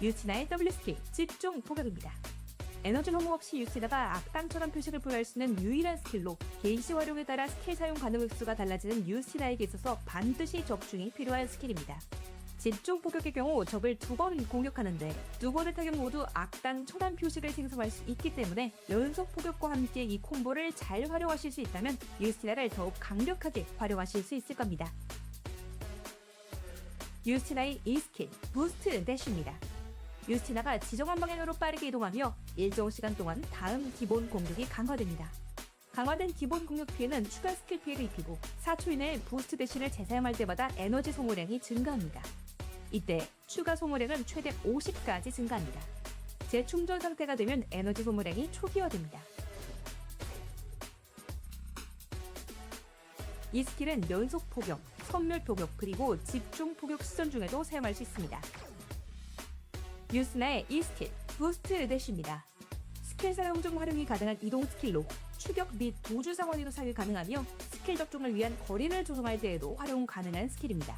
유치나의 W 스킬 집중 포격입니다. 에너지 소모 없이 유치나가 악당처럼 표식을 부여할 수 있는 유일한 스킬로 게이지 활용에 따라 스킬 사용 가능 횟수가 달라지는 유치나에게 있어서 반드시 적중이 필요한 스킬입니다. 집중 포격의 경우 적을 2번 공격하는데 2번의 타격 모두 악당 초단 표식을 생성할 수 있기 때문에 연속 포격과 함께 이 콤보를 잘 활용하실 수 있다면 유치나를 더욱 강력하게 활용하실 수 있을 겁니다. 유치나의 이 스킬 부스트 대쉬입니다. 유치나가 지정한 방향으로 빠르게 이동하며 일정 시간 동안 다음 기본 공격이 강화됩니다. 강화된 기본 공격 피해는 추가 스킬 피해를 입히고 4초 이내에 부스트 대쉬를 재사용할 때마다 에너지 소모량이 증가합니다. 이때 추가 소모량은 최대 50까지 증가합니다. 재충전 상태가 되면 에너지 소모량이 초기화됩니다. 이 스킬은 연속 포격, 선멸 포격, 그리고 집중 포격 시전 중에도 사용할 수 있습니다. 유스나의 이 스킬, 부스트 대쉬입니다. 스킬 사용 중 활용이 가능한 이동 스킬로 추격 및 도주 상황에도 사용이 가능하며 스킬 접종을 위한 거리를 조정할 때에도 활용 가능한 스킬입니다.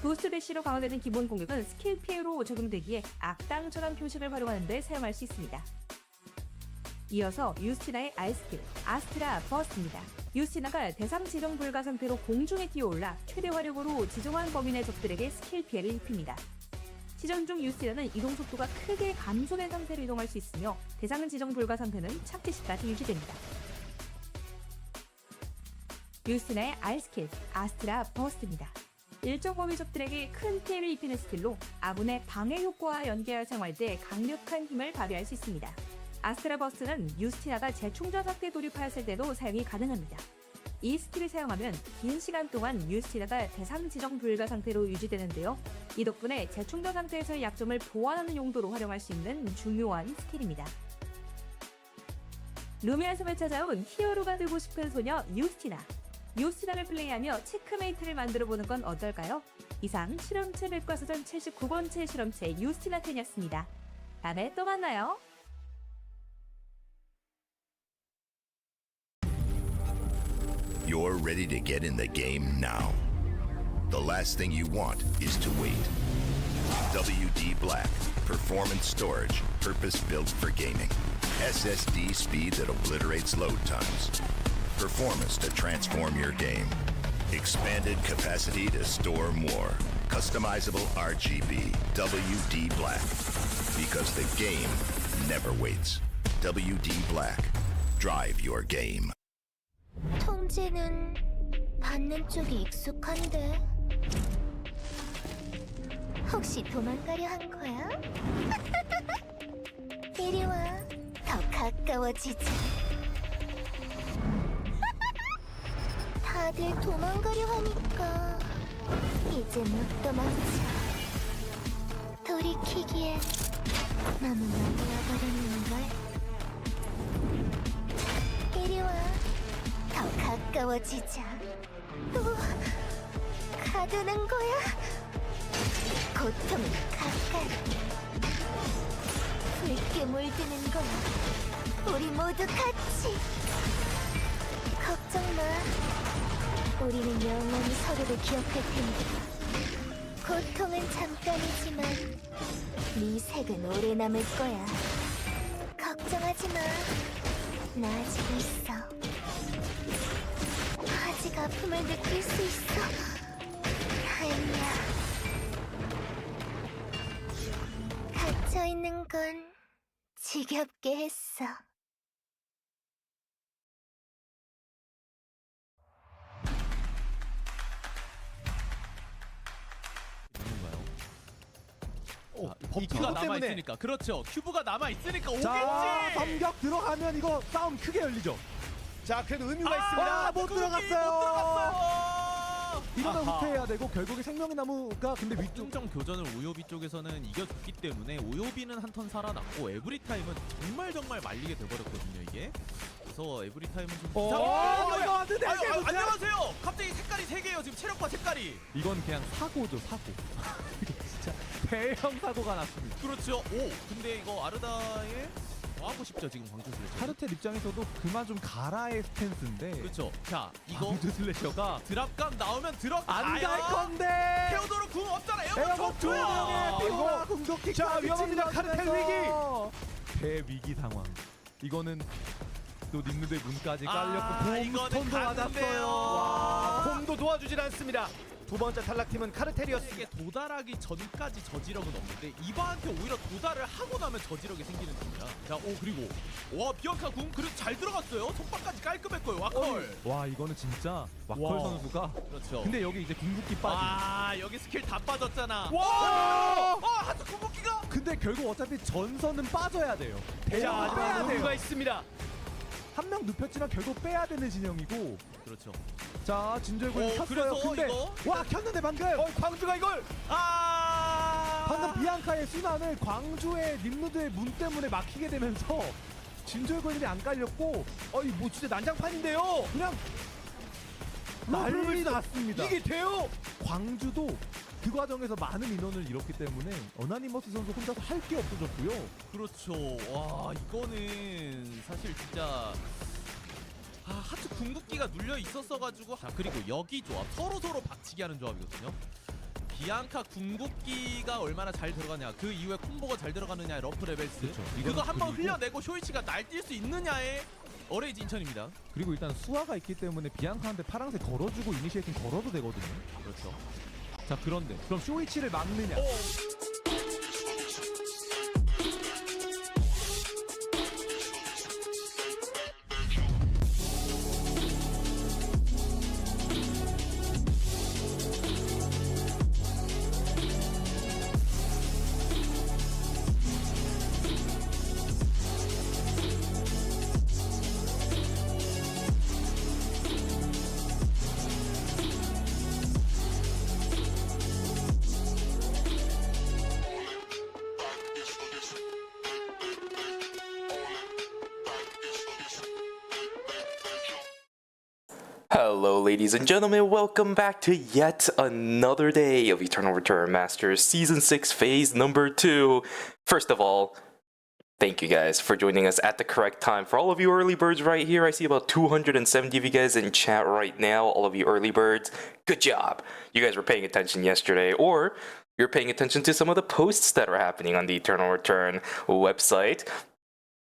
부스트 대쉬로 강화되는 기본 공격은 스킬 피해로 적용되기에 악당처럼 표식을 활용하는 데 사용할 수 있습니다. 이어서 유스티나의 R 스킬, 아스트라 버스트입니다. 유스티나가 대상 지정 불가 상태로 공중에 뛰어올라 최대 화력으로 지정한 범위 내 적들에게 스킬 피해를 입힙니다. 시전 중 유스티나는 이동 속도가 크게 감소된 상태로 이동할 수 있으며 대상 지정 불가 상태는 착지 시까지 유지됩니다. 유스티나의 R 스킬, 아스트라 버스트입니다. 일정 범위 적들에게 큰 피해를 입히는 스킬로 아군의 방해 효과와 연계하여 사용할 때 강력한 힘을 발휘할 수 있습니다. 아스트라 버스트는 유스티나가 재충전 상태에 돌입하였을 때도 사용이 가능합니다. 이 스킬을 사용하면 긴 시간 동안 유스티나가 대상 지정 불가 상태로 유지되는데요. 이 덕분에 재충전 상태에서의 약점을 보완하는 용도로 활용할 수 있는 중요한 스킬입니다. 루미아 섬에 찾아온 히어로가 되고 싶은 소녀 유스티나. 유스티나를 플레이하며 체크메이트를 만들어보는 건 어떨까요? 이상 실험체 백과사전 79번째 실험체 유스티나 팬이었습니다. 다음에 또 만나요. You're ready to get in the game now. The last thing you want is to wait. WD Black, performance storage, purpose-built for gaming. SSD speed that obliterates load times. Performance to transform your game. Expanded capacity to store more. Customizable RGB. WD Black. Because the game never waits. WD Black. Drive your game. 통제는 받는 쪽이 익숙한데 혹시 도망가려 한 거야? 이리 와, 더 가까워지자. 다들 도망가려 하니까 이제 못 도망쳐. 돌이키기엔 너무 많이 와버렸는걸. 이리 와, 더 가까워지자. 또 가두는 거야? 고통은 가까이. 붉게 물드는 거야. 우리 모두 같이. 걱정 마. 우리는 영원히 서로를 기억할 테니까. 고통은 잠깐이지만 네 색은 오래 남을 거야. 걱정하지 마. 나 아직 있어. 아직 아픔을 느낄 수 있어. 다행이야. 갇혀있는 건 지겹게 했어. 큐브가 남아있으니까. 그렇죠. 큐브가 남아있으니까 오겠지. 자, 삼격 들어가면 이거 싸움 크게 열리죠. 자, 그래도 의미가 있습니다. 못 들어갔어요. 이러면 후퇴해야 되고 결국에 생명의 나무가 근데 위쪽 중정 교전을 오요비 쪽에서는 이겨줬기 때문에 오요비는 한 턴 살아났고 에브리타임은 정말 말리게 돼버렸거든요 이게. 그래서 에브리타임은 좀 이거 왔는데 안녕하세요. 갑자기 색깔이 3개예요 지금 체력과 색깔이. 이건 그냥 사고죠, 사고. 이게 진짜 대형 사고가 났습니다. 그렇죠. 오 근데 이거 아르다의 더 하고 싶죠 지금 광주 슬래셔. 카르텔 입장에서도 그만 좀 가라의 스탠스인데 그렇죠. 자 이거 광주 슬래셔가 드랍감 나오면 들어가요. 안 갈 건데. 테오도로 궁 없잖아. 에어건 에어건 두 좋고요. 명의 피오라 이거. 공격기. 자, 위험합니다. 카르텔 대위기 상황. 이거는 또 닉누드의 문까지 아, 깔렸고 이거는 봄스톤도 갔는데요. 맞았어요. 와, 홈도 도와주질 않습니다. 두 번째 탈락팀은 카르텔이었습니다. 이게 도달하기 전까지 저지력은 없는데 이바한테 오히려 도달을 하고 나면 저지력이 생기는 겁니다. 자, 그리고 와 비앙카 궁 그래도 잘 들어갔어요. 속박까지 깔끔했고요. 와컬. 와 이거는 진짜 와컬 와. 선수가. 그렇죠. 근데 여기 이제 궁극기 빠지. 여기 스킬 다 빠졌잖아. 와! 하트 궁극기가. 근데 결국 어차피 전선은 빠져야 돼요. 자, 빼야 하지만 돼요. 오류가 있습니다. 한 명 눕혔지만 결국 빼야 되는 진영이고. 그렇죠. 자 진절군 켰어요. 그래서 근데 이거? 와 켰는데 방금. 광주가 이걸 방금 비앙카의 순환을 광주의 닉누드의 문 때문에 막히게 되면서 진절군이 안 깔렸고 뭐 진짜 난장판인데요. 그냥 난리 났습니다. 이게 돼요? 광주도 그 과정에서 많은 인원을 잃었기 때문에 어나니머스 선수 혼자서 할 게 없어졌고요. 그렇죠. 와 이거는 사실 진짜 하트 궁극기가 눌려 있었어가지고. 자 그리고 여기 조합 서로 박치기 하는 조합이거든요. 비앙카 궁극기가 얼마나 잘 들어가냐, 그 이후에 콤보가 잘 들어가느냐의 러프 레벨스. 그렇죠. 그거 한번 그리고- 흘려내고 쇼이치가 날뛸 수 있느냐의 어레이지 인천입니다. 그리고 일단 수화가 있기 때문에 비앙카한테 파란색 걸어주고 이니시에이팅 걸어도 되거든요. 그렇죠. 자 그런데 그럼 쇼이치를 막느냐? Hello, ladies and gentlemen. Welcome back to yet another day of Eternal Return Masters Season 6 Phase number 2. First of all, thank you guys for joining us at the correct time. For all of you early birds right here, I see about 270 of you guys in chat right now. All of you early birds, good job. You guys were paying attention yesterday, or you're paying attention to some of the posts that are happening on the Eternal Return website.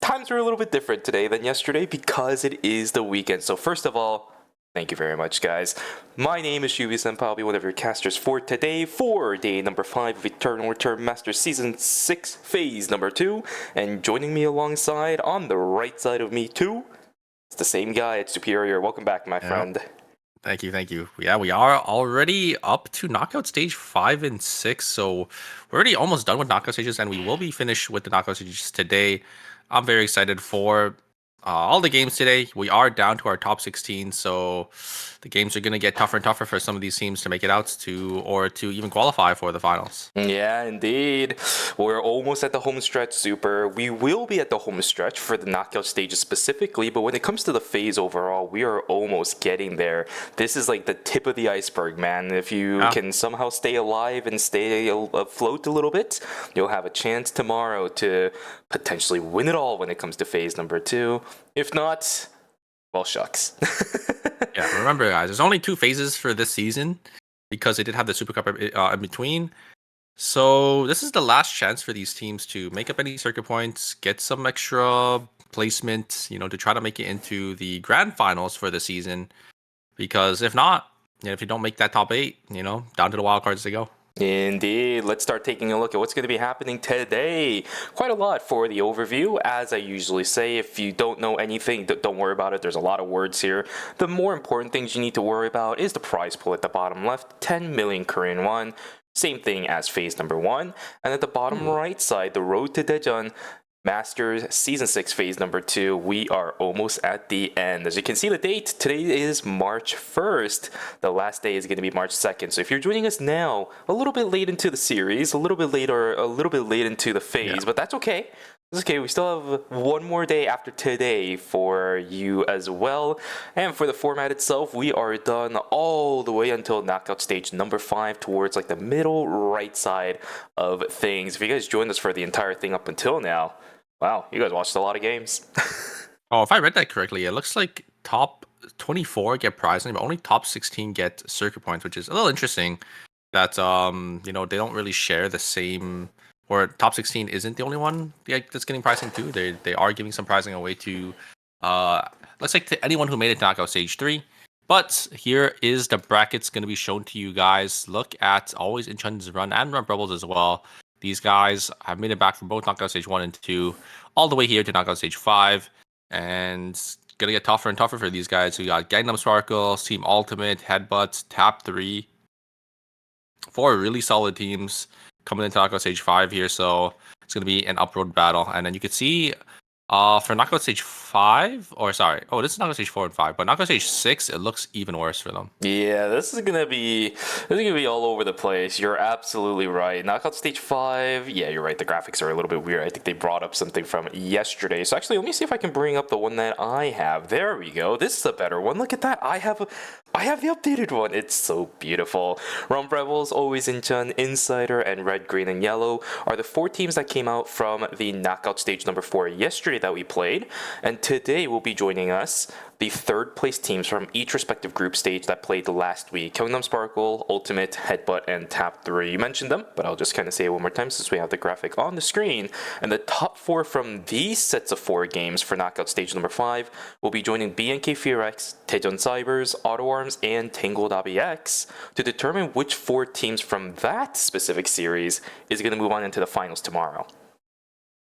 Times are a little bit different today than yesterday because it is the weekend. So first of all, thank you very much, guys. My name is Shubi Senpai. I'll be one of your casters for today for day number 5 of Eternal Return Master Season 6 Phase number 2. And joining me alongside on the right side of me too, it's the same guy at Superior. Welcome back, my friend. Thank you, thank you. Yeah, we are already up to knockout stage 5 and 6, so we're already almost done with knockout stages, and we will be finished with the knockout stages today. I'm very excited for all the games today. We are down to our top 16, so the games are going to get tougher and tougher for some of these teams to make it out to even qualify for the finals. Yeah, indeed. We're almost at the home stretch, Super. We will be at the home stretch for the knockout stages specifically, but when it comes to the phase overall, we are almost getting there. This is like the tip of the iceberg, man. If you can somehow stay alive and stay afloat a little bit, you'll have a chance tomorrow to potentially win it all when it comes to phase number 2. If not, well, shucks. Yeah, remember, guys, there's only 2 phases for this season because they did have the Super Cup in between. So this is the last chance for these teams to make up any circuit points, get some extra placement, to try to make it into the grand finals for the season. Because if not, if you don't make that top 8, down to the wild cards they go. Indeed. Let's start taking a look at what's going to be happening today. Quite a lot for the overview. As I usually say, if you don't know anything, don't worry about it. There's a lot of words here. The more important things you need to worry about is the prize pool at the bottom left, 10 million Korean won. Same thing as phase number 1. And at the bottom right side, the road to Daejeon Masters Season 6 Phase number 2, we are almost at the end. As you can see the date, today is March 1st. The last day is going to be March 2nd. So if you're joining us now, a little bit late into the series, a little bit late into the phase, but that's okay. It's okay, we still have one more day after today for you as well. And for the format itself, we are done all the way until knockout stage number 5 towards like the middle right side of things. If you guys joined us for the entire thing up until now, Wow, you guys watched a lot of games. Oh, if I read that correctly, it looks like top 24 get prize money, but only top 16 get circuit points, which is a little interesting. That they don't really share the same, or top 16 isn't the only one that's getting pricing too. They are giving some pricing away to looks like to anyone who made it to knockout stage 3. But here is the brackets going to be shown to you guys. Look at Always Inchun's run and Run Rebels as well. These guys have made it back from both knockout stage 1 and 2 all the way here to knockout stage 5. And it's gonna get tougher and tougher for these guys. We got Gangnam Sparkle, Team Ultimate, Headbutts, Tap 3. 4 really solid teams coming into knockout stage 5 here, so it's gonna be an upward battle. And then you can see for knockout stage 5, or sorry, this is knockout stage 4 and 5, but knockout stage 6, it looks even worse for them. Yeah, this is gonna be all over the place. You're absolutely right. Knockout stage 5, yeah, you're right. The graphics are a little bit weird. I think they brought up something from yesterday. So actually, let me see if I can bring up the one that I have. There we go. This is a better one. Look at that. I have the updated one. It's so beautiful. Rump Rebels, Always Inchun, Insider, and Red, Green, and Yellow are the 4 teams that came out from the knockout stage number 4 yesterday that we played. And today will be joining us the 3rd place teams from each respective group stage that played last week. Gangnam Sparkle, Ultimate, Headbutt, and Tap 3. You mentioned them, but I'll just kind of say it one more time since we have the graphic on the screen. And the top 4 from these sets of 4 games for knockout stage number 5 will be joining BNK Fear X, Daejeon Cybers, Auto Arms, and Tangled ABX to determine which 4 teams from that specific series is going to move on into the finals tomorrow.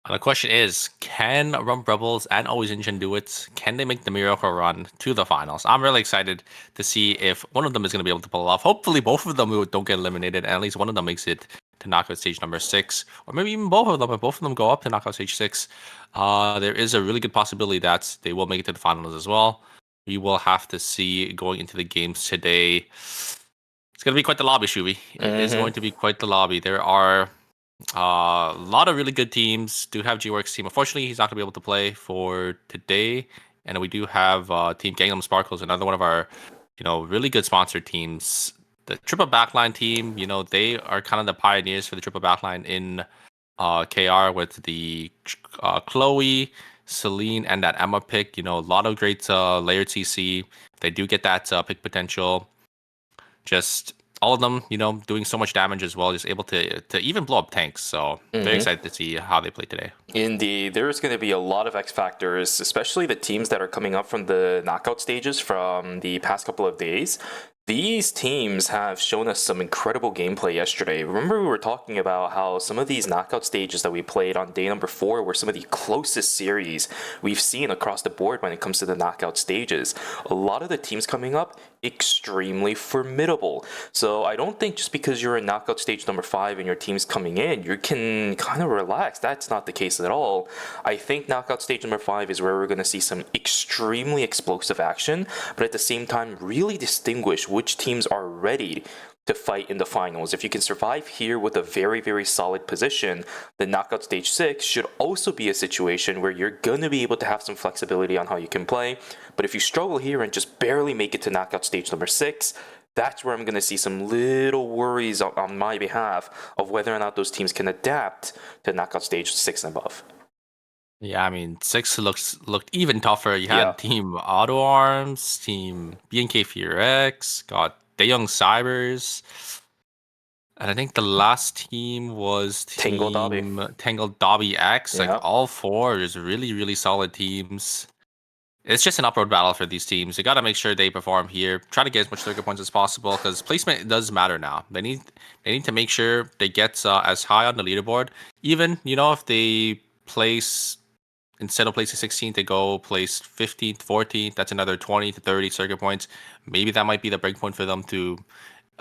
And the question is, can Rump Rebels and Always Inchun do it? Can they make the miracle run to the finals? I'm really excited to see if one of them is going to be able to pull it off. Hopefully both of them don't get eliminated, and at least one of them makes it to knockout stage number 6, or maybe even both of them. If both of them go up to knockout stage 6, there is a really good possibility that they will make it to the finals as well. We will have to see going into the games today. It's going to be quite the lobby, Shuvi. It is going to be quite the lobby. There are a lot of really good teams. Do have G-Works team. Unfortunately, he's not going to be able to play for today. And we do have Team Gangnam Sparkles, another one of our, really good sponsored teams. The triple backline team, they are kind of the pioneers for the triple backline in KR with the Chloe, Celine, and that Emma pick. A lot of great layered CC. They do get that pick potential. Just all of them, doing so much damage as well, just able to even blow up tanks. So very excited to see how they play today. Indeed, there's going to be a lot of X factors, especially the teams that are coming up from the knockout stages from the past couple of days. These teams have shown us some incredible gameplay yesterday. Remember, we were talking about how some of these knockout stages that we played on day number 4 were some of the closest series we've seen across the board when it comes to the knockout stages. A lot of the teams coming up, extremely formidable. So I don't think just because you're in knockout stage number 5 and your team's coming in, you can kind of relax. That's not the case at all. I think knockout stage number 5 is where we're going to see some extremely explosive action, but at the same time really distinguish which teams are ready to fight in the finals. If you can survive here with a very, very solid position, the knockout stage 6 should also be a situation where you're going to be able to have some flexibility on how you can play. But if you struggle here and just barely make it to knockout stage number 6, that's where I'm going to see some little worries on my behalf of whether or not those teams can adapt to knockout stage 6 and above. Yeah, 6 looked even tougher. You had Team Auto Arms, Team BNK Fear X, got Daejeon Cybers, and I think the last team was Tangled Dobby X. Yeah. Like all 4 is really, really solid teams. It's just an upward battle for these teams. They got to make sure they perform here. Try to get as much circuit points as possible because placement does matter now. They need to make sure they get as high on the leaderboard. Even if they place, instead of placing 16th, they go place 15th, 14th. That's another 20 to 30 circuit points. Maybe that might be the breakpoint for them to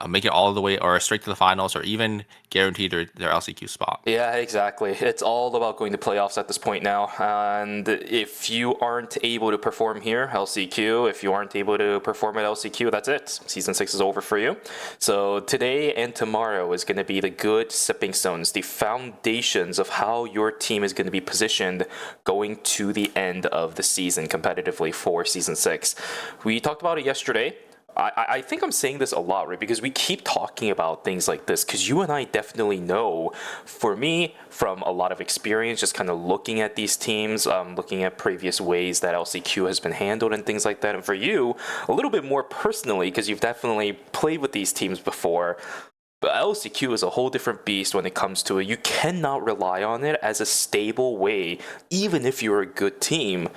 make it all the way or straight to the finals, or even guarantee their LCQ spot. Yeah, exactly. It's all about going to playoffs at this point now. And if you aren't able to perform here, LCQ, if you aren't able to perform at LCQ, that's it. Season 6 is over for you. So today and tomorrow is going to be the good stepping stones, the foundations of how your team is going to be positioned going to the end of the season competitively for Season 6. We talked about it yesterday. I think I'm saying this a lot, right? Because we keep talking about things like this, because you and I definitely know, for me, from a lot of experience, just kind of looking at these teams, looking at previous ways that LCQ has been handled and things like that. And for you, a little bit more personally, because you've definitely played with these teams before. But LCQ is a whole different beast when it comes to it. You cannot rely on it as a stable way, even if you're a good team,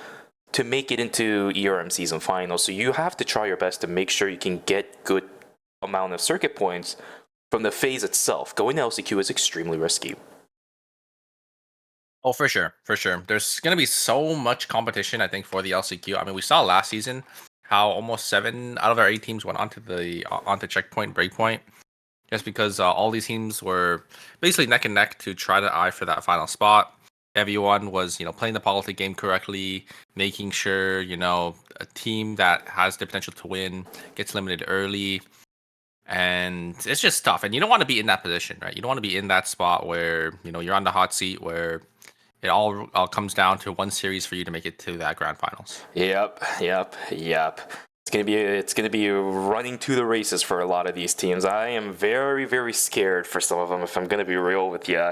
to make it into ERM season finals. So you have to try your best to make sure you can get good amount of circuit points from the phase itself. Going to LCQ is extremely risky. Oh, for sure, for sure. There's going to be so much competition, I think, for the LCQ. I mean, we saw last season how almost 7 out of our 8 teams went onto checkpoint, breakpoint, just because all these teams were basically neck and neck to try to eye for that final spot. Everyone was, playing the politic game correctly, making sure, a team that has the potential to win gets limited early. And it's just tough. And you don't want to be in that position, right? You don't want to be in that spot where, you're on the hot seat, where it all comes down to one series for you to make it to that grand finals. Yep. It's gonna be running to the races for a lot of these teams. I am very, very scared for some of them, if I'm gonna be real with you.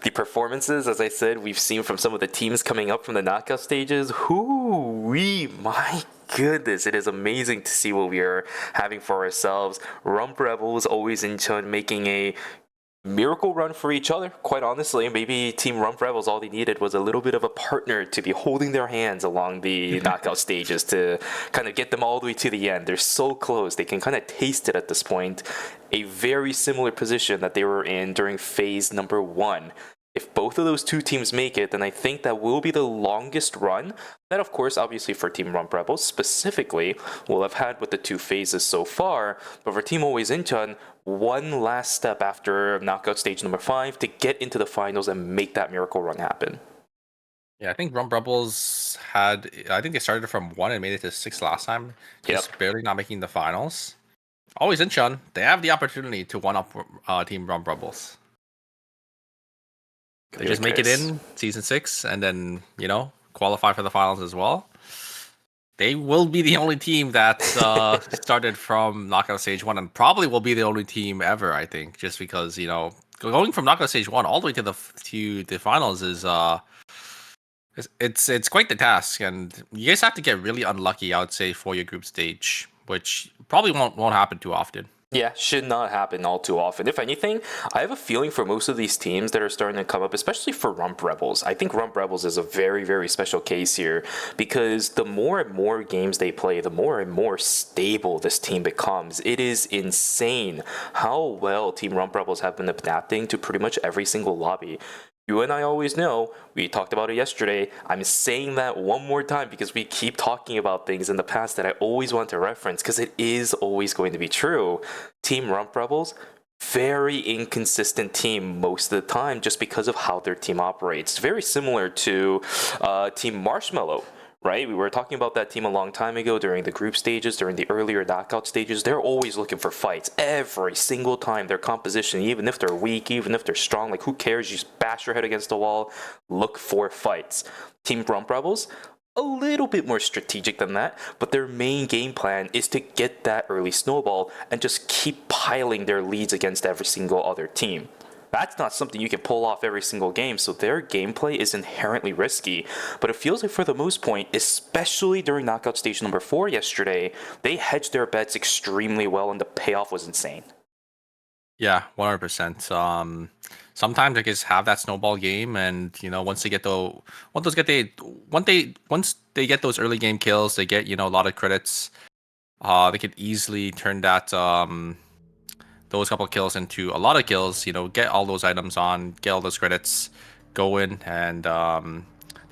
The performances, as I said, we've seen from some of the teams coming up from the knockout stages. My goodness, it is amazing to see what we are having for ourselves. Rump Rebels always in turn making a miracle run for each other, quite honestly. Maybe Team Rump Rebels, all they needed was a little bit of a partner to be holding their hands along the knockout stages to kind of get them all the way to the end. They're so close. They can kind of taste it at this point. A very similar position that they were in during phase number 1. If both of those two teams make it, then I think that will be the longest run that, of course, obviously for Team Rump Rebels specifically, will have had with the 2 phases so far. But for Team Always Incheon, one last step after knockout stage number 5 to get into the finals and make that miracle run happen. Yeah, I think Rump Rebels I think they started from 1 and made it to 6 last time, just barely not making the finals. Always Incheon, they have the opportunity to one-up Team Rump Rebels. They just make it in season 6 and then, qualify for the finals as well. They will be the only team that started from knockout stage 1 and probably will be the only team ever, I think, just because, going from knockout stage 1 all the way to the finals is it's quite the task, and you guys have to get really unlucky, I would say, for your group stage, which probably won't happen too often. Yeah, should not happen all too often. If anything, I have a feeling for most of these teams that are starting to come up, especially for Rump Rebels. I think Rump Rebels is a very, very special case here because the more and more games they play, the more and more stable this team becomes. It is insane how well Team Rump Rebels have been adapting to pretty much every single lobby. You and I always know, we talked about it yesterday, I'm saying that one more time because we keep talking about things in the past that I always want to reference because it is always going to be true. Team Rump Rebels, very inconsistent team most of the time just because of how their team operates. Very similar to Team Marshmallow. Right? We were talking about that team a long time ago during the group stages, during the earlier knockout stages. They're always looking for fights every single time. Their composition, even if they're weak, even if they're strong, like who cares? You just bash your head against the wall, look for fights. Team Rump Rebels, a little bit more strategic than that, but their main game plan is to get that early snowball and just keep piling their leads against every single other team. That's not something you can pull off every single game, so their gameplay is inherently risky. But it feels like for the most point, especially during knockout stage number 4 yesterday, they hedged their bets extremely well and the payoff was insane. Yeah, 100%. Sometimes they just have that snowball game, and once they get those early game kills, they get a lot of credits. They could easily turn that those couple kills into a lot of kills, get all those items on, get all those credits going, and I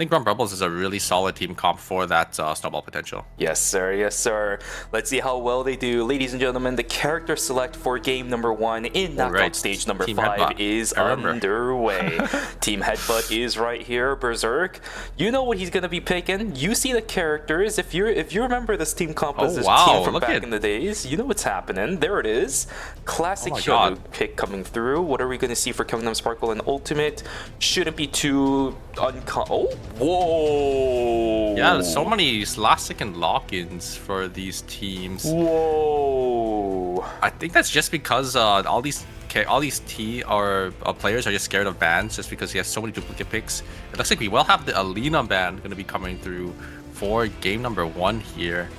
think Rump Rebels is a really solid team comp for that snowball potential. Yes, sir. Yes, sir. Let's see how well they do. Ladies and gentlemen, the character select for game number 1 in knockout stage number 5 is underway. Team Headbutt is right here. Berserk. You know what he's going to be picking. You see the characters. If you remember this team comp as this team from back in the days, you know what's happening. There it is. Classic Hyunwoo pick coming through. What are we going to see for Gangnam Sparkle and Ultimate? Shouldn't be too uncommon. Oh, Whoa! Yeah, there's so many last-second lock-ins for these teams. Whoa! I think that's just because all these players are just scared of bans, just because he has so many duplicate picks. It looks like we will have the Alina ban going to be coming through for game number 1 here,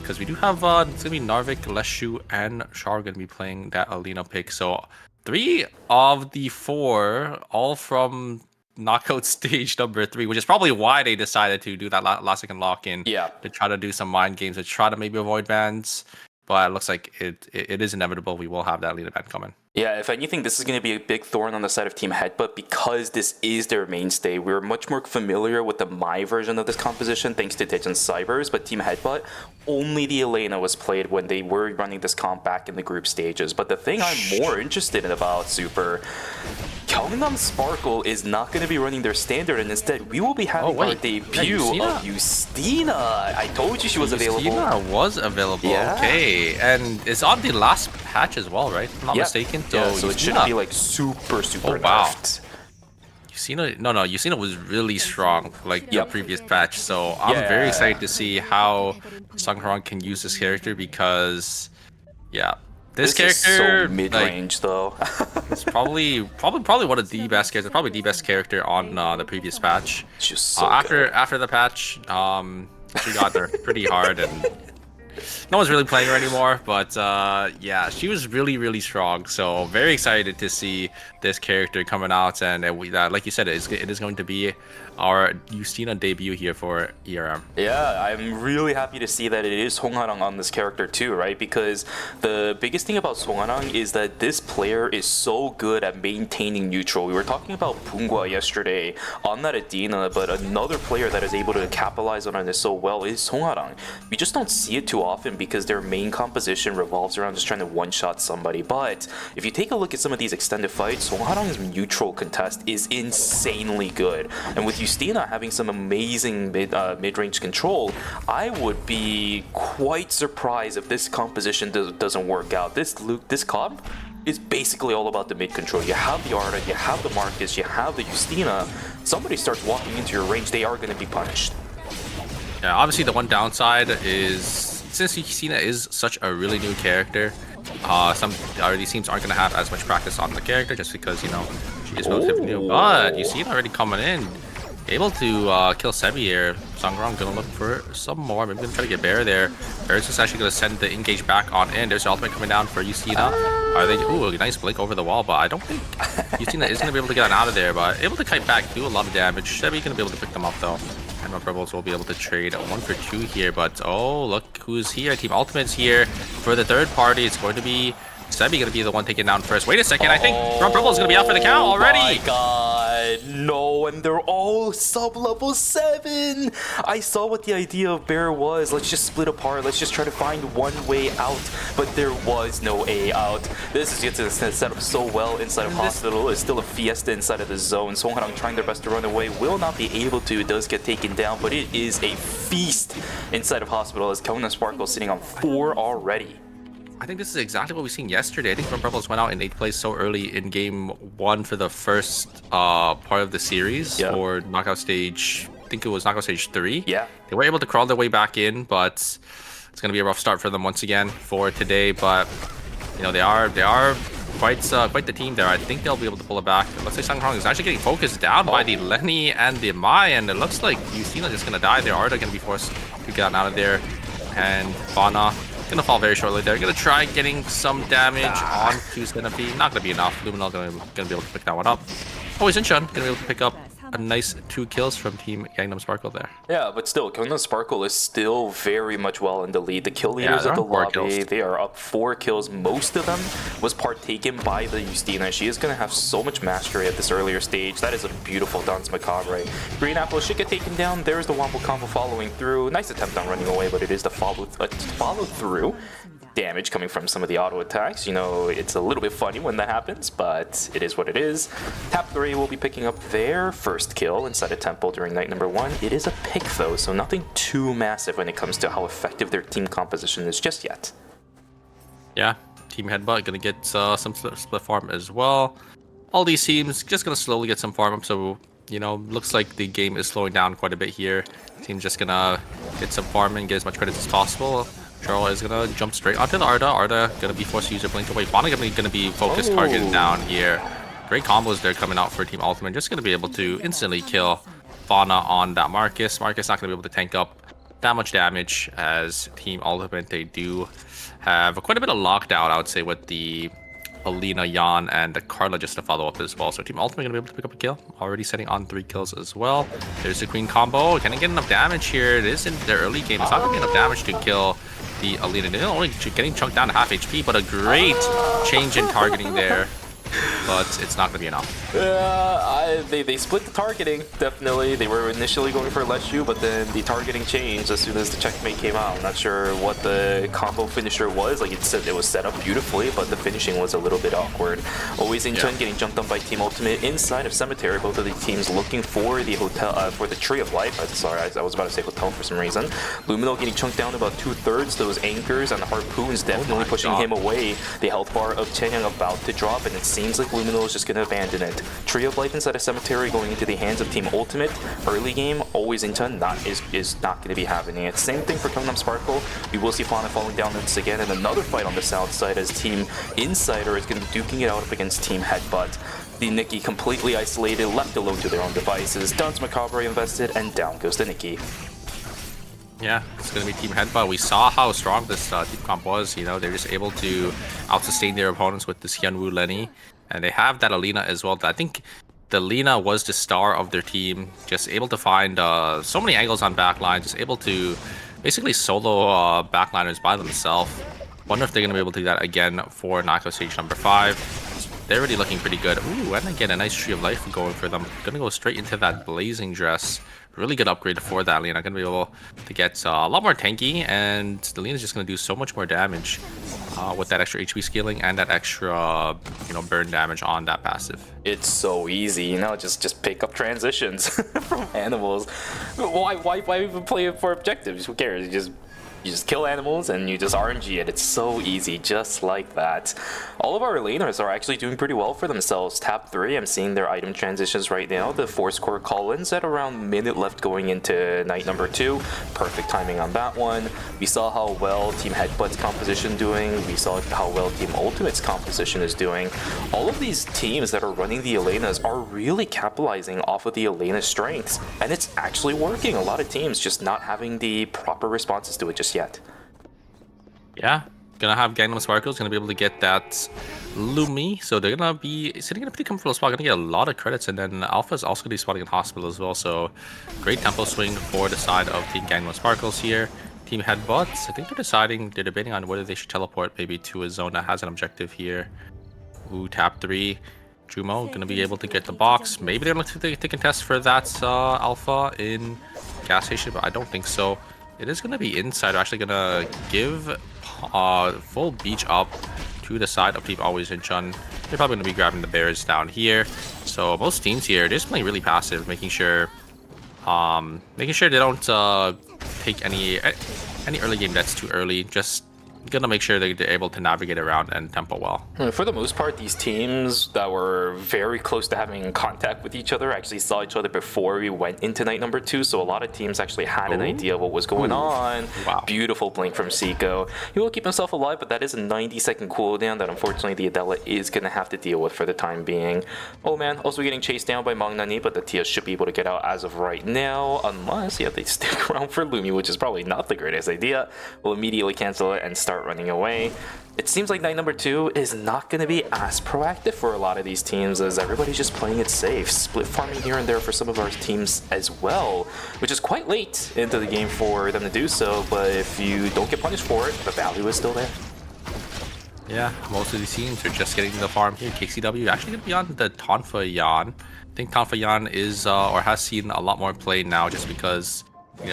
because we do have it's going to be Narvik, Leshu, and Char going to be playing that Alina pick. So 3 of the 4, all from knockout stage number 3, which is probably why they decided to do that last second lock-in. Yeah. To try to do some mind games, to try to maybe avoid bans. But it looks like it is inevitable. We will have that Alina ban coming. Yeah, if anything, this is going to be a big thorn on the side of Team Headbutt because this is their mainstay. We're much more familiar with the My version of this composition thanks to Digin Cybers, but Team Headbutt, only the Elena was played when they were running this comp back in the group stages. But the thing I'm more interested in about Super, Gangnam Sparkle is not going to be running their standard, and instead we will be having our debut of Justina. I told you she was available. Justina was available, Yeah. okay. And it's on the last patch as well, right? If I'm not mistaken. So it shouldn't be like super wow. nerfed. Justina was really strong like the previous patch. So I'm very excited to see how Sunghrong can use this character because, this character is so mid-range though. it's probably one of the best characters, probably the best character on the previous patch. It's just so after the patch, she got there pretty hard and no one's really playing her anymore, but yeah, she was really strong. So very excited to see this character coming out, and like you said, it is going to be our Justina debut here for ERM. Yeah, I'm really happy to see that it is Songharang on this character too, right? Because the biggest thing about Songharang is that this player is so good at maintaining neutral. We were talking about Pungwa yesterday on that Adina, but another player that is able to capitalize on this so well is Songharang. We just don't see it too often because their main composition revolves around just trying to one-shot somebody. But if you take a look at some of these extended fights, Songharang's neutral contest is insanely good. And with Justina having some amazing mid-range control, I would be quite surprised if this composition doesn't work out. This comp is basically all about the mid control. You have the Arda, you have the Marcus, you have the Justina. Somebody starts walking into your range, they are going to be punished. Yeah, obviously the one downside is, since Justina is such a really new character, these teams aren't going to have as much practice on the character just because, she is relatively new. But Justina already coming in, able to kill Sebi here. Sunghrong gonna look for some more. Maybe gonna try to get Bear there. Bear's just actually gonna send the engage back on in. There's the ultimate coming down for Justina. Are they? Ooh, a nice blink over the wall, but I don't think Justina is gonna be able to get out of there. But able to kite back, do a lot of damage. Sebi gonna be able to pick them up though. And Rebels will be able to trade 1 for 2 here. But oh, look who's here. Team Ultimate's here for the third party. It's going to be Sebi gonna be the one taken down first. Wait a second, I think Rebels is gonna be out for the count already. Oh my god, no, and they're all sub-level 7. I saw what the idea of Bear was. Let's just split apart. Let's just try to find one way out. But there was no way out. This is set up so well inside of Hospital. It's still a fiesta inside of the zone. Songharang trying their best to run away. Will not be able to. It does get taken down, but it is a feast inside of Hospital as Gangnam Sparkle sitting on 4 already. I think this is exactly what we've seen yesterday. I think Rebels went out in 8th place so early in game 1 for the first part of the series for knockout stage. I think it was knockout stage 3. Yeah. They were able to crawl their way back in, but it's going to be a rough start for them once again for today. But they are quite the team there. I think they'll be able to pull it back. It looks like Sunghrong is actually getting focused down by the Lenny and the Mai, and it looks like Justina just going to die. They are going to be forced to get out of there, and Bana gonna fall very shortly. They're gonna try getting some damage on to Centipede. Not gonna be enough. Luminal gonna be able to pick that one up. Oh, Zinchun gonna be able to pick up a nice 2 kills from Team Gangnam Sparkle there. Yeah, but still, Gangnam Sparkle is still very much well in the lead. The kill leaders of the lobby, they are up 4 kills. Most of them was partaken by the Justina. She is going to have so much mastery at this earlier stage. That is a beautiful Dance Macabre. Green Apple should get taken down. There's the Wombo combo following through. Nice attempt on running away, but it is the follow through. Damage coming from some of the auto attacks. It's a little bit funny when that happens, but it is what it is. Tap 3 will be picking up their first kill inside a temple during night number 1. It is a pick though, so nothing too massive when it comes to how effective their team composition is just yet. Yeah, Team Headbutt gonna get some split farm as well. All these teams just gonna slowly get some farm up, so you know, looks like the game is slowing down quite a bit here. Team's just gonna get some farm and get as much credits as possible. Cheryl is gonna jump straight onto the Arda. Arda gonna be forced to use her blink away. Fauna gonna be focused targeted down here. Great combos there coming out for Team Ultimate. Just gonna be able to instantly kill Fauna on that Marcus. Marcus not gonna be able to tank up that much damage as Team Ultimate. They do have quite a bit of lockdown, I would say, with the Alina, Jan, and the Carla just to follow up as well. So Team Ultimate gonna be able to pick up a kill. Already setting on 3 kills as well. There's the Queen combo. Can I get enough damage here? It is in their early game. It's not gonna be enough damage to kill the Alina. They're only getting chunked down to half HP, but a great change in targeting there. But it's not going to be enough. They split the targeting, definitely. They were initially going for Leshu, but then the targeting changed as soon as the checkmate came out. I'm not sure what the combo finisher was. Like it was set up beautifully, but the finishing was a little bit awkward. Always in turn getting jumped on by Team Ultimate inside of Cemetery. Both of the teams looking for the hotel, for the Tree of Life. Sorry, I was about to say hotel for some reason. Lumino getting chunked down to about 2/3. Those anchors and the harpoons definitely pushing him away. The health bar of Chen Yang about to drop, and it seems like Lumino is just going to abandon it. Tree of Life inside a Cemetery going into the hands of Team Ultimate. Early game, always in turn, is not going to be happening. It's same thing for Gangnam Sparkle. We will see Fauna falling down once again, and another fight on the south side as Team Insider is going to be duking it out up against Team Headbutt. The Nikki completely isolated, left alone to their own devices. Duns Macabre invested, and down goes the Nikki. Yeah, it's going to be Team Headbutt. We saw how strong this team comp was. You know, they're just able to out-sustain their opponents with this Hyunwoo Lenny. And they have that Alina as well. I think the Lina was the star of their team. Just able to find so many angles on backline. Just able to basically solo backliners by themselves. Wonder if they're going to be able to do that again for Knockout Stage number 5. They're already looking pretty good. Ooh, and again, a nice Tree of Life going for them. Gonna go straight into that Blazing Dress. Really good upgrade for that Lina. Gonna be able to get a lot more tanky, and the Lina's just gonna do so much more damage with that extra HP scaling and that extra, you know, burn damage on that passive. It's so easy, you know, just pick up transitions from animals. Why even play it for objectives? Who cares? You just kill animals and you just RNG it. It's so easy, just like that. All of our laners are actually doing pretty well for themselves. Tab 3, I'm seeing their item transitions right now. The Force Core call-ins at around minute left going into night number 2. Perfect timing on that one. We saw how well Team Headbutt's composition doing. We saw how well Team Ultimate's composition is doing. All of these teams that are running the Elenas are really capitalizing off of the Elena's strengths. And it's actually working. A lot of teams just not having the proper responses to it just yet. Yeah, gonna have Gangnam Sparkle's gonna be able to get that Lumi, so they're gonna be sitting in a pretty comfortable spot, gonna get a lot of credits, and then Alpha is also gonna be spotting in Hospital as well, so great tempo swing for the side of Team Gangnam Sparkles here. Team Headbutts, I think they're debating on whether they should teleport maybe to a zone that has an objective here. Ooh, tap 3. Jumo gonna be able to get the box. Maybe they're looking to contest for that Alpha in gas station, but I don't think so. It is going to be inside. We're actually going to give full beach up to the side of Team Always in Chun. They're probably going to be grabbing the bears down here. So most teams here, they're just playing really passive, making sure they don't take any early game deaths too early. Just gonna make sure they're able to navigate around and tempo well. For the most part, these teams that were very close to having contact with each other actually saw each other before we went into night number 2, so a lot of teams actually had an idea of what was going on. Wow. Beautiful blink from Seiko. He will keep himself alive, but that is a 90-second cooldown that unfortunately the Adela is gonna have to deal with for the time being. Oh man, also getting chased down by Mangnani, but the Tia should be able to get out as of right now, unless they stick around for Lumi, which is probably not the greatest idea. We'll immediately cancel it and start running away. It seems like night number 2 is not going to be as proactive for a lot of these teams, as everybody's just playing it safe, split farming here and there for some of our teams as well, which is quite late into the game for them to do so, but if you don't get punished for it, the value is still there. Yeah, most of these teams are just getting the farm here. KCW actually going to be on the Tonfa Yan. I think Tonfa Yan is or has seen a lot more play now, just because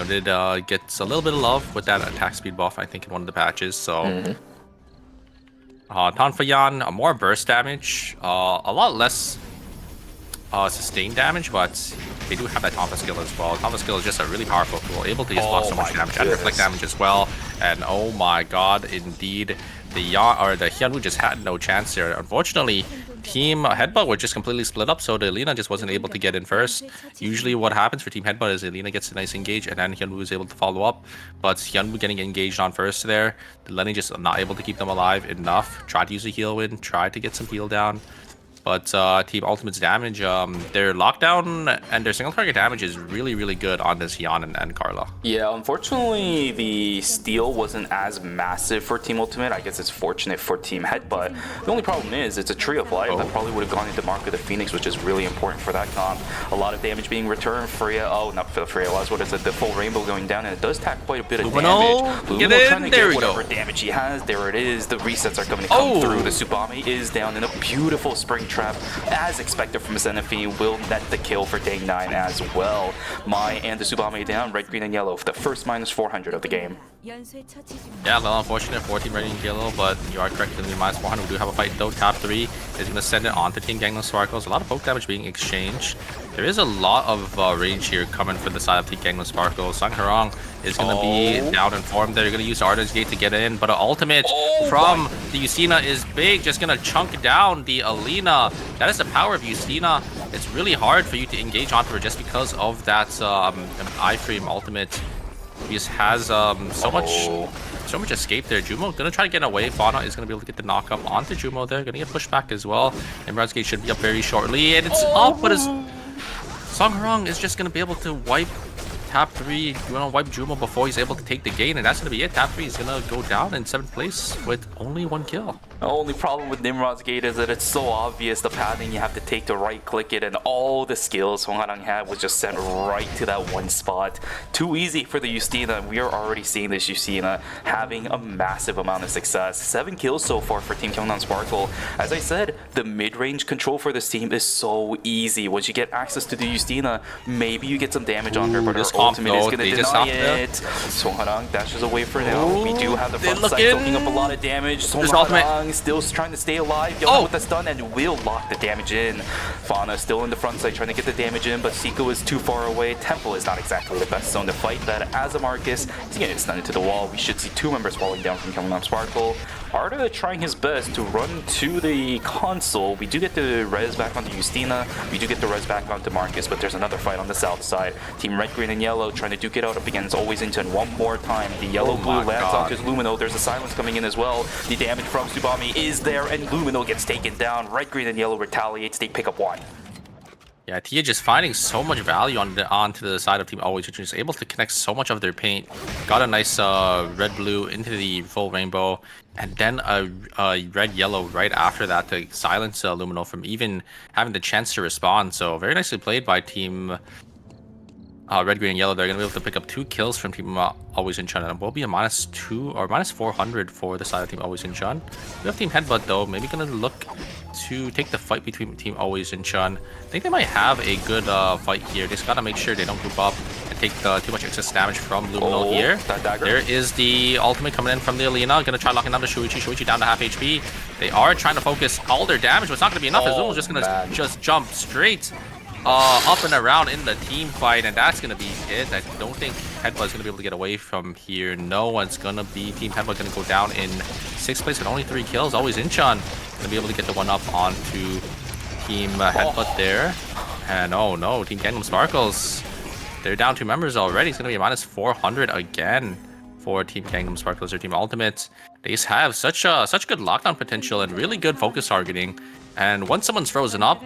did get a little bit of love with that attack speed buff, I think, in one of the patches. So Tonfa Yan, more burst damage, a lot less sustained damage, but they do have that Tonfa skill as well. Tonfa skill is just a really powerful tool, able to just block so much damage and reflect damage as well. And oh my god, indeed, the Hyunwoo just had no chance there. Unfortunately, Team Headbutt were just completely split up, so the Alina just wasn't able to get in first. Usually what happens for Team Headbutt is Alina gets a nice engage and then Hyunwoo is able to follow up. But Hyunwoo getting engaged on first there, the Lenny just not able to keep them alive enough. Tried to use a heal win, tried to get some heal down. But Team Ultimate's damage, their lockdown and their single target damage is really, really good on this Hyun and Carla. Yeah, unfortunately, the steal wasn't as massive for Team Ultimate. I guess it's fortunate for Team Headbutt. The only problem is it's a Tree of Life that probably would have gone into Mark of the Phoenix, which is really important for that comp. A lot of damage being returned. Freya, not Freya, what is it? The full rainbow going down, and it does tack quite a bit of damage. Lumino trying to there get we whatever go. damage he has. There it is. The resets are going to come through. The Tsubame is down in a beautiful spring trap, as expected from Zenithine, will net the kill for Day 9 as well. Mai and the Tsubame down, red, green, and yellow for the first minus 400 of the game. Yeah, a little unfortunate for Team Red and Yellow, but you are correct, it's going to be minus 400. We do have a fight though. Top 3 is going to send it on to Team Gangnam Sparkles. A lot of poke damage being exchanged. There is a lot of range here coming for the side of Team Gangnam Sparkles. Sang Harong is going to be down in form. They're going to use Arden's Gate to get in, but an ultimate from the Yusina is big, just going to chunk down the Alina. That is the power of Yusina. It's really hard for you to engage onto her just because of that iframe ultimate. He just has so much escape there. Jumo gonna try to get away. Fauna is gonna be able to get the knock up onto Jumo there. Gonna get pushed back as well. Imran's Gate should be up very shortly, and it's up, but Sang Harong is just gonna be able to wipe Top 3, wipe Jumo before he's able to take the gain, and that's gonna be it. Top 3 is gonna go down in 7th place with only 1 kill. The only problem with Nimrod's Gate is that it's so obvious the pathing you have to take to right click it, and all the skills Hong Harang had was just sent right to that one spot. Too easy for the Justina, and we are already seeing this Justina having a massive amount of success. 7 kills so far for Team Gyeongnam Sparkle. As I said, the mid-range control for this team is so easy. Once you get access to the Justina, maybe you get some damage on her, but her ultimate is going to deny it. Song Harang dashes away for now. We do have the front side soaking up a lot of damage. Song Harang still trying to stay alive. Yona with the stun and will lock the damage in. Fauna still in the front side trying to get the damage in, but Siko is too far away. Temple is not exactly the best zone to fight that. As a Marcus, he's getting stunned into the wall. We should see 2 members falling down from Gyeongnam Sparkle. Arda trying his best to run to the console. We do get the res back onto Justina. We do get the res back onto Marcus, but there's another fight on the south side. Team red, green, and yellow trying to duke it out up against Always Inton one more time. The yellow-blue lands onto his Lumino. There's a silence coming in as well. The damage from Tsubame is there, and Lumino gets taken down. Red, green, and yellow retaliates. They pick up 1. Yeah, Tia just finding so much value onto the side of Team Always, which is able to connect so much of their paint. Got a nice red-blue into the full rainbow, and then a red-yellow right after that to silence Lumino from even having the chance to respond. So very nicely played by Team red, green, and yellow. They're going to be able to pick up 2 kills from Team Always in Chun, and will be a minus 2 or minus 400 for the side of Team Always in Chun. We have Team Headbutt though, maybe going to look to take the fight between Team Always and Chun. I think they might have a good fight here. Just gotta make sure they don't group up and take too much excess damage from Lumino here. There is the ultimate coming in from the Alina. Gonna try locking down the Shuichi. Shuichi down to half HP. They are trying to focus all their damage, but it's not gonna be enough. Azumo's just gonna jump straight up and around in the team fight, and that's gonna be it. I don't think Headbutt's gonna be able to get away from here. No one's gonna be Team Headbutt gonna go down in 6th place with only 3 kills. Always Incheon gonna be able to get the 1-up onto Team Headbutt there. And oh no, Team Gangnam Sparkles, they're down 2 members already. It's gonna be a minus 400 again for Team Gangnam Sparkles or Team Ultimate. They just have such good lockdown potential and really good focus targeting. And once someone's frozen up,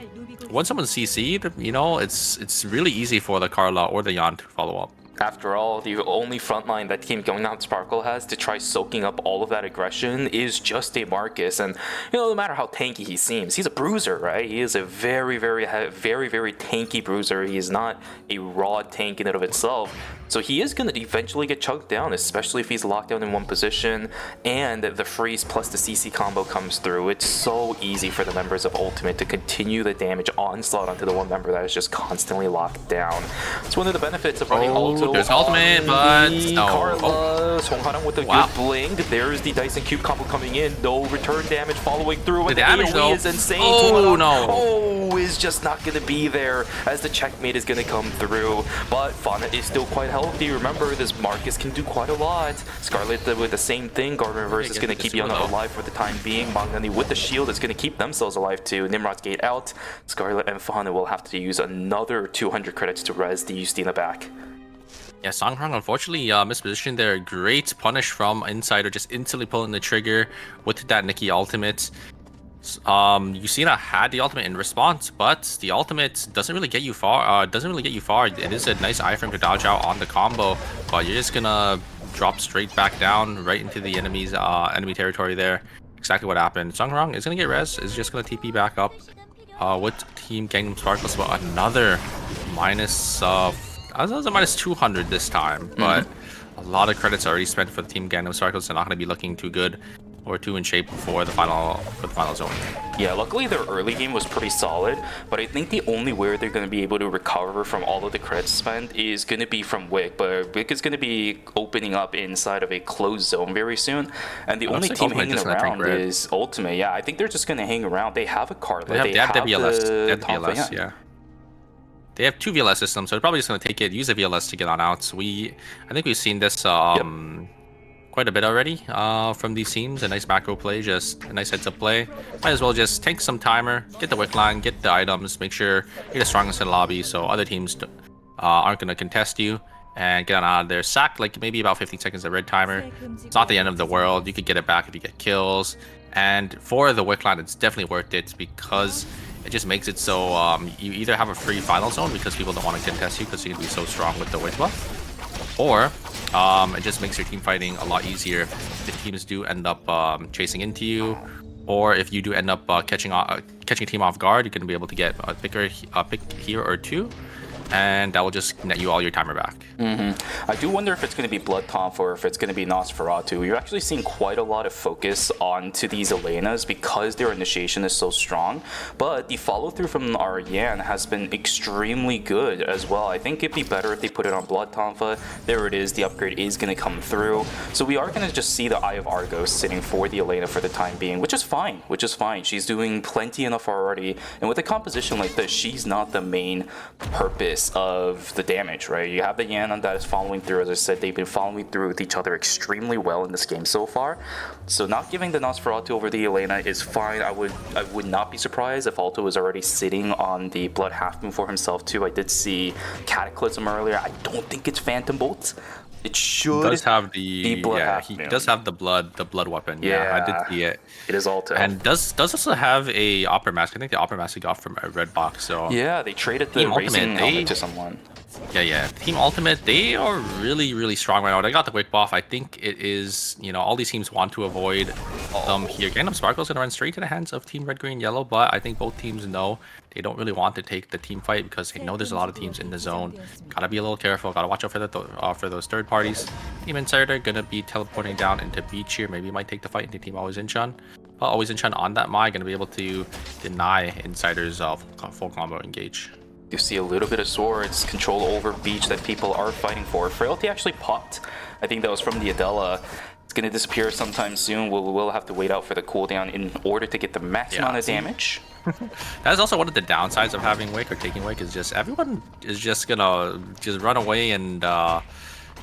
once someone's CC'd, you know, it's really easy for the Carla or the Yan to follow up. After all, the only frontline that Team Gyeongnam Sparkle has to try soaking up all of that aggression is just a Marcus. And, you know, no matter how tanky he seems, he's a bruiser, right? He is a very, very tanky bruiser. He is not a raw tank in and of itself. So he is going to eventually get chunked down, especially if he's locked down in one position and the freeze plus the CC combo comes through. It's so easy for the members of Ultimate to continue the damage onslaught onto the one member that is just constantly locked down. It's one of the benefits of running Ultimate. There's ultimate, but no. Carla, Song Harang with a good blink. There's the Dyson Cube combo coming in. No return damage following through. The damage AoE though is insane. Oh no. Oh, is just not going to be there as the checkmate is going to come through. But Fauna is still quite healthy. Remember, this Marcus can do quite a lot. Scarlet with the same thing. Garden Reverse is going to keep Yana alive for the time being. Magnani with the shield is going to keep themselves alive too. Nimrod's Gate out. Scarlet and Fauna will have to use another 200 credits to res the Justina back. Yeah, Songrong unfortunately mispositioned there. Great punish from Insider, just instantly pulling the trigger with that Nikki ultimate. Justina had the ultimate in response, but the ultimate doesn't really get you far. It is a nice iframe to dodge out on the combo, but you're just gonna drop straight back down right into the enemy's enemy territory there. Exactly what happened. Songrong is gonna get res. Is just gonna TP back up with Team Gangnam Sparkles, but another minus. I was a minus 200 this time, but a lot of credits already spent for the Team Gangnam Sparkles. They're not going to be looking too good or too in shape for the final zone. Yeah, luckily their early game was pretty solid, but I think the only way they're going to be able to recover from all of the credits spent is going to be from Wick, but Wick is going to be opening up inside of a closed zone very soon, and the only team hanging around is Ultimate. Yeah, I think they're just going to hang around. They have a card. They have the VLS. Yeah. They have 2 VLS systems, so they're probably just going to take it, use the VLS to get on out. So I think we've seen this quite a bit already from these teams. A nice macro play, just a nice heads-up play. Might as well just tank some timer, get the wick line, get the items, make sure you're the strongest in the lobby so other teams aren't going to contest you, and get on out of there. Sack like maybe about 15 seconds of red timer. It's not the end of the world. You could get it back if you get kills. And for the wick line, it's definitely worth it because it just makes it so you either have a free final zone because people don't want to contest you because you can be so strong with the wick buff, or it just makes your team fighting a lot easier if teams do end up chasing into you, or if you do end up catching a team off guard, you're going to be able to get a pick here or two, and that will just net you all your timer back. I do wonder if it's going to be Blood Tomf or if it's going to be Nosferatu. You're actually seeing quite a lot of focus onto these Elenas because their initiation is so strong, but the follow-through from our Yan has been extremely good as well. I think it'd be better if they put it on Blood Tomfa. There it is, the upgrade is going to come through. So we are going to just see the Eye of Argos sitting for the Elena for the time being, which is fine. She's doing plenty enough already, and with a composition like this, she's not the main purpose of the damage, right? You have the Yan that is following through. As I said, they've been following through with each other extremely well in this game so far. So not giving the Nosferatu over the Elena is fine. I would not be surprised if Alto is already sitting on the Blood Half Moon for himself too. I did see Cataclysm earlier. I don't think it's Phantom Bolt. It should. He does have the Blood Half Moon. He does have the blood weapon. Yeah, I did see it. It is Alto. And does also have a Opera Mask. I think the Opera Mask he got from a red box. So yeah, they traded the racing helmet to someone. Yeah. Team Ultimate, they are really strong right now. They got the Wick buff. I think it is, all these teams want to avoid them here. Gangnam Sparkle's gonna run straight to the hands of Team Red, Green, Yellow, but I think both teams know they don't really want to take the team fight because they know there's a lot of teams in the zone. Gotta be a little careful. Gotta watch out for those third parties. Team Insider gonna be teleporting down into Beach here. Maybe might take the fight into Team Always Inchan. But Always Inchan on that Mai gonna be able to deny Insider's full combo engage. You see a little bit of swords control over Beach that people are fighting for. Frailty actually popped. I think that was from the Adela. It's going to disappear sometime soon. We'll have to wait out for the cooldown in order to get the max amount of damage. That is also one of the downsides of having Wick or taking Wick, is just everyone is just gonna run away and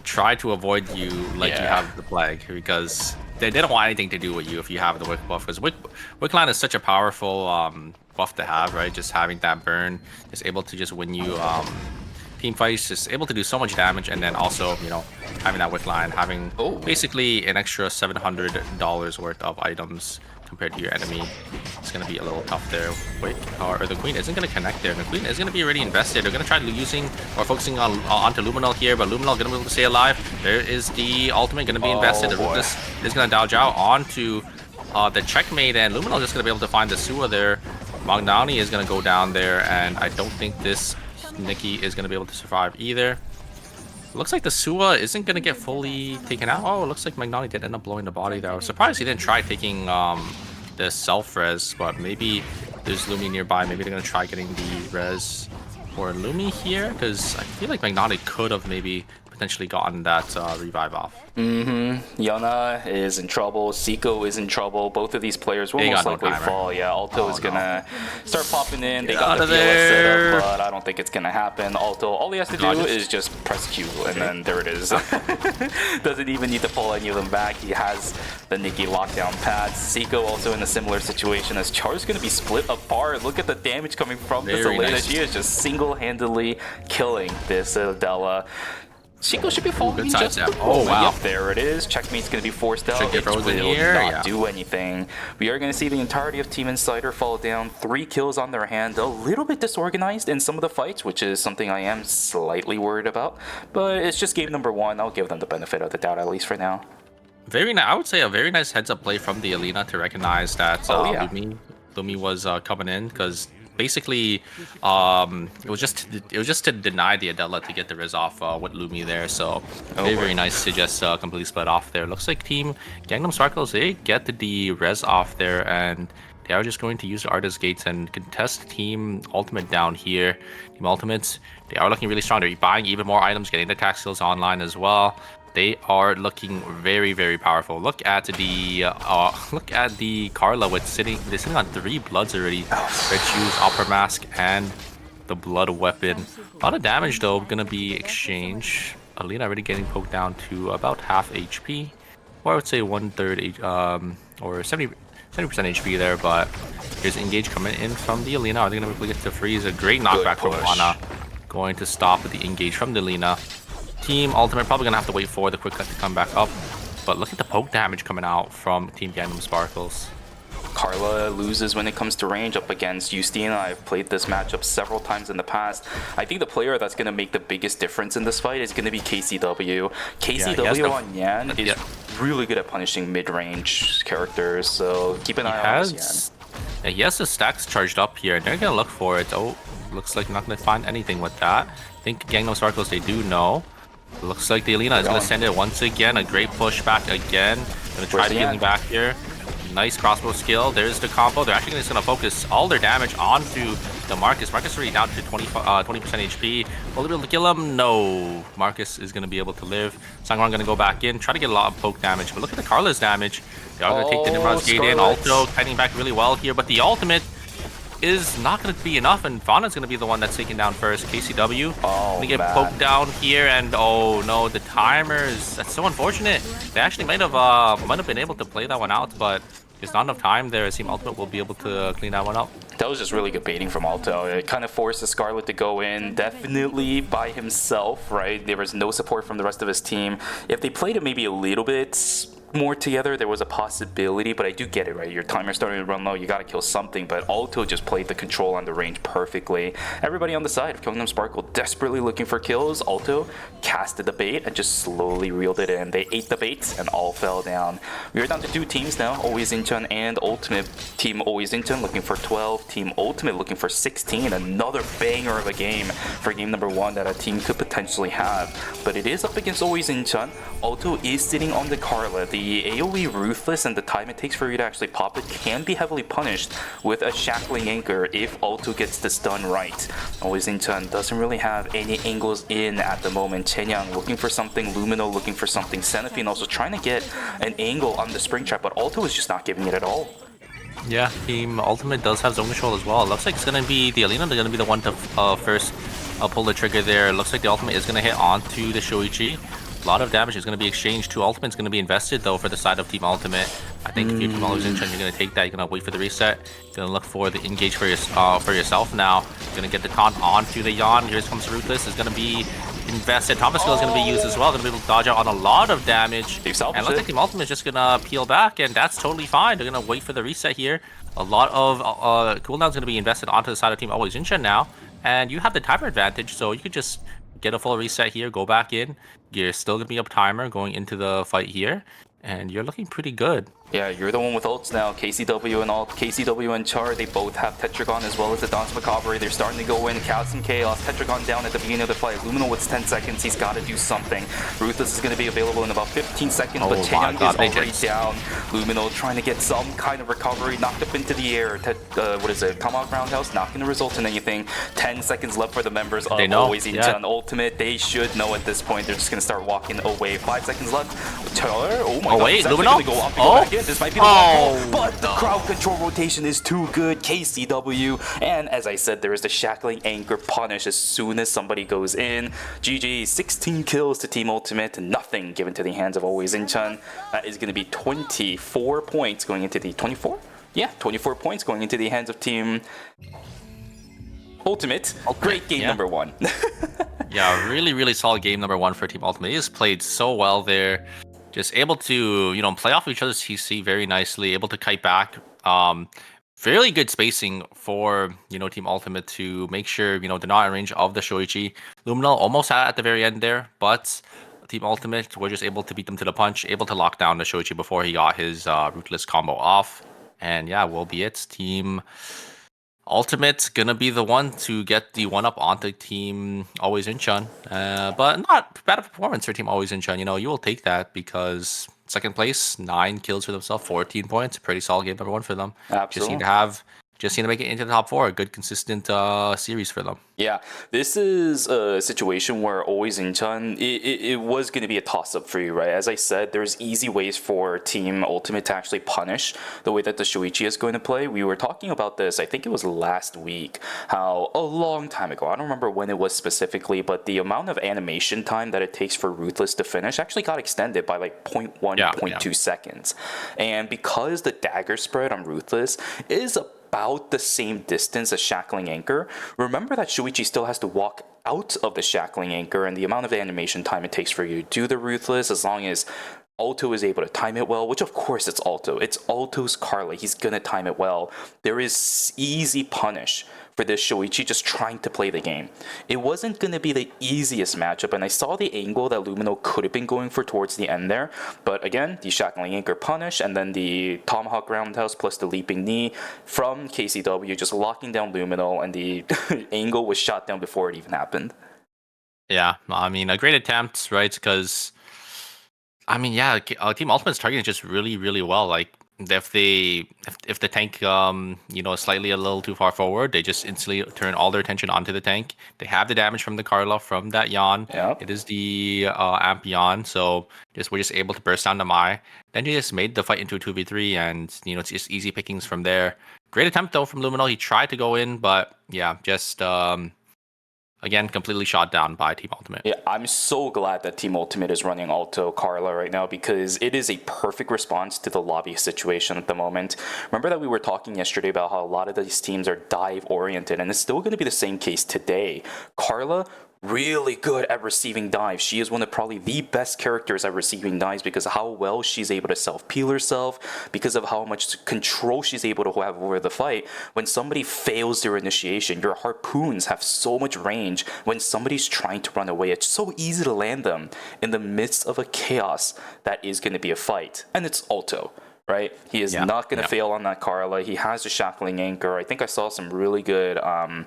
try to avoid you like you have the Plague, because they don't want anything to do with you if you have the Wick buff, because Wick line is such a powerful buff to have, right? Just having that burn is able to just win you team fights, just able to do so much damage, and then also having that Wick line, having basically an extra $700 worth of items compared to your enemy. It's going to be a little tough there. Wait, or the Queen isn't going to connect there. The Queen is going to be already invested. They're going to try using or focusing onto Luminal here, but Luminal going to be able to stay alive. There is the ultimate going to be invested. The Ruthless is going to dodge out onto the checkmate, and Luminal is just going to be able to find the Sua there. Magnani is going to go down there, and I don't think this Nikki is going to be able to survive either. Looks like the Sua isn't going to get fully taken out. Oh, it looks like Magnani did end up blowing the body there. I was surprised he didn't try taking the self-res, but maybe there's Lumi nearby. Maybe they're going to try getting the res for Lumi here, because I feel like Magnani could have maybe potentially gotten that revive off. Yona is in trouble. Seiko is in trouble. Both of these players will They most got no likely timer. fall. Yeah, Alto is gonna start popping in. They Get got out the of POS set there. up, but I don't think it's gonna happen. Alto, all he has to do is just press Q, and then there it is. Doesn't even need to pull any of them back. He has the Nikki lockdown pads. Seiko also in a similar situation as Char's gonna be split apart. Look at the damage coming from this Very Elena. nice. She is just single-handedly killing this Adela. Seiko should be falling good just sidestep. a Oh, moment. wow. Yep, there it is. Checkmate's going to be forced out. Should get It frozen will here, not yeah. do anything. We are going to see the entirety of Team Insider fall down. 3 kills on their hand. A little bit disorganized in some of the fights, which is something I am slightly worried about. But it's just game number 1. I'll give them the benefit of the doubt, at least for now. Very nice. I would say a very nice heads-up play from the Alina to recognize that Lumi was coming in, because basically it was just to deny the Adela to get the res off with Lumi there. So very nice to just completely split off there. Looks like Team Gangnam Sparkles, they get the res off there, and they are just going to use the Artist Gates and contest Team Ultimate down here. Team Ultimates, they are looking really strong. They're buying even more items, getting the attack skills online as well. They are looking very, very powerful. Look at the Carla with they're sitting on 3 bloods already. Red shoes, upper mask, and the blood weapon. A lot of damage though gonna be exchanged. Alina already getting poked down to about half HP, or I would say 1/3 or 70% HP there. But here's engage coming in from the Alina. Are they gonna be able to get to freeze? A great knockback from Ana, going to stop the engage from the Alina. Team Ultimate probably gonna have to wait for the quick cut to come back up, but look at the poke damage coming out from Team Gangnam Sparkles. Carla loses when it comes to range up against Justina. I've played this matchup several times in the past. I think the player that's going to make the biggest difference in this fight is going to be KCW. KCW on Yan is really good at punishing mid-range characters, so keep an eye on this Yan. Yeah, he has the stacks charged up here, and they're going to look for it. Oh, looks like not going to find anything with that. I think Gangnam Sparkles, they do know. Looks like the Alina is going to send it once again. A great pushback again. Going to try to healing back here. Nice crossbow skill. There's the combo. They're actually just going to focus all their damage onto the Marcus. Marcus already down to 20% HP. Will they be able to kill him? No. Marcus is going to be able to live. Sangwon going to go back in. Try to get a lot of poke damage. But look at the Carla's damage. They are going to take the Nimrod's Gate in. Alto fighting back really well here. But the ultimate is not going to be enough, and Fauna's going to be the one that's taken down first. KCW going to get poked down here, and oh no, the timers. That's so unfortunate. They actually might have been able to play that one out, but there's not enough time there. Team Ultimate will be able to clean that one up. That was just really good baiting from Alto. It kind of forced the Scarlet to go in, definitely by himself, right? There was no support from the rest of his team. If they played it maybe a little bit more together, there was a possibility, but I do get it, right? Your timer's starting to run low, you gotta kill something, but Alto just played the control on the range perfectly. Everybody on the side of Gangnam Sparkle desperately looking for kills. Alto casted the bait and just slowly reeled it in. They ate the bait and all fell down. We are down to 2 teams now, Always Incheon and Ultimate. Team Always Incheon looking for 12, Team Ultimate looking for 16. Another banger of a game for game number 1 that a team could potentially have, but it is up against Always Incheon. Alto is sitting on the Carla. The AoE Ruthless and the time it takes for you to actually pop it can be heavily punished with a shackling anchor if Alto gets this done right. Always Incheon doesn't really have any angles in at the moment. Chenyang looking for something, Lumino looking for something, Cenopine also trying to get an angle on the spring trap, but Alto is just not giving it at all. Yeah, Team Ultimate does have zone control as well. It looks like it's going to be the Alina. They're going to be the one to first pull the trigger there. It looks like the Ultimate is going to hit onto the Shoichi. A lot of damage is going to be exchanged. 2 Ultimates going to be invested though for the side of Team Ultimate. I think if you're Team Always Incheon, you're going to take that. You're going to wait for the reset. You're going to look for the engage for yourself now. You're going to get the taunt onto the Yon. Here comes Ruthless. Is going to be invested. Thomas skill is going to be used as well. Going to be able to dodge out on a lot of damage. And looks like Team Ultimate is just going to peel back, and that's totally fine. They're going to wait for the reset here. A lot of cooldown is going to be invested onto the side of Team Always Incheon now, and you have the timer advantage, so you could just get a full reset here, go back in. You're still going to be up timer going into the fight here, and you're looking pretty good. Yeah, you're the one with ults now. KCW and KCW and Char, they both have Tetragon as well as the Dance Macabre. They're starting to go in, Chaos and Chaos. Tetragon down at the beginning of the fight. Luminal with 10 seconds, he's got to do something. Ruthless is going to be available in about 15 seconds, but Chaeyoung is already down. Luminal trying to get some kind of recovery, knocked up into the air. Tomahawk Roundhouse, not going to result in anything. 10 seconds left for the members of Always Inchan Ultimate. They should know at this point. They're just going to start walking away. 5 seconds left. Oh my god, wait, Luminal? Luminal? Back in. This might be the long call, but the crowd control rotation is too good. KCW, and as I said, there is the shackling anchor punish as soon as somebody goes in. GG, 16 kills to Team Ultimate, nothing given to the hands of Always Inchan. That is going to be 24 points going into the 24? Yeah, 24 points going into the hands of Team Ultimate. Great game number 1. Yeah, really solid game number 1 for Team Ultimate. He just played so well there. Just able to, play off each other's TC very nicely, able to kite back. Fairly good spacing for, Team Ultimate to make sure, they're not in range of the Shoichi. Luminal almost had it at the very end there, but Team Ultimate were just able to beat them to the punch, able to lock down the Shoichi before he got his Ruthless combo off. And yeah, will be it. Team Ultimate's gonna be the one to get the 1-up onto Team Always Inchan. But not bad performance for Team Always Inchan. You will take that because second place, 9 kills for themselves, 14 points. Pretty solid game number 1 for them. Absolutely. Just need to make it into the top 4. A good, consistent series for them. Yeah, this is a situation where Always Inchan, it was going to be a toss-up for you, right? As I said, there's easy ways for Team Ultimate to actually punish the way that the Shoichi is going to play. We were talking about this, I think it was last week, how a long time ago, I don't remember when it was specifically, but the amount of animation time that it takes for Ruthless to finish actually got extended by like 0.1, 0.2 seconds. And because the dagger spread on Ruthless is about the same distance as Shackling Anchor, remember that Shuichi still has to walk out of the Shackling Anchor, and the amount of animation time it takes for you to do the Ruthless, as long as Alto is able to time it well, which of course it's Alto. It's Alto's Carla. He's going to time it well. There is easy punish for this Shoichi just trying to play the game. It wasn't going to be the easiest matchup, and I saw the angle that Lumino could have been going for towards the end there, but again, the Shackling Anchor punish, and then the Tomahawk Roundhouse plus the Leaping Knee from KCW just locking down Lumino, and the angle was shot down before it even happened. Yeah, I mean, a great attempt, right? Because Team Ultimate's targeting just really well. Like if the tank is slightly a little too far forward, they just instantly turn all their attention onto the tank. They have the damage from the Carla from that Yon. Yep. It is the amp Yon, so we're just able to burst down the Mai. Then he just made the fight into a 2v3, and it's just easy pickings from there. Great attempt though from Luminal. He tried to go in, but yeah, just again, completely shot down by Team Ultimate. Yeah, I'm so glad that Team Ultimate is running Alto Carla right now, because it is a perfect response to the lobby situation at the moment. Remember that we were talking yesterday about how a lot of these teams are dive oriented, and it's still going to be the same case today. Carla, really good at receiving dives. She is one of probably the best characters at receiving dives because of how well she's able to self-peel herself, because of how much control she's able to have over the fight. When somebody fails their initiation, your harpoons have so much range. When somebody's trying to run away, it's so easy to land them in the midst of a chaos that is going to be a fight. And it's Alto, right? He is not going to fail on that Carla. He has the Shackling Anchor. I think I saw some really good, I'm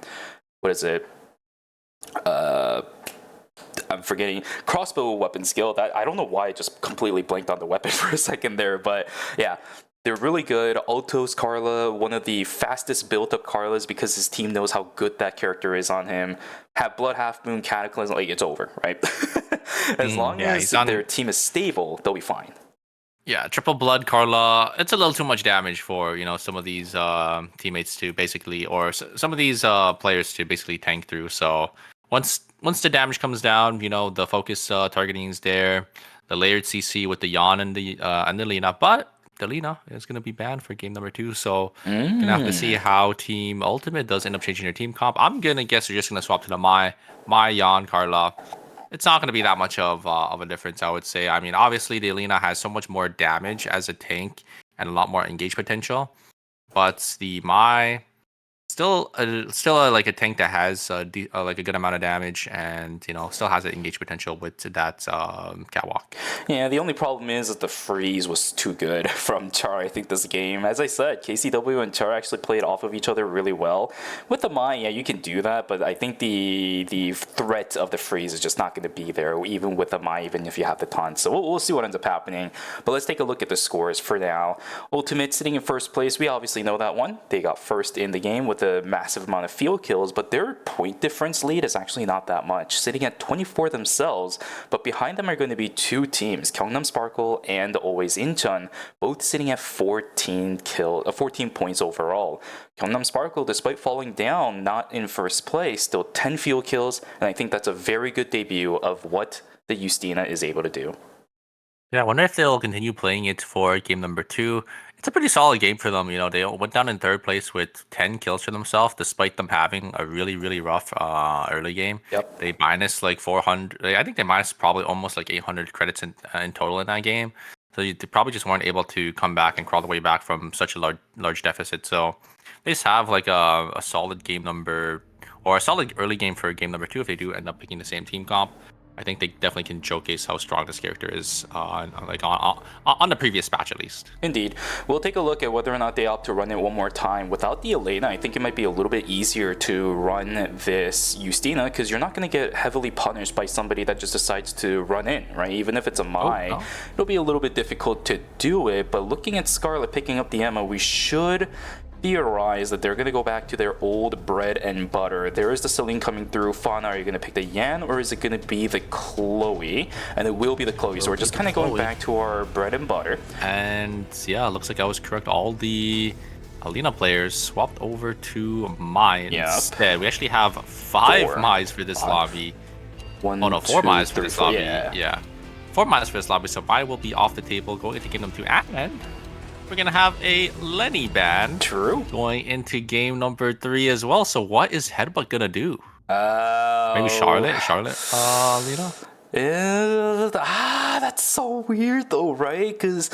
forgetting, crossbow weapon skill. That I don't know why I just completely blanked on the weapon for a second there, but yeah, they're really good. Alto's Carla, one of the fastest built up Carlas, because his team knows how good that character is on him. Have Blood Half Moon Cataclysm, like, it's over, right? As long as their team is stable, they'll be fine. Yeah, triple blood Carla. It's a little too much damage for some of these teammates to basically, or some of these players to basically tank through. So once the damage comes down, the focus targeting is there. The layered CC with the Yon and the Lina, but the Lina is going to be banned for game number 2. So gonna have to see how Team Ultimate does end up changing their team comp. I'm gonna guess they're just gonna swap to the Mai Yon Carla. It's not going to be that much of a difference, I would say. I mean, obviously, the Alina has so much more damage as a tank and a lot more engage potential. But the Mai still like a tank that has like a good amount of damage, and still has an engage potential with that catwalk. Yeah, the only problem is that the freeze was too good from Char, I think, this game. As I said, KCW and Char actually played off of each other really well. With the Mai, yeah, you can do that, but I think the threat of the freeze is just not going to be there, even with the Mai, even if you have the taunt. So we'll see what ends up happening. But let's take a look at the scores for now. Ultimate sitting in first place. We obviously know that one. They got first in the game with a massive amount of field kills, but their point difference lead is actually not that much, sitting at 24 themselves. But behind them are going to be two teams, Gyeongnam Sparkle and Always Incheon, both sitting at 14 points overall. Gyeongnam Sparkle, despite falling down, not in first place, still 10 field kills, and I think that's a very good debut of what the Justina is able to do. Yeah, I wonder if they'll continue playing it for game number 2. It's a pretty solid game for them. They went down in third place with 10 kills for themselves, despite them having a really, really rough early game. Yep. They minus like 400. I think they minus probably almost like 800 credits in total in that game. So they probably just weren't able to come back and crawl the way back from such a large deficit. So they just have like a solid game number, or a solid early game for game number 2 if they do end up picking the same team comp. I think they definitely can showcase how strong this character is on the previous patch at least. Indeed. We'll take a look at whether or not they opt to run it one more time. Without the Elena, I think it might be a little bit easier to run this Justina, because you're not going to get heavily punished by somebody that just decides to run in, right? Even if it's a Mai, it'll be a little bit difficult to do it. But looking at Scarlet picking up the ammo, we should theorize that they're going to go back to their old bread and butter. There is the Celine coming through. Fauna, are you going to pick the Yan, or is it going to be the Chloe? And it will be the Chloe. So we're just kind of going back to our bread and butter. And yeah, it looks like I was correct. All the Alina players swapped over to Mai instead. We actually have 5 Mai's for this lobby. 4 Mai's for this lobby. Yeah. 4 Mai's for this lobby. So Mai will be off the table going into game number 2. And we're going to have a Lenny ban. True. Going into game number 3 as well. So what is Headbutt going to do? Maybe Charlotte, Lena? That's so weird though, right? Because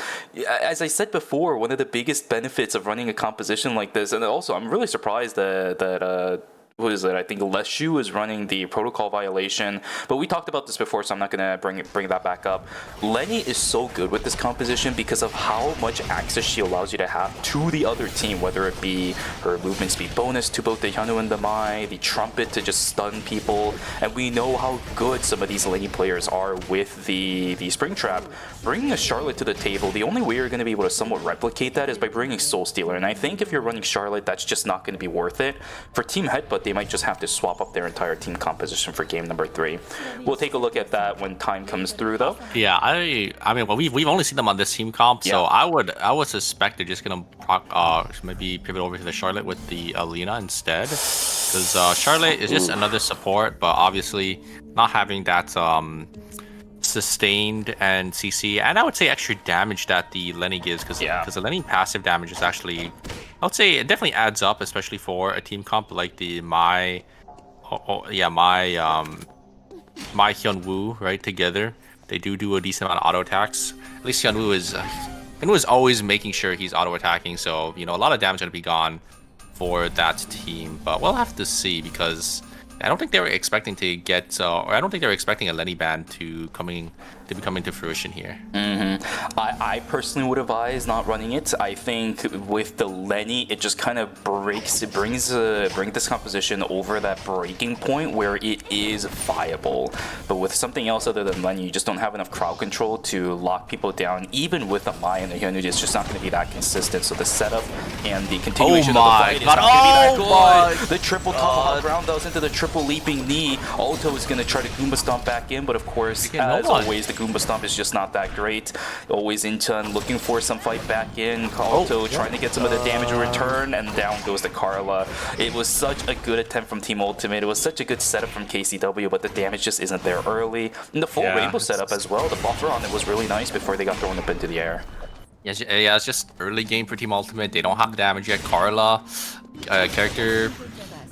as I said before, one of the biggest benefits of running a composition like this, and also I'm really surprised that what is it? I think Leshu is running the protocol violation, but we talked about this before, so I'm not gonna bring that back up. Lenny is so good with this composition because of how much access she allows you to have to the other team, whether it be her movement speed bonus to both the Hyunwoo and the Mai, the trumpet to just stun people, and we know how good some of these Lenny players are with the spring trap. Bringing a Charlotte to the table, the only way you're going to be able to somewhat replicate that is by bringing Soul Stealer, and I think if you're running Charlotte, that's just not going to be worth it. For Team Headbutt, they might just have to swap up their entire team composition for game number 3. We'll take a look at that when time comes through, though. Yeah, I mean, well, we've only seen them on this team comp, so I would suspect they're just gonna maybe pivot over to the Charlotte with the Alina instead, because Charlotte is just another support, but obviously not having that sustained and CC, and I would say extra damage that the Lenny gives, because the Lenny passive damage is actually, I would say it definitely adds up, especially for a team comp like the Mai Hyunwoo, right? Together, they do a decent amount of auto attacks. At least Hyunwoo is always making sure he's auto attacking, so a lot of damage gonna be gone for that team. But we'll have to see, because I don't think they were expecting to get, or I don't think they were expecting a Lenny ban to be coming to fruition here. I personally would advise not running it. I think with the Lenny, it just kind of brings this composition over that breaking point where it is viable. But with something else other than Lenny, you just don't have enough crowd control to lock people down. Even with the Mai and the Hyunwoo, it's just not going to be that consistent. So the setup and the continuation of the fight is not going to be that good. The triple tomahawk roundhouse into the triple leaping knee. Alto is going to try to Goomba Stomp back in, but of course, as always, the Goomba Stomp is just not that great. Always Incheon looking for some fight back in. Alto trying to get some of the damage in return, and down goes the Carla. It was such a good attempt from Team Ultimate. It was such a good setup from KCW, but the damage just isn't there early. And the full rainbow setup as well. The buffer on it was really nice before they got thrown up into the air. Yeah, it's just early game for Team Ultimate. They don't have the damage yet. Carla, character,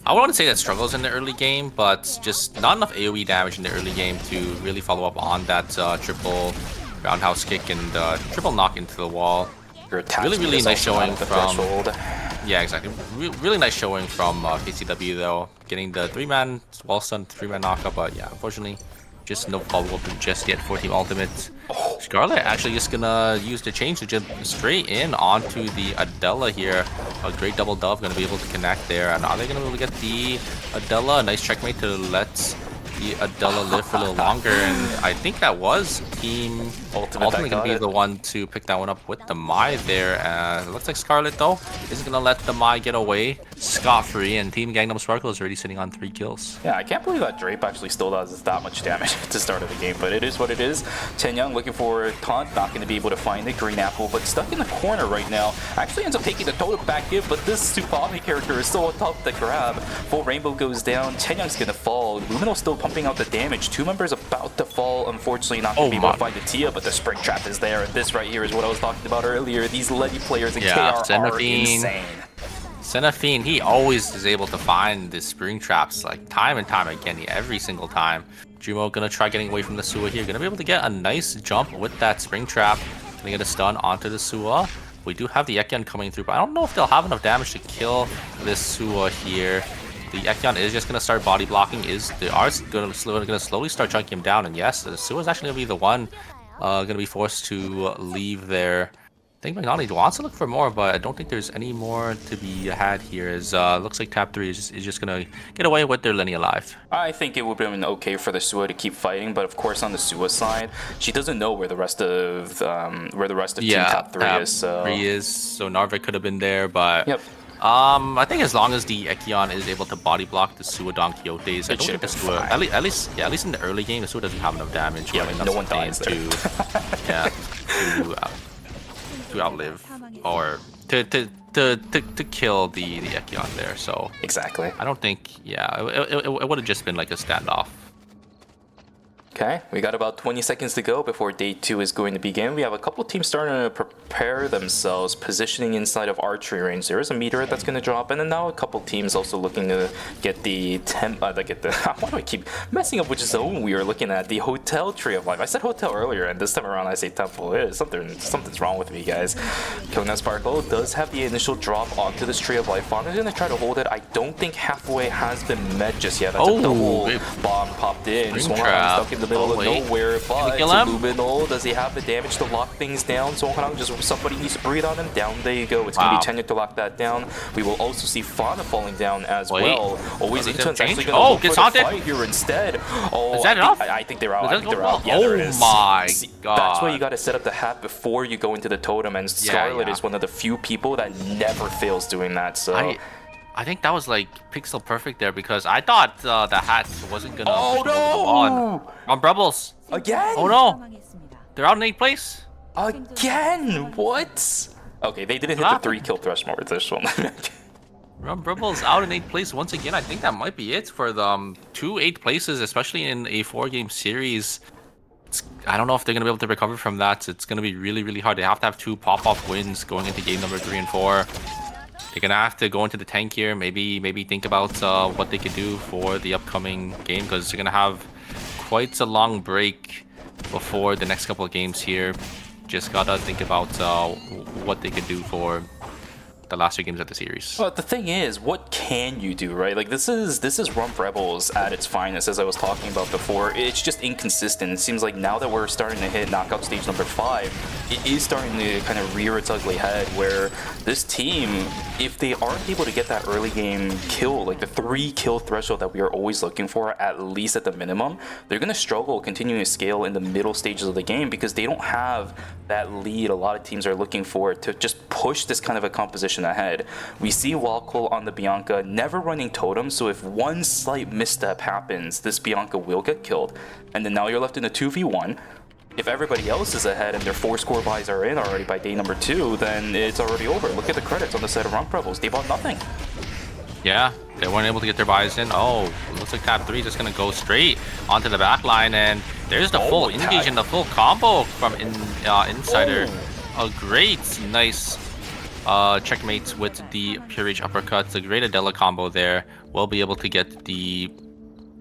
I wouldn't say that struggles in the early game, but just not enough AoE damage in the early game to really follow up on that triple roundhouse kick and triple knock into the wall. Really nice showing from Yeah, exactly. Really nice showing from KCW though, getting the 3-man well stunned 3-man knockup, but yeah, unfortunately, just no follow-up just yet for Team Ultimate. Scarlet actually just gonna use the change to jump straight in onto the Adela here. A great double dove, gonna be able to connect there, and are they gonna be able to get the Adela? A nice checkmate to let the Adela live for a little longer, and I think that was Team Ultimate gonna be the one to pick that one up with the Mai there. And it looks like Scarlet though isn't gonna let the Mai get away scot-free, and Team Gangnam Sparkle is already sitting on 3 kills. Yeah, I can't believe that Drape actually still does that much damage at the start of the game, but it is what it is. Chen Young looking for a taunt, not going to be able to find the green apple, but stuck in the corner right now. Actually ends up taking the totem back in, but this 2ㅣKnockout character is so tough to grab. Full Rainbow goes down, Chen Young's going to fall. Lumino's still pumping out the damage. 2 members about to fall, unfortunately not going to be able to find the Tia, but the Spring Trap is there, and this right here is what I was talking about earlier. These Levy players in KR are insane. Seraphine, he always is able to find the spring traps like time and time again, every single time. Jumo gonna try getting away from the Sua here, gonna be able to get a nice jump with that spring trap. Gonna get a stun onto the Sua. We do have the Ekyan coming through, but I don't know if they'll have enough damage to kill this Sua here. The Ekyan is just gonna start body blocking. They are gonna slowly start chunking him down, and yes, the Sua is actually gonna be the one gonna be forced to leave there. I think McNally wants to look for more, but I don't think there's any more to be had here. As looks like Tab 3 is just gonna get away with their Lenny alive. I think it would have been okay for the Sua to keep fighting, but of course on the Sua side, she doesn't know where the rest of Team Tab 3 is. So Narvik could have been there, but yep. I think as long as the Ekyan is able to body block the Sua Don Quixotes, I don't think the Sua, at least in the early game, the Sua doesn't have enough damage. Yeah, no one dies there. To outlive or to kill the Ekyan there. So exactly. I don't think it would have just been like a standoff. Okay, we got about 20 seconds to go before day 2 is going to begin. We have a couple teams starting to prepare themselves, positioning inside of archery range. There is a meteorite that's going to drop, and then now a couple teams also looking to get the why do I keep messing up which zone we are looking at? The Hotel Tree of Life. I said hotel earlier, and this time around I say temple. Something's wrong with me, guys. Killing that Sparkle does have the initial drop onto this Tree of Life. Fawn is going to try to hold it. I don't think halfway has been met just yet. That's a double bomb popped in. Stuck in the middle of nowhere, but Luminol, does he have the damage to lock things down? So just somebody needs to breathe on him. Down there you go. It's going to be Tenya to lock that down. We will also see Fauna falling down as well. Always Inchun's actually going to look for the fight here instead. Oh, is that enough? I think they're out. Yeah, there it is. My God. That's why you got to set up the hat before you go into the totem, and Scarlet is one of the few people that never fails doing that. So I think that was like pixel perfect there, because I thought the hat wasn't gonna on Rebels again. Oh no, they're out in 8th place again. What? Okay, they didn't hit the 3-kill threshold this one. Rebels out in 8th place once again. I think that might be it for them. 2 8th places, especially in a 4-game series. I don't know if they're gonna be able to recover from that. It's gonna be really hard. They have to have 2 pop-off wins going into game number 3 and 4. They're gonna have to go into the tank here, maybe think about what they could do for the upcoming game, because they're gonna have quite a long break before the next couple of games here. Just gotta think about what they could do for the last 2 games of the series. But the thing is, what can you do, right? Like this is Rump Rebels at its finest, as I was talking about before. It's just inconsistent. It seems like now that we're starting to hit knockout stage number 5, it is starting to kind of rear its ugly head, where this team, if they aren't able to get that early game kill, like the 3-kill threshold that we are always looking for, at least at the minimum, they're going to struggle continuing to scale in the middle stages of the game, because they don't have that lead a lot of teams are looking for to just push this kind of a composition ahead. We see Walcol on the Bianca never running totem, so if one slight misstep happens, this Bianca will get killed, and then now you're left in a 2v1. If everybody else is ahead and their 4-score buys are in already by day number 2, then it's already over. Look at the credits on the side of Rump Rebels. They bought nothing. Yeah, they weren't able to get their buys in. Oh, looks like Tab 3 is just gonna go straight onto the back line, and there's the full engage and the full combo from Insider. A great, nice checkmates with the Pure Rage uppercuts. A great Adela combo there. We'll be able to get the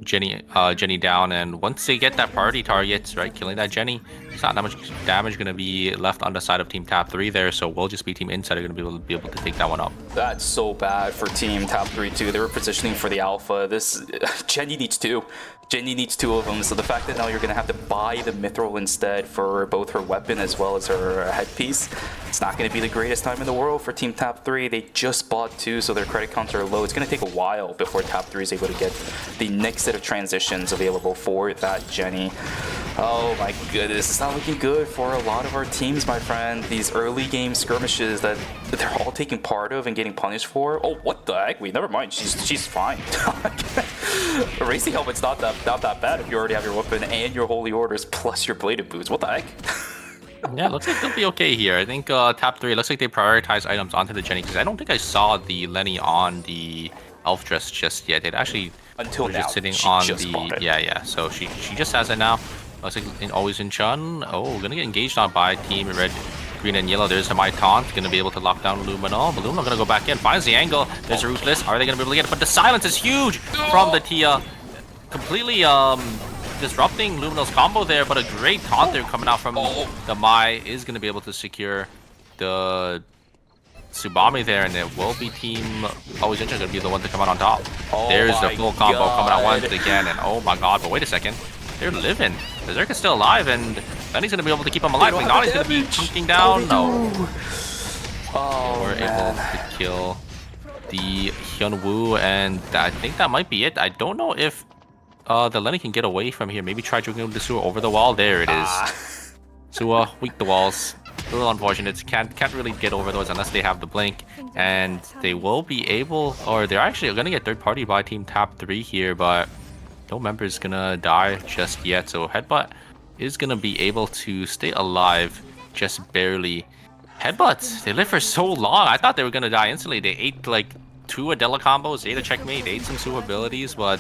Jenny down, and once they get that priority target, right, killing that Jenny, there's not that much damage gonna be left on the side of Team Tap 3 there, so we'll just be Team Insider gonna be able to take that one up. That's so bad for Team Tap 3 too. They were positioning for the Alpha. This Jenny needs two. Jenny needs two of them, so the fact that now you're going to have to buy the Mithril instead for both her weapon as well as her headpiece, it's not going to be the greatest time in the world for Team Tap 3. They just bought two, so their credit counts are low. It's going to take a while before Tap 3 is able to get the next set of transitions available for that Jenny. Oh my goodness, it's not looking good for a lot of our teams, my friend. These early game skirmishes that they're all taking part of and getting punished for. Oh, what the heck? Wait, never mind. She's fine. Racing helmet's not that bad if you already have your weapon and your holy orders plus your bladed boots. What the heck? Yeah, looks like they'll be okay here. I think Tap 3, looks like they prioritize items onto the Jenny, because I don't think I saw the Lenny on the elf dress just yet. It actually Until now, just sitting she on just the bought it. yeah. So she just has it now. Looks like always in Chun. Oh, gonna get engaged on by Team Red, Green, and Yellow. There's a My Taunt, gonna be able to lock down Lumino. But Lumino gonna go back in, finds the angle. There's a Ruthless. Are they gonna be able to get it? But the silence is huge from the Tia, completely disrupting Lumino's combo there. But a great taunt there coming out from the Mai is gonna be able to secure the Tsubame there, and it will be Team Always Inch gonna be the one to come out on top. There's the full combo coming out once again, and oh my god! But wait a second. They're living. Berserker's still alive, and Lenny's gonna be able to keep him alive. Ignati's gonna be chunking down. No. We're able to kill the Hyunwoo, and I think that might be it. I don't know if the Lenny can get away from here. Maybe try joking the Sua over the wall. There it is. Sua, weak the walls. A little unfortunate. Can't really get over those unless they have the blink, and they will be able, or they're actually gonna get third party by Team Tap 3 here, but no member is gonna die just yet, so Headbutt is gonna be able to stay alive just barely. Headbutt, they lived for so long. I thought they were gonna die instantly. They ate like 2 Adela combos, they ate a checkmate, they ate some Sua abilities, but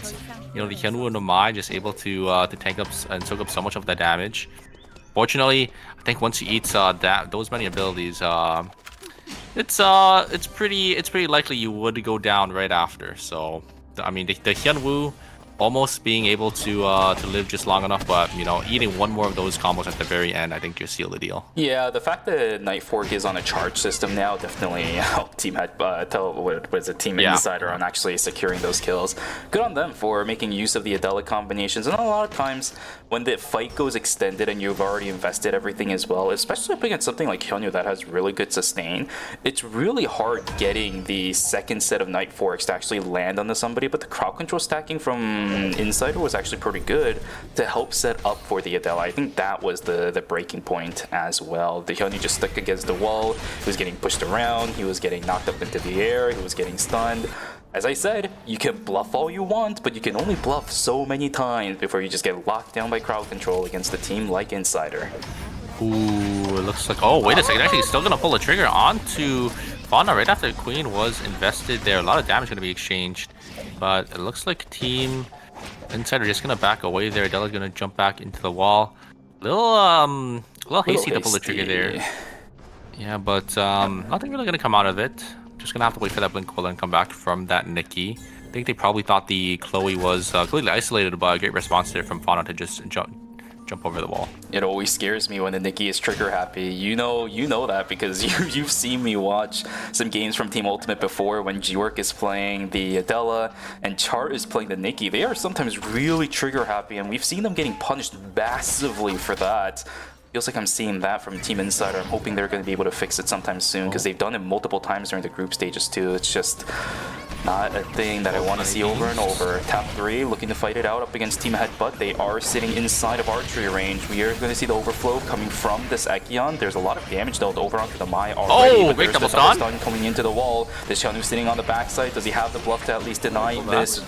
you know, the Hyunwoo and the Mai just able to tank up and soak up so much of the damage. Fortunately, I think once you eat those many abilities, it's pretty likely you would go down right after. So I mean, the Hyunwoo almost being able to live just long enough, but you know, eating one more of those combos at the very end, I think just seal the deal. Yeah, the fact that Night Fork is on a charge system now definitely helped Team Team Insider on actually securing those kills. Good on them for making use of the Adela combinations. And a lot of times when the fight goes extended and you've already invested everything as well, especially up against something like Hyunwoo that has really good sustain, it's really hard getting the second set of Night Forks to actually land onto somebody. But the crowd control stacking from Insider was actually pretty good to help set up for the Adela. I think that was the breaking point as well. The Hyunwoo just stuck against the wall. He was getting pushed around. He was getting knocked up into the air. He was getting stunned. As I said, you can bluff all you want, but you can only bluff so many times before you just get locked down by crowd control against a team like Insider. Ooh, it looks like... Oh, wait a second. Actually, he's still gonna pull the trigger onto Fauna right after the Queen was invested there. A lot of damage gonna be exchanged, but it looks like Team Insider just gonna back away there. Adela's gonna jump back into the wall. Little hasty to pull the trigger there. Yeah, but nothing really gonna come out of it. Just gonna have to wait for that blink cooldown and come back from that Nikki. I think they probably thought the Chloe was completely isolated, but a great response there from Fauna to just jump over the wall. It always scares me when the Nikki is trigger happy. You know that because you've seen me watch some games from Team Ultimate before when Georg is playing the Adela and Chart is playing the Nikki. They are sometimes really trigger happy, and we've seen them getting punished massively for that. Feels like I'm seeing that from Team Insider. I'm hoping they're going to be able to fix it sometime soon because they've done it multiple times during the group stages too. It's just not a thing that I want to see over and over. Tap 3 looking to fight it out up against Team Headbutt. They are sitting inside of archery range. We are going to see the overflow coming from this Ekion. There's a lot of damage dealt over onto the Mai already. Oh, but great there's double the stun coming into the wall. This Hyunwoo sitting on the backside. Does he have the bluff to at least deny this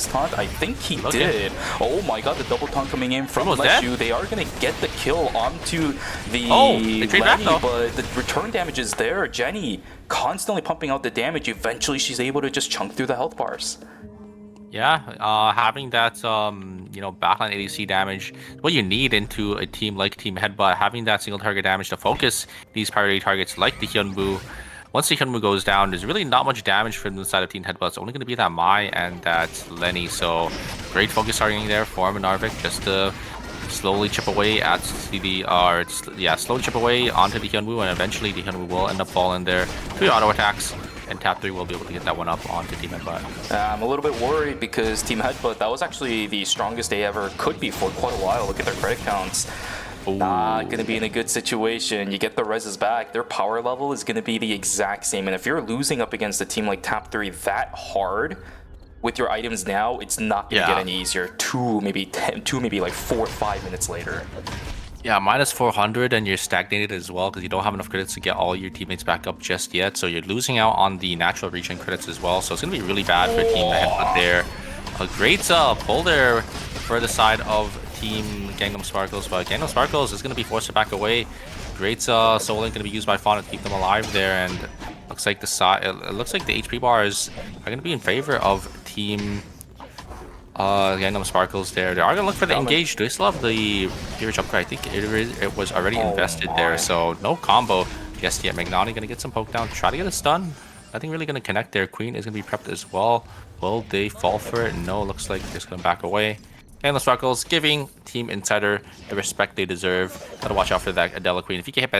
taunt? I think he did. Oh my god, the double taunt coming in from Leshu. They are going to get the kill onto the Lenny, but the return damage is there. Jenny constantly pumping out the damage. Eventually she's able to just chunk through the health bars. Yeah, having that backline ADC damage, what you need into a team like Team Headbutt, having that single target damage to focus these priority targets like the Hyunwoo. once the Hyunwoo goes down, there's really not much damage from the side of Team Headbutt. It's only going to be that Mai and that Lenny. So great focus targeting there for Narvik, just to slowly chip away at slowly chip away onto the Hyunwoo, and eventually the Hyunwoo will end up falling there. 3 auto attacks, and Tap 3 will be able to get that one up onto Team Headbutt. I'm a little bit worried because Team Headbutt, that was actually the strongest they ever could be for quite a while. Look at their credit counts. Ooh. Not going to be in a good situation. You get the reses back, their power level is going to be the exact same. And if you're losing up against a team like Tap 3 that hard, with your items now, it's not going to get any easier. 2, maybe 4 or 5 minutes later. Yeah, minus 400, and you're stagnated as well because you don't have enough credits to get all your teammates back up just yet. So you're losing out on the natural regen credits as well. So it's going to be really bad for Team Headbutt there. A great pull there for the side of Team Gangnam Sparkles, but Gangnam Sparkles is going to be forced to back away. Great Soul Link going to be used by Fauna to keep them alive there, and looks like it looks like the HP bars are going to be in favor of Team Gangnam Sparkles there. They are going to look for the engage. Do they still have the Peerage upgrade? I think it was already invested there, so no combo just yet. Magnani going to get some poke down, try to get a stun. Nothing really going to connect there. Queen is going to be prepped as well. Will they fall for it? No, looks like they're just going to back away. Gangnam Sparkles giving Team Insider the respect they deserve. Gotta watch out for that Adela Queen. If you get hit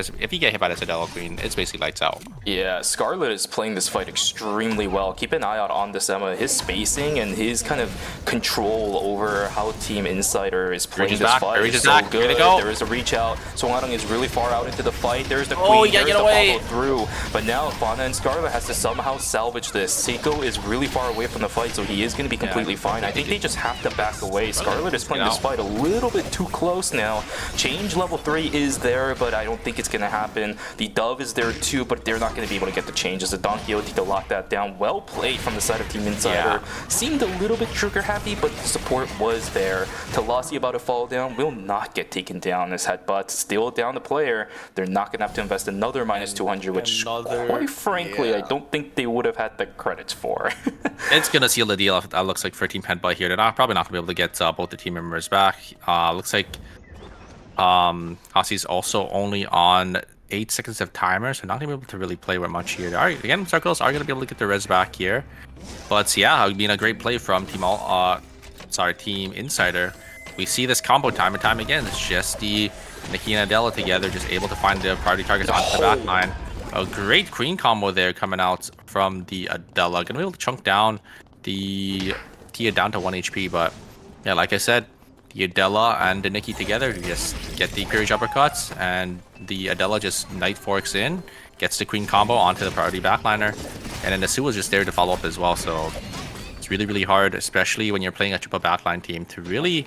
by this Adela Queen, it's basically lights out. Yeah, Scarlet is playing this fight extremely well. Keep an eye out on this Emma. His spacing and his kind of control over how Team Insider is playing this fight is so good. There is a reach out. So Song is really far out into the fight. There's the Queen. There's the follow through. But now Fauna and Scarlet has to somehow salvage this. Seiko is really far away from the fight, so he is going to be completely fine. I think they just have to back away. Scarlet is playing this fight a little bit too close now. Change level 3 is there, but I don't think it's going to happen. The Dove is there too, but they're not going to be able to get the changes. The Donkey OT to lock that down. Well played from the side of Team Insider. Seemed a little bit trigger happy, but the support was there. Talasi about to fall down, will not get taken down as Headbutt. Still down the player. They're not going to have to invest another minus 200, which quite frankly, I don't think they would have had the credits for. It's going to seal the deal, that looks like, for Team Headbutt here. They're probably not going to be able to get both the team members back. Looks like Hasi's also only on 8 seconds of timer, so not going to be able to really play with much here. Again, Circles are going to be able to get the res back here. But yeah, it would be a great play from Team Insider. We see this combo time and time again. It's just the Nikki and Adela together, just able to find the priority targets onto the back line. A great Queen combo there coming out from the Adela. Gonna be able to chunk down the Tia down to 1 HP, but yeah, like I said, the Adela and the Nikki together just get the Peerage uppercuts, and the Adela just Knight Forks in, gets the Queen combo onto the priority backliner, and then the Sue is just there to follow up as well. So it's really, really hard, especially when you're playing a triple backline team, to really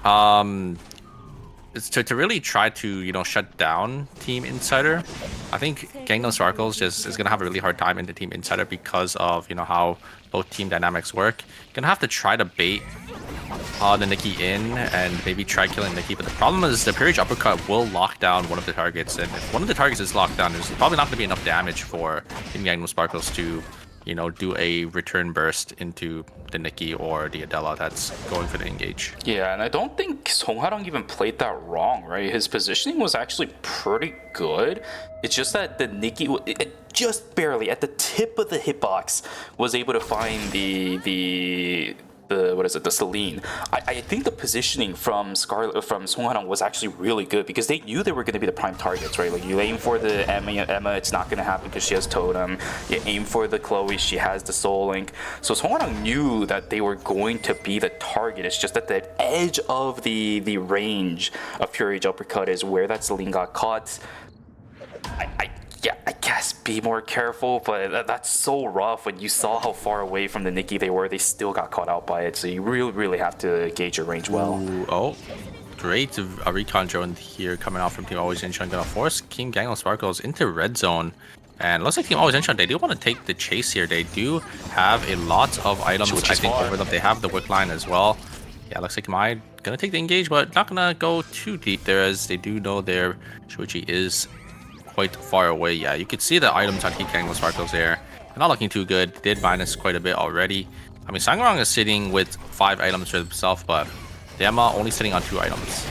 to really try to, shut down Team Insider. I think Gangnam Sparkles just is gonna have a really hard time in the Team Insider because of how both team dynamics work. Gonna have to try to bait the Nikki in and maybe try killing Nikki, but the problem is the Peerage uppercut will lock down one of the targets, and if one of the targets is locked down, there's probably not gonna be enough damage for Team Gangnam Sparkles to do a return burst into the Nikki or the Adela that's going for the engage. Yeah, and I don't think Song Ha-dong even played that wrong, right? His positioning was actually pretty good. It's just that the Nikki, just barely at the tip of the hitbox, was able to find the Celine. I think the positioning from Song Ha-dong was actually really good because they knew they were going to be the prime targets, right? Like, you aim for the Emma, it's not going to happen because she has Totem. You aim for the Chloe, she has the Soul Link. So Song Ha-dong knew that they were going to be the target. It's just that the edge of the range of Peerage uppercut is where that Celine got caught. I guess be more careful, but that's so rough. When you saw how far away from the Nikki they were, they still got caught out by it. So you really, really have to gauge your range well. Ooh, oh, great. A recon drone here coming out from Team Always Incheon, gonna force Team Gangnam Sparkles into red zone. And looks like Team Always Incheon, they do want to take the chase here. They do have a lot of items, I think, over them. They have the wick line as well. Yeah, looks like Mai gonna take the engage, but not gonna go too deep there, as they do know their Shuichi is quite far away. Yeah, you could see the items on Team Gangnam Sparkles there. They're not looking too good. Did minus quite a bit already. I mean, Sangarong is sitting with 5 items for himself, but Emma only sitting on 2 items.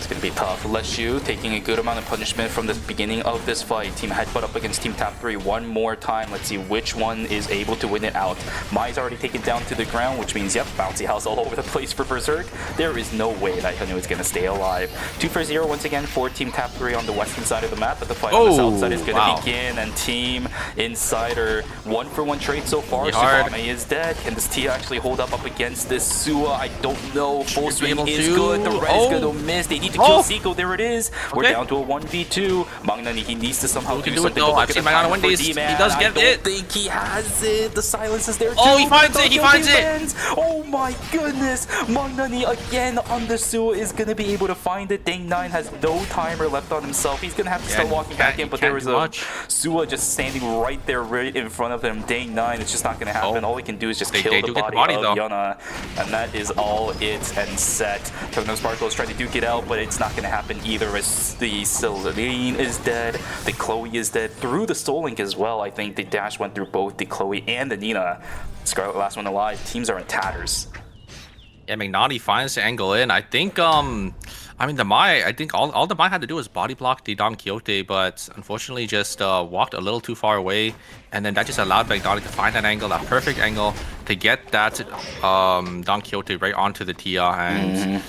it's going to be tough. Leshu taking a good amount of punishment from the beginning of this fight. Team Headbutt up against Team Tap 3 one more time. Let's see which one is able to win it out. Mai's already taken down to the ground, which means, yep, bouncy house all over the place for Berserk. There is no way that Hanu is going to stay alive. 2-0 once again for Team Tap 3 on the western side of the map, but the fight on the south side is going to begin, and Team Insider 1-for-1 trade so far. Shibame is dead. Can this Tia actually hold up against this Sua? I don't know. Full swing is good. The red is going to miss. They need to kill Seiko. There it is. We're down to a 1v2. Magnani, he needs to somehow do something. I've seen Magnani win these. He does get it. I don't think he has it. The silence is there too. Oh, he finds it. He finds it. Oh my goodness. Magnani again on the Sua is going to be able to find it. Dang 9 has no timer left on himself. He's going to have to start walking back in, but there was a Sua just standing right there, right in front of him. Dang 9, it's just not going to happen. All he can do is just kill the body of Yana, and that is all it and set. Tono Sparkle is trying to duke it out, but it's not going to happen either, as the Celine is dead, the Chloe is dead, through the Soul Link as well. I think the dash went through both the Chloe and the Nina. Scarlet last one alive. Teams are in tatters. Yeah, Magnani finds the angle in. I think, I mean, the Mai, I think all the Mai had to do was body block the Don Quixote, but unfortunately just walked a little too far away, and then that just allowed Magnani to find that angle, that perfect angle, to get that Don Quixote right onto the Tia, and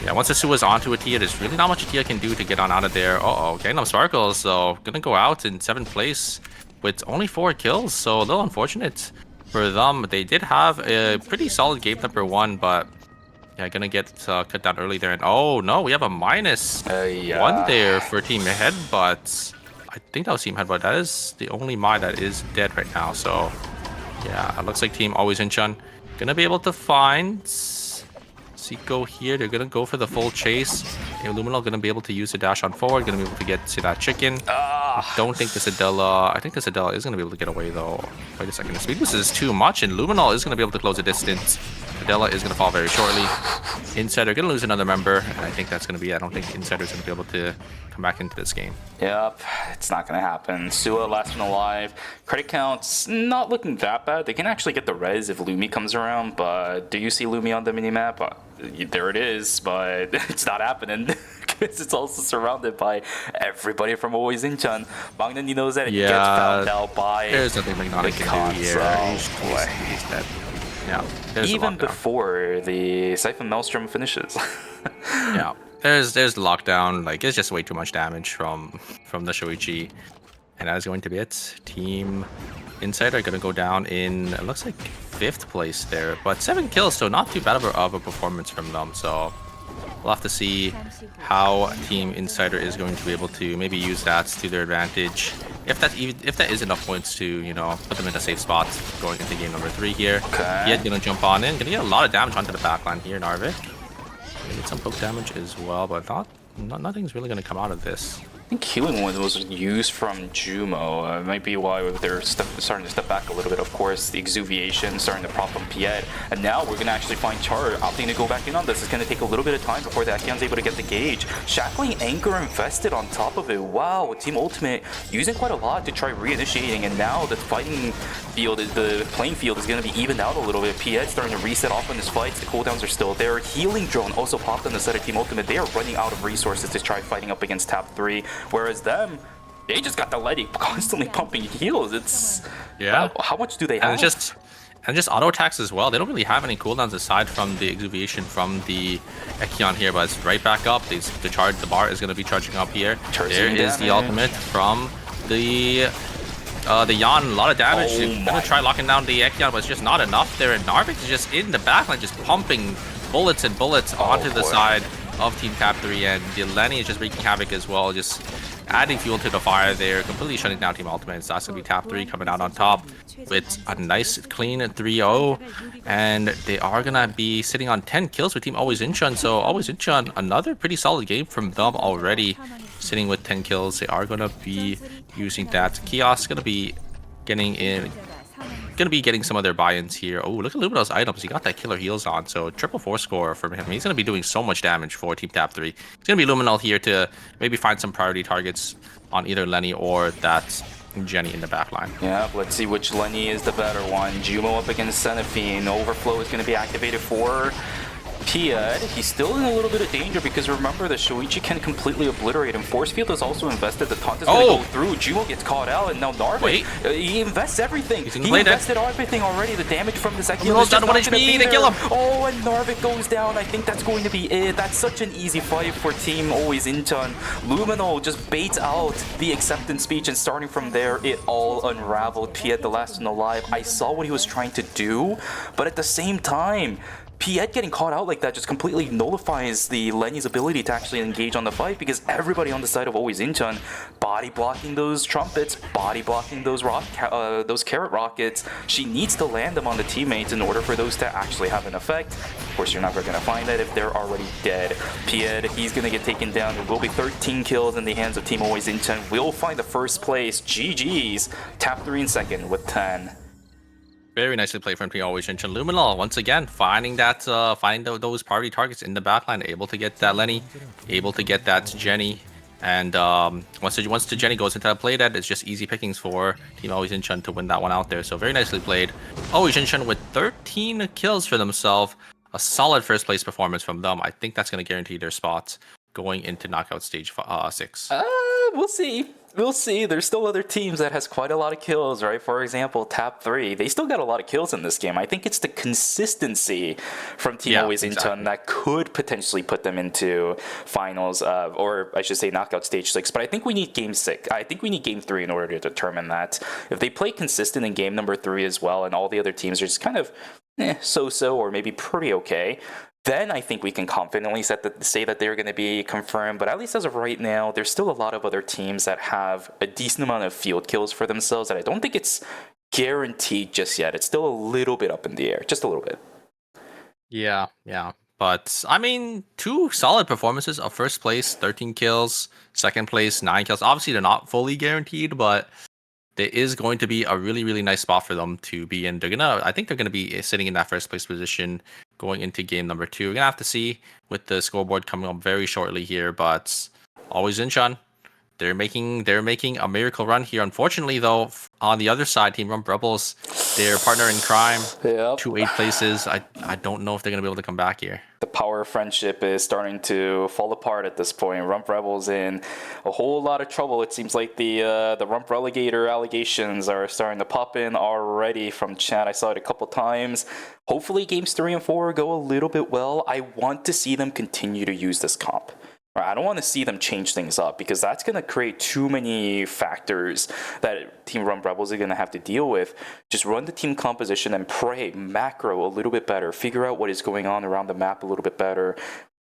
yeah, once the Sua's onto a Tia, there's really not much a Tia can do to get on out of there. Gangnam Sparkles, so gonna go out in 7th place with only 4 kills, so a little unfortunate for them. They did have a pretty solid game number 1, but yeah, gonna get cut down early there. And oh no, we have a minus 1 there for Team Headbutt. I think that was Team Headbutt. That is the only Mai that is dead right now. So yeah, it looks like Team Always Incheon gonna be able to find Seiko here. They're gonna go for the full chase. Illuminal gonna be able to use the dash on forward, gonna be able to get to that chicken. I don't think the Adela, I think the Adela is gonna be able to get away though. Wait a second, the speed boost is too much, and Luminal is gonna be able to close the distance. Adela is gonna fall very shortly. Insider gonna lose another member, and I think that's gonna be it. I don't think Insider is gonna be able to come back into this game. Yep, it's not gonna happen. Sua last one alive. Credit counts not looking that bad. They can actually get the res if Lumi comes around, but do you see Lumi on the minimap? There it is, but it's not happening because it's also surrounded by everybody from Always Incheon. Magnani knows that, and he gets found out by there's nothing Magnani can do here. He's dead. Yeah, even before the Siphon Maelstrom finishes. Yeah, there's the lockdown. Like, it's just way too much damage from the Shoichi, and that is going to be it. Team Insider gonna go down in, it looks like 5th place there, but 7 kills, so not too bad of a performance from them. So we'll have to see how Team Insider is going to be able to maybe use that to their advantage. If that is enough points to, you know, put them in a safe spot going into game number 3 here. Yet gonna jump on in, gonna get a lot of damage onto the backline here, Narvik. Gonna get some poke damage as well, but nothing's really gonna come out of this. I think healing one was used from Jumo. It might be why they're starting to step back a little bit. Of course, the exuviation starting to prop on Piet. And now we're going to actually find Char opting to go back in on this. It's going to take a little bit of time before the Akion's able to get the gauge. Shackling Anchor invested on top of it. Wow, Team Ultimate using quite a lot to try reinitiating. And now the fighting field, the playing field is going to be evened out a little bit. Piet starting to reset off on his fights. The cooldowns are still there. Healing Drone also popped on the side of Team Ultimate. They are running out of resources to try fighting up against Tap 3. Whereas them, they just got the Letty constantly pumping heals. It's how much do they have? And just auto attacks as well. They don't really have any cooldowns aside from the exuviation from the Ekion here, but it's right back up. The bar is going to be charging up here. There is the ultimate from the Yan. A lot of damage. They're going to try locking down the Ekion, but it's just not enough there. And Narvik is just in the backline, just pumping bullets and bullets onto the side of Team Tap 3, and the Lenny is just wreaking havoc as well, just adding fuel to the fire there, completely shutting down Team Ultimate. So that's going to be Tap 3 coming out on top with a nice clean 3-0, and they are going to be sitting on 10 kills with Team Always Incheon. So Always Incheon, another pretty solid game from them already, sitting with 10 kills. They are going to be using that. Kiosk going to be getting some of their buy-ins here. Oh, look at Luminal's items. He got that killer heals on, so 4 score from him. He's going to be doing so much damage for Team Tap 3. It's going to be Luminal here to maybe find some priority targets on either Lenny or that Jenny in the backline. Yeah, let's see which Lenny is the better one. Jumo up against Cenifine. Overflow is going to be activated for Pied, he's still in a little bit of danger because remember that Shoichi can completely obliterate him. Force Field is also invested. The taunt is going to go through. Jumo gets caught out, and now Narvik, he invests everything. He invested everything already. The damage from the second is just not going to be there. Kill him. Oh, and Narvik goes down. I think that's going to be it. That's such an easy fight for Team Always Incheon. Luminol just baits out the acceptance speech, and starting from there, it all unraveled. Pied, the last one alive. I saw what he was trying to do, but at the same time, Piet getting caught out like that just completely nullifies the Lenny's ability to actually engage on the fight, because everybody on the side of Always Incheon body blocking those trumpets, body blocking those carrot rockets. She needs to land them on the teammates in order for those to actually have an effect. Of course, you're never going to find that if they're already dead. Piet, he's going to get taken down. There will be 13 kills in the hands of Team Always Incheon. We'll find the first place. GG's. Tap 3 in second with 10. Very nicely played from Team Always Incheon. Luminol once again finding that those party targets in the backline, able to get that Lenny, able to get that Jenny, and once the Jenny goes into that play dead, it's just easy pickings for Team Always Incheon to win that one out there. So very nicely played. Always Incheon with 13 kills for themselves, a solid first place performance from them. I think that's going to guarantee their spots going into knockout stage 6. We'll see. We'll see. There's still other teams that has quite a lot of kills, right? For example, Tap 3. They still got a lot of kills in this game. I think it's the consistency from Team Always Incheon that could potentially put them into finals, or I should say knockout stage 6. But I think we need game 6. I think we need game 3 in order to determine that. If they play consistent in game number 3 as well, and all the other teams are just kind of so-so or maybe pretty okay, then I think we can confidently say that they're going to be confirmed. But at least as of right now, there's still a lot of other teams that have a decent amount of field kills for themselves, and I don't think it's guaranteed just yet. It's still a little bit up in the air, just a little bit. Yeah. But, I mean, 2 solid performances of first place, 13 kills, second place, 9 kills. Obviously, they're not fully guaranteed, but there is going to be a really, really nice spot for them to be in. I think they're going to be sitting in that first place position going into game number 2. We're going to have to see with the scoreboard coming up very shortly here, but Always Incheon, they're making a miracle run here. Unfortunately, though, on the other side, Team Rump Rebels, their partner in crime, 2 8 places. I don't know if they're going to be able to come back here. The power of friendship is starting to fall apart at this point. Rump Rebels in a whole lot of trouble. It seems like the Rump Relegator allegations are starting to pop in already from chat. I saw it a couple times. Hopefully games 3 and 4 go a little bit well. I want to see them continue to use this comp. I don't want to see them change things up, because that's going to create too many factors that Team Rump Rebels are going to have to deal with. Just run the team composition and pray macro a little bit better. Figure out what is going on around the map a little bit better.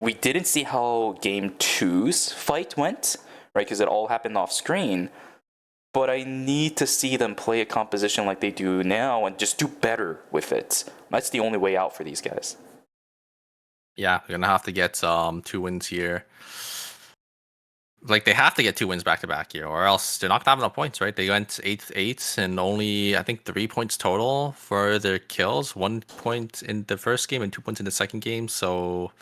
We didn't see how Game 2's fight went, right? Because it all happened off screen. But I need to see them play a composition like they do now and just do better with it. That's the only way out for these guys. Yeah, we're going to have to get 2 wins here. Like, they have to get 2 wins back-to-back here, or else they're not going to have enough points, right? They went 8-8 and only, I think, 3 points total for their kills. 1 point in the first game and 2 points in the second game. So,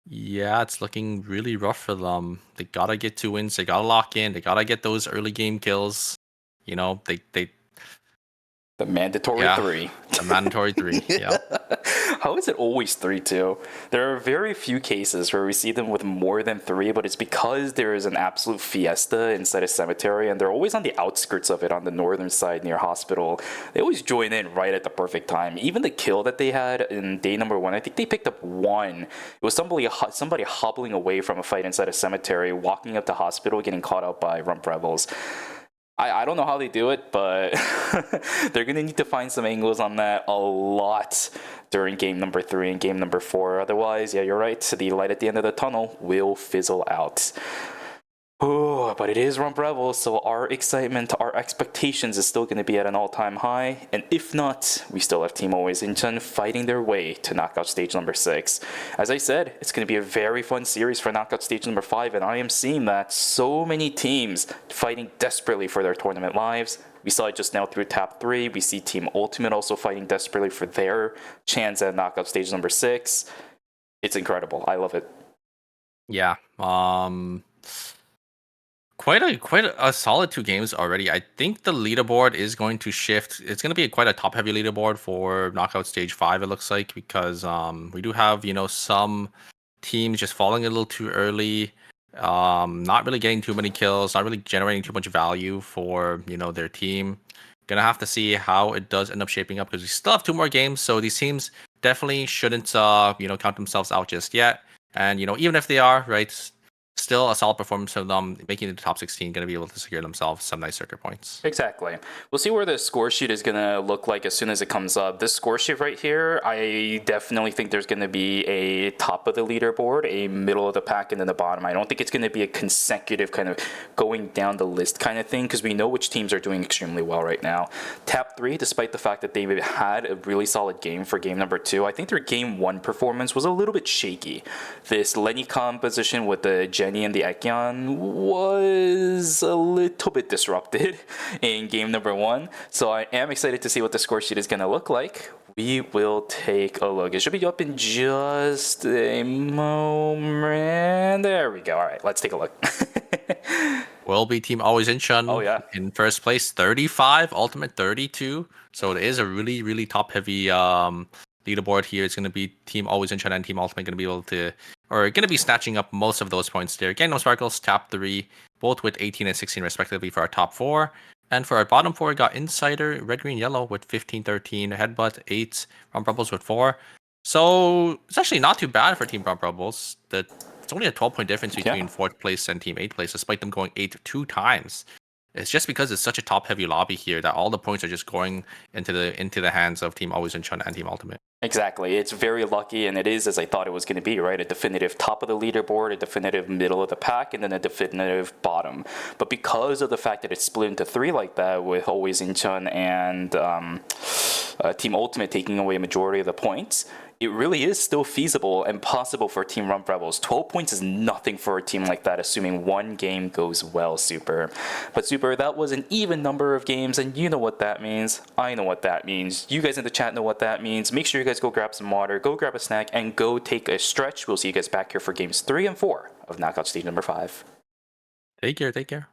yeah, it's looking really rough for them. They got to get 2 wins. They got to lock in. They got to get those early game kills. You know, they the mandatory 3. The mandatory 3, yeah. How is it always 3-2? There are very few cases where we see them with more than 3, but it's because there is an absolute fiesta inside a cemetery, and they're always on the outskirts of it on the northern side near hospital. They always join in right at the perfect time. Even the kill that they had in day number 1, I think they picked up 1. It was somebody hobbling away from a fight inside a cemetery, walking up to hospital, getting caught out by Rump Rebels. I don't know how they do it, but they're going to need to find some angles on that a lot during game number 3 and game number 4. Otherwise, yeah, you're right. The light at the end of the tunnel will fizzle out. Oh, but it is Rump Rebels, so our excitement, our expectations is still going to be at an all-time high. And if not, we still have Team Always Incheon fighting their way to knockout stage number 6. As I said, it's going to be a very fun series for knockout stage number 5, and I am seeing that so many teams fighting desperately for their tournament lives. We saw it just now through Tap 3. We see Team Ultimate also fighting desperately for their chance at knockout stage number 6. It's incredible. I love it. Yeah. quite a solid 2 games already. I think the leaderboard is going to shift. It's going to be quite a top heavy leaderboard for knockout stage 5. It looks like, because we do have some teams just falling a little too early, not really getting too many kills, not really generating too much value for their team. Gonna have to see how it does end up shaping up, because we still have 2 more games. So these teams definitely shouldn't count themselves out just yet. And even if they are, right, still a solid performance of them making it to the top 16, going to be able to secure themselves some nice circuit points. Exactly. We'll see where the score sheet is going to look like as soon as it comes up. This score sheet right here, I definitely think there's going to be a top of the leaderboard, a middle of the pack, and then the bottom. I don't think it's going to be a consecutive kind of going down the list kind of thing, because we know which teams are doing extremely well right now. Tap 3, despite the fact that they had a really solid game for game number 2, I think their game 1 performance was a little bit shaky. This Lenny composition with the Jenny and the Ekyan was a little bit disrupted in game number 1. So I am excited to see what the score sheet is going to look like. We will take a look. It should be up in just a moment. There we go. All right, let's take a look. Will be Team Always Incheon in first place, 35, Ultimate 32. So it is a really, really top heavy leaderboard here. It's going to be Team Always Incheon and Team Ultimate going to be able to, or going to be snatching up most of those points there. Again, no Sparkles, top 3, both with 18 and 16 respectively for our top 4. And for our bottom 4, we got Insider, Red, Green, Yellow with 15, 13, Headbutt, 8, Rump Rebels with 4. So it's actually not too bad for Team Rump Rebels. It's only a 12-point difference between 4th place and Team 8th place, despite them going 8 2 times. It's just because it's such a top-heavy lobby here that all the points are just going into the hands of Team Always Incheon and Team Ultimate. Exactly. It's very lucky, and it is as I thought it was going to be, right? A definitive top of the leaderboard, a definitive middle of the pack, and then a definitive bottom. But because of the fact that it's split into 3 like that, with Always Incheon and Team Ultimate taking away a majority of the points, it really is still feasible and possible for Team Rump Rebels. 12 points is nothing for a team like that, assuming 1 game goes well, Super. But Super, that was an even number of games, and you know what that means. I know what that means. You guys in the chat know what that means. Make sure you guys go grab some water, go grab a snack, and go take a stretch. We'll see you guys back here for games 3 and 4 of Knockout Stage number 5. Take care, take care.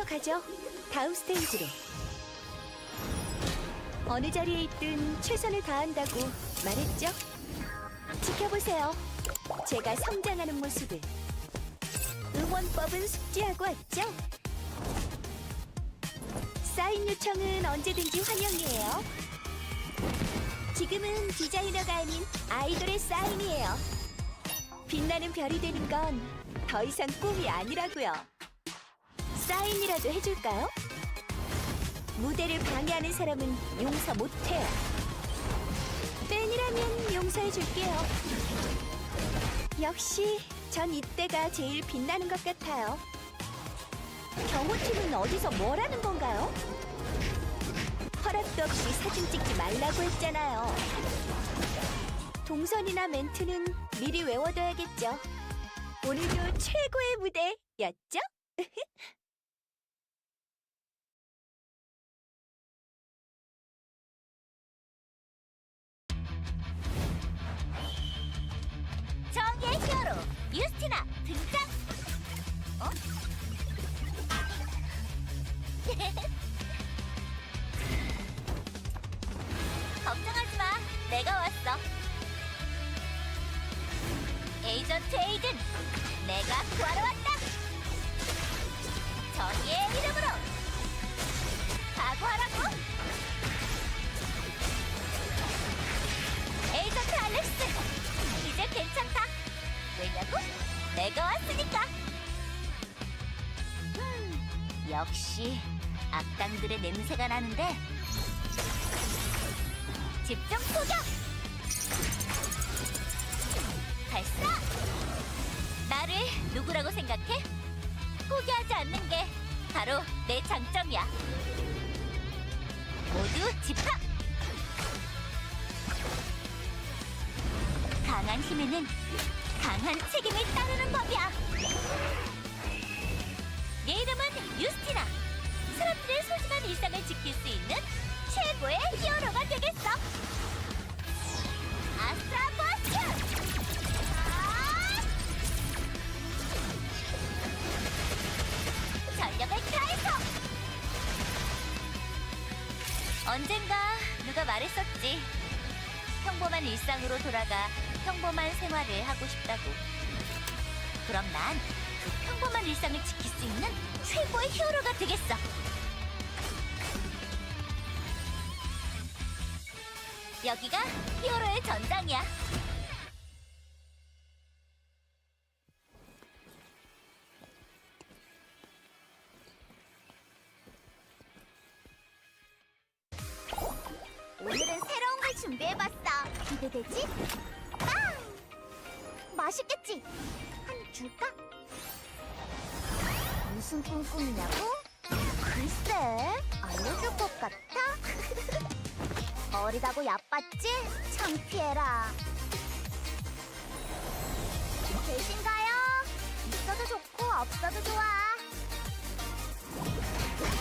가죠. 다음 스테이지로. 어느 자리에 있든 최선을 다한다고 말했죠. 지켜보세요. 제가 성장하는 모습을. 응원법은 숙지하고 왔죠. 사인 요청은 언제든지 환영이에요. 지금은 디자이너가 아닌 아이돌의 사인이에요. 빛나는 별이 되는 건 더 이상 꿈이 아니라고요. 사인이라도 해줄까요? 무대를 방해하는 사람은 용서 못해요. 팬이라면 용서해줄게요. 역시 전 이때가 제일 빛나는 것 같아요. 경호팀은 어디서 뭘 하는 건가요? 허락도 없이 사진 찍지 말라고 했잖아요. 동선이나 멘트는 미리 외워둬야겠죠. 오늘도 최고의 무대였죠? 정의의 히어로 유스티나 등장! 어? 걱정하지 마, 내가 왔어. 에이전트 에이든, 내가 구하러 왔다. 정의의 이름으로 각오하라고. 에이전트 알렉스, 이제 괜찮다. 왜냐고? 내가 왔으니까. 역시 악당들의 냄새가 나는데. 집중 포격! 발사! 나를 누구라고 생각해? 포기하지 않는 게 바로 내 장점이야. 모두 집합! 강한 힘에는 강한 책임을 따르는 법이야. 내 이름은 유스티나. 사람들의 소중한 일상을 지킬 수 있는 최고의 히어로가 되겠어. 아스트라 버스트! 전력을 다해서! 언젠가 누가 말했었지. 평범한 일상으로 돌아가 평범한 생활을 하고 싶다고. 그럼 난 그 평범한 일상을 지킬 수 있는 최고의 히어로가 되겠어. 여기가 히어로의 전장이야. 오늘은 새로운 걸 준비해봤어. 기대되지? 빵! 맛있겠지? 한 줄까? 무슨 꿍꿍이냐고? 글쎄, 알려줄 것 같아? 어리다고 얕봤지? 창피해라. 계신가요? 있어도 좋고 없어도 좋아.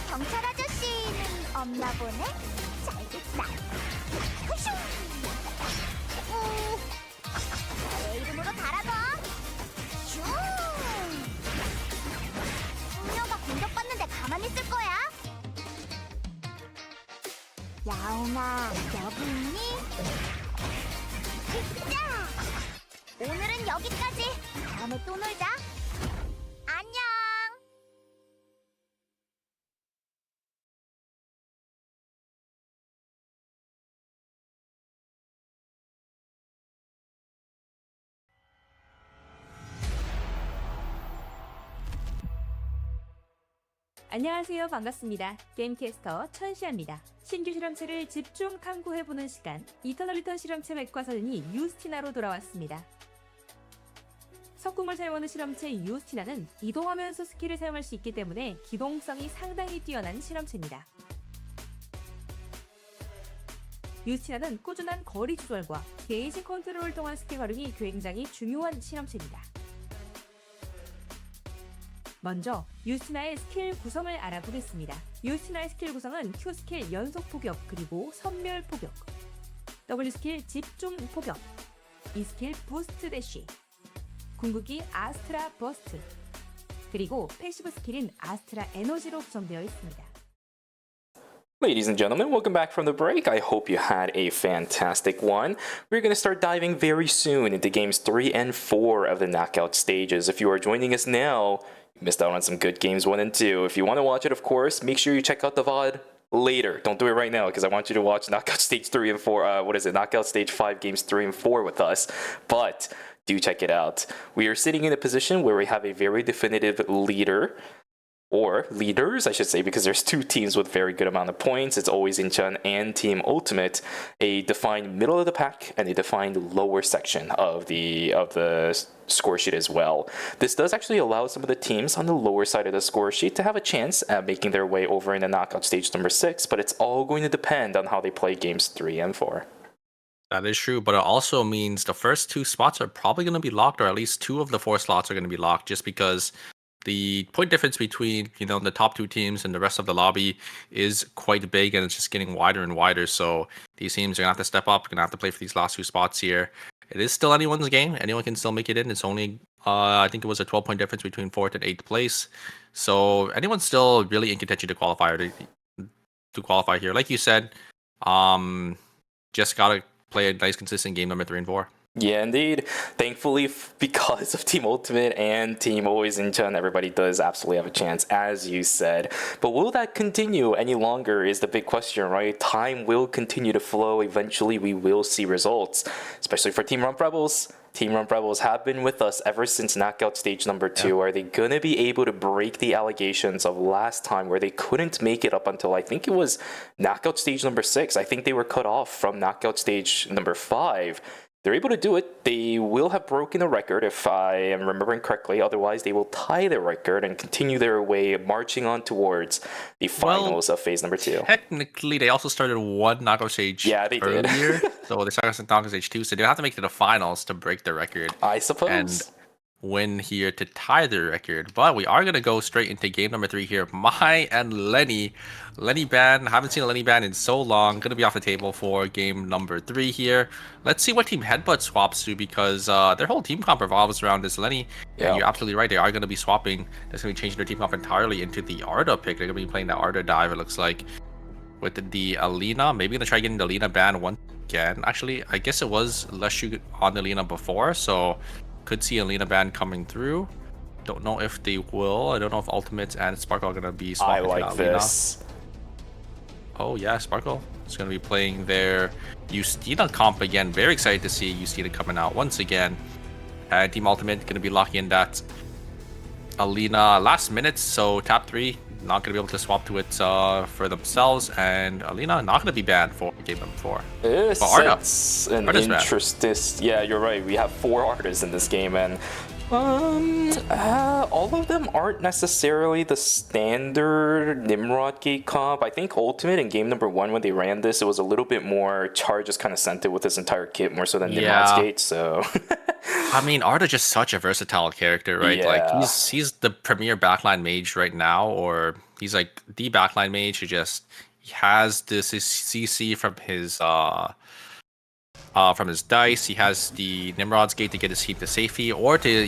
경찰 아저씨는 없나 보네? 잘됐다. 후슈! 내 이름으로 달아둬. 슝! 숙녀가 공격받는데 가만히 있을 거야? 야옹아, 여기 있니? 자! 오늘은 여기까지. 다음에 또 놀자. 안녕! 안녕하세요. 반갑습니다. 게임캐스터 천시아입니다. 신규 실험체를 집중 탐구해보는 시간, 이터널 리턴 실험체 백과사전이 유스티나로 돌아왔습니다. 석궁을 사용하는 실험체 유스티나는 이동하면서 스킬을 사용할 수 있기 때문에 기동성이 상당히 뛰어난 실험체입니다. 유스티나는 꾸준한 거리 조절과 게이지 컨트롤을 통한 스킬 활용이 굉장히 중요한 실험체입니다. 먼저 유스티나의 스킬 구성을 알아보겠습니다. 유스티나의 스킬 구성은 Q 스킬 연속 포격 그리고 선멸 포격, W 스킬 집중 포격, E 스킬 부스트 대쉬, 궁극기 아스트라 버스트, 그리고 패시브 스킬인 아스트라 에너지로 구성되어 있습니다. Ladies and gentlemen, welcome back from the break. I hope you had a fantastic one. We're going to start diving very soon into games 3 and 4 of the knockout stages. If you are joining us now, you missed out on some good games 1 and 2. If you want to watch it, of course, make sure you check out the VOD later. Don't do it right now because I want you to watch knockout stage 3 and 4. Knockout stage 5 games 3 and 4 with us. But do check it out. We are sitting in a position where we have a very definitive leader, or leaders, I should say, because there's two teams with very good amount of points. It's always Incheon and Team Ultimate, a defined middle of the pack and a defined lower section of the score sheet as well. This does actually allow some of the teams on the lower side of the score sheet to have a chance at making their way over in the knockout stage number 6, but it's all going to depend on how they play games 3 and 4. That is true, but it also means the first 2 spots are probably going to be locked, or at least 2 of the 4 slots are going to be locked, just because the point difference between the top 2 teams and the rest of the lobby is quite big, and it's just getting wider and wider. So these teams are gonna have to step up, gonna have to play for these last 2 spots here. It is still anyone's game. Anyone can still make it in. It's only I think it was a 12-point difference between 4th and 8th place. So anyone's still really in contention to qualify here. Like you said, just gotta play a nice consistent game number 3 and 4. Yeah, indeed. Thankfully, because of Team Ultimate and Team Always Incheon, everybody does absolutely have a chance, as you said. But will that continue any longer is the big question, right? Time will continue to flow. Eventually, we will see results, especially for Team Rump Rebels. Team Rump Rebels have been with us ever since knockout stage number 2. Yeah. Are they going to be able to break the allegations of last time where they couldn't make it up until, I think it was knockout stage number 6. I think they were cut off from knockout stage number 5. They're able to do it. They will have broken a record if I am remembering correctly. Otherwise, they will tie the record and continue their way marching on towards the finals of phase number 2. Technically, they also started 1 knockout stage earlier. So they started knockout stage 2. So they have to make it to the finals to break the record. I suppose. And win here to tie the record. But we are going to go straight into game number 3 here. Mai and Lenny. Lenny ban. Haven't seen a Lenny ban in so long. Going to be off the table for game number 3 here. Let's see what Team Headbutt swaps to, because their whole team comp revolves around this Lenny. Yeah, you're absolutely right. They are going to be swapping. They're going to be changing their team comp entirely into the Arda pick. They're going to be playing the Arda dive, it looks like, with the Alina. Maybe going to try getting the Alina ban once again. Actually, I guess it was Leshu on the Alina before, so could see Alina ban coming through. Don't know if they will. I don't know if Ultimates and Sparkle are going to be swapping to Alina. This. Oh yeah, Sparkle is going to be playing their Justina comp again. Very excited to see Justina coming out once again. And Team Ultimate going to be locking in that Alina last minute. So tap 3, not going to be able to swap to it for themselves. And Alina not going to be banned for game number 4. It's an interesting. Yeah, you're right. We have 4 artists in this game, and all of them aren't necessarily the standard Nimrod Gate comp. I think Ultimate in game number 1, when they ran this, it was a little bit more Char just kind of sent it with his entire kit more so than Nimrod's Gate. So I mean, Arda just such a versatile character, right? Yeah. Like he's the premier backline mage right now, or he's like the backline mage who just has this CC from his dice. He has the Nimrod's Gate to get his team to safety, or to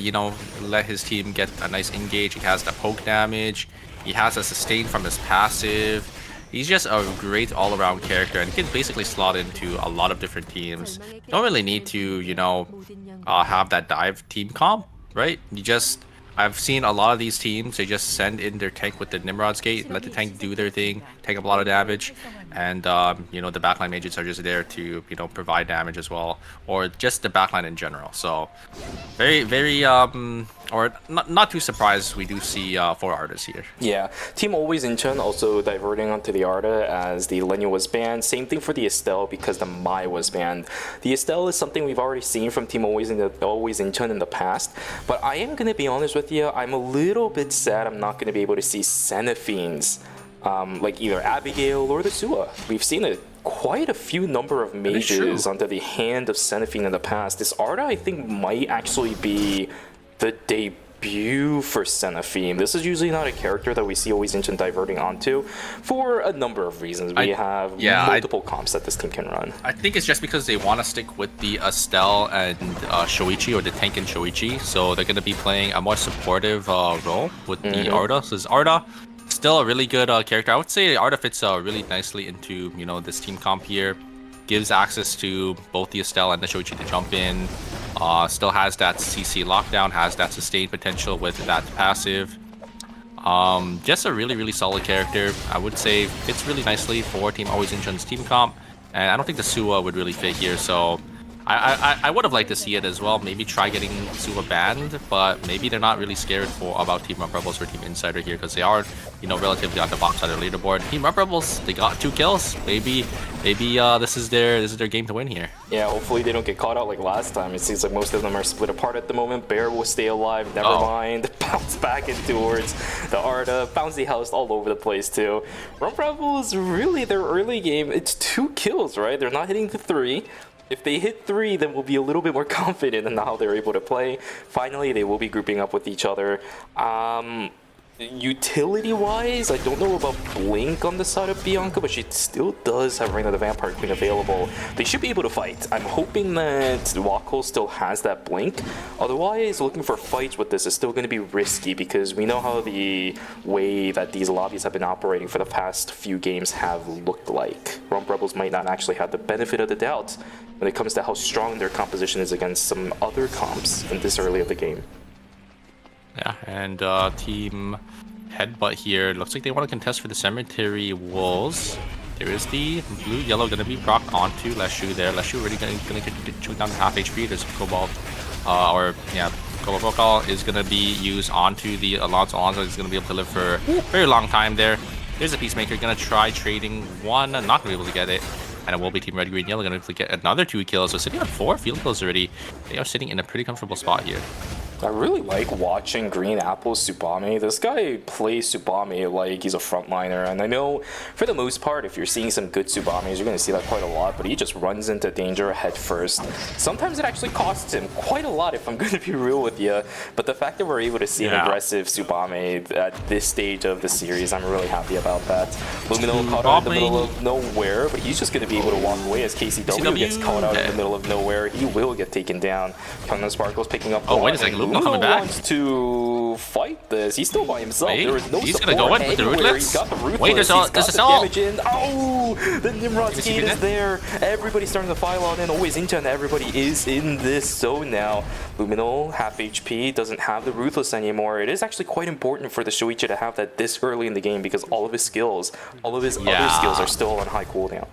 let his team get a nice engage. He has the poke damage. He has a sustain from his passive. He's just a great all-around character, and he can basically slot into a lot of different teams. You don't really need to have that dive team comp, right? I've seen a lot of these teams, they just send in their tank with the Nimrod's Gate, let the tank do their thing, take up a lot of damage, and the backline mages are just there to provide damage as well, or just the backline in general. So very or not too surprised we do see 4 Ardas here. Yeah, Team Always Incheon also diverting onto the Arda as the Lenya was banned. Same thing for the Estelle because the Mai was banned. The Estelle is something we've already seen from Team Always Incheon in the past, but I am going to be honest with you, I'm a little bit sad I'm not going to be able to see Senaphenes, like either Abigail or the Sua. We've seen quite a few number of mages under the hand of Senaphine in the past. This Arda, I think, might actually be the debut for Seraphine. This is usually not a character that we see always Inchin diverting onto for a number of reasons. We have multiple comps that this team can run. I think it's just because they want to stick with the Estelle and Shoichi, or the tank and Shoichi, so they're going to be playing a more supportive role with the Arda. So is Arda still a really good character? I would say Arda fits really nicely into, you know, this team comp here. Gives access to both the Estelle and the Shoichi to jump in. Still has that CC lockdown, has that sustained potential with that passive. Just a really, really solid character. I would say fits really nicely for Team Always Inchin's team comp. And I don't think the Suwa would really fit here, so I would have liked to see it as well. Maybe try getting Suwa banned, but maybe they're not really scared about Team Up Rebels or Team Insider here, because they are, you know, relatively on the bottom side of the leaderboard. Team Up Rebels, they got 2 kills. Maybe this is their game to win here. Yeah, hopefully they don't get caught out like last time. It seems like most of them are split apart at the moment. Bear will stay alive, never mind. Bounce back in towards the Arda. Bouncy house all over the place too. Rump Rebels, really their early game, it's 2 kills, right? They're not hitting the 3. If they hit 3, then we'll be a little bit more confident in how they're able to play. Finally, they will be grouping up with each other. Utility-wise, I don't know about Blink on the side of Bianca, but she still does have Reign of the Vampire Queen available. They should be able to fight. I'm hoping that Wako still has that Blink. Otherwise, looking for fights with this is still going to be risky, because we know how the way that these lobbies have been operating for the past few games have looked like. Rump Rebels might not actually have the benefit of the doubt when it comes to how strong their composition is against some other comps in this early of the game. Yeah, and Team Headbutt here. Looks like they want to contest for the Cemetery Wolves. There is the blue-yellow going to be procced onto Leshu there. Leshu already going to get chewed down to half HP. There's Cobalt, Cobalt Vocal is going to be used onto the Alonso. Alonso is going to be able to live for a very long time there. There's a Peacemaker going to try trading one, not going to be able to get it. And it will be Team Red, Green, Yellow going to get another 2 kills. So sitting on 4 field kills already. They are sitting in a pretty comfortable spot here. I really like watching Green Apple's Tsubame. This guy plays Tsubame like he's a frontliner, and I know for the most part, if you're seeing some good Tsubames, you're going to see that quite a lot, but he just runs into danger head first. Sometimes it actually costs him quite a lot, if I'm going to be real with you, but the fact that we're able to see an aggressive Tsubame at this stage of the series, I'm really happy about that. Lumino caught out in the middle of nowhere, but he's just going to be able to walk away as KCW gets caught out in the middle of nowhere. He will get taken down. Kangna Sparkle's picking up. Oh, wait a second. Lumino coming back. wants to fight this. He's still by himself. Wait, there is no he's support gonna go in with the anywhere. Ruthless? He's got the Ruthless. Wait, there's a damage in. Oh, the Nimrod's gate is there. Everybody's starting to file on in. Always into, and everybody is in this zone now. Luminal, half HP, doesn't have the Ruthless anymore. It is actually quite important for the Shoichi to have that this early in the game, because all of his skills, all of his other skills are still on high cooldown.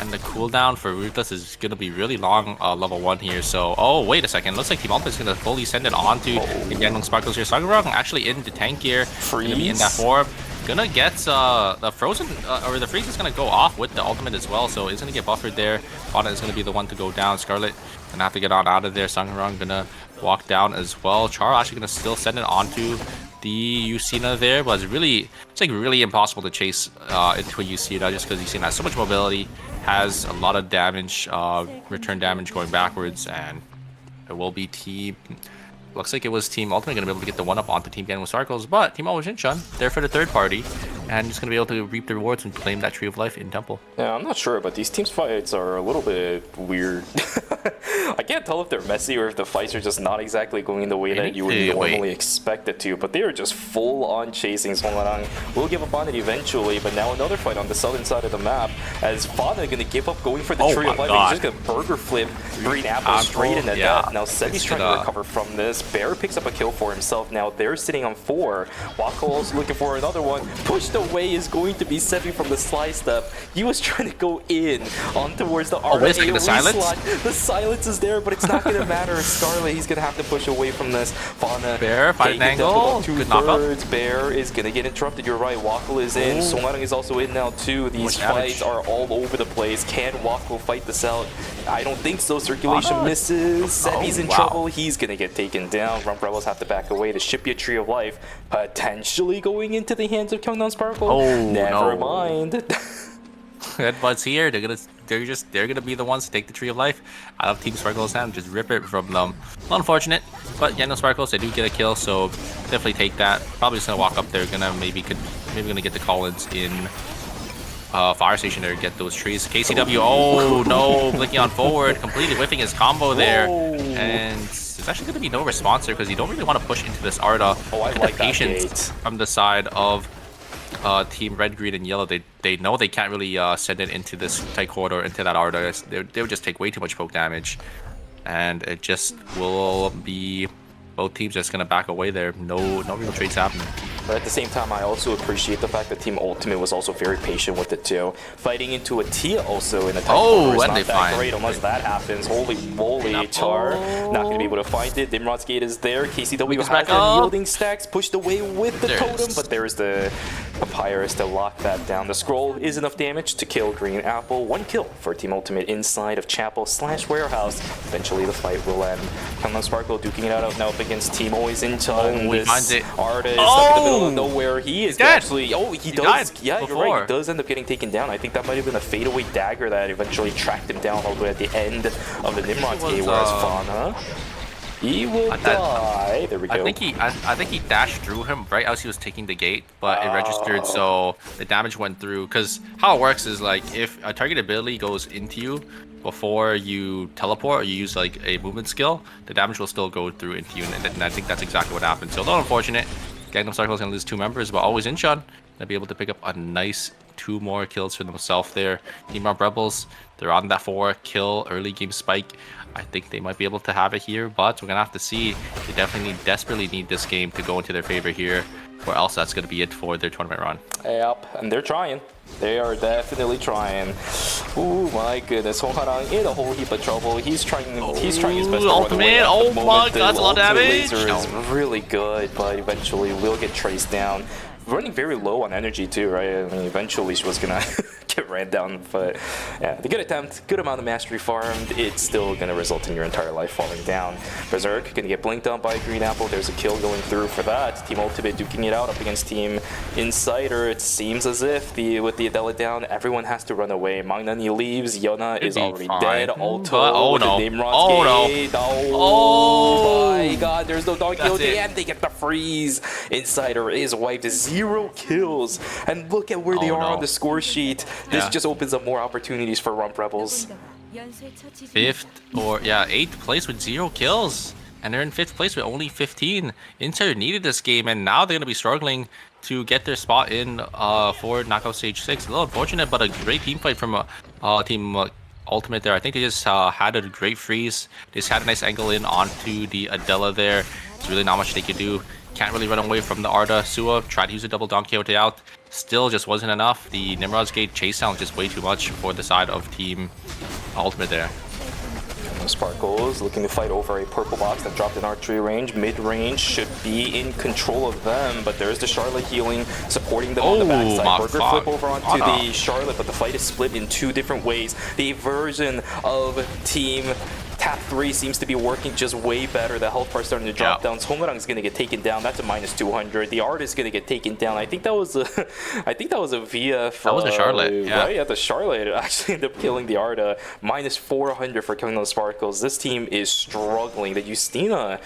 And the cooldown for Ruthless is going to be really long, level 1 here. So, oh, wait a second. Looks like Team Ultimate is going to fully send it onto Yangling Sparkles here. Sagarong actually in the tank gear. Going to be in that form. Gonna get the Frozen, or the Freeze is going to go off with the Ultimate as well. So, it's going to get buffered there. Fauna is going to be the one to go down. Scarlet going to have to get on out of there. Sagarong going to walk down as well. Char actually going to still send it onto the Yusina there, but it's like really impossible to chase into a Yusina just because Yusina has so much mobility, has a lot of damage, return damage going backwards, and it will be team. Looks like it was Team Ultimate going to be able to get the 1-up onto Team Gangwon Sparkles, but Team Always Inchin there for the third party, and just going to be able to reap the rewards and claim that Tree of Life in Temple. Yeah, I'm not sure, but these teams' fights are a little bit weird. I can't tell if they're messy or if the fights are just not exactly going the way that you would normally expect it to, but they are just full-on chasing. Songarang will give up on it eventually, but now another fight on the southern side of the map, as Fauna going to give up going for the Tree of Life. He's just going to burger flip Green Apple straight into death. Now Sebi's trying to recover from this. Bear picks up a kill for himself. Now they're sitting on 4. Wako also looking for another one. Pushed away is going to be Sebi from the slide step. He was trying to go in on towards the Arda the silence? slot. The silence is there, but it's not going to matter. Scarlet, he's going to have to push away from this. Fauna, Bear, fight an angle. Good knockup. Bear is going to get interrupted. You're right. Wako is in. Songarang is also in now too. These fights are all over the place. Can Wako fight this out? I don't think so. Circulation misses. Sebi's in trouble. He's going to get taken down. Rump Rebels have to back away. This should be a Tree of Life, potentially going into the hands of Gangwon Sparkle. Oh, never mind. Headbutt's here. They're gonna they're gonna be the ones to take the Tree of Life out of Team Sparkle's hand, just rip it from them. Well, unfortunate, but yeah, no Sparkles, they do get a kill, so definitely take that. Probably just gonna walk up there, maybe gonna get the Collins in Fire Station there, get those trees. KCW, oh no, blinking on forward, completely whiffing his combo there, and there's actually gonna be no response there because you don't really want to push into this Arda. Oh, I Look at like the that patience gate. from the side of Team Red, Green, and Yellow. They know they can't really send it into this tight corridor, into that Arda. They would just take way too much poke damage, and it just will be both teams just gonna back away there. No real trades happening. But at the same time, I also appreciate the fact that Team Ultimate was also very patient with it too. Fighting into a Tia also in the tight corridor is and not they that find great unless that happens. Holy moly, Char not going to be able to find it. Nimrod's gate is there. KCW has back them up. yielding stacks, pushed away with the There it totem, is. but there's the Papyrus to lock that down. The scroll is enough damage to kill Green Apple. 1 kill for Team Ultimate inside of Chapel/Warehouse. Eventually the fight will end. Come Sparkle duking it out now up against Team Always in Chun. He finds it. Artist stuck in the middle of Oh! nowhere. He is Dead. actually. Oh, he does. died Yeah, you're right. before. He does end up getting taken down. I think that might have been a fadeaway dagger that eventually tracked him down all the way at the end of the Nimrod's was, gate. Whereas Fauna, he will die. There we go. I think he dashed through him right as he was taking the gate, but it registered, so the damage went through. Because how it works is like if a target ability goes into you before you teleport or you use like a movement skill, the damage will still go through into you, and I think that's exactly what happened. So a little unfortunate. Gangnam Circle is gonna lose 2 members, but Always Incheon gonna be able to pick up a nice 2 more kills for themselves there. Team Up Rebels, they're on that 4-kill early game spike. I think they might be able to have it here, but we're gonna have to see. They definitely desperately need this game to go into their favor here, or else that's gonna be it for their tournament run. Yep, and they're trying. They are definitely trying. Ooh, my goodness. Hongharang in a whole heap of trouble. He's trying his best to run Ultimate. away at the Oh moment. my The God, that's a lot of ultimate damage. laser is really good, but eventually will get traced down. Running very low on energy too, right? I mean, eventually she was gonna get ran down, but yeah, the good attempt, good amount of mastery farmed. It's still gonna result in your entire life falling down. Berserk gonna get blinked on by Green Apple. There's a kill going through for that. Team Ultimate duking it out up against Team Insider. It seems as if with the Adela down, everyone has to run away. Magnani leaves. Yona is be already fine. dead. But- Alto oh with no. the Nimrod's Oh no. gate. Oh. My God, there's no Donkey That's OD, it. and they get the freeze. Insider is wiped. 0 kills. And look at where they Oh, are no. on the score sheet. This Yeah. just opens up more opportunities for Rump Rebels. 8th place with 0 kills, and they're in 5th place with only 15. Insider needed this game, and now they're gonna be struggling to get their spot in for knockout stage 6. A little unfortunate, but a great team fight from Team Ultimate there. I think they just had a great freeze. They just had a nice angle in onto the Adela there. There's really not much they could do. Can't really run away from the Arda. Sua tried to use a double Don Quixote out. Still just wasn't enough. The Nimrod's Gate chase down just way too much for the side of Team Ultimate there. Sparkles looking to fight over a purple box that dropped in archery range. Mid-range should be in control of them, but there's the Charlotte healing, supporting them on the backside. my Burger God. flip over onto the Charlotte, but the fight is split in 2 different ways. The version of Team Tap 3 seems to be working just way better. The health bar starting to drop down. Hongarang is going to get taken down. That's a -200. The Art is going to get taken down. I think that was a VF. That was a Charlotte, yeah. Right? Yeah, the Charlotte actually ended up killing the Arda. -400 for killing those Sparkles. This team is struggling. The Justina,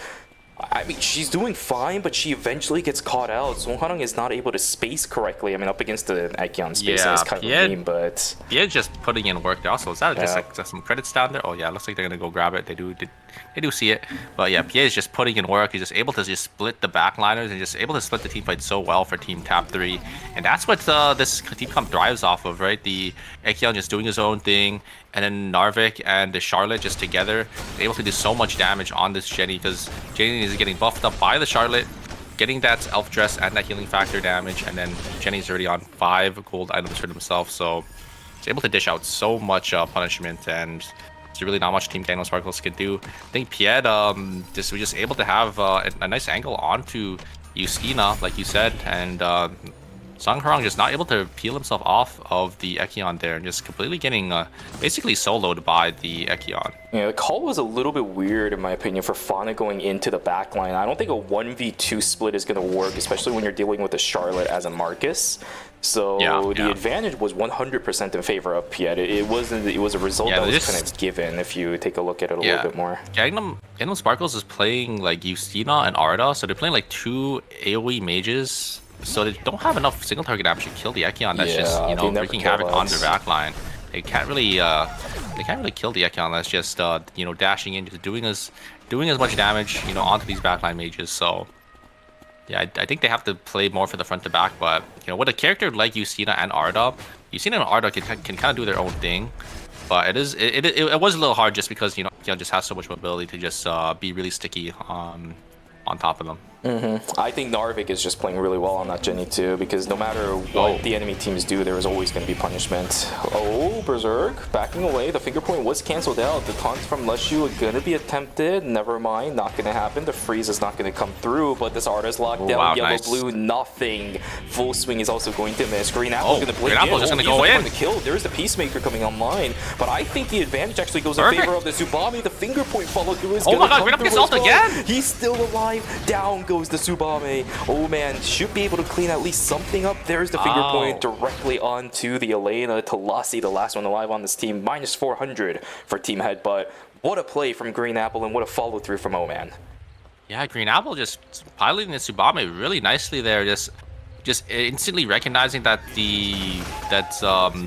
I mean, she's doing fine, but she eventually gets caught out. So Hongarang is not able to space correctly. I mean, up against the Aekion spacing Yeah, is kind of a meme, but Yeah, just putting in work there also. Is that just Yeah. like some credits down there? Oh yeah, looks like they're gonna go grab it. They do see it. But yeah, Pierre is just putting in work. He's just able to just split the backliners and just able to split the team fight so well for Team Tap 3. And that's what this team comp thrives off of, right? The Aekion just doing his own thing, and then Narvik and the Charlotte just together able to do so much damage on this Jenny, because Jenny is getting buffed up by the Charlotte, getting that elf dress and that healing factor damage, and then Jenny's already on 5 gold items for himself, so he's able to dish out so much punishment, and there's really not much Team Gangnam Sparkles can do. I think Pied was just able to have a nice angle onto Justina, like you said, and Sangharang just not able to peel himself off of the Aekion there, and just completely getting basically soloed by the Aekion. yeah, the call was a little bit weird in my opinion for Fauna going into the backline. I don't think a 1v2 split is going to work, especially when you're dealing with a Charlotte as a Marcus. So the Yeah. advantage was 100% in favor of Piet. It wasn't. It was a result Yeah, that was this- kind of given if you take a look at it a little bit more. Gangnam Sparkles is playing like Justina and Arda, so they're playing like two AoE mages. So they don't have enough single target damage to kill the Ekion. That's just Yeah, they never wreaking kill havoc on us. their backline. They can't really kill the Ekion. That's just dashing in, just doing as much damage onto these backline mages. So yeah, I think they have to play more for the front to back. But with a character like Justina and Arda can kind of do their own thing. But it was a little hard just because Ekion just has so much mobility to just be really sticky on top of them. I think Narvik is just playing really well on that Jenny too, because no matter what the enemy teams do, there is always going to be punishment. Oh, Berserk backing away. The finger point was cancelled out. The taunts from Lushu are going to be attempted. Never mind, not going to happen. The freeze is not going to come through, but this Arda's locked down. Wow, Yellow, nice. blue, nothing. Full swing is also going to miss. Green Apple's going to blink Green Apple's just gonna go in. The kill. There's the Peacemaker coming online, but I think the advantage actually goes in Perfect. favor of the Tsubame. The finger point follow through is Oh going to my god, come Green Apple through gets as ult well. again! He's still alive. Down goes the Tsubame. Oh man, should be able to clean at least something up. There's the finger point directly onto the Elena Talasi, the last one alive on this team. Minus 400 for Team Headbutt. What a play from Green Apple and what a follow through from O-Man. Yeah, Green Apple just piloting the Tsubame really nicely there. Just instantly recognizing that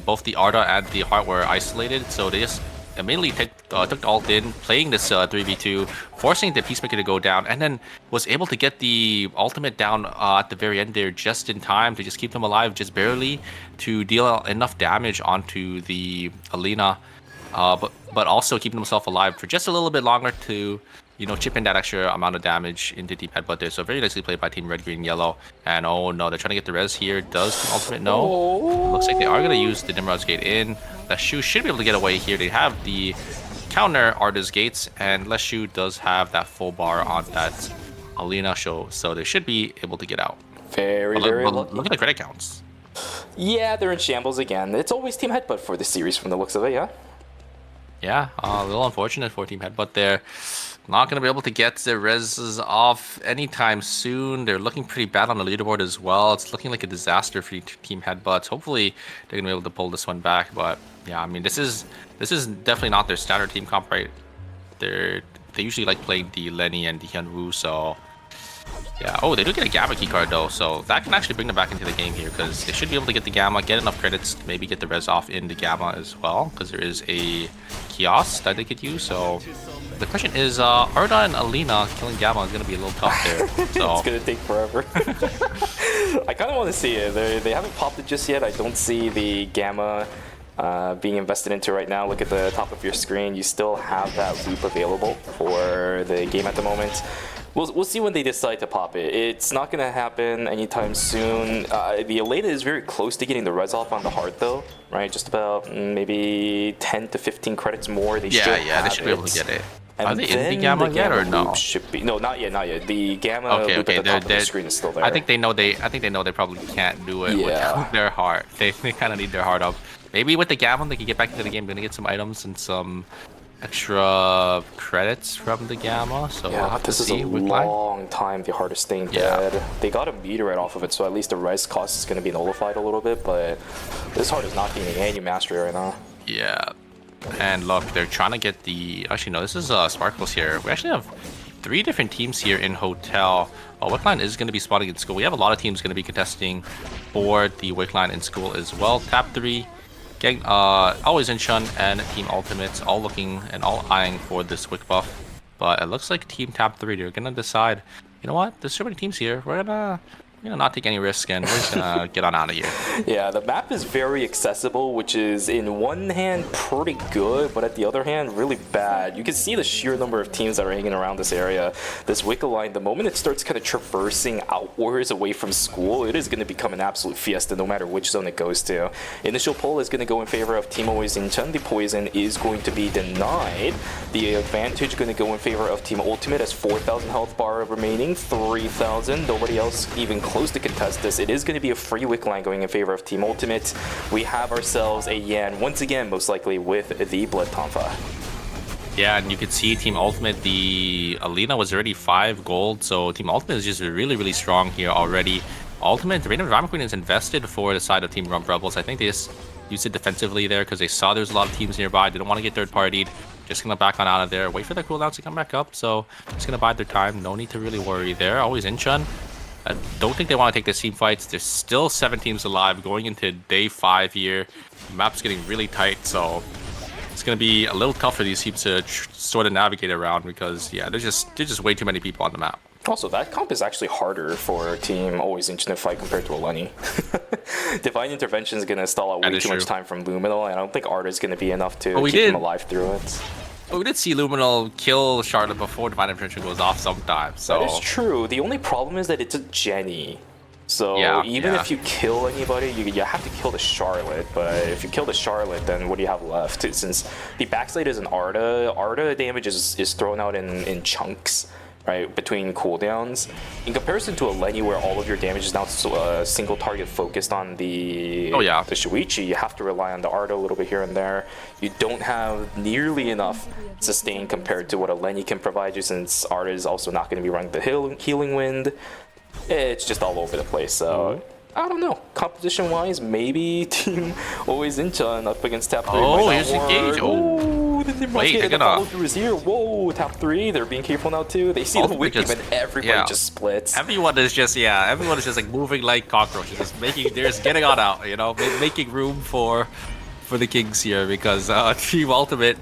both the Arda and the Heart were isolated, so they just immediately took the ult in, playing this 3v2, forcing the Peacemaker to go down, and then was able to get the ultimate down at the very end there just in time to just keep them alive, just barely, to deal enough damage onto the Alina, but also keeping himself alive for just a little bit longer to chip in that extra amount of damage into Team Headbutt there. So very nicely played by Team Red, Green, Yellow. And oh no, they're trying to get the res here. Does Team Ultimate no? Looks like they are going to use the Nimrod's Gate in. Leshu should be able to get away here. They have the counter Arda's Gates, and Leshu does have that full bar on that Alina show, so they should be able to get out. Very lucky. Look at the credit counts. Yeah, they're in shambles again. It's always Team Headbutt for this series from the looks of it, yeah? Yeah, a little unfortunate for Team Headbutt there. Not going to be able to get the reses off anytime soon. They're looking pretty bad on the leaderboard as well. It's looking like a disaster for Team Headbutts. Hopefully, they're going to be able to pull this one back. But yeah, I mean, this is definitely not their standard team comp, right? They usually like playing the Lenny and the Hyunwoo, so yeah. Oh, they do get a Gamma keycard though, so that can actually bring them back into the game here, because they should be able to get the Gamma, get enough credits to maybe get the res off in the Gamma as well, because there is a kiosk that they could use. So the question is, Arda and Alina killing Gamma is going to be a little tough there. So It's going to take forever. I kind of want to see it. They haven't popped it just yet. I don't see the Gamma being invested into right now. Look at the top of your screen. You still have that loop available for the game at the moment. We'll see when they decide to pop it. It's not going to happen anytime soon. The Elena is very close to getting the res off on the Heart though, right? Just about maybe 10 to 15 credits more. They yeah, they should be able to get it. Are they in the Gamma yet or no? Should be, no, not yet. The Gamma Okay, loop at the top of the screen is still there. I think they know they probably can't do it without their heart. They kind of need their heart up. Maybe with the Gamma they can get back into the game. They're gonna get some items and some extra credits from the Gamma. So we'll have this to is see. a long time the Heart is staying dead. They got a meteorite off of it, so at least the res cost is gonna be nullified a little bit. But this Heart is not gaining any mastery right now. Yeah. And look, they're trying to get the... Actually, no, this is Sparkles here. We actually have 3 different teams here in Hotel. Wickline is going to be spotting in school. We have a lot of teams going to be contesting for the Wickline in school as well. Tap 3, getting always in Shun and Team Ultimates, all looking and all eyeing for this Wick buff. But it looks like Team Tap 3, they're going to decide, you know what, there's so many teams here. We're going to not take any risk, and we're just gonna get on out of here. Yeah, the map is very accessible, which is in one hand pretty good, but at the other hand really bad. You can see the sheer number of teams that are hanging around this area. This Wicca line, the moment it starts kind of traversing outwards away from school, it is going to become an absolute fiesta no matter which zone it goes to. Initial poll is going to go in favor of Team Always Incheon. The poison is going to be denied. The advantage going to go in favor of Team Ultimate as 4,000 health bar remaining, 3,000. Nobody else even close to contest this. It is going to be a free Wick line going in favor of Team Ultimate. We have ourselves a Yan once again, most likely with the Blood Tonfa. Yeah, and you could see Team Ultimate, the Alina was already 5 gold, so Team Ultimate is just really, really strong here already. Ultimate, the Random Drama Queen is invested for the side of Team Rump Rebels. I think they just used it defensively there because they saw there's a lot of teams nearby. They don't want to get third-partied. Just gonna back on out of there, wait for their cooldowns to come back up. So just gonna bide their time. No need to really worry there. Always Inchun. I don't think they want to take the team fights. There's still 7 teams alive going into day 5 here. The map's getting really tight, so it's gonna be a little tough for these teams to sort of navigate around because yeah, there's just way too many people on the map. Also, that comp is actually harder for Team Always Infinite fight compared to a Lenny. Divine Intervention is going to stall out way too much time from Luminal, and I don't think Arda is going to be enough to keep him alive through it. But we did see Luminal kill Charlotte before Divine Intervention goes off sometimes. So that is true. The only problem is that it's a Jenny. So even if you kill anybody, you have to kill the Charlotte. But if you kill the Charlotte, then what do you have left? Since the backslide is an Arda damage is thrown out in chunks. Right, between cooldowns. In comparison to a Lenny where all of your damage is now single target focused on the Shuichi, you have to rely on the Arda a little bit here and there. You don't have nearly enough sustain compared to what a Lenny can provide you, since Arda is also not going to be running the healing wind. It's just all over the place, so I don't know. Composition wise, maybe Team Always Inchun up against Tap 3. Oh, here's Engage. Wait, they're gonna follow through his here. Whoa, Tap 3. They're being careful now too. They see the wick and everybody just splits. Everyone is just like moving like cockroaches, just getting on out, you know, making room for the Kings here because Team Ultimate,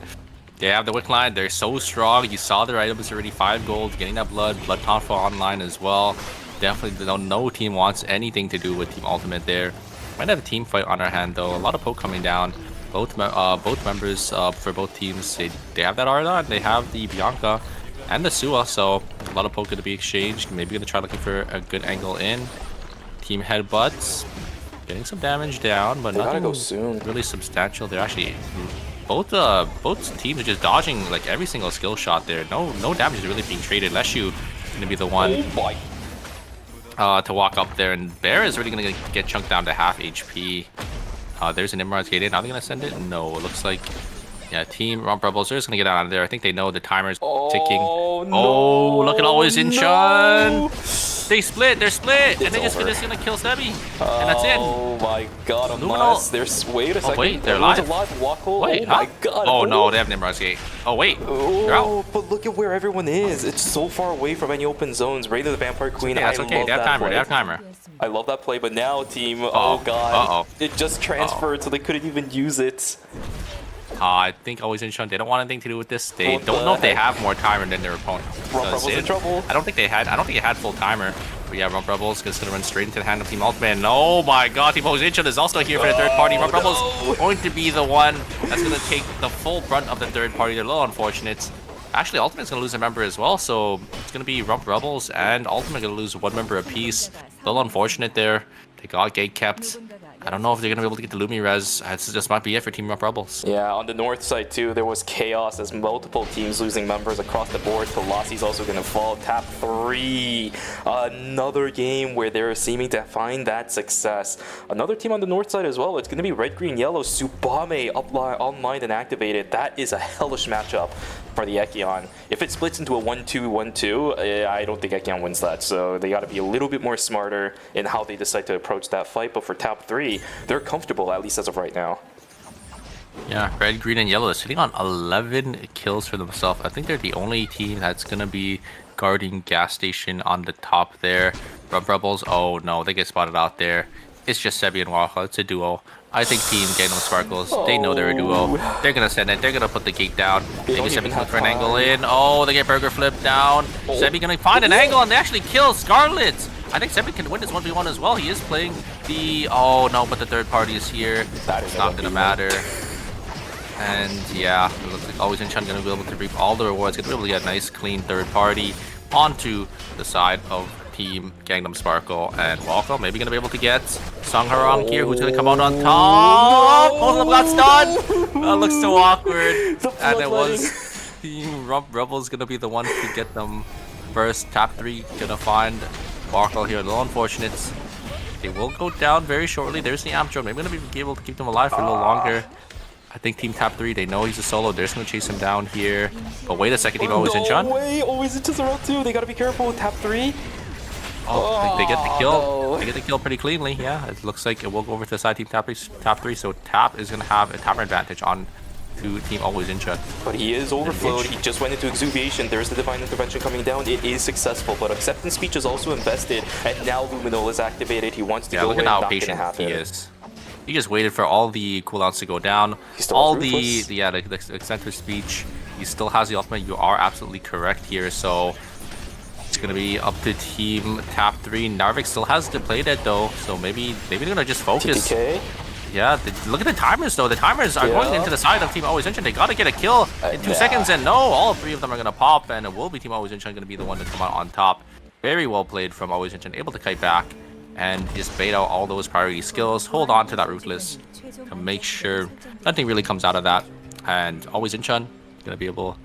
they have the wick line. They're so strong. You saw their items already 5 gold, getting that blood Tonfa online as well. Definitely no team wants anything to do with Team Ultimate there. Might have a team fight on our hand though. A lot of poke coming down. Both members for both teams, they have that Arda, and they have the Bianca and the Sua, so a lot of poke going to be exchanged. Maybe going to try looking for a good angle in. Team headbutts, getting some damage down, but nothing really substantial. They're actually both teams are just dodging like every single skill shot there. No damage is really being traded. Leshu going to be the one to walk up there, and Bear is really going to get chunked down to half HP. There's an Imran's Gate in. Are they going to send it? No, it looks like, yeah, Team Rump Rebels are just going to get out of there. I think they know the timer's ticking. Oh, look at Always Inchun. They split. They're split. And they're just going to kill Sebi. And that's it. Oh my god, unless there's... Wait a second. Oh, wait, they're alive. Wait, my god. Oh, no, they have Nimrod's Gate. Oh, wait. They're out. But look at where everyone is. It's so far away from any open zones. Raid of the Vampire Queen. Yeah, that's okay. They have timer. They have timer. I love that play, but now Team, oh god, it just transferred, so they couldn't even use it. I think Always Inchun, they don't want anything to do with this. They don't know if they have more timer than their opponent. Rump Rebels in trouble. I don't think they had full timer. But yeah, Rump Rebels is gonna run straight into the hand of Team Ultimate. And oh my god, Team Always Inchun is also here for the third party. Rump Rebels going to be the one that's gonna take the full brunt of the third party. They're a little unfortunate. Actually, Ultimate's gonna lose a member as well, so it's gonna be Rump Rebels and Ultimate gonna lose 1 member apiece. A little unfortunate there. They got gate kept. I don't know if they're gonna be able to get the Lumi res. This just might be it for Team Rump Rebels. Yeah, on the north side too, there was chaos as multiple teams losing members across the board. Kolasi's also gonna fall. Tap 3. Another game where they're seeming to find that success. Another team on the north side as well. It's gonna be red, green, yellow. Subame online and activated. That is a hellish matchup for the Ekion. If it splits into a 1-2, 1-2, I don't think Ekion wins that. So they got to be a little bit more smarter in how they decide to approach that fight. But for Tap 3, they're comfortable, at least as of right now. Yeah, red, green, and yellow is sitting on 11 kills for themselves. I think they're the only team that's going to be guarding gas station on the top there. Rump Rebels, oh no, they get spotted out there. It's just Sebi and Waka. It's a duo. I think Team Gangnam Sparkles, they know they're a duo. They're going to send it. They're going to put the gate down. Maybe Sebi can look for an angle in. Oh, they get burger flip down. Sebi going to find an angle, and they actually kill Scarlet. I think Sebi can win this 1v1 as well. He is playing the... Oh, no, but the third party is here. It's not going to matter. And, yeah, it looks like Always Inchun going to be able to reap all the rewards. Going to be able to get a nice, clean third party onto the side of Team Gangnam Sparkle. And Walker maybe going to be able to get Song Harang here, who's going to come out on top. Both of them got stunned. That looks so awkward. And it was Team Rump Rebels going to be the one to get them first. Tap 3 going to find Walker here. A little unfortunate. They will go down very shortly. There's the amp drone. Maybe going to be able to keep them alive for a little longer. I think Team Tap 3, they know he's a solo. They're just going to chase him down here. But wait a second, Team Always Inchun. No way, Always Inchun's around too. They got to be careful with Tap 3. Oh, they get the kill. no. They get the kill pretty cleanly. Yeah, it looks like it will go over to the side team top three. So Tap is gonna have a timer advantage on to team Always Incheon. But he is overflowed. He just went into exuviation. There's the divine intervention coming down. It is successful, but acceptance speech is also invested, and now Luminol is activated. He wants to Yeah, go look in. at how Not gonna patient happen. he is. He just waited for all the cooldowns to go down. He still All has the Ruthless. the eccentric speech. He still has the ultimate. You are absolutely correct here. So it's gonna be up to team Tap 3. Narvik still has to play that though, so maybe they're gonna just focus. TTK. Yeah, look at the timers though. The timers are going into the side of Team Always Incheon. They gotta get a kill in 2 seconds, and no, all 3 of them are gonna pop, and it will be Team Always Incheon gonna be the one to come out on top. Very well played from Always Incheon, able to kite back and just bait out all those priority skills. Hold on to that Ruthless to make sure nothing really comes out of that. And Always Incheon gonna be able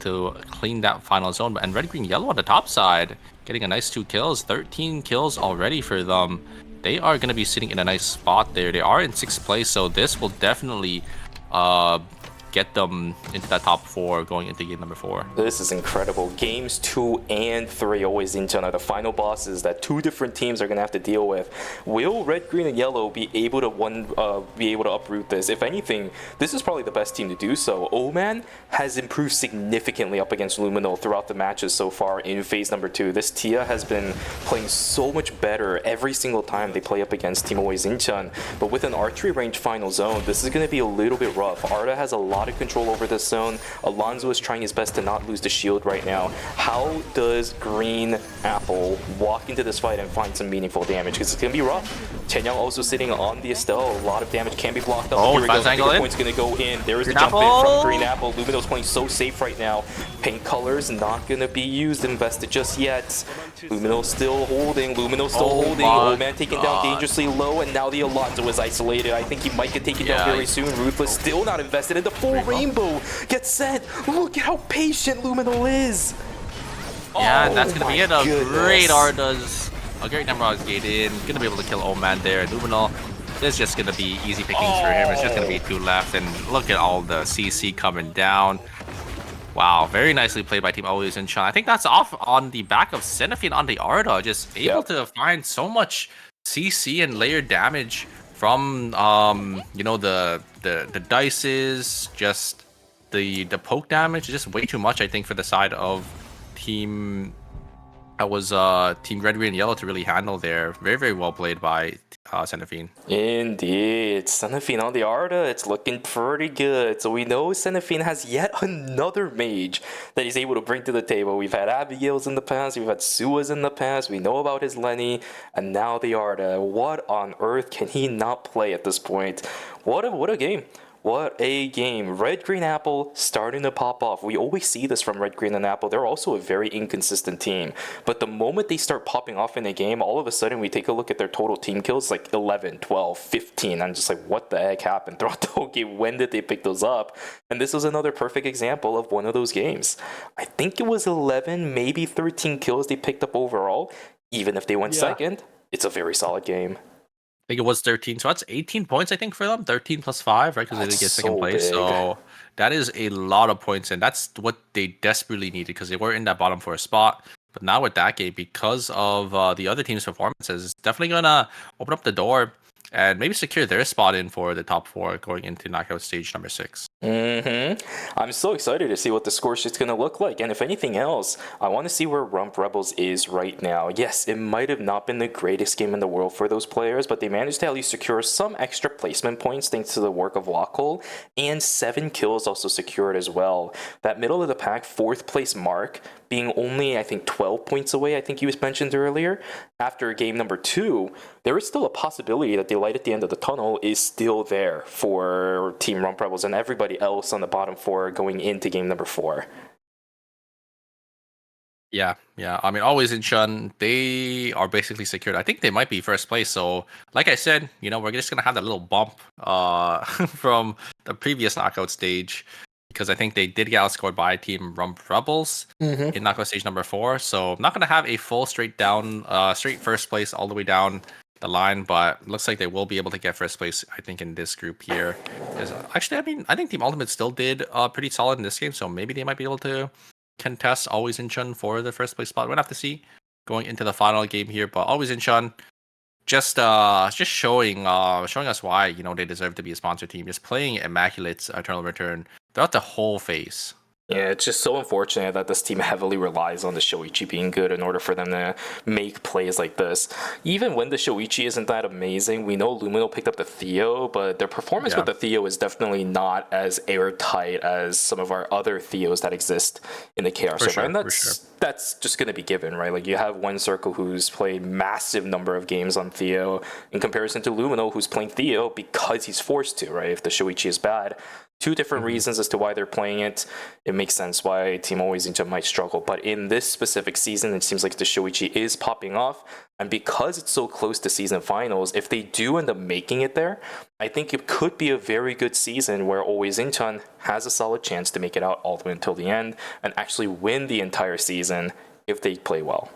to clean that final zone. And Red, Green, Yellow on the top side, getting a nice 2 kills, 13 kills already for them. They are going to be sitting in a nice spot there. They are in 6th place, so this will definitely get them into that top 4 going into game number 4. This is incredible. Games 2 and 3 Always Incheon are the final bosses that 2 different teams are going to have to deal with. Will Red, Green, and Yellow be able to uproot this? If anything, this is probably the best team to do so. Oman has improved significantly up against Luminol throughout the matches so far in phase number 2. This Tia has been playing so much better every single time they play up against Team Always Incheon. But with an archery range final zone, this is going to be a little bit rough. Arda has a lot of control over this zone. Alonso is trying his best to not lose the shield right now. How does Green Apple walk into this fight and find some meaningful damage? Because it's going to be rough. Chenyang also sitting on the Estelle. A lot of damage can be blocked up. Oh, Here we go. fast angle The in. point's going to go in. There is the Green jump in Apple. from Green Apple. Lumino's playing so safe right now. Paint colors not going to be used, invested just yet. Lumino's still holding. Lumino's still Oh holding. my Old man taken down dangerously low, and now the Alonso is isolated. I think he might get taken down Yeah, very soon. Ruthless still not invested, and the full rainbow gets sent. Look at how patient Luminol is. Yeah, and Oh that's going to be my it. A goodness. great Arda's, a great number of gate in. Going to be able to kill Oman there. Luminol is just going to be easy pickings for him. It's just going to be 2 left, and look at all the CC coming down. Wow, very nicely played by Team Always Incheon. I think that's off on the back of Cenophin on the Arda, just able to find so much CC and layered damage from you know, the dices, just the poke damage, just way too much I think for the side of team Team Red, Green, and Yellow to really handle there. Very, very well played by Cenophin. Indeed, Cenophin on the Arda, it's looking pretty good. So we know Cenophin has yet another mage that he's able to bring to the table. We've had Abigail's in the past, we've had Sua's in the past, we know about his Lenny, and now the Arda. What on earth can he not play at this point? What a game. What a game. Red, Green, Apple starting to pop off. We always see this from Red, Green, and Apple. They're also a very inconsistent team. But the moment they start popping off in a game, all of a sudden we take a look at their total team kills, like 11, 12, 15. I'm just like, what the heck happened throughout the whole game? When did they pick those up? And this was another perfect example of one of those games. I think it was 11, maybe 13 kills they picked up overall. Even if they went second, it's a very solid game. I think it was 13, so that's 18 points I think for them. 13 plus 5, right? Because they did get second so place. big. So that is a lot of points, and that's what they desperately needed because they were in that bottom 4 spot. But now with that game, because of the other team's performances, it's definitely gonna open up the door and maybe secure their spot in for the top 4 going into knockout stage number 6. I'm so excited to see what the score sheet's going to look like. And if anything else, I want to see where Rump Rebels is right now. Yes, it might have not been the greatest game in the world for those players, but they managed to at least secure some extra placement points thanks to the work of Wacol, and 7 kills also secured as well. That middle of the pack 4th place mark being only, I think, 12 points away, I think you mentioned earlier. After game number 2, there is still a possibility that the light at the end of the tunnel is still there for Team Rump Rebels and everybody else on the bottom 4 going into game number 4. Yeah. I mean, Always Incheon, they are basically secured. I think they might be first place. So, like I said, you know, we're just gonna have that little bump from the previous knockout stage because I think they did get outscored by Team Rump Rebels in knockout stage number 4. So, I'm not gonna have a full straight first place all the way down the line, but looks like they will be able to get first place, I think, in this group here. Actually, I mean, I think Team Ultimate still did pretty solid in this game, so maybe they might be able to contest Always Incheon for the first place spot. We'll have to see going into the final game here. But always Incheon, just showing us why, you know, they deserve to be a sponsor team. Just playing immaculate Eternal Return throughout the whole phase. Yeah, it's just so unfortunate that this team heavily relies on the Shoichi being good in order for them to make plays like this. Even when the Shoichi isn't that amazing, we know Lumino picked up the Theo, but their performance with the Theo is definitely not as airtight as some of our other Theos that exist in the KR server. And that's just going to be given, right? Like, you have One Circle who's played massive number of games on Theo in comparison to Lumino who's playing Theo because he's forced to, right? If the Shoichi is bad. Two different reasons as to why they're playing it. It makes sense why Team Always Ninja might struggle. But in this specific season, it seems like the Shoichi is popping off. And because it's so close to season finals, if they do end up making it there, I think it could be a very good season where Always Incheon has a solid chance to make it out all the way until the end and actually win the entire season if they play well.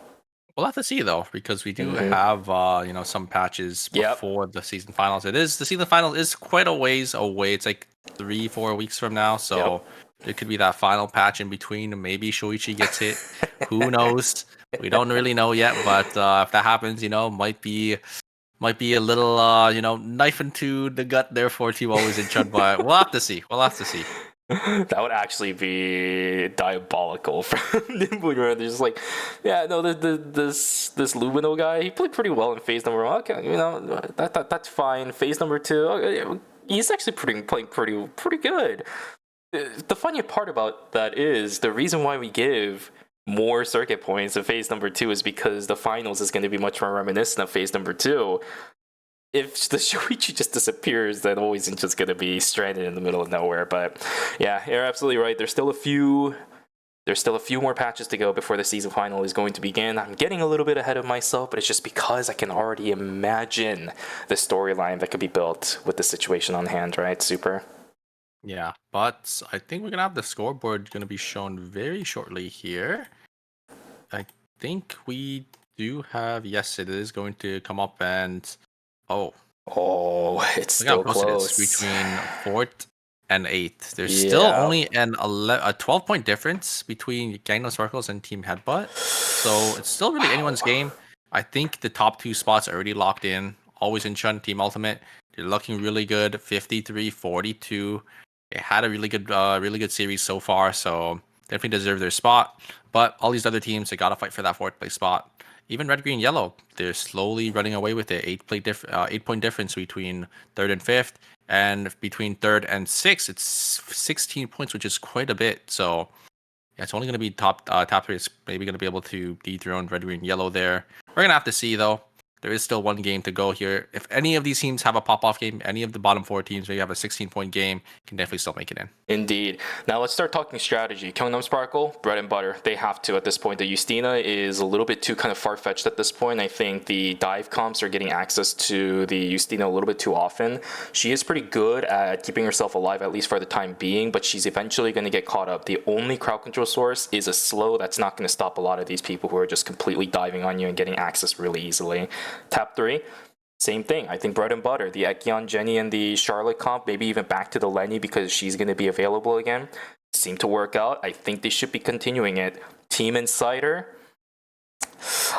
We'll have to see though, because we do have you know, some patches before the season finals. The season final is quite a ways away. It's like 3-4 weeks from now, so there could be that final patch in between. Maybe Shoichi gets hit. Who knows? We don't really know yet, but if that happens, you know, might be a little you know, knife into the gut there for Team Always Incheon, but we'll have to see. That would actually be diabolical from Nimbu. They're just like, yeah, no, this Lumino guy, he played pretty well in phase number 1. Okay, you know, that's fine. Phase number 2, okay, he's actually playing pretty good. The funny part about that is the reason why we give more circuit points in phase number 2 is because the finals is going to be much more reminiscent of phase number 2. If the Shoichi just disappears, then Always just going to be stranded in the middle of nowhere. But yeah, you're absolutely right. There's still a few more patches to go before the season final is going to begin. I'm getting a little bit ahead of myself, but it's just because I can already imagine the storyline that could be built with the situation on hand, right? Super. Yeah, but I think we're gonna have the scoreboard gonna be shown very shortly here. I think we do have, yes, it is going to come up, and it's still close between 4th and 8th. There's still only a 12-point difference between Gangnam Sparkles and Team Headbutt, so it's still really anyone's game. I think the top 2 spots are already locked in. Always Incheon, Team Ultimate, they're looking really good. 53-42. They had a really good series so far, so definitely deserve their spot. But all these other teams, they gotta fight for that 4th place spot. Even Red, Green, Yellow, they're slowly running away with it. 8-point difference between 3rd and 5th, and between 3rd and 6th, it's 16 points, which is quite a bit. So yeah, it's only going to be top 3. It's maybe going to be able to dethrone Red, Green, Yellow there. We're gonna have to see though. There is still one game to go here. If any of these teams have a pop-off game, any of the bottom 4 teams maybe have a 16-point game, can definitely still make it in. Indeed. Now let's start talking strategy. Gangnam Sparkle, bread and butter. They have to at this point. The Justina is a little bit too kind of far-fetched at this point. I think the dive comps are getting access to the Justina a little bit too often. She is pretty good at keeping herself alive, at least for the time being, but she's eventually going to get caught up. The only crowd control source is a slow that's not going to stop a lot of these people who are just completely diving on you and getting access really easily. Tap 3, same thing. I think bread and butter. The Ekyeon, Jenny, and the Charlotte comp, maybe even back to the Lenny because she's going to be available again, seem to work out. I think they should be continuing it. Team Insider,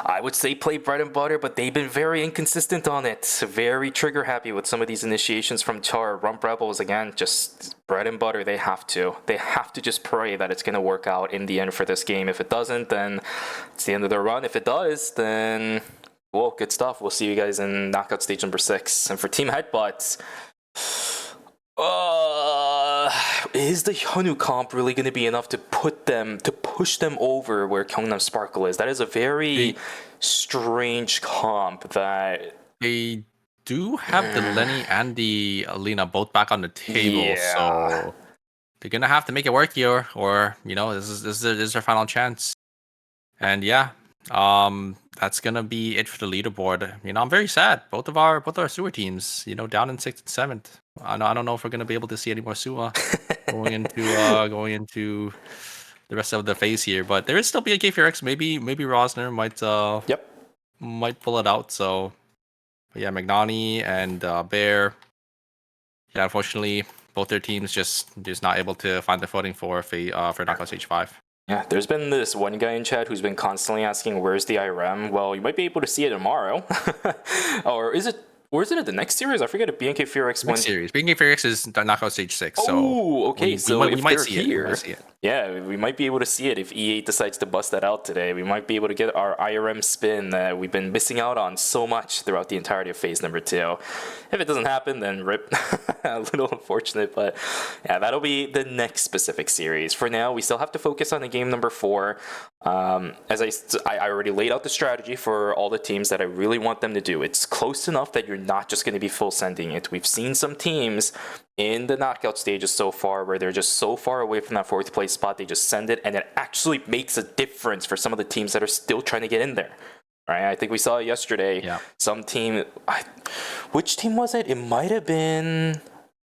I would say play bread and butter, but they've been very inconsistent on it. Very trigger happy with some of these initiations from Char. Rump Rebels, again, just bread and butter. They have to just pray that it's going to work out in the end for this game. If it doesn't, then it's the end of their run. If it does, then well, good stuff. We'll see you guys in knockout stage number 6. And for Team Headbutts, is the Hyunwoo comp really going to be enough to push them over where Gangnam Sparkle is? That is a very strange comp that they do have the Lenny and the Alina both back on the table, so they're gonna have to make it work here, or you know, this is their final chance. And yeah, that's gonna be it for the leaderboard. You know, I'm very sad. Both our sewer teams, you know, down in 6th and 7th. I don't know if we're gonna be able to see any more Suwa going into the rest of the phase here. But there is still BNK Fearx. Maybe Rosner might pull it out. So but yeah, Magnani and Bear. Yeah, unfortunately, both their teams just not able to find their footing for knockout stage 5. Yeah, there's been this one guy in chat who's been constantly asking, where's the IRM? Well, you might be able to see it tomorrow. Or is it at the next series? I forget if BNK Fearx went. Next series. BNK Fearx is the knockout stage 6. Oh, so okay. we might see it. We might see it. Yeah, we might be able to see it if E8 decides to bust that out today. We might be able to get our IRM spin that we've been missing out on so much throughout the entirety of phase number 2. If it doesn't happen, then rip. A little unfortunate, but yeah, that'll be the next specific series. For now, we still have to focus on the game number 4. As I already laid out the strategy for all the teams that I really want them to do. It's close enough that you're not just going to be full sending it. We've seen some teams in the knockout stages so far where they're just so far away from that 4th place spot, they just send it, and it actually makes a difference for some of the teams that are still trying to get in there. Right? I think we saw it yesterday. Yeah. Some team, which team was it? It might have been,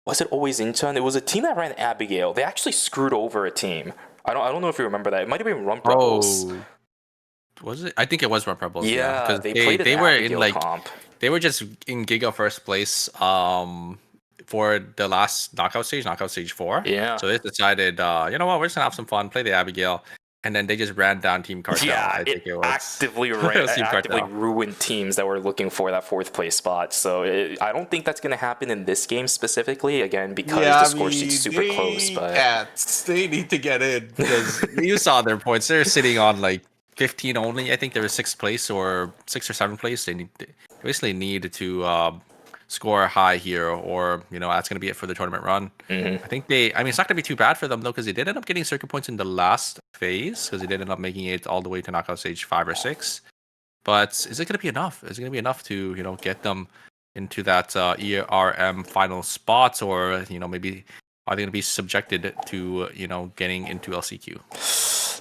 was it always Incheon? It was a team that ran Abigail. They actually screwed over a team. I don't know if you remember that. It might have been Rump Rebels. Oh, was it? I think it was Rump Rebels. Yeah, because they were in like comp. They were just in Giga first place. For the last knockout stage 4. Yeah. So they decided, you know what, we're just gonna have some fun, play the Abigail, and then they just ran down Team Cartel. Yeah, I think it was actively ruined teams that were looking for that 4th place spot. So I don't think that's gonna happen in this game specifically. Again, because the score sheet's super close. But they need to get in because you saw their points. They're sitting on like 15 only. I think they were 6th place or 6th or 7th place. They basically need to score high here, or that's going to be it for the tournament run. I think it's not going to be too bad for them though, because they did end up getting circuit points in the last phase, because they did end up making it all the way to knockout stage 5 or 6. But is it going to be enough? Is it going to be enough to get them into that ERM final spots, or maybe are they going to be subjected to getting into LCQ?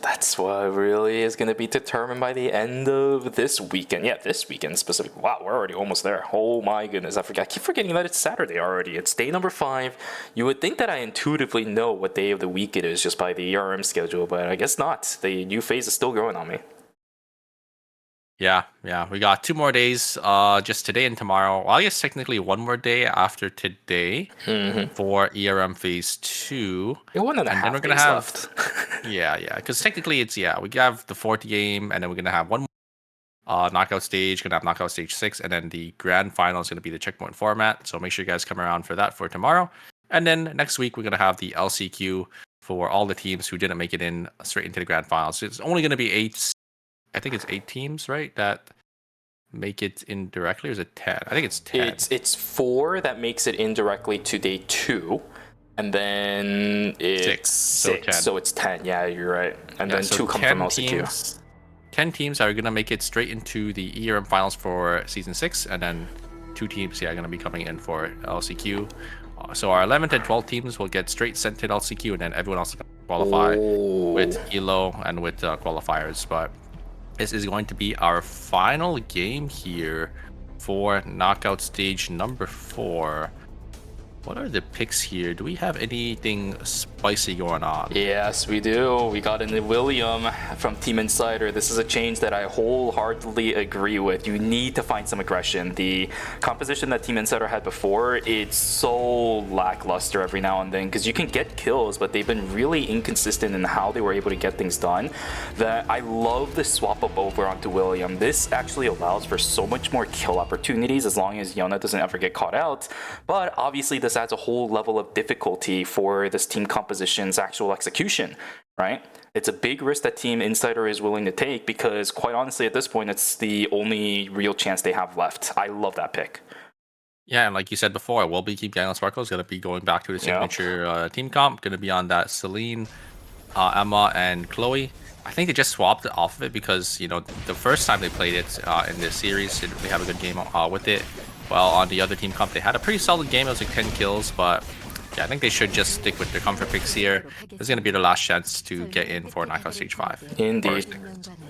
That's what really is going to be determined by the end of this weekend. Yeah, this weekend specifically. Wow, we're already almost there. Oh my goodness, I keep forgetting that it's Saturday already. It's day number 5. You would think that I intuitively know what day of the week it is just by the ERM schedule, but I guess not. The new phase is still growing on me. Yeah, we got 2 more days, just today and tomorrow. Well, I guess technically 1 more day after today for ERM Phase 2. Yeah, 1.5 and then we're gonna days have, left. yeah, because technically it's, we have the 4th game, and then we're going to have 1 more knockout stage, going to have knockout stage 6, and then the grand final is going to be the checkpoint format. So make sure you guys come around for that for tomorrow. And then next week, we're going to have the LCQ for all the teams who didn't make it in straight into the grand finals. So it's only going to be 8. I think it's 8 teams, right, that make it indirectly, or is it 10? I think it's 10. It's 4 that makes it indirectly to day 2, and then it's 6. So it's 10. Yeah, you're right. And then 2 come from LCQ. 10 teams are going to make it straight into the ERM finals for season 6, and then 2 teams are going to be coming in for LCQ. So our 11th and 12th teams will get straight sent to LCQ, and then everyone else will qualify with ELO and with qualifiers. But this is going to be our final game here for knockout stage number 4. What are the picks here? Do we have anything spicy going on? Yes, we do. We got in William from Team Insider. This is a change that I wholeheartedly agree with. You need to find some aggression. The composition that Team Insider had before, it's so lackluster every now and then, because you can get kills, but they've been really inconsistent in how they were able to get things done. That I love the swap up over onto William. This actually allows for so much more kill opportunities as long as Yona doesn't ever get caught out. But obviously this adds a whole level of difficulty for this team composition's actual execution, right? It's a big risk that Team Insider is willing to take, because quite honestly at this point it's the only real chance they have left. I love that pick. Yeah, and like you said before, will be keep Gangnam Sparkle is going to be going back to the signature team comp, going to be on that Celine, Emma, and Chloe. I think they just swapped it off of it because, the first time they played it in this series, they didn't really have a good game with it. Well, on the other team comp, they had a pretty solid game. It was like 10 kills, but yeah, I think they should just stick with their comfort picks here. This is going to be their last chance to get in for knockout stage 5. Indeed.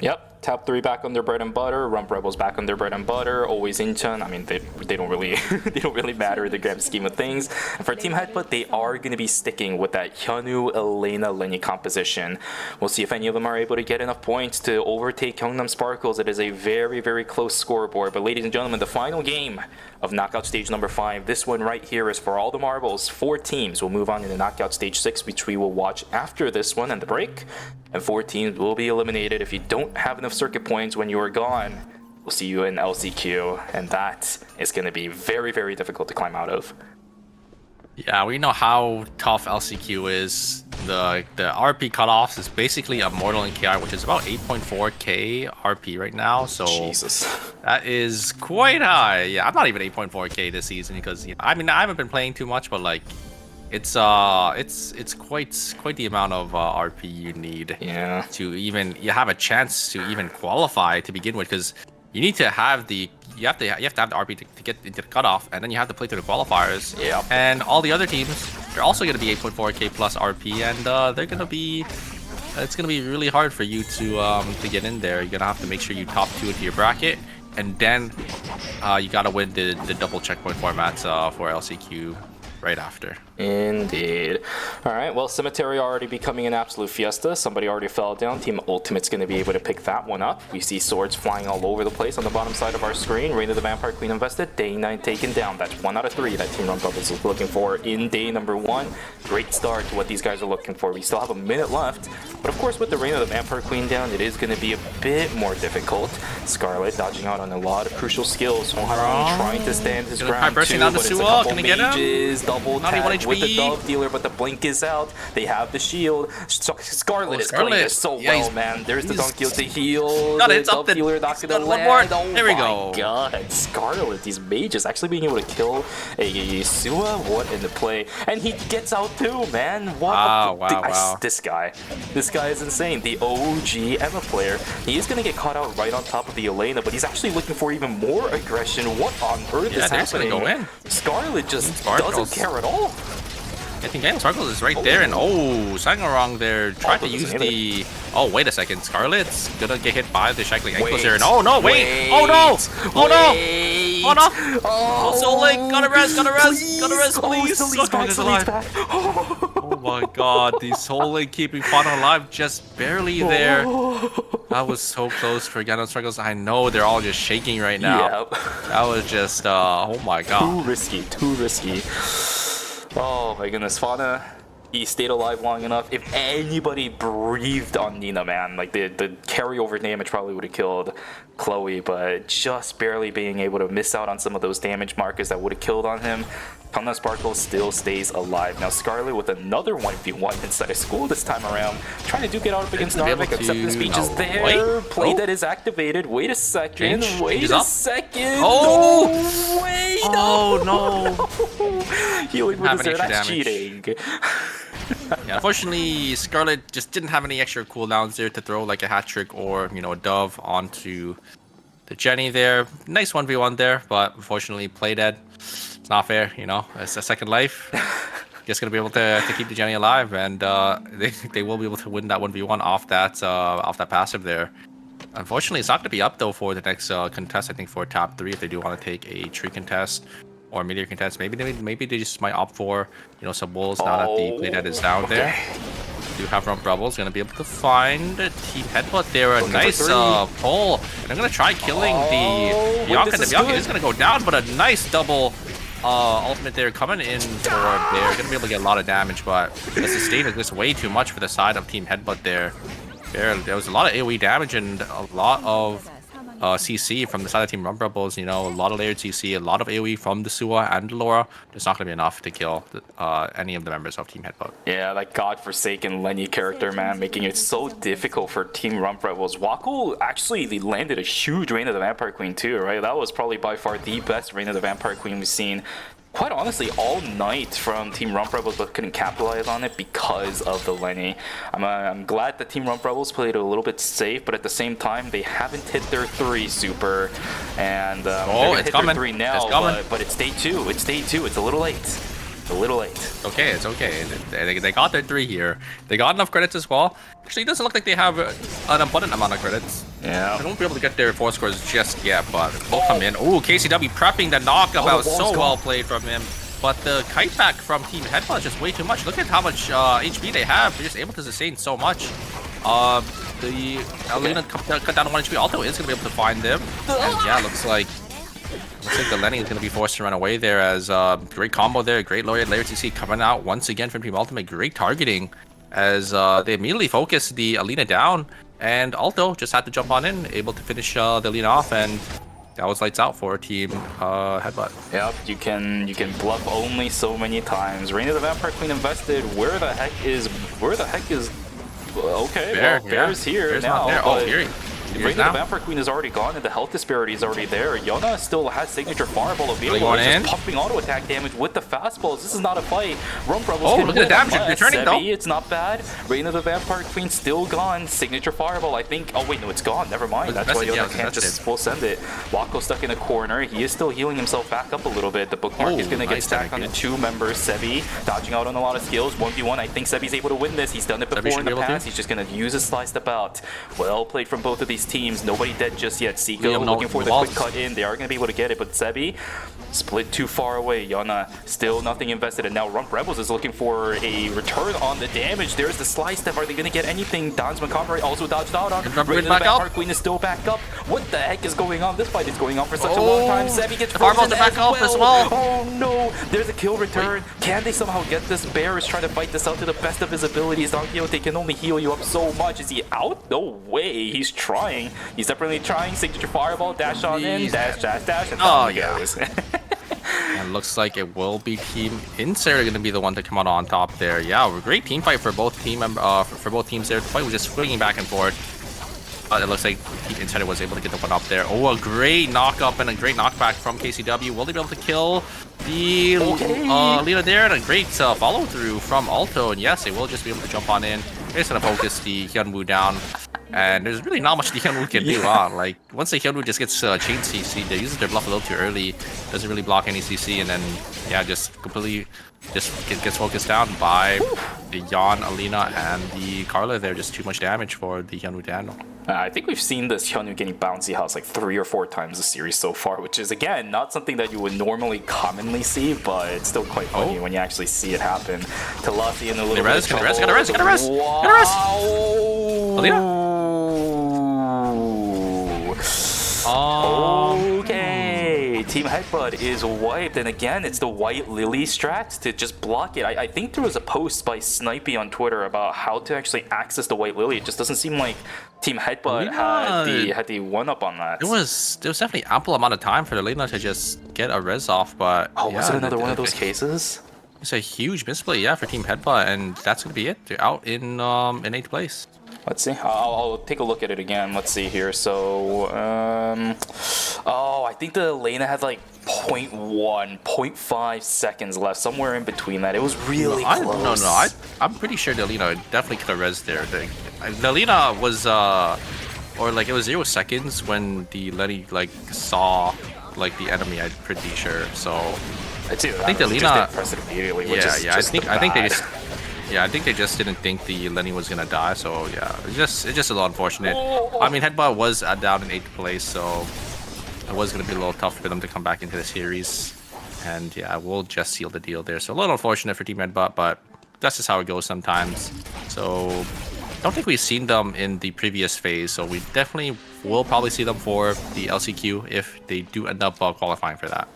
Yep. Top 3 back on their bread and butter. Rump Rebels back on their bread and butter. Always Incheon. I mean, they don't really they don't really matter in the grand scheme of things. And for Team Headbutt, they are going to be sticking with that Hyunwoo, Elena, Lenny composition. We'll see if any of them are able to get enough points to overtake Gangnam Sparkles. It is a very, very close scoreboard. But ladies and gentlemen, the final game of knockout stage number 5. This one right here is for all the marbles. 4 teams teams will move on to the knockout stage 6, which we will watch after this one and the break. And 4 teams will be eliminated. If you don't have enough circuit points when you are gone, we'll see you in LCQ, and that is going to be very, very difficult to climb out of. Yeah, we know how tough LCQ is. The RP cutoffs is basically Immortal and KI, which is about 8.4k RP right now. So Jesus, that is quite high. Yeah, I'm not even 8.4k this season because I mean I haven't been playing too much, but like it's quite the amount of RP you need to even have a chance to even qualify to begin with, because you need to have the you have to have the RP to get into the cutoff, and then you have to play through the qualifiers. Yeah. And all the other teams, they're also going to be 8.4k plus RP, and they're going to be it's going to be really hard for you to get in there. You're going to have to make sure you top 2 into your bracket, and then you got to win the double checkpoint formats for LCQ right after. Indeed. All right, well, Cemetery already becoming an absolute fiesta. Somebody already fell down. Team Ultimate's going to be able to pick that one up. We see swords flying all over the place on the bottom side of our screen. Reign of the Vampire Queen invested. Day 9 taken down. That's 1 out of 3 that Team Rumble is looking for in day number 1. Great start to what these guys are looking for. We still have a minute left, but of course with the Reign of the Vampire Queen down, it is going to be a bit more difficult. Scarlet dodging out on a lot of crucial skills. Hong trying to stand his ground too, but it's a couple mages, double tag with the dove dealer, but the blink is out. They have the shield. Scarlet is playing this so well, man. There's the dunk deal to heal. Got the it, dove dealer not gonna one land. more. Oh there we my go. God, Scarlet, these mages actually being able to kill a Sua. What in the play? And he gets out too, man. What? Wow. This guy is insane. The OG Emma player. He is gonna get caught out right on top of the Elena, but he's actually looking for even more aggression. What on earth is happening? Go in. Scarlet just doesn't care at all. I think Daniel Sparkles is right there, and Sangarong there tried to use the... Oh, wait a second. Scarlet's gonna get hit by the shackling ankles here, and oh no, wait! Oh no! Oh no! Oh no! Oh, Soul Link! Gotta rest, please! Oh my God, the Soul Link keeping Fauna alive, just barely there. That was so close for Daniel Sparkles. I know they're all just shaking right now. Yep. That was just, oh my God. Too risky. Oh my goodness, Fauna, he stayed alive long enough. If anybody breathed on Nina, man, like the carryover damage probably would have killed Chloe, but just barely being able to miss out on some of those damage markers that would have killed on him. Fauna Sparkle still stays alive. Now Scarlet with another 1v1 inside of school this time around, trying to duke it out up against Narvik, except the speech is there. Play that is activated. Wait a second. Wait a second. Oh! No, wait! Oh no! Healing with his that's cheating. Yeah, unfortunately, Scarlet just didn't have any extra cooldowns there to throw like a hat trick or, you know, a dove onto the Jenny there. Nice 1v1 there, but unfortunately, play dead. It's not fair, you know. It's a second life. Just gonna be able to keep the Jenny alive, and they will be able to win that 1v1 off that passive there. Unfortunately, it's not gonna be up though for the next contest. I think for top 3, if they do want to take a tree contest or meteor contest, maybe they just might opt for, you know, some wolves now that the playdead is down there. We do have Rump Rebels gonna be able to find Team Headbutt there. A nice pull, and I'm gonna try killing the Bianca. The Bianca is gonna go down, but a nice double ultimate there coming in for there. Gonna be able to get a lot of damage, but the sustain is just way too much for the side of Team Headbutt there. There was a lot of AoE damage and a lot of CC from the side of Team Rump Rebels. You know, a lot of layered CC, a lot of AoE from the Sua and the Laura. It's not going to be enough to kill any of the members of Team Headbutt. Yeah, that godforsaken Lenny character, man, making it so difficult for Team Rump Rebels. Wako actually, they landed a huge Reign of the Vampire Queen too, right? That was probably by far the best Reign of the Vampire Queen we've seen, quite honestly, all night from Team Rump Rebels, but couldn't capitalize on it because of the Lenny. I'm glad that Team Rump Rebels played a little bit safe, but at the same time, they haven't hit their 3 super, and they're gonna hit their 3 now, but it's day 2. It's day 2. It's a little late. It's a little late. Okay, it's okay. They got their 3 here. They got enough credits as well. Actually, it doesn't look like they have an abundant amount of credits. Yeah. They won't be able to get their 4 scores just yet, but they'll come in. Ooh, KCW prepping the knockout. That was so well played from him. But the kite back from Team Headbutt is just way too much. Look at how much HP they have. They're just able to sustain so much. The Alina cut down to 1 HP. Alto is going to be able to find them. And yeah, looks like Looks like the Lenny is going to be forced to run away there as great combo there. Great layer TC coming out once again from Team Ultimate. Great targeting as they immediately focused the Alina down. And Alto just had to jump on in, able to finish the Alina off. And that was lights out for Team Headbutt. Yep, you can bluff only so many times. Reina the Vampire Queen invested. Where the heck is okay, Bear, well, Bear's here Bear's now. not there. Oh, here Reina the Vampire Queen is already gone and the health disparity is already there. Yona still has signature fireball available. He's just pumping auto attack damage with the fastballs. This is not a fight. Rump Rebels look at the damage returning though. It's not bad. Reina the Vampire Queen still gone. Signature fireball, I think. Oh wait, no, it's gone. Never mind. That's why Yona can't just full send it. Wako stuck in a corner. He is still healing himself back up a little bit. The bookmark is gonna get stacked onto 2 members. Sebi dodging out on a lot of skills. 1v1. I think Sebi's able to win this. He's done it before in the past. He's just gonna use his slice step out. Well played from both of these teams. Nobody dead just yet. Seiko looking for the quick cut in. They are going to be able to get it, but Sebi split too far away. Yona still nothing invested, and now Rump Rebels is looking for a return on the damage. There's the slice step. Are they going to get anything? Don's Montgomery also dodged out on. Reina the Vampire Queen is still back up. What the heck is going on? This fight is going on for such a long time. Sebi gets frozen back up as well. Oh no! There's a kill return. Can they somehow get this? Bear is trying to fight this out to the best of his abilities. Don Quixote can only heal you up so much. Is he out? No way. He's trying. He's definitely trying. Signature fireball, dash on in, dash, and down he goes. And looks like it will be Team Insider going to be the one to come out on top there. Yeah, great team fight for both teams there. The fight was just swinging back and forth. It looks like Team Insider was able to get the one up there. Oh, a great knock up and a great knockback from KCW. Will they be able to kill the leader there? And a great follow through from Alto. And yes, they will just be able to jump on in. They're just going to focus the Hyunwoo down. And there's really not much the Hyunwoo can do. Like, once the Hyunwoo just gets chain CC, they're using their bluff a little too early. Doesn't really block any CC, and then, yeah, just completely gets focused down by the Yon, Alina, and the Carla. They're just too much damage for the Hyunwoo to handle. I think we've seen this Hyunwoo getting bouncy house like 3 or 4 times this series so far, which is, again, not something that you would normally commonly see, but it's still quite funny when you actually see it happen. Talasi in a little bit of trouble. Gotta rest. Alina? Okay, Team Headbutt is wiped, and again, it's the White Lily strat to just block it. I think there was a post by Snipey on Twitter about how to actually access the White Lily. It just doesn't seem like Team Headbutt had the one-up on that. There was definitely ample amount of time for the Lena to just get a res off, but... Oh, was it another one of those cases? It's a huge misplay, yeah, for Team Headbutt, and that's going to be it. They're out in 8th place. Let's see. I'll take a look at it again. Let's see here. So, oh, I think the Lena had like 0.1, 0.5 seconds left, somewhere in between that. It was really close. I'm pretty sure the Lena definitely could have res there. The Lena was, or like it was 0 seconds when the Lenny like saw like the enemy. I'm pretty sure. So, I think the Lena just press it immediately. I think they just didn't think the Lenny was gonna die, so yeah, it's just a little unfortunate. I mean, Headbutt was down in 8th place, so it was gonna be a little tough for them to come back into the series. And yeah, we'll just seal the deal there. So a little unfortunate for Team Headbutt, but that's just how it goes sometimes. So I don't think we've seen them in the previous phase, so we definitely will probably see them for the LCQ if they do end up qualifying for that.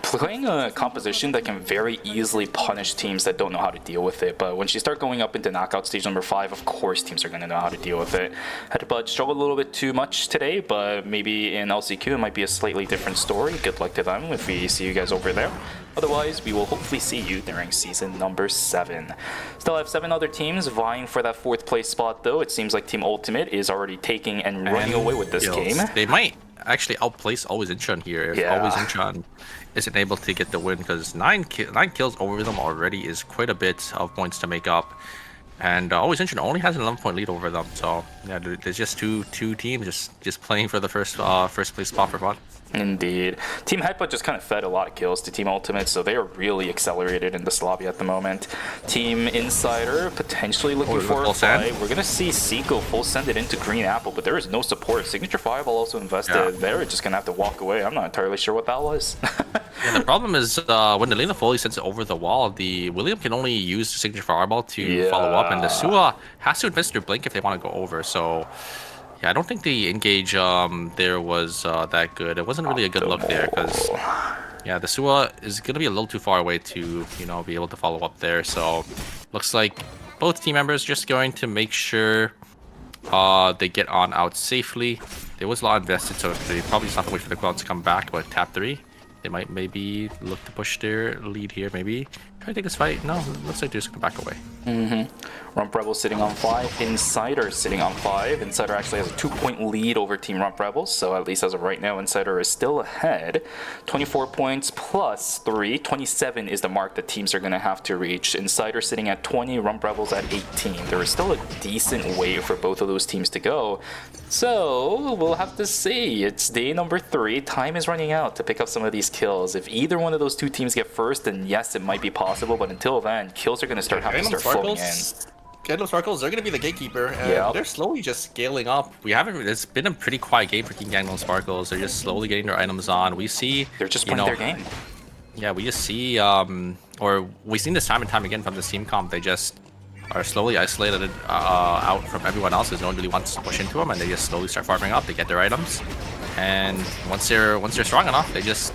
Playing a composition that can very easily punish teams that don't know how to deal with it, but once you start going up into knockout stage number 5, of course teams are going to know how to deal with it. Headbutt struggled a little bit too much today, but maybe in LCQ it might be a slightly different story. Good luck to them if we see you guys over there. Otherwise, we will hopefully see you during season number 7. Still have 7 other teams vying for that 4th place spot, though. It seems like Team Ultimate is already taking and running away with this game. They might actually outplace Always Incheon here if Always Incheon isn't able to get the win, because 9 kills over them already is quite a bit of points to make up. And Always Incheon only has an 11-point lead over them, so yeah, there's just two teams just playing for the first place spot for fun. Indeed. Team Headbutt just kind of fed a lot of kills to Team Ultimate, so they are really accelerated in this lobby at the moment. Team Insider potentially looking for a fight. We're going to see Seiko full send it into Green Apple, but there is no support. Signature Fireball also invested. Yeah. They're just going to have to walk away. I'm not entirely sure what that was. Yeah, the problem is when the Lena fully sends it over the wall, the William can only use Signature Fireball to follow up, and the Sua has to invest their Blink if they want to go over, so... Yeah, I don't think the engage there was that good. It wasn't really a good look there because yeah, the Suwa is gonna be a little too far away to be able to follow up there. So looks like both team members just going to make sure they get on out safely. There was a lot invested, so they probably just have to wait for the cloud to come back. But tap 3, they might maybe look to push their lead here. Maybe try to take this fight. No, looks like they're just gonna back away. Rump Rebels sitting on 5, Insider sitting on 5. Insider actually has a 2-point lead over Team Rump Rebels, so at least as of right now, Insider is still ahead. 24 points plus 3, 27 is the mark that teams are going to have to reach. Insider sitting at 20, Rump Rebels at 18. There is still a decent way for both of those teams to go, so we'll have to see. It's day number 3, time is running out to pick up some of these kills. If either one of those two teams get first, then yes, it might be possible, but until then, kills are going to start having to start flowing in. Gendo Sparkles, they're going to be the gatekeeper, and they're slowly just scaling up. It's been a pretty quiet game for Team Gendo Sparkles. They're just slowly getting their items on. We see... They're just playing their game. Yeah, we just see, or we've seen this time and time again from the team comp, they just are slowly isolated out from everyone else because no one really wants to push into them, and they just slowly start farming up, they get their items, and once they're strong enough, they just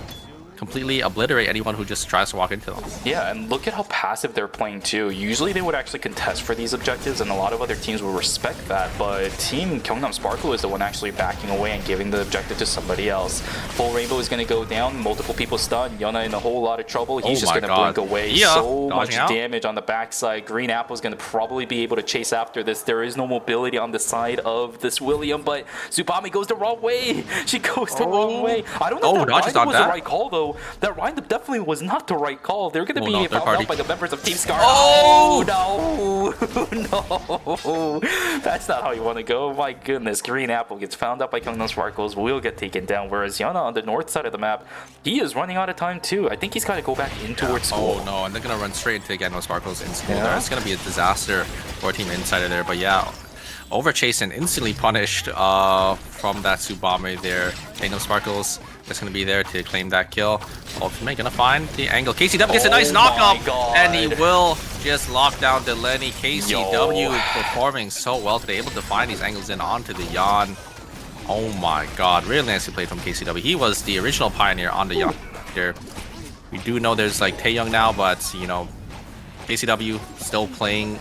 completely obliterate anyone who just tries to walk into them. Yeah, and look at how passive they're playing too. Usually they would actually contest for these objectives, and a lot of other teams will respect that, but Team Gyeongnam Sparkle is the one actually backing away and giving the objective to somebody else. Full Rainbow is going to go down, multiple people stunned, Yuna in a whole lot of trouble. He's just going to blink away. So much damage on the backside. Green Apple is going to probably be able to chase after this. There is no mobility on the side of this William, but Tsubame goes the wrong way. She goes the wrong way. I don't know if that was the right call though. That windup definitely was not the right call. They're going to be found out by the members of Team Scar. Oh no! That's not how you want to go. My goodness, Green Apple gets found out by Gyeongnam Sparkles, will get taken down. Whereas Yana on the north side of the map, he is running out of time too. I think he's got to go back in towards school. Oh no, and they're going to run straight into Gyeongnam Sparkles in school. There. It's going to be a disaster for Team Insider there. But yeah, overchase and instantly punished from that Tsubame there. Gyeongnam Sparkles just going to be there to claim that kill. Ultimate going to find the angle. KCW gets a nice knockup, and he will just lock down Delaney. KCW performing so well today, able to find these angles in onto the Yan. Oh my god, really nicely played from KCW. He was the original pioneer on the Yan here. We do know there's like Taeyong now, but KCW still playing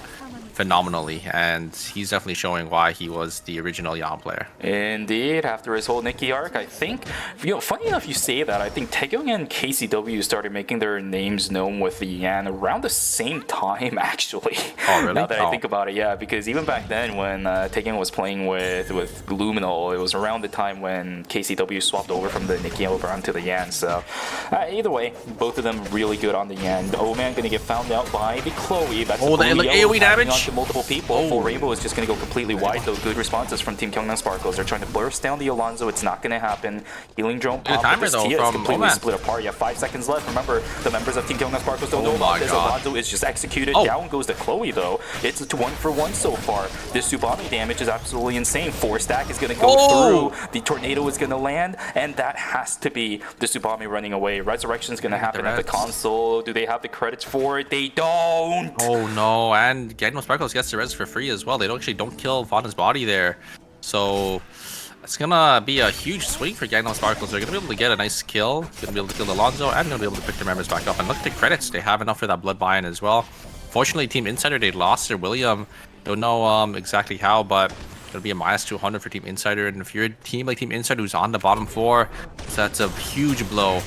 phenomenally, and he's definitely showing why he was the original Yan player. Indeed, after his whole Nikki arc, I think, funny enough you say that, I think Taeyong and KCW started making their names known with the Yan around the same time, actually. Oh, really? Now that I think about it, yeah, because even back then when Taeyong was playing with Luminal, it was around the time when KCW swapped over from the Nikki over onto the Yan, so either way, both of them really good on the Yan. O-Man gonna get found out by the Chloe. That's the AoE damage! Multiple people. Full Rainbow is just going to go completely wide, though. Good responses from Team Gyeongnam Sparkles. They're trying to burst down the Alonzo. It's not going to happen. Healing drone pop. Timer, though, Tia is completely split apart. Yeah, 5 seconds left. Remember, the members of Team Gyeongnam Sparkles don't know about this. Alonzo is just executed. Down goes to Chloe, though. It's a 1-for-1 so far. This Tsubame damage is absolutely insane. 4-stack is going to go through. The tornado is going to land, and that has to be the Tsubame running away. Resurrection is going to happen at the console. Do they have the credits for it? They don't. Oh no, and Gyeongnam Sparkles gets the res for free as well. They don't kill Vana's body there, so it's gonna be a huge swing for Gyeongnam Sparkles. They're gonna be able to get a nice kill, gonna be able to kill Alonzo, and gonna be able to pick their members back up. And look at the credits, they have enough for that blood buy-in as well. Fortunately, Team Insider, they lost their William. Don't know exactly how, but it'll be a -200 for Team Insider. And if you're a team like Team Insider who's on the bottom 4, that's a huge blow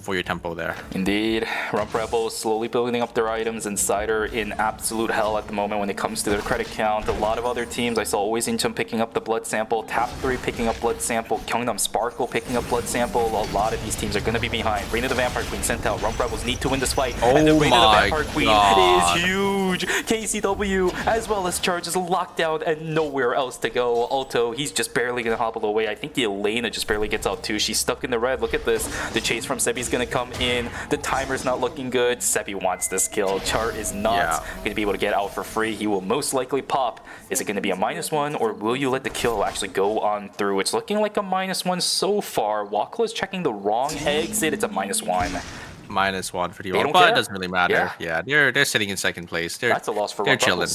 for your tempo there. Indeed. Rump Rebels slowly building up their items. Insider in absolute hell at the moment when it comes to their credit count. A lot of other teams, I saw always Incheon picking up the blood sample, Tap 3 picking up blood sample, Gyeongnam Sparkle picking up blood sample. A lot of these teams are going to be behind. Reina the Vampire Queen sent out. Rump Rebels need to win this fight. And then Reina the Vampire Queen is huge. KCW as well as Charge is locked down and nowhere else to go. Alto, he's just barely going to hobble away. I think the Elena just barely gets out too. She's stuck in the red. Look at this. The chase from Sebi's gonna come in. The timer's not looking good. Sebi wants this kill. Chart is not gonna be able to get out for free. He will most likely pop. Is it gonna be a -1, or will you let the kill actually go on through? It's looking like a -1 so far. Wakla is checking the wrong exit. It's a -1. -1 for the but it doesn't really matter. Yeah, they're sitting in second place. That's a loss for they're chilling.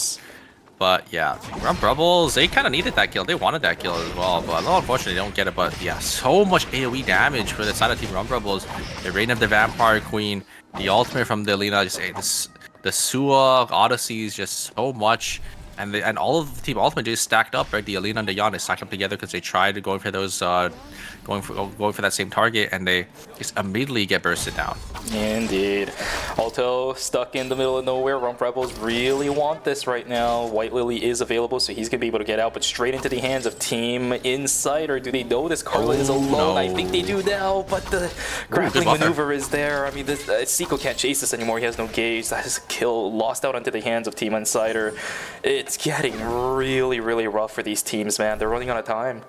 But yeah, Rump Rebels, they kind of needed that kill. They wanted that kill as well, but unfortunately they don't get it. But yeah, so much AoE damage for the side of Team Rump Rebels. The Reign of the Vampire Queen, the ultimate from the Alina, just the Sua Odysseys, just so much. And all of the Team Ultimate just stacked up, right? The Alina and the Yon, they stacked up together because they tried going for those, going for that same target, and they just immediately get bursted down. Indeed. Alto stuck in the middle of nowhere. Rump Rebels really want this right now. White Lily is available, so he's going to be able to get out, but straight into the hands of Team Insider. Do they know this Carla is alone? No. I think they do now, but the grappling maneuver is there. I mean, this Seiko can't chase this anymore. He has no gauge. That is a kill lost out onto the hands of Team Insider. It's getting really, really rough for these teams, man. They're running out of time.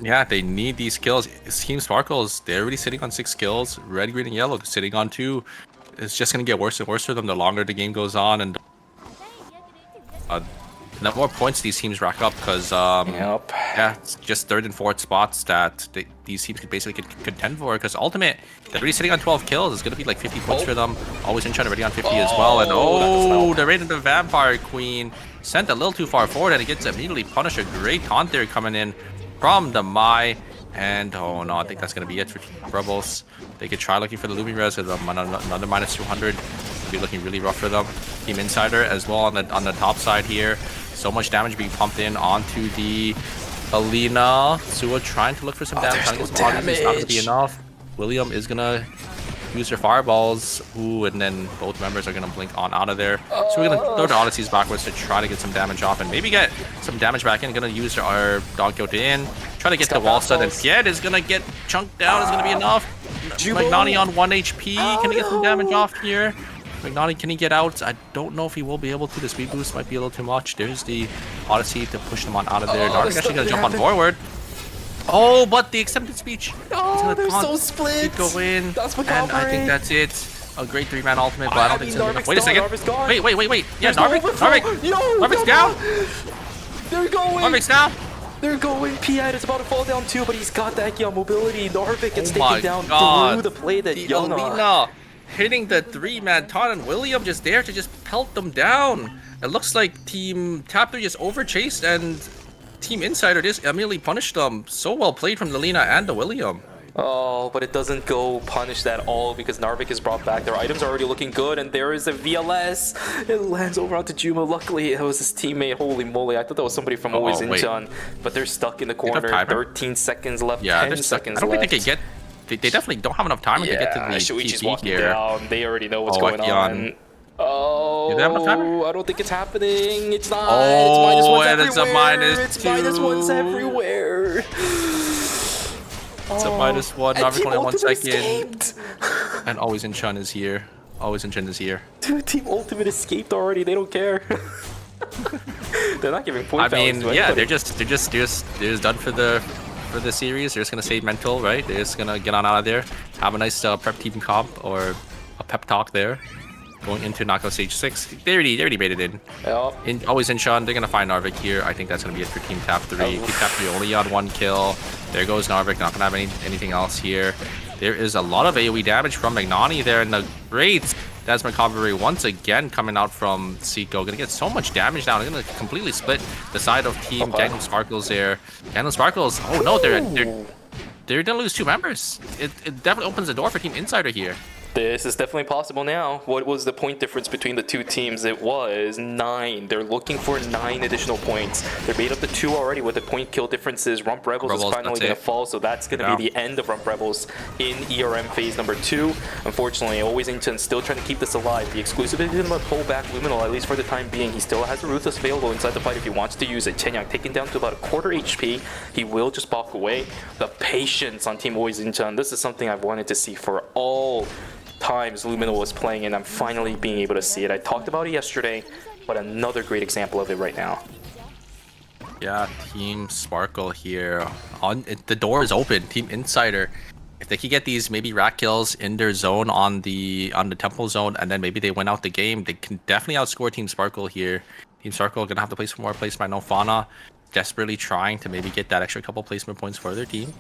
Yeah, they need these kills. Team Sparkles, they're already sitting on 6 kills. Red, green, and yellow, they're sitting on 2. It's just going to get worse and worse for them the longer the game goes on. And the more points these teams rack up, because yeah, it's just 3rd and 4th spots that these teams could basically contend for. Because Ultimate, they're already sitting on 12 kills. It's going to be like 50 points for them. Always in already on 50 as well. And the Reign of the Vampire Queen sent a little too far forward, and it gets immediately punished. A great taunt there coming in from the Mai. And oh no, I think that's going to be it for Rebels. They could try looking for the Looming Res with another minus 200. It'll be looking really rough for them. Team Insider as well on the top side here. So much damage being pumped in onto the Alina. Sua trying to look for some damage. It's not going to be enough. William is going to use their fireballs. Ooh, and then both members are going to blink on out of there. So we're going to throw the Odysseys backwards to try to get some damage off and maybe get some damage back in. Going to use our Dog Goat in. Try to get the wall stun, and Fied is going to get chunked down. Is going to be enough. Magnani on 1 HP. Can he get some damage off here? Magnani, can he get out? I don't know if he will be able to. The speed boost might be a little too much. There's the Odyssey to push them on out of there. Dark actually going to jump on forward. Oh, but the accepted speech. Oh, they're so split. Go in, That's and I think that's it. A great 3-man ultimate, but I don't think it's enough. Wait a second. Wait. Yeah, Narvik's down. They're going. Narvik's down. They're going. Piat is about to fall down too, but he's got that mobility. Narvik gets taken down through the play that Alina hitting the 3-man taunt, and William just there to just pelt them down. It looks like Team Tapter just overchased, and Team Insider just immediately punished them. So well played from the Lina and the William. Oh, but it doesn't go punished at all because Narvik is brought back. Their items are already looking good, and there is a VLS. It lands over onto Juma. Luckily, it was his teammate. Holy moly, I thought that was somebody from Always Inchan, but they're stuck in the corner. 13 seconds left. Yeah, 10 seconds I don't left. think they can get. They definitely don't have enough time to get to the Shuichi's TP walking here. down. They already know what's going on. Do they have enough timer? I don't think it's happening. It's not. Oh, it's -1s everywhere. it's a -2. It's -1s everywhere. It's a -1. Narvik only 1 second. Escaped. And Always Inchan is here. Always Inchan is here. Dude, Team Ultimate escaped already. They don't care. They're not giving point values to yeah, anybody. they're just done for the series. They're just gonna save mental, right? They're just gonna get on out of there, have a nice prep team comp or a pep talk there. Going into knockout stage 6, they already made it in. Yeah. Always Inchan, they're gonna find Narvik here. I think that's gonna be it for Team Tap 3. Team Tap 3 only on 1 kill. There goes Narvik, not gonna have anything else here. There is a lot of AoE damage from Magnani there, and the great Desmond Cavalry once again coming out from Seiko. Gonna get so much damage down. They're gonna completely split the side of Team Gangnam Sparkles there. Gangnam Sparkles, oh no, they're gonna lose 2 members. It definitely opens the door for Team Insider here. This is definitely possible now. What was the point difference between the 2 teams? It was 9. They're looking for 9 additional points. They're made up to 2 already with the point kill differences. Rump Rebels is finally going to fall, so that's going to be the end of Rump Rebels in ERM phase number 2. Unfortunately, Always Inchan still trying to keep this alive. The exclusive is going to pull back Luminal, at least for the time being. He still has the Ruthless available inside the fight if he wants to use it. Chenyang taken down to about a quarter HP. He will just balk away. The patience on Team Always Inchan. This is something I've wanted to see for all times Luminal was playing, and I'm finally being able to see it. I talked about it yesterday, but another great example of it right now. Yeah, Team Sparkle here. The door is open. Team Insider, if they could get these maybe rack kills in their zone on the temple zone, and then maybe they win out the game, they can definitely outscore Team Sparkle here. Team Sparkle gonna have to place more placement. No Fauna, desperately trying to maybe get that extra couple placement points for their team.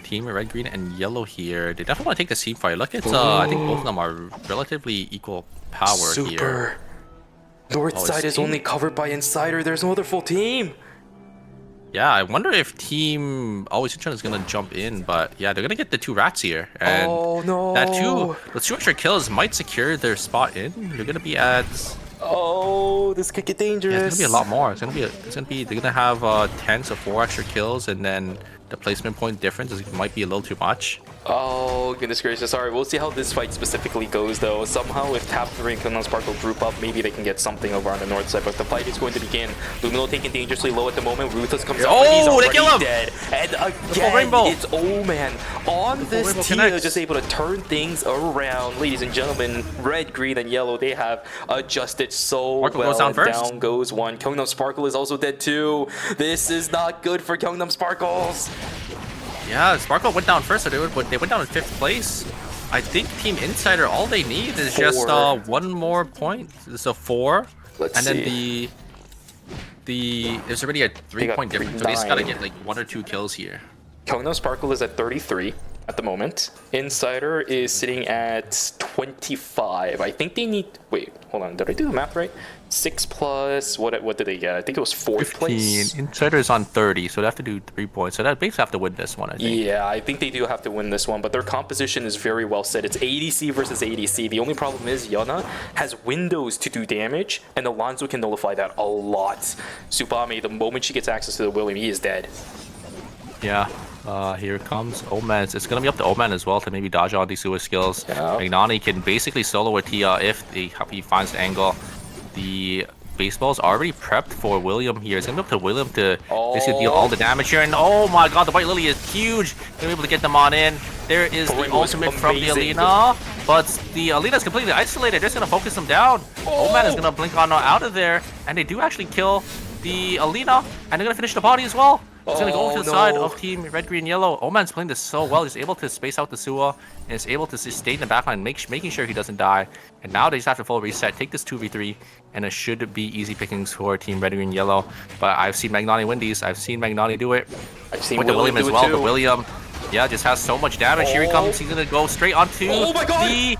Team red, green, and yellow here. They definitely want to take the team fight. Look, it's I think both of them are relatively equal power here. North Oh, side is only covered by Insider. There's no other full team. Yeah, I wonder if Team Always Intron is gonna jump in, but yeah, they're gonna get the 2 rats here, and Oh no. those 2 extra kills might secure their spot in. They're gonna be at Oh, this could get dangerous. yeah, it's gonna be a lot more. They're gonna have 10 to 4 extra kills, and then the placement point difference might be a little too much. Oh, goodness gracious. Alright, we'll see how this fight specifically goes, though. Somehow, if Tap 3 and Kingdom Sparkle group up, maybe they can get something over on the north side. But the fight is going to begin. Lumino taken dangerously low at the moment. Ruthless comes out, but he's they kill him! already dead. And again, Rainbow. it's O-Man on this Rainbow team. connects. Just able to turn things around. Ladies and gentlemen, red, green, and yellow, they have adjusted so Sparkle well. goes down And first. down goes one. Kingdom Sparkle is also dead, too. This is not good for Kingdom Sparkles. Yeah, Sparkle went down first, so they went down in 5th place. I think Team Insider, all they need is just 1 more point. So 4. Let's and then see. there's already a 3-point difference. So they just gotta 9. get like 1 or 2 kills here. Kingdom Sparkle is at 33 at the moment. Insider is sitting at 25. I think they need... Wait, hold on. Did I do the math right? 6 plus... What did they get? I think it was 4th 15. place. Insider is on 30, so they have to do 3 points. So they basically have to win this one, I think. Yeah, I think they do have to win this one, but their composition is very well set. It's ADC versus ADC. The only problem is Yona has windows to do damage, and Alonso can nullify that a lot. Tsubame, the moment she gets access to the William, he is dead. Yeah. Here comes Oman. It's gonna be up to Oman as well to maybe dodge all these sewer skills. Yeah. Magnani can basically solo a Tia if he finds the angle. The baseball's already prepped for William here. It's gonna be up to William to basically deal all the damage here. And oh my god, the White Lily is huge. Gonna be able to get them on in. There is the ultimate from the Alina, but the Alina is completely isolated. They're just gonna focus them down. Oman is gonna blink on out of there, and they do actually kill the Alina, and they're gonna finish the body as well. He's gonna go over to the side of team red, green, yellow. Oman's playing this so well. He's able to space out the Sua and is able to sustain the backline, making sure he doesn't die. And now they just have to full reset, take this 2v3, and it should be easy pickings for team red, green, yellow. But I've seen Magnani win these. I've seen Magnani do it. I've seen with the William as do it well. too. The William, yeah, just has so much damage. Here he comes. He's gonna go straight onto the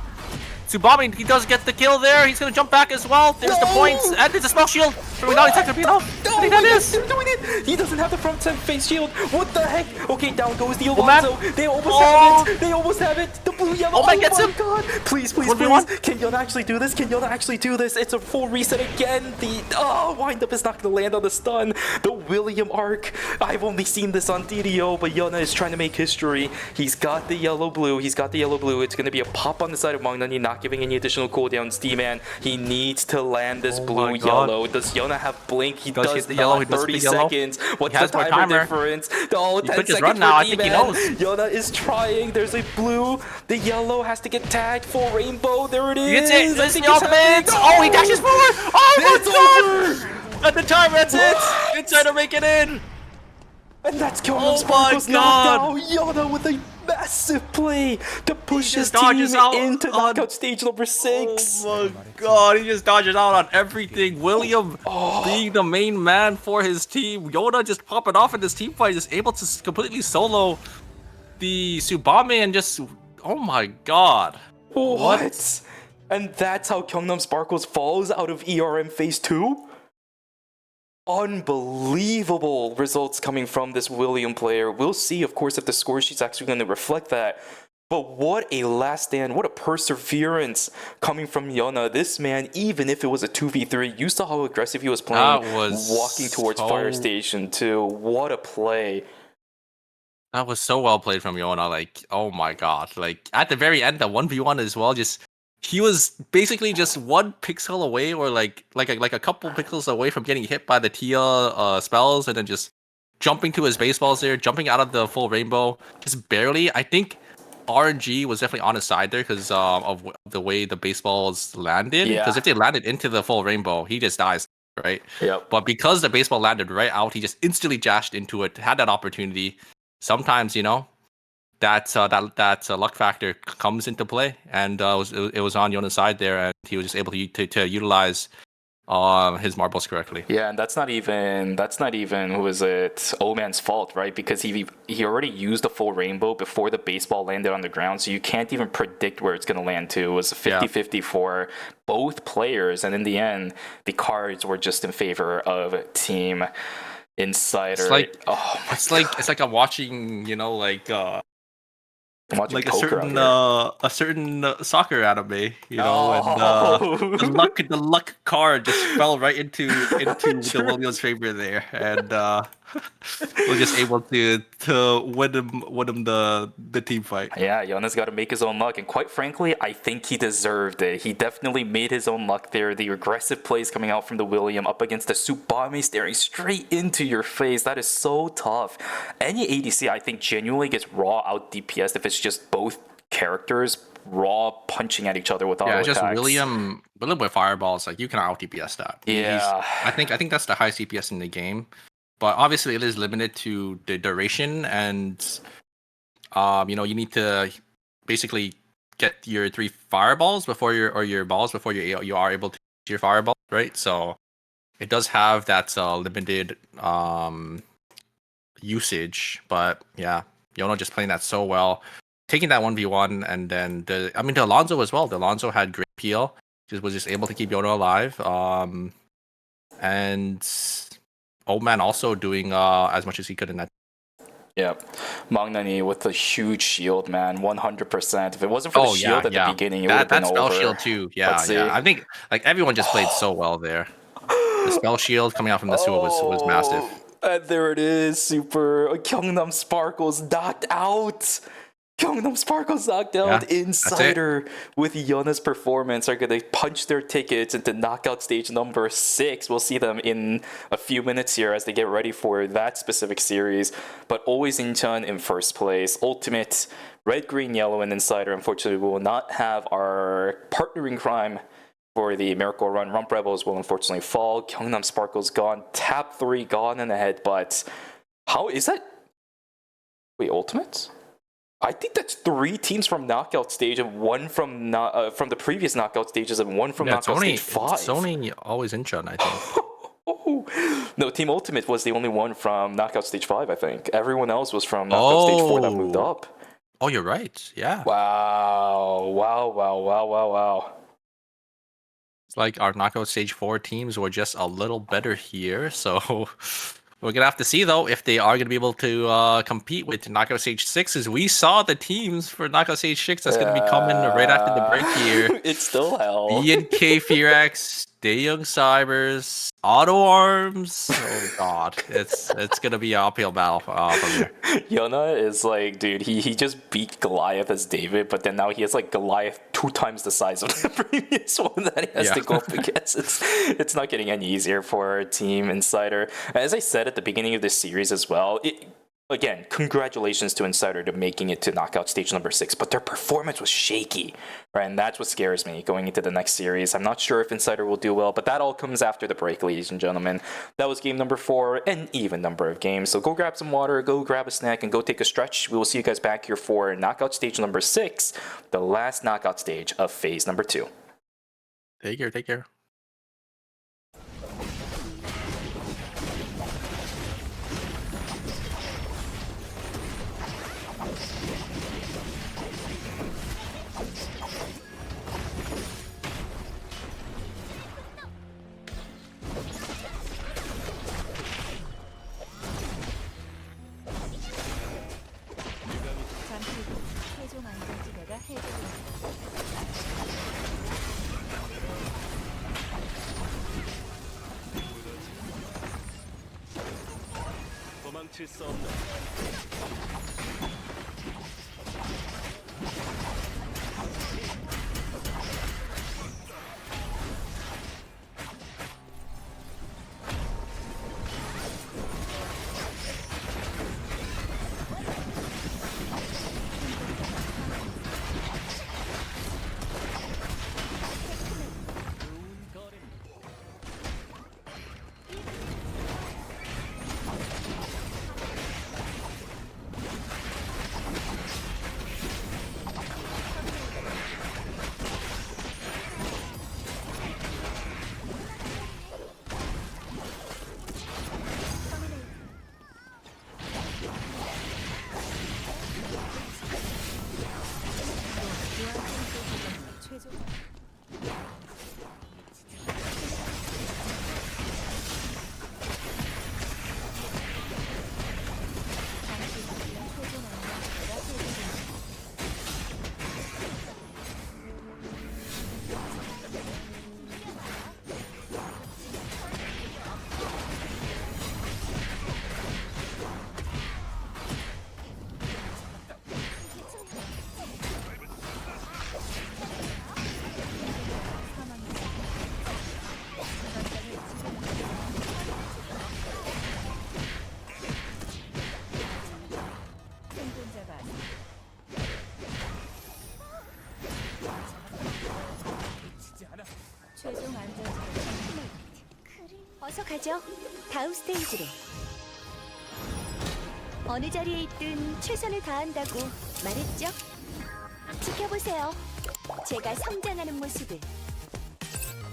Tsubame. He does get the kill there. He's gonna jump back as well. There's the points, and there's a spell shield. Magnani's not gonna be enough. I think that is. They're doing it. He doesn't have the front end face shield. What the heck? Okay, down goes the Alonso. They almost have it. They almost have it. The blue yellow. Oman gets him. God. Please, please, 1v1. please. Can Yona actually do this? Can Yona actually do this? It's a full reset again. The windup is not gonna land on the stun. The William arc. I've only seen this on DDO, but Yona is trying to make history. He's got the yellow blue. He's got the yellow blue. It's gonna be a pop on the side of Magnani, not giving any additional cooldowns. D-Man, he needs to land this blue yellow. Does Yona have blink? He does hit the not. yellow. He does 30 hit the yellow. seconds. What's He has the more timer timer. difference? Oh, 10 could just seconds run for now. I think he D-Man. knows. Yona is trying. There's a blue. The yellow has to get tagged for rainbow. There it is. He gets it. I Listen, think the it's ultimate. happening. Oh, he dashes forward. Oh my It's god! over. At the time, that's it. Inside to make it in. And that's Kingdom Oh Sparkle's my God. knockout. Yona with a massive play to push his just team dodges out into on- knockout stage number 6. Oh my god, he just dodges out on everything. William being the main man for his team. Yona just popping off in this team fight, just able to completely solo the Tsubame and just... Oh my god. What? And that's how Kingdom Sparkles falls out of ERM Phase 2? Unbelievable results coming from this William player. We'll see, of course, if the score sheet's actually going to reflect that. But what a last stand, what a perseverance coming from Yona. This man, even if it was a 2v3, you saw how aggressive he was playing, That was walking towards so- Fire Station 2. What a play. That was so well played from Yona. Like, oh my god. Like, at the very end, the 1v1 as well, just... He was basically just 1 pixel away, or like a couple pixels away from getting hit by the Tia spells, and then just jumping to his baseballs there, jumping out of the full rainbow, just barely. I think RNG was definitely on his side there because of the way the baseballs landed. Yeah. Because if they landed into the full rainbow, he just dies, right? Yep. But because the baseball landed right out, he just instantly jashed into it, had that opportunity. Sometimes, you know, that luck factor comes into play, and it was on Yona's side there, and he was just able to utilize his marbles correctly. Yeah, and that's not even who is it? Oman's fault, right? Because he already used a full rainbow before the baseball landed on the ground, so you can't even predict where it's going to land to. It was a 50-50 for both players, and in the end, the cards were just in favor of Team Insider. It's like I'm watching, Watching like a poker certain soccer anime, and the luck card just fell right into the Williams favor there, and was just able to win him the team fight. Yeah, Jonas got to make his own luck, and quite frankly, I think he deserved it. He definitely made his own luck there. The aggressive plays coming out from the William up against the Tsubame staring straight into your face. That is so tough. Any ADC, I think, genuinely gets raw out DPS if it's just both characters raw punching at each other with auto attacks. Just William with fireballs, like you can out DPS that. Yeah, I think that's the highest DPS in the game. But obviously, it is limited to the duration, and you need to basically get your 3 fireballs before you are able to use your fireball, right? So it does have that limited usage, but yeah, Yono just playing that so well, taking that 1v1, and then the Alonso as well. The Alonso had great peel, was just able to keep Yono alive, and Oman also doing as much as he could in that. Yeah, Magnani with the huge shield, man, 100%. If it wasn't for the shield at the beginning, it would have been over. That spell shield too, yeah. I think everyone just played so well there. The spell shield coming out from the Suwa was massive. And there it is, super Gyeongnam Sparkles knocked out. Insider with Yona's performance are going to punch their tickets into knockout stage number 6. We'll see them in a few minutes here as they get ready for that specific series. But always Incheon in first place. Ultimate, red, green, yellow, and Insider. Unfortunately, we will not have our partner in crime for the Miracle Run. Rump Rebels will unfortunately fall. Gyeongnam Sparkles gone. Tap 3 gone in the head. But how is that? Wait, Ultimate? I think that's 3 teams from knockout stage and 1 from the previous knockout stages and 1 from knockout stage 5. It's only always Incheon, I think. No, Team Ultimate was the only one from knockout stage 5, I think. Everyone else was from knockout stage 4 that moved up. Oh, you're right. Yeah. Wow. It's like our knockout stage 4 teams were just a little better here, so we're going to have to see, though, if they are going to be able to compete with knockout stage 6, as we saw the teams for knockout stage 6 that's going to be coming right after the break here. It's still hell. BNK Firax, Daeyoung Cybers, Auto Arms. Oh, God. It's going to be an uphill battle from here. Yona is like, dude, he just beat Goliath as David, but then now he has like Goliath 2 times the size of the previous one that he has to go up against. It's not getting any easier for Team Insider. As I said at the beginning of this series as well, again, congratulations to Insider to making it to knockout stage number 6, but their performance was shaky, right? And that's what scares me going into the next series. I'm not sure if Insider will do well, but that all comes after the break, ladies and gentlemen. That was game number 4, an even number of games. So go grab some water, go grab a snack, and go take a stretch. We will see you guys back here for knockout stage number 6, the last knockout stage of phase number 2. Take care. 최종 생존자가 최종 안전지대 어서 가죠. 다음 스테이지로. 어느 자리에 있든 최선을 다한다고 말했죠. 지켜보세요. 제가 성장하는 모습을.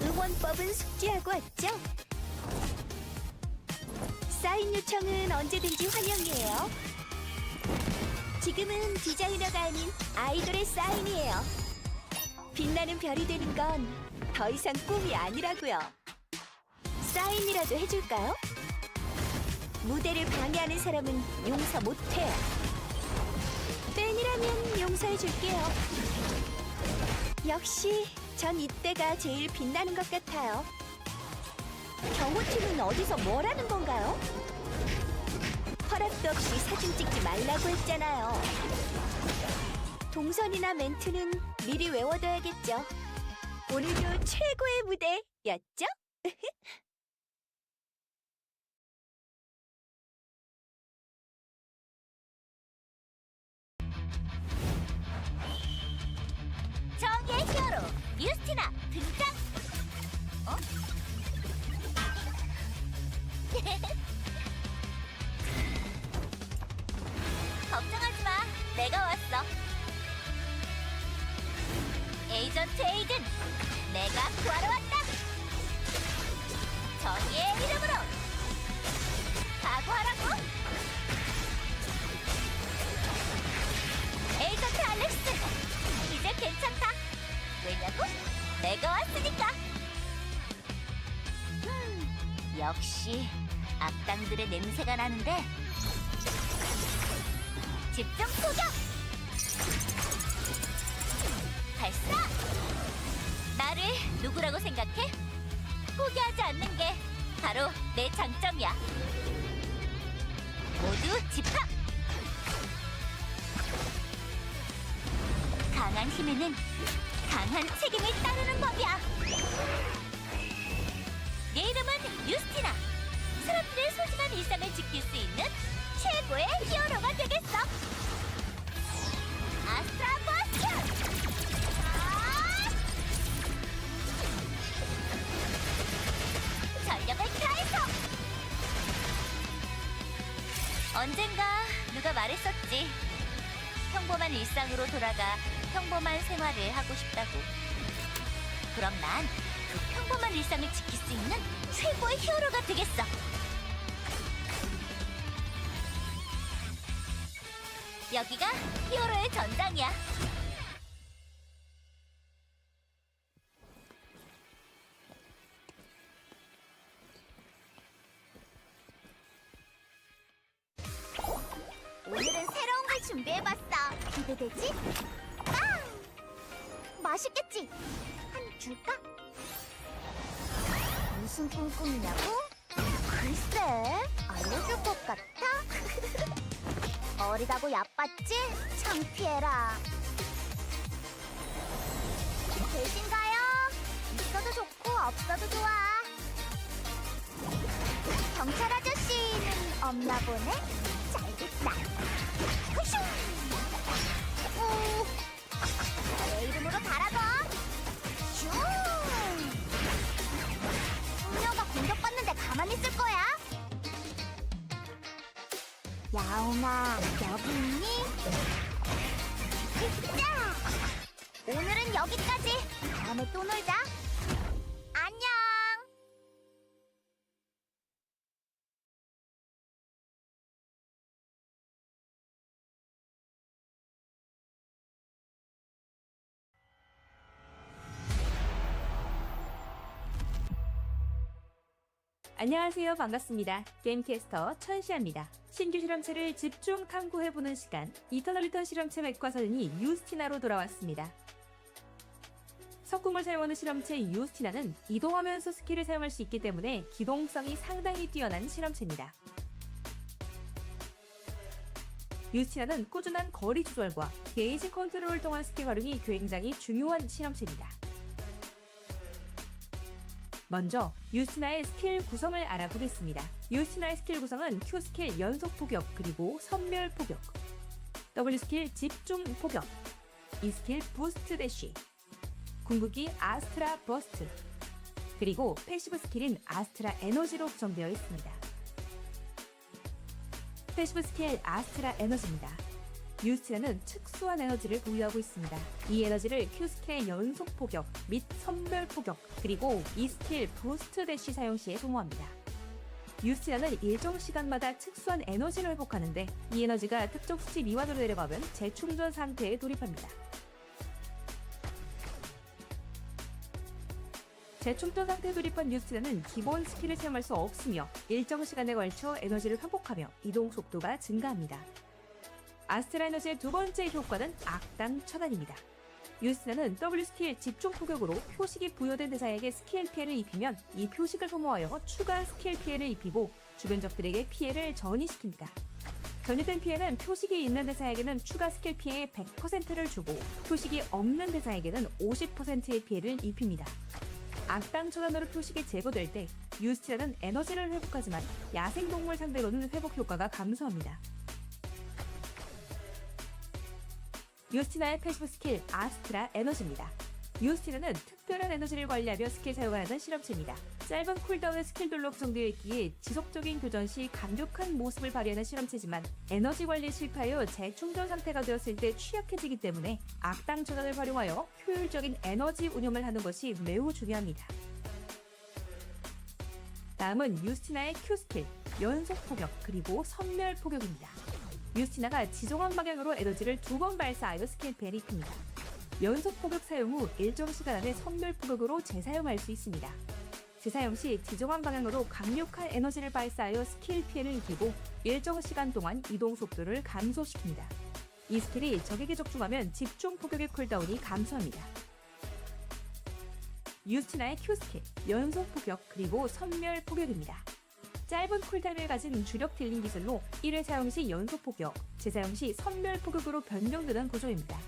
응원법은 숙지하고 왔죠. 사인 요청은 언제든지 환영이에요. 지금은 디자이너가 아닌 아이돌의 사인이에요. 빛나는 별이 되는 건 더 이상 꿈이 아니라고요. 사인이라도 해줄까요? 무대를 방해하는 사람은 용서 못해요. 팬이라면 용서해줄게요. 역시 전 이때가 제일 빛나는 것 같아요. 경호팀은 어디서 뭘 하는 건가요? 허락도 없이 사진 찍지 말라고 했잖아요. 동선이나 멘트는 미리 외워둬야겠죠. 오늘도 최고의 무대였죠? 정의의 히어로 유스티나 등장! 어? 걱정하지 마, 내가 왔어. 에이전트 에이든, 내가 구하러 왔다. 정의의 이름으로 각오하라고. 에이전트 알렉스, 이제 괜찮다. 왜냐고? 내가 왔으니까. 역시 악당들의 냄새가 나는데. 집중 포격! 발사! 나를 누구라고 생각해? 포기하지 않는 게 바로 내 장점이야. 모두 집합! 강한 힘에는 강한 책임을 따르는 법이야. 내 이름은 유스티나. 사람들의 소중한 일상을 지킬 수 있는 최고의 히어로가 되겠어. 아스트라 버스트! 전력을 다해서! 언젠가 누가 말했었지. 평범한 일상으로 돌아가 평범한 생활을 하고 싶다고. 그럼 난 그 평범한 일상을 지킬 수 있는 최고의 히어로가 되겠어. 여기가 히어로의 전장이야. 오늘은 새로운 걸 준비해봤어. 기대되지? 맛있겠지? 한 줄까? 무슨 꿈꾸느냐고? 글쎄, 알려줄 것 같아? 어리다고 얕봤지? 창피해라. 대신 가요. 있어도 좋고 없어도 좋아. 경찰 아저씨는 없나 보네? 잘됐다. 후슈! 오! 내 이름으로 달아둬. 슝! 숙녀가 공격받는데 가만히 있을 거야? 야옹아, 여기 있니? 자! 오늘은 여기까지. 다음에 또 놀자. 안녕! 안녕하세요. 반갑습니다. 게임캐스터 천시아입니다. 신규 실험체를 집중 탐구해보는 시간, 이터널 리턴 실험체 백과사전이 유스티나로 돌아왔습니다. 석궁을 사용하는 실험체 유스티나는 이동하면서 스킬을 사용할 수 있기 때문에 기동성이 상당히 뛰어난 실험체입니다. 유스티나는 꾸준한 거리 조절과 게이지 컨트롤을 통한 스킬 활용이 굉장히 중요한 실험체입니다. 먼저 유스티나의 스킬 구성을 알아보겠습니다. 유스티나의 스킬 구성은 Q 스킬 연속 포격 그리고 선멸 포격, W 스킬 집중 포격, E 스킬 부스트 대쉬, 궁극기 아스트라 버스트, 그리고 패시브 스킬인 아스트라 에너지로 구성되어 있습니다. 패시브 스킬 아스트라 에너지입니다. 유스티나는 특수한 에너지를 보유하고 있습니다. 이 에너지를 Q 스킬의 연속 포격 및 선멸 포격, 그리고 E 스킬 부스트 대쉬 사용 시에 소모합니다. 유스티나는 일정 시간마다 특수한 에너지를 회복하는데, 이 에너지가 특정 수치 미만으로 내려가면 재충전 상태에 돌입합니다. 재충전 상태에 돌입한 유스티나는 기본 스킬을 사용할 수 없으며 일정 시간에 걸쳐 에너지를 회복하며 이동 속도가 증가합니다. 아스트라 에너지의 두 번째 효과는 악당 처단입니다. 유스티나는 W 스킬 집중 포격으로 표식이 부여된 대상에게 스킬 피해를 입히면 이 표식을 소모하여 추가 스킬 피해를 입히고 주변 적들에게 피해를 전이시킵니다. 전이된 피해는 표식이 있는 대상에게는 추가 스킬 피해의 100%를 주고 표식이 없는 대상에게는 50%의 피해를 입힙니다. 악당 처단으로 표식이 제거될 때 유스티나는 에너지를 회복하지만 야생동물 상대로는 회복 효과가 감소합니다. 유스티나의 패시브 스킬 아스트라 에너지입니다. 유스티나는 특별한 에너지를 관리하며 스킬 사용하는 실험체입니다. 짧은 쿨다운의 스킬들로 구성되어 있기에 지속적인 교전 시 강력한 모습을 발휘하는 실험체지만 에너지 관리에 실패하여 재충전 상태가 되었을 때 취약해지기 때문에 악당 처단을 활용하여 효율적인 에너지 운용을 하는 것이 매우 중요합니다. 다음은 유스티나의 Q 스킬 연속 포격 그리고 선멸 포격입니다. 유스티나가 지정한 방향으로 에너지를 2번 발사하여 스킬 피해를 입힙니다. 연속 포격 사용 후 일정 시간 안에 선멸 포격으로 재사용할 수 있습니다. 재사용 시 지정한 방향으로 강력한 에너지를 발사하여 스킬 피해를 입히고 일정 시간 동안 이동 속도를 감소시킵니다. 이 스킬이 적에게 적중하면 집중 포격의 쿨다운이 감소합니다. 유스티나의 Q 스킬 연속 포격 그리고 선멸 포격입니다. 짧은 쿨타임을 가진 주력 딜링 기술로 1회 사용 시 연속 포격, 재사용 시 선멸 포격으로 변경되는 구조입니다.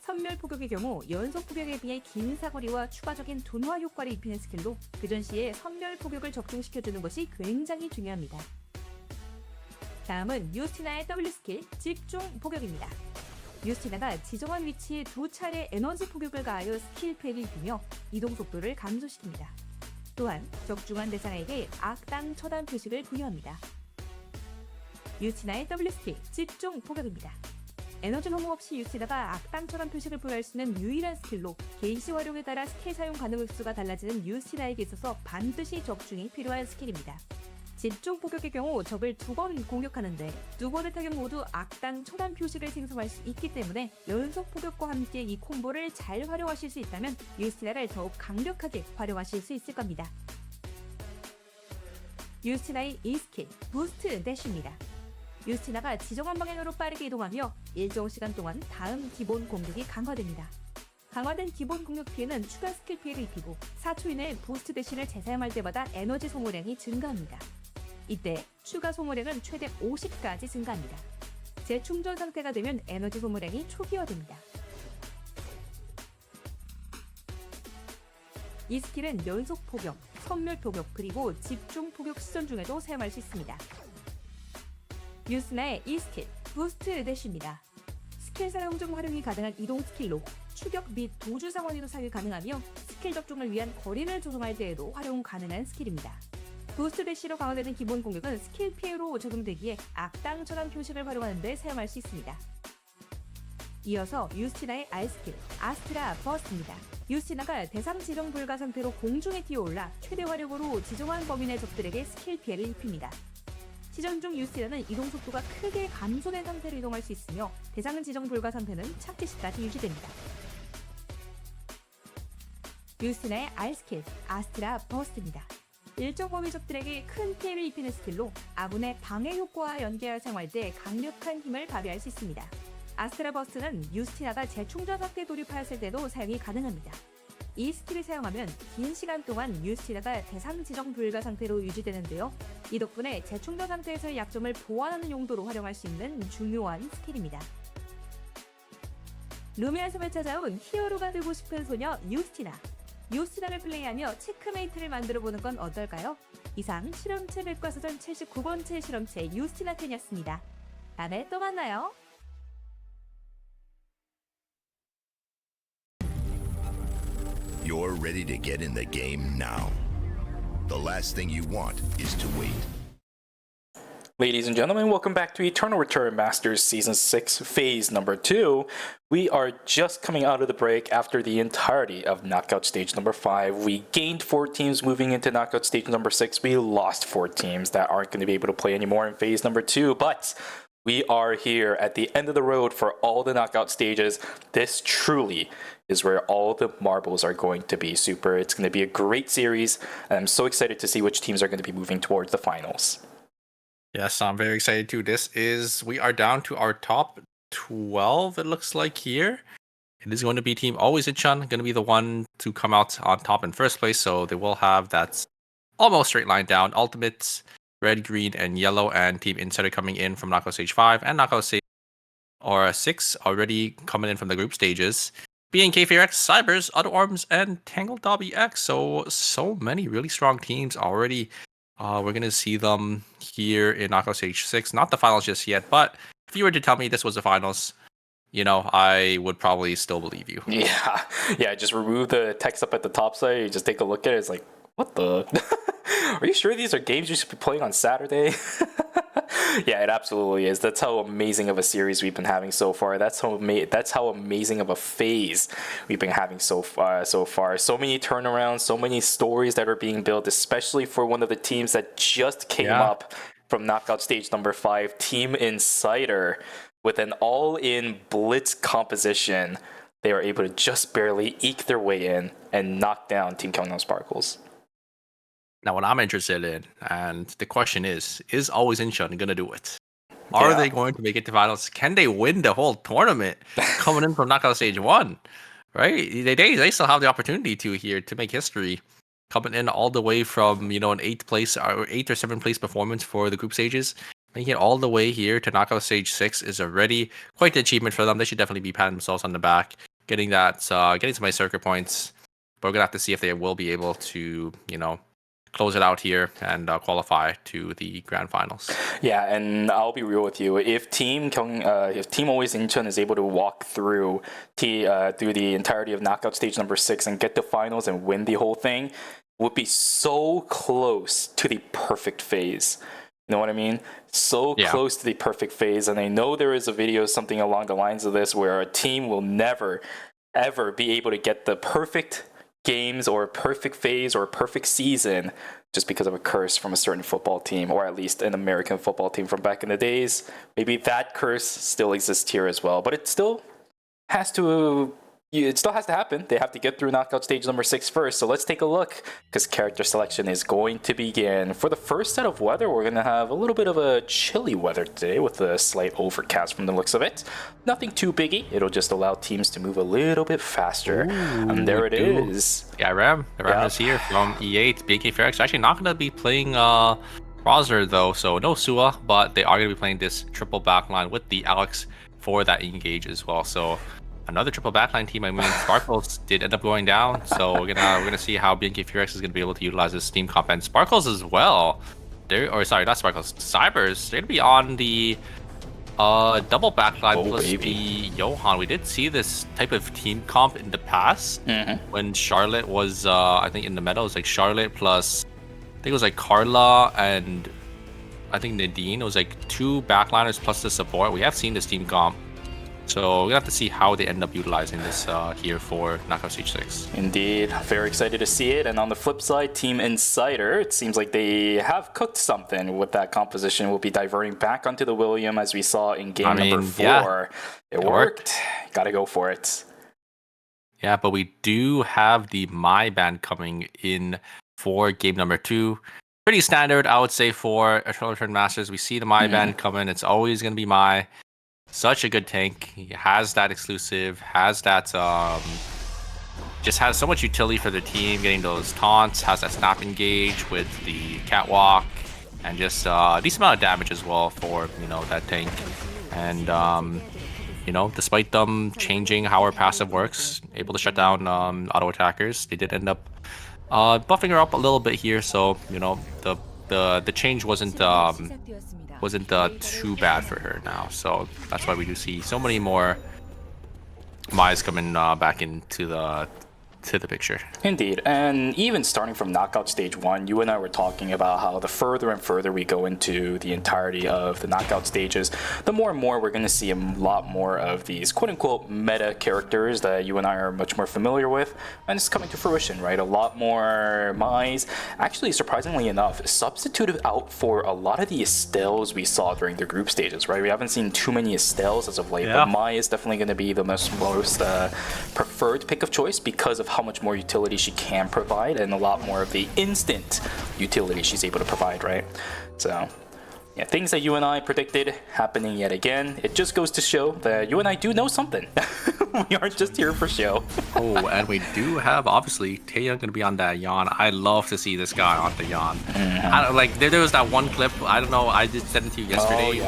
선멸 포격의 경우 연속 포격에 비해 긴 사거리와 추가적인 둔화 효과를 입히는 스킬로 교전 시에 선멸 포격을 적중시켜주는 것이 굉장히 중요합니다. 다음은 유스티나의 W 스킬 집중 포격입니다. 유스티나가 지정한 위치에 2차례 에너지 포격을 가하여 스킬 피해를 입히며 이동 속도를 감소시킵니다. 또한 적중한 대상에게 악당 처단 표식을 부여합니다. 유스티나의 W 스킬 집중 포격입니다. 에너지 소모 없이 유스티나가 악당 처단 표식을 부여할 수 있는 유일한 스킬로 게이지 활용에 따라 스킬 사용 가능 횟수가 달라지는 유스티나에게 있어서 반드시 적중이 필요한 스킬입니다. 집중 포격의 경우 적을 2번 공격하는데 2번의 타격 모두 악당 처단 표식을 생성할 수 있기 때문에 연속 포격과 함께 이 콤보를 잘 활용하실 수 있다면 유스티나를 더욱 강력하게 활용하실 수 있을 겁니다. 유스티나의 E 스킬 부스트 대쉬입니다. 유스티나가 지정한 방향으로 빠르게 이동하며 일정 시간 동안 다음 기본 공격이 강화됩니다. 강화된 기본 공격 피해는 추가 스킬 피해를 입히고 4초 이내에 부스트 대쉬를 재사용할 때마다 에너지 소모량이 증가합니다. 이때 추가 소모량은 최대 50까지 증가합니다. 재충전 상태가 되면 에너지 소모량이 초기화됩니다. 이 스킬은 연속 포격, 선멸 포격, 그리고 집중 포격 시전 중에도 사용할 수 있습니다. 유스티나의 E 스킬 부스트 대쉬입니다. 스킬 사용 중 활용이 가능한 이동 스킬로 추격 및 도주 상황에도 사용이 가능하며 스킬 적중을 위한 거리를 조정할 때에도 활용 가능한 스킬입니다. 부스트 대쉬로 강화되는 기본 공격은 스킬 피해로 적용되기에 악당 처단 표식을 활용하는 데 사용할 수 있습니다. 이어서 유스티나의 R 스킬 아스트라 버스트입니다. 유스티나가 대상 지정 불가 상태로 공중에 뛰어올라 최대 화력으로 지정한 범위 내 적들에게 스킬 피해를 입힙니다. 시전 중 유스티나는 이동 속도가 크게 감소된 상태로 이동할 수 있으며 대상 지정 불가 상태는 착지 시까지 유지됩니다. 유스티나의 R 스킬 아스트라 버스트입니다. 일정 범위 적들에게 큰 피해를 입히는 스킬로 아군의 방해 효과와 연계하여 사용할 때 강력한 힘을 발휘할 수 있습니다. 아스트라 버스는 유스티나가 재충전 상태에 돌입하였을 때도 사용이 가능합니다. 이 스킬을 사용하면 긴 시간 동안 유스티나가 대상 지정 불가 상태로 유지되는데요. 이 덕분에 재충전 상태에서의 약점을 보완하는 용도로 활용할 수 있는 중요한 스킬입니다. 루미아 섬에 찾아온 히어로가 되고 싶은 소녀 유스티나. 유스티나를 플레이하며 체크메이트를 만들어보는 건 어떨까요? 이상 실험체 백과사전 79번째 실험체 유스티나 팬이었습니다. 다음에 또 만나요. You're ready to get in the game now. The last thing you want is to wait. Ladies and gentlemen, welcome back to Eternal Return Masters Season 6, Phase number 2. We are just coming out of the break after the entirety of Knockout Stage number 5. We gained 4 teams moving into Knockout Stage number 6. We lost 4 teams that aren't going to be able to play anymore in Phase number 2. But we are here at the end of the road for all the Knockout stages. This truly is where all the marbles are going to be. Super. It's going to be a great series. And I'm so excited to see which teams are going to be moving towards the finals. Yes, I'm very excited too. We are down to our top 12, it looks like here. It is going to be Team Always Incheon, going to be the one to come out on top in first place. So they will have that almost straight line down. Ultimates, red, green, and yellow, and Team Insider coming in from Knockout Stage 5 and Knockout Stage 6 already coming in from the group stages. BNK Fearx, Cybers, Otto Arms, and Tangled Dobby X. So many really strong teams already. We're going to see them here in Knockout Stage 6. Not the finals just yet, but if you were to tell me this was the finals, I would probably still believe you. Yeah, just remove the text up at the top side. You just take a look at it. It's like, what the? Are you sure these are games you should be playing on Saturday? Yeah, it absolutely is. That's how amazing of a series we've been having so far. That's how amazing of a phase we've been having so far. So many turnarounds, so many stories that are being built, especially for one of the teams that just came up from Knockout Stage number 5, Team Insider. With an all-in blitz composition, they are able to just barely eke their way in and knock down Team Gyeongnam Sparkles. Now, what I'm interested in, and the question is Always Incheon going to do it? Are they going to make it to finals? Can they win the whole tournament coming in from Knockout Stage 1? Right? They still have the opportunity to make history. Coming in all the way from, an 8th place or 8th or 7th place performance for the group stages. Making it all the way here to Knockout Stage 6 is already quite the achievement for them. They should definitely be patting themselves on the back. Getting some nice circuit points. But we're going to have to see if they will be able to, close it out here and qualify to the grand finals. Yeah, and I'll be real with you. If Team Always Incheon is able to walk through the entirety of Knockout Stage number 6 and get the finals and win the whole thing, would be so close to the perfect phase. You know what I mean? So close to the perfect phase. And I know there is a video, something along the lines of this, where a team will never, ever be able to get the perfect games or a perfect phase or a perfect season just because of a curse from a certain football team, or at least an American football team from back in the days. Maybe that curse still exists here as well, but it still has to happen. They have to get through Knockout Stage number 6 first. So let's take a look, because character selection is going to begin. For the first set of weather, we're going to have a little bit of a chilly weather today with a slight overcast from the looks of it. Nothing too biggy. It'll just allow teams to move a little bit faster. And there it is. Yeah, Ram is here from E8. BK Fearx actually not going to be playing Rozer though, so no Sua, but they are going to be playing this triple backline with the Alex for that engage as well. So another triple backline team. I mean, Sparkles did end up going down, so we're gonna see how BNK Fearx is gonna be able to utilize this Steam comp, and Sparkles as well. Not Sparkles. Cybers. They're gonna be on the double backline plus the Johan. We did see this type of team comp in the past when Charlotte was, I think, in the meta. It was like Charlotte plus, I think it was like Carla and I think Nadine. It was like 2 backliners plus the support. We have seen this team comp. So we're gonna have to see how they end up utilizing this here for Knockout Stage 6. Indeed, very excited to see it. And on the flip side, Team Insider, it seems like they have cooked something with that composition. We'll be diverting back onto the William as we saw in game number 4. It worked. Gotta go for it. Yeah, but we do have the My Band coming in for game number 2. Pretty standard, I would say, for Eternal Return Masters. We see the Mai ban coming. It's always going to be Mai. Such a good tank. He has that exclusive, has that, just has so much utility for the team, getting those taunts, has that snap engage with the catwalk, and just a decent amount of damage as well for, you know, that tank. And, you know, despite them changing how our passive works, able to shut down auto attackers, they did end up buffing her up a little bit here. So, you know, the change wasn't too bad for her now. So that's why we do see so many more Mai's coming back into the picture. Indeed, and even starting from knockout stage 1, you and I were talking about how the further and further we go into the entirety of the knockout stages, the more and more we're going to see a lot more of these quote-unquote meta characters that you and I are much more familiar with, and it's coming to fruition, right? A lot more Mai's, actually surprisingly enough, substituted out for a lot of the Estelles we saw during the group stages, right? We haven't seen too many Estelles as of late, but Mai is definitely going to be the most preferred pick of choice because of how much more utility she can provide and a lot more of the instant utility she's able to provide, right? So yeah, things that you and I predicted happening yet again. It just goes to show that you and I do know something. We aren't just here for show. Oh, and we do have, obviously, Taeyong going to be on that Yawn. I love to see this guy on the Yawn. Like, there was that one clip, I don't know, I did send it to you yesterday.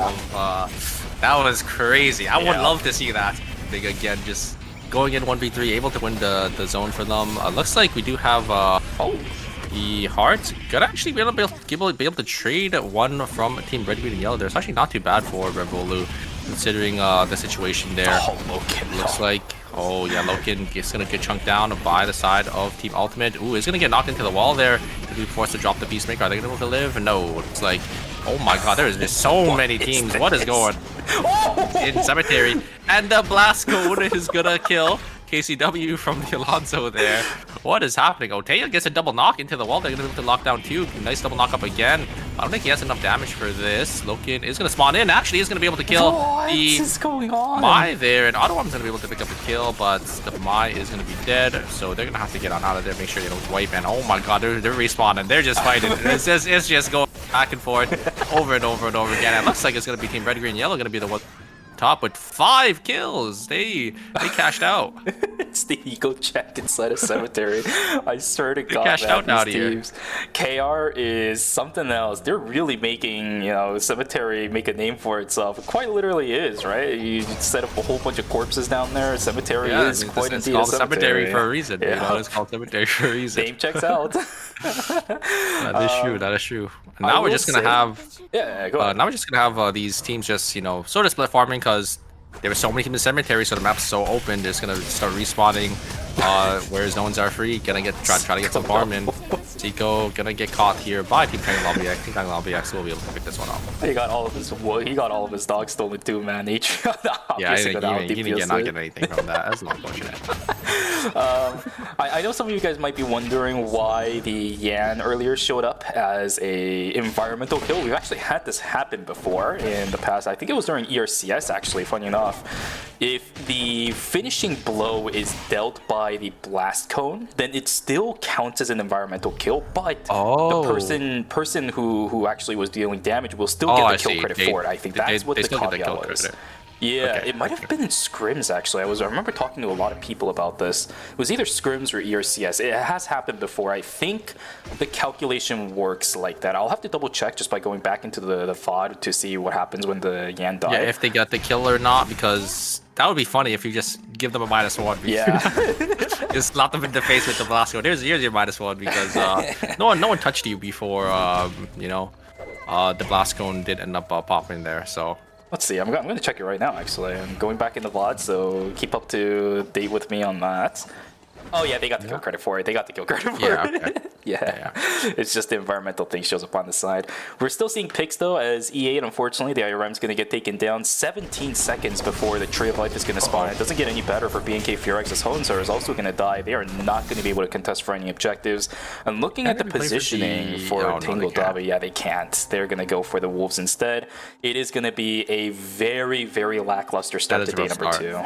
That was crazy. I would love to see that. Big again, just going in 1v3, able to win the zone for them. Looks like we do have the Hearts gonna actually be able to trade one from Team Red, Green, and Yellow. There's actually not too bad for Revolu, considering the situation there. Loken, looks like, Loken is gonna get chunked down by the side of Team Ultimate. Ooh, is gonna get knocked into the wall there to be forced to drop the Peacemaker. Are they gonna be able to live? No, it's like, oh my god, there is just so many teams. What is going in Cemetery? And the Blast Code is gonna kill KCW from the Alonso there. What is happening? Oh, Taeyong gets a double knock into the wall. They're gonna be able to lock down 2. Nice double knock up again. I don't think he has enough damage for this. Loken is gonna spawn in. Actually, he's gonna be able to kill the Mai there, and Ottawa is gonna be able to pick up a kill, but the Mai is gonna be dead. So they're gonna have to get on out of there, make sure they don't wipe. And oh my god, they're respawning. They're just fighting. It's just going back and forth over and over and over again. And it looks like it's gonna be Team Red, Green, Yellow gonna be the one top with 5 kills. They cashed out. It's the ego check inside a cemetery. I swear to God, cashed out these teams. KR is something else. They're really making, you know, cemetery make a name for itself. It quite literally is, right? You set up a whole bunch of corpses down there. Cemetery is quite indeed a cemetery for a reason. You know, it's called cemetery for a reason. Name checks out. That is true. That is true. And now we're just gonna have. Go ahead. Now we're just gonna have these teams just, you know, sort of split farming, because there were so many teams in cemetery, so the map's so open. They're just gonna start respawning where zones are free. Gonna try to get some farm in. Zico gonna get caught here by Team Dragon Lobby X. Team Dragon Lobby X will be able to pick this one up. He got all of his dogs stolen too, man. Yeah, he didn't not get anything from that. That's unfortunate. I know some of you guys might be wondering why the Yan earlier showed up as a environmental kill. We've actually had this happen before in the past. I think it was during ERCS, actually, funny enough. If the finishing blow is dealt by the blast cone, then it still counts as an environmental kill, but the person who actually was dealing damage will still get the kill credit for it. I think that's what the caveat was. Yeah, it might have been in scrims, actually. I remember talking to a lot of people about this. It was either scrims or ERCS. It has happened before. I think the calculation works like that. I'll have to double check just by going back into the VOD to see what happens when the Yan die. Yeah, if they got the kill or not, because that would be funny if you just give them a -1. Yeah. Just slap them in the face with the blast code. Here's your -1, because no one touched you before, you know, the blast cone did end up popping there, so. Let's see, I'm going to check it right now, actually. I'm going back in the VOD, so keep up to date with me on that. Oh yeah, they got the kill credit for it. They got the kill credit for it. Okay. Yeah. It's just the environmental thing shows up on the side. We're still seeing picks though, as E8, unfortunately, the IRM is going to get taken down 17 seconds before the Tree of Life is going to spawn. It doesn't get any better for BNK Furex's Hoenser is also going to die. They are not going to be able to contest for any objectives. And looking at the positioning for Tango Dabi, yeah, they can't. They're going to go for the Wolves instead. It is going to be a very, very lackluster start to day number 2.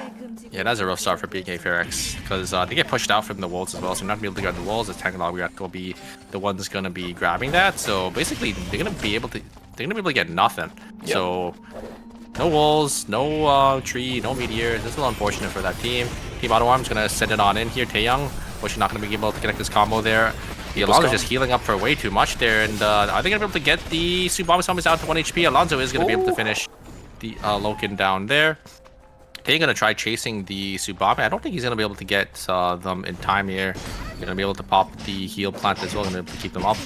Yeah, that's a rough start for BNK Furex, because they get pushed out from the wolves as well, so you're not gonna be able to grab the wolves. The Tangalog will be the ones gonna be grabbing that. So basically, they're gonna be able to get nothing. Yep. So no wolves, no tree, no meteor. This is a little unfortunate for that team. Team Auto Arm's gonna send it on in here. Taeyang, which is not gonna be able to connect this combo there. The Alonso's just healing up for way too much there, and are they gonna be able to get the Subama summons down to 1 HP? Alonso is gonna be able to finish the Loken down there. They're gonna try chasing the Subame. I don't think he's gonna be able to get them in time here. He's gonna be able to pop the heal plant as well, gonna be able to keep them up.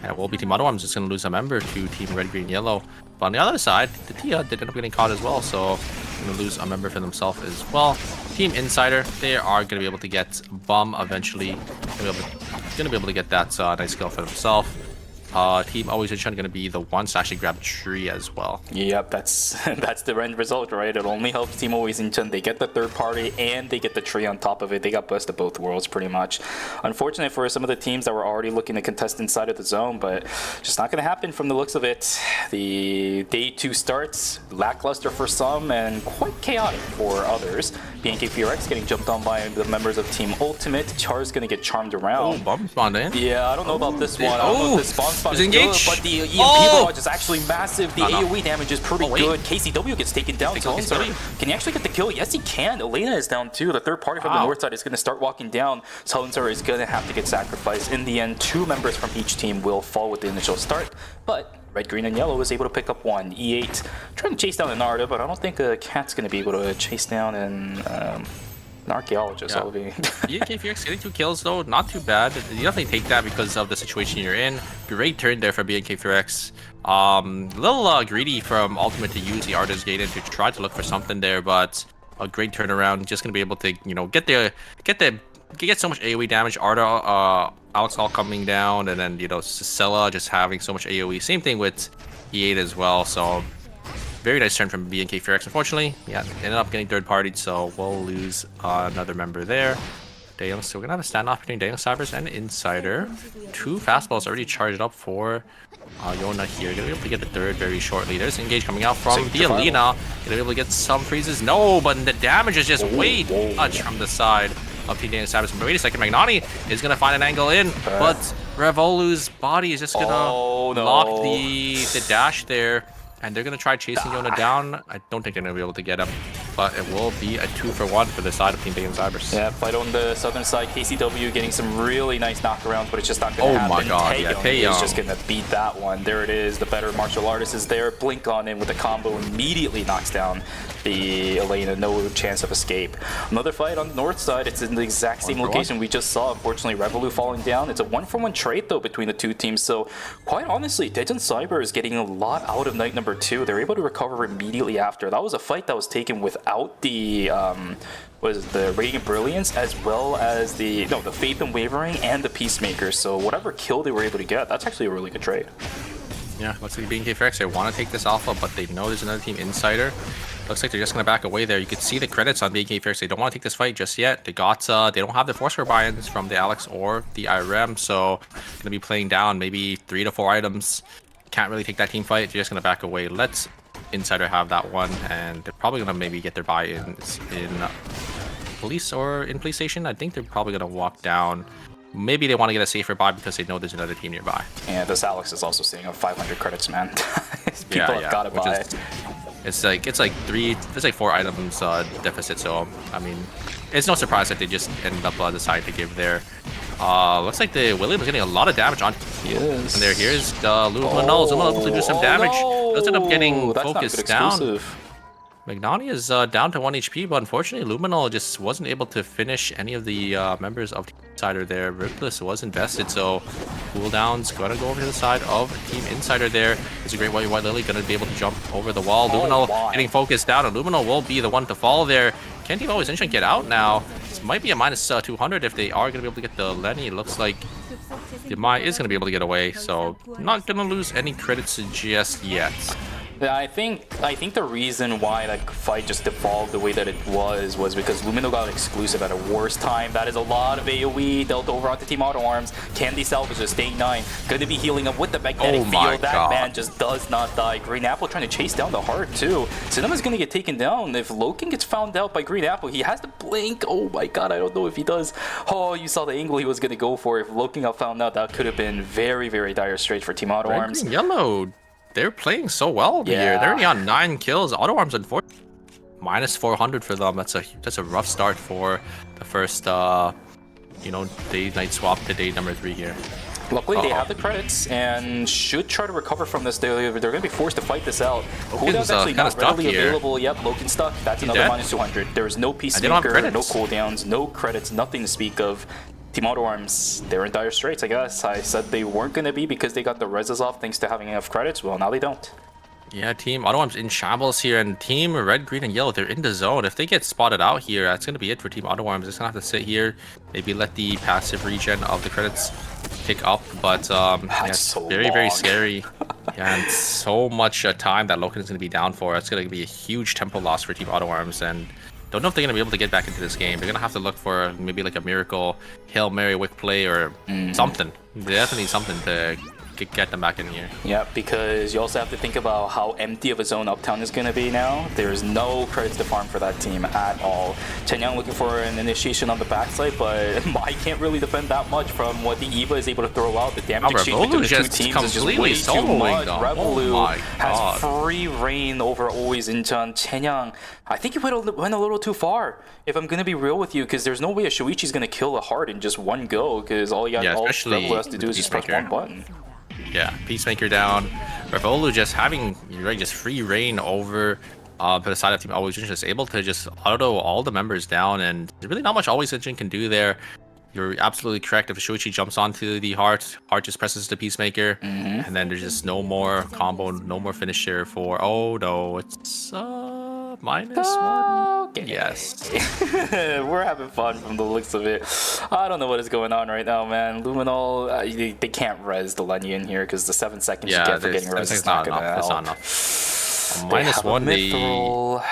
And it will be Team Auto Arms just gonna lose a member to Team Red, Green, Yellow. But on the other side, the Tia did end up getting caught as well, so gonna lose a member for themselves as well. Team Insider, they are gonna be able to get Bum eventually. Gonna be able to get that nice kill for themselves. Team Always Vision gonna be the ones to actually grab Tree as well. Yep, that's the end result, right? It only helps Team Always Vision. They get the third party and they get the tree on top of it. They got best of both worlds pretty much. Unfortunate for some of the teams that were already looking to contest inside of the zone, but just not gonna happen from the looks of it. The day 2 starts lackluster for some and quite chaotic for others. BNK4X getting jumped on by the members of Team Ultimate. Char's gonna get charmed around. Oh, Bum spawned in. Yeah, I don't know about this one. I don't know if this spawn spot is engaged. good, but the EMP barrage is actually massive. The AoE damage is pretty wait. good. KCW gets taken down. So can he actually get the kill? Yes, he can. Elena is down too. The third party from the north side is going to start walking down. Salazar is going to have to get sacrificed. In the end, 2 members from each team will fall with the initial start, but Red, Green, and Yellow is able to pick up one. E8 trying to chase down an Narda, but I don't think a Cat's going to be able to chase down an archaeologist. Yeah. BNK4X getting 2 kills though, not too bad. You definitely take that because of the situation you're in. Great turn there for BNK4X. A little greedy from Ultimate to use the Artist Gate to try to look for something there, but a great turnaround. Just gonna be able to, you know, get so much AoE damage. Arda, Alex all coming down, and then, you know, Sicella just having so much AoE. Same thing with E8 as well. So very nice turn from BNK4X. Unfortunately, yeah, ended up getting third partied, so we'll lose another member there. Daeyoung, so we're gonna have a standoff between Daeyoung Cybers and Insider. 2 fastballs already charged up for Yona here. Gonna be able to get the third very shortly. There's Engage coming out from the Alina. Gonna be able to get some freezes. No, but the damage is just way too much from the side of Team Daeyoung Cybers. But wait a second, Magnani is gonna find an angle in, but Revolu's body is just gonna block the dash there. And they're going to try chasing Yona down. I don't think they're going to be able to get him. But it will be a 2-for-1 for the side of Team Daeyoung Cybers. Yeah, fight on the southern side. KCW getting some really nice knockarounds, but it's just not going to happen. Oh my god, Taeyong is just going to beat that one. There it is. The better martial artist is there. Blink on in with the combo. Immediately knocks down the Elena. No chance of escape. Another fight on the north side. It's in the exact same location we just saw. Unfortunately, Revolu falling down. It's a 1-for-1 trade, though, between the 2 teams. So, quite honestly, Daeyoung Cyber is getting a lot out of night number 2. They're able to recover immediately after. That was a fight that was taken without the the Radiant Brilliance, as well as the Faith and Wavering and the Peacemaker. So whatever kill they were able to get, that's actually a really good trade. Yeah, looks like BNK4X, they want to take this alpha, but they know there's another team Insider. Looks like they're just going to back away there. You can see the credits on BNK4X. They don't want to take this fight just yet. They don't have the Force buy-ins from the Alex or the IRM, so going to be playing down maybe 3 to 4 items. Can't really take that team fight. They're just going to back away. Let's Insider have that one, and they're probably going to maybe get their buy-ins in police or in police station. I think they're probably going to walk down. Maybe they want to get a safer buy because they know there's another team nearby. Yeah, this Alex is also seeing 500 credits, man. People have got to buy. It's like 4 items deficit. So I mean, it's no surprise that they just ended up deciding to give their. Looks like the William is getting a lot of damage on. Yes. And there, here's the Luminol. Zuma able to do some damage. Does end up getting focused down. Magnani is down to 1 HP, but unfortunately, Luminol just wasn't able to finish any of the members of Team Insider there. Ruthless was invested, so cooldown's gonna go over to the side of Team Insider there. It's a great White Lily gonna be able to jump over the wall. Luminol getting focused down, and Luminol will be the one to fall there. Can Team Always Vision get out now? This might be a minus 200 if they are gonna be able to get the Lenny. It looks like the Mai is gonna be able to get away, so not gonna lose any credits just yet. Yeah, I think the reason why that fight just evolved the way that it was because Lumino got exclusive at a worse time. That is a lot of AoE dealt over onto Team Auto Arms. Candy Salvage is staying 9. Going to be healing up with the magnetic field. That man just does not die. Green Apple trying to chase down the heart too. Cinema's going to get taken down. If Loken gets found out by Green Apple, he has to blink. Oh my god, I don't know if he does. Oh, you saw the angle he was going to go for. If Loken got found out, that could have been very, very dire straits for Team Auto Arms. Green, yellow. They're playing so well here. They're already on 9 kills. Auto Arms, unfortunately, minus 400 for them. That's a rough start for the first, day-night swap to day number 3 here. Luckily, they have the credits and should try to recover from this. They're going to be forced to fight this out. Cooldown's actually not readily available. Yep, Loken stuck. That's another minus 200. There is no Peacemaker, no cooldowns, no credits, nothing to speak of. Team Auto Arms, they're in dire straits, I guess. I said they weren't going to be because they got the reses off thanks to having enough credits. Well, now they don't. Yeah, Team Auto Arms in shambles here, and Team Red, Green, and Yellow, they're in the zone. If they get spotted out here, that's going to be it for Team Auto Arms. They're just going to have to sit here, maybe let the passive regen of the credits pick up, but it's so very, very scary. Yeah, and so much time that Loken is going to be down for. It's going to be a huge tempo loss for Team Auto Arms, and don't know if they're going to be able to get back into this game. They're going to have to look for maybe like a miracle Hail Mary Wick play or something. They definitely need something to get them back in here. Yeah, because you also have to think about how empty of a zone Uptown is going to be now. There's no credits to farm for that team at all. Chen Yang looking for an initiation on the backside, but Mai can't really defend that much from what the Eva is able to throw out. The damage exchange between the two teams is just way too much. Revolu has free reign over always Incheon. Chen Yang, I think he went a little too far, if I'm going to be real with you, because there's no way a Shuichi's going to kill a heart in just one go, because all Revolu has to do is just press one button. Yeah, Peacemaker down. Revolu just having just free reign over the side of Team Always just able to just auto all the members down, and there's really not much Always Engine can do there. You're absolutely correct. If Shuichi jumps onto the heart just presses the Peacemaker, and then there's just no more combo, no more finisher for. Oh no, it's -1. Okay. Yes. We're having fun from the looks of it. I don't know what is going on right now, man. Luminol, they can't res the Lenny in here because the 7 seconds you get for getting res is not going to help. That's not enough. -1.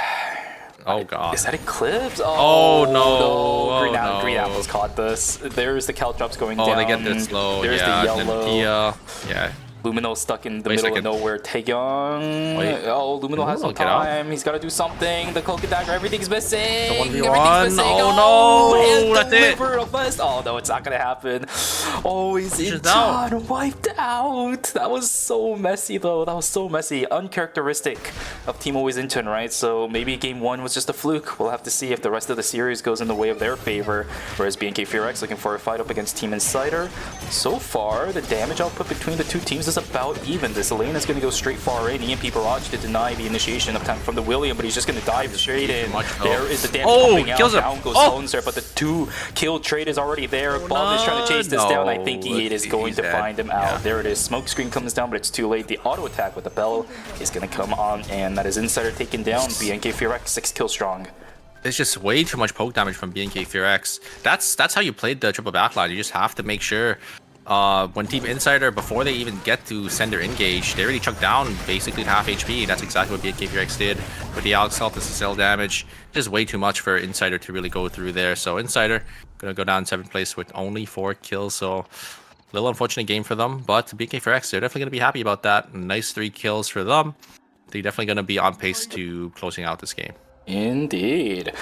Oh god. Is that Eclipse? Oh no. Green Apple's caught this. There's the Caltrops going down. Oh, they get this slow. There's the yellow. Yeah. Lumino stuck in the middle of nowhere. Taeyong. Oh, Lumino has no time. He's got to do something. The Cloak and Dagger, everything's missing. The 1v1. Oh no, that's it. Oh no, it's not going to happen. Oh, he's Incheon wiped out. That was so messy though. That was so messy. Uncharacteristic of Team Always Incheon, right? So maybe game 1 was just a fluke. We'll have to see if the rest of the series goes in the way of their favor. Whereas BNK Fearx looking for a fight up against Team Insider. So far, the damage output between the two teams is about even. This Elena is going to go straight far in. EMP Barrage to deny the initiation of time from the William, but he's just going to dive straight in. There is the damage coming out. Down goes Solonser, but the 2-kill trade is already there. Bob is trying to chase this down. I think he is going to find him out. There it is. Smoke screen comes down, but it's too late. The auto attack with the bell is going to come on, and that is Insider taken down. BNK Fearx 6 kills strong. There's just way too much poke damage from BNK Fearx. That's how you played the triple backline. You just have to make sure when Team Insider, before they even get to send their engage, they already chucked down basically half HP. That's exactly what BNK Fearx did with the Alex health, the Cecile damage. Just way too much for Insider to really go through there. So Insider gonna go down 7th place with only 4 kills. So little unfortunate game for them, but BNK Fearx, they're definitely gonna be happy about that. Nice 3 kills for them. They're definitely gonna be on pace to closing out this game. Indeed.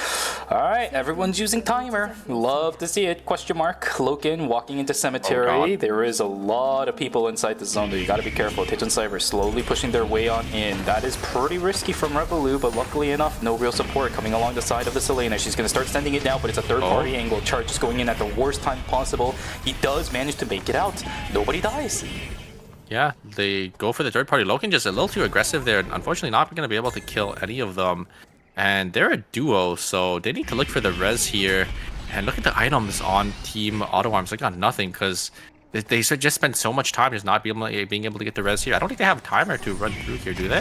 Alright, everyone's using timer. Love to see it. Question mark. Loken walking into cemetery. There is a lot of people inside the zone, though. You gotta be careful. Titan Cyber slowly pushing their way on in. That is pretty risky from Revolu, but luckily enough, no real support coming along the side of the Selena. She's gonna start sending it now, but it's a third-party angle. Charge is going in at the worst time possible. He does manage to make it out. Nobody dies. Yeah, they go for the third-party. Loken just a little too aggressive there. Unfortunately, not going to be able to kill any of them. And they're a duo, so they need to look for the res here. And look at the items on Team Auto Arms. They got nothing because they just spent so much time just not being able to get the res here. I don't think they have a timer to run through here, do they?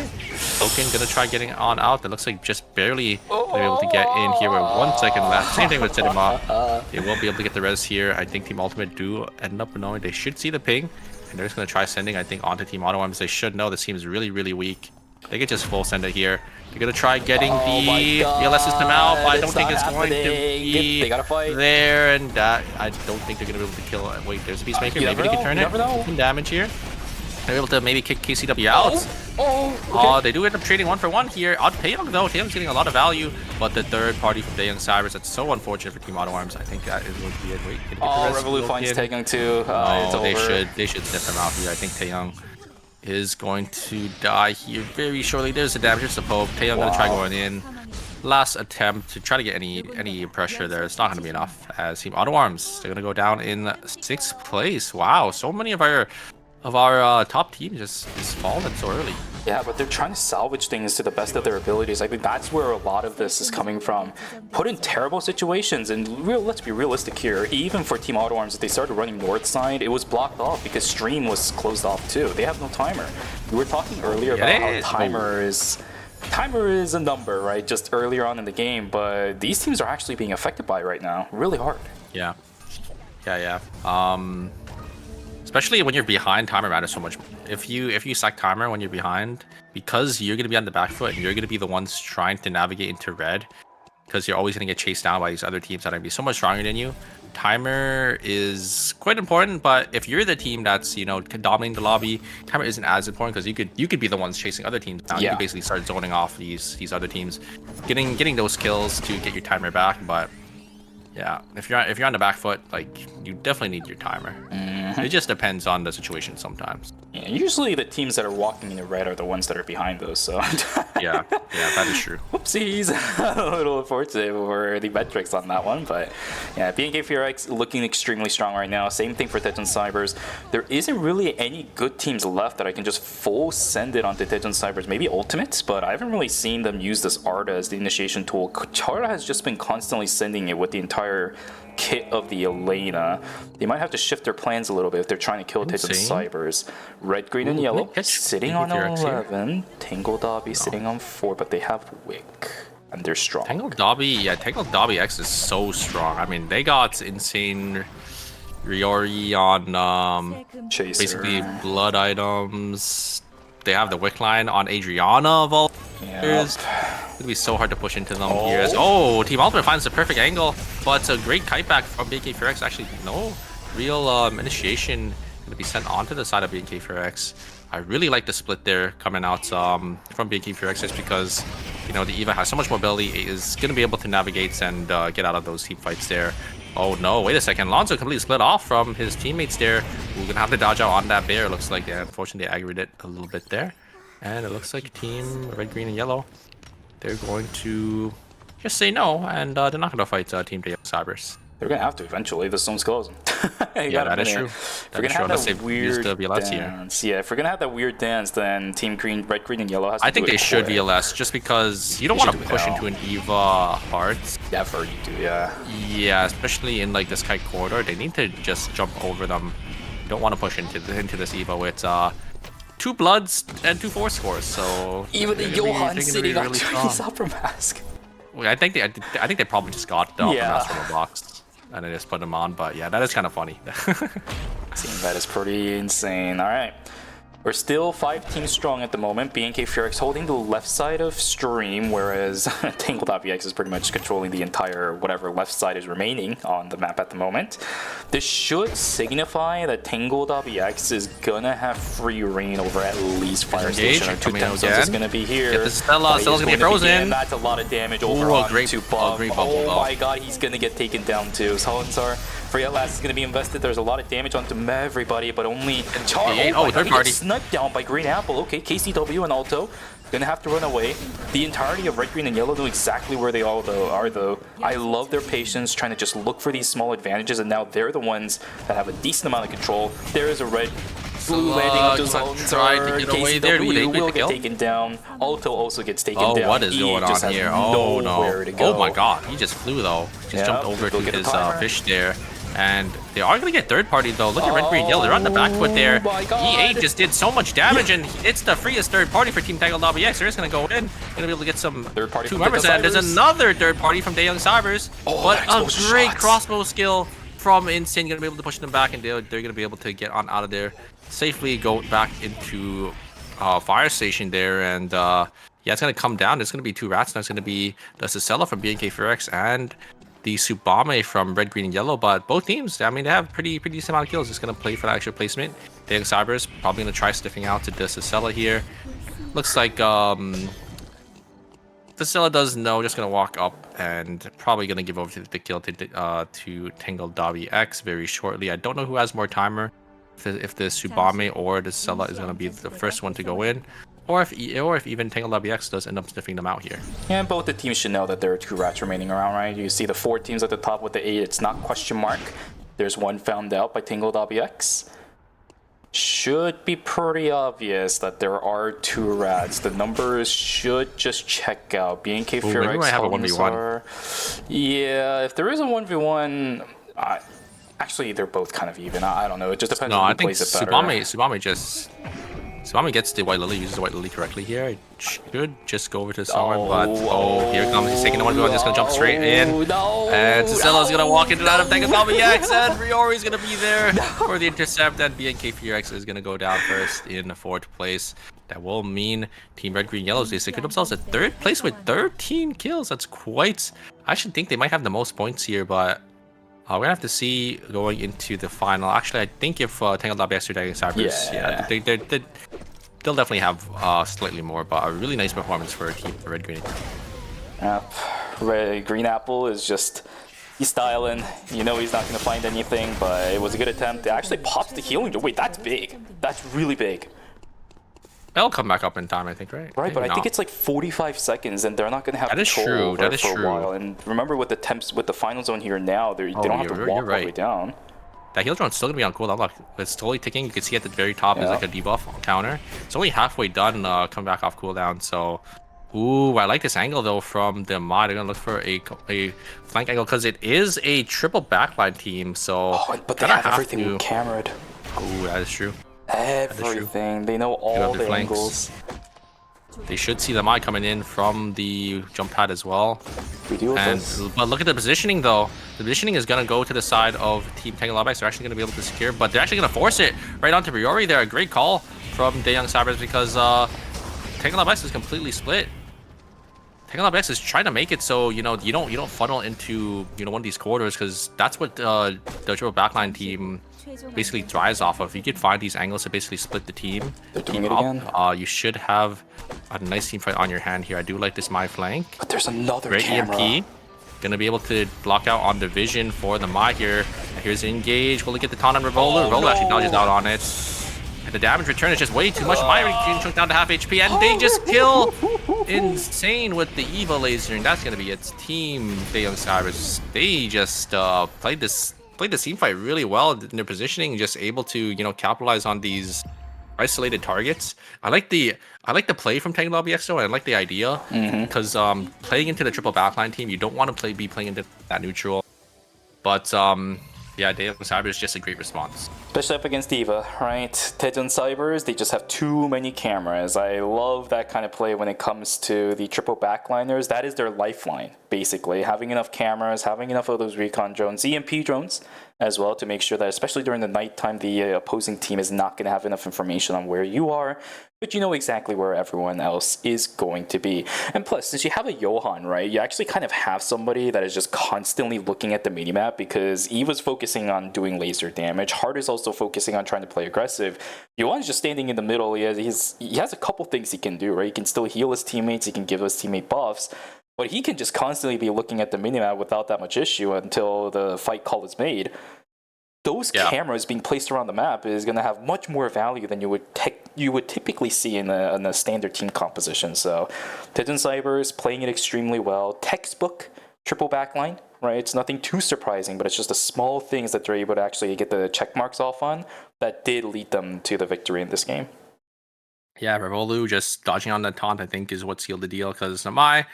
Loken gonna try getting on out. That looks like just barely they're able to get in here with 1 second left. Same thing with Cinema. They won't be able to get the res here. I think Team Ultimate do end up knowing they should see the ping. And they're just gonna try sending, I think, onto Team Auto Arms. They should know this team is really, really weak. They could just full send it here. They're gonna try getting the God, ELS system out, but I don't it's think not it's going to happening. be They gotta fight. there, and that I don't think they're gonna be able to kill it. Wait, there's a Peacemaker. You Maybe never they can know, turn you it. never know. Some damage here. They're able to maybe kick KCW out. Okay. They do end up trading 1-for-1 here. On Taeyong though, Taeyong's getting a lot of value, but the third party from Taeyong Cybers, that's so unfortunate for Team Auto Arms. I think that is going to be it. Wait, can he get the rest? Revolu finds Taeyong too. It's Oh, over. they should sniff him out here. I think Taeyong is going to die here very shortly. There's the damage. There's the poke. Taeyong gonna try going in. Last attempt to try to get any pressure there. It's not gonna be enough. As Team Auto Arms, they're gonna go down in 6th place. Wow, so many of our top teams just fallen so early. Yeah, but they're trying to salvage things to the best of their abilities. I think that's where a lot of this is coming from. Put in terrible situations, and let's be realistic here. Even for Team Auto Arms, if they started running north side, it was blocked off because stream was closed off too. They have no timer. We were talking earlier about how timer is a number, right? Just earlier on in the game, but these teams are actually being affected by it right now. Really hard. Yeah. Especially when you're behind, timer matters so much. If you sack timer when you're behind, because you're gonna be on the back foot and you're gonna be the ones trying to navigate into red, because you're always gonna get chased down by these other teams that are gonna be so much stronger than you. Timer is quite important, but if you're the team that's dominating the lobby, timer isn't as important because you could be the ones chasing other teams down. Yeah. You could basically start zoning off these other teams, getting those kills to get your timer back, but. Yeah, if you're on the back foot, like you definitely need your timer. It just depends on the situation sometimes. Yeah, usually the teams that are walking in the red are the ones that are behind those. So yeah, that is true. Whoopsies, a little unfortunate for the metrics on that one, but yeah, BNK4X looking extremely strong right now. Same thing for Tejon Cybers. There isn't really any good teams left that I can just full send it onto Tejon Cybers. Maybe Ultimates, but I haven't really seen them use this Arda as the initiation tool. Charta has just been constantly sending it with the entire kit of the Elena. They might have to shift their plans a little bit if they're trying to kill Tejon Cybers. Red, green, and yellow sitting on 11. Tangle Dobby sitting on 4, but they have Wick. And they're strong. Tangle Dobby X is so strong. I mean, they got insane Riori on Chaser. basically blood items. They have the Wick line on Adriana of all players. It'd be so hard to push into them here. Team Ultimate finds the perfect angle, but it's a great kite back from BNK4X. Actually, no real initiation gonna be sent onto the side of BNK4X. I really like the split there coming out from BNK4X just because the EVA has so much mobility, is gonna be able to navigate and get out of those team fights there. Oh no, wait a second. Lonzo completely split off from his teammates there. We're gonna have to dodge out on that bear. Looks like they unfortunately aggravated it a little bit there. And it looks like team red, green, and yellow, they're going to just say no, and they're not gonna fight Team Taeyong Cybers. They're gonna have to eventually. The zone's closing. Yeah, that is true. If we're gonna have that weird dance, yeah, if we're gonna have that weird dance, then Team Green, Red, Green, and Yellow has to I think they should VLS just because you don't want to push into an EVA hard. Never you do, yeah. Yeah, especially in like this kite corridor, they need to just jump over them. You don't want to push into this EVA with 2 bloods and 2 4 scores. So even the Johan sitting on really Chinese Opera Mask. Well, I think they probably just got the Opera Mask from the box and they just put them on. But yeah, that is kind of funny. That is pretty insane. All right. We're still 5 teams strong at the moment. BNK4X holding the left side of stream, whereas Tangle.vx is pretty much controlling the entire whatever left side is remaining on the map at the moment. This should signify that Tangle.vx is gonna have free reign over at least Fire Station or 2 time zones is gonna be here. Get the Stella's gonna get frozen. That's a lot of damage over onto Bum. Oh my god, he's gonna get taken down too. Salazar for Last is gonna be invested. There's a lot of damage onto everybody, but only third party. Sniped down by Green Apple. Okay, KCW and Alto gonna have to run away. The entirety of Red, Green, and Yellow know exactly where they all are though. I love their patience, trying to just look for these small advantages, and now they're the ones that have a decent amount of control. There is a red blue landing onto Salazar. KCW will get taken down. Alto also gets taken down. Oh, what is going on here? Oh no! Oh my god, he just flew though. Just jumped over to his fish there. And they are going to get third party though. Look at Red, Green, Yellow. They're on the back foot there. E8 just did so much damage, and it's the freest third party for Team Tangle.vx. They're just going to go in. Going to be able to get some third party 2 members. And there's another third party from Taeyong Cybers. But a great crossbow skill from Insane. Going to be able to push them back, and they're going to be able to get on out of there safely. Go back into fire station there, and yeah, it's gonna come down. It's gonna be two rats. Now it's gonna be the Cicella from BNK Furex and the Subame from red, green, and yellow. But both teams, I mean, they have pretty decent amount of kills. Just gonna play for that extra placement. Daring Cyber's probably gonna try sniffing out to the Cicella here. Looks like Cicella does know, just gonna walk up and probably gonna give over the kill to Tangle Dobby X very shortly. I don't know who has more timer, if the Subame or the Cicella is gonna be the first one to go in, or if even Tangle Dobby X does end up sniffing them out here. Yeah, and both the teams should know that there are 2 rats remaining around, right? You see the 4 teams at the top with the 8. It's not question mark. There's one found out by Tangle Dobby X. Should be pretty obvious that there are 2 rats. The numbers should just check out. BNK Furex, maybe we might have a 1v1. Yeah, if there is a 1v1, actually they're both kind of even. I don't know. It just depends on who plays it better. Subame gets the White Lily, uses the White Lily correctly here. It should just go over to someone, but here it comes. He's taking the 1v1, just gonna jump straight in. No, and Cicella's gonna walk into that of Tangle Dobby X, and Riori's gonna be there for the intercept, and BNK Furex is gonna go down first in 4th place. That will mean Team Red, Green, Yellows, they secure themselves at 3rd place with 13 kills. That's quite... I should think they might have the most points here, but we're gonna have to see going into the final. Actually, I think if Tangle Dobby X or Daring Cybers, they'll definitely have slightly more, but a really nice performance for a team for Red, Green. Green Apple is just... He's styling. You know he's not going to find anything, but it was a good attempt. It actually pops the healing. Wait, that's big. That's really big. They'll come back up in time, I think, right? Right, but I think it's like 45 seconds, and they're not going to have control over for a while. And remember, with the final zone here now, they don't have to walk all the way down. That heal drone's still gonna be on cooldown. Look, it's totally ticking. You can see at the very top is like a debuff counter. It's only halfway done, come back off cooldown. So, ooh, I like this angle though from the mod. They're gonna look for a flank angle because it is a triple backline team. So, but they have everything cameraed. Ooh, that is true. Everything. They know all the angles. They should see the mod coming in from the jump pad as well. But look at the positioning though. The positioning is gonna go to the side of Team Tangle Dobby X. They're actually gonna be able to secure, but they're actually gonna force it right onto Riori there. A great call from Daeyoung Cybers because Tangle Dobby X is completely split. Tangle Dobby X is trying to make it so you don't funnel into one of these corridors, because that's what the triple backline team basically thrives off of. You could find these angles to basically split the team. They're doing it again. You should have a nice team fight on your hand here. I do like this my flank. But there's another great camera. EMP. Gonna be able to block out on the vision for the Mai here. Here's engage. Will he get the taunt on Revolo? Revolo actually dodges out on it. And the damage return is just way too much. Mai getting chunked down to half HP, and they just kill Insane with the Eva laser, and that's gonna be its team. Daeyoung Cybers, they just played the team fight really well in their positioning, just able to capitalize on these isolated targets. I like the play from Tangle Dobby X though. I like the idea because playing into the triple backline team, you don't want to be playing into that neutral. But yeah, Daeyoung Cybers is just a great response. Especially up against Diva, right? Daeyoung Cybers, they just have too many cameras. I love that kind of play when it comes to the triple backliners. That is their lifeline, basically. Having enough cameras, having enough of those recon drones, EMP drones as well, to make sure that, especially during the nighttime, the opposing team is not going to have enough information on where you are, but you know exactly where everyone else is going to be. And plus, since you have a Johan, right, you actually kind of have somebody that is just constantly looking at the minimap, because Eva's focusing on doing laser damage. Hart is also focusing on trying to play aggressive. Johan's just standing in the middle. He has a couple things he can do, right? He can still heal his teammates, he can give his teammate buffs, but he can just constantly be looking at the minimap without that much issue until the fight call is made. Those cameras being placed around the map is going to have much more value than you would typically see in a standard team composition. So, Daeyoung Cybers playing it extremely well. Textbook triple backline, right? It's nothing too surprising, but it's just the small things that they're able to actually get the check marks off on that did lead them to the victory in this game. Yeah, Revolu just dodging on the taunt, I think, is what sealed the deal, because Namai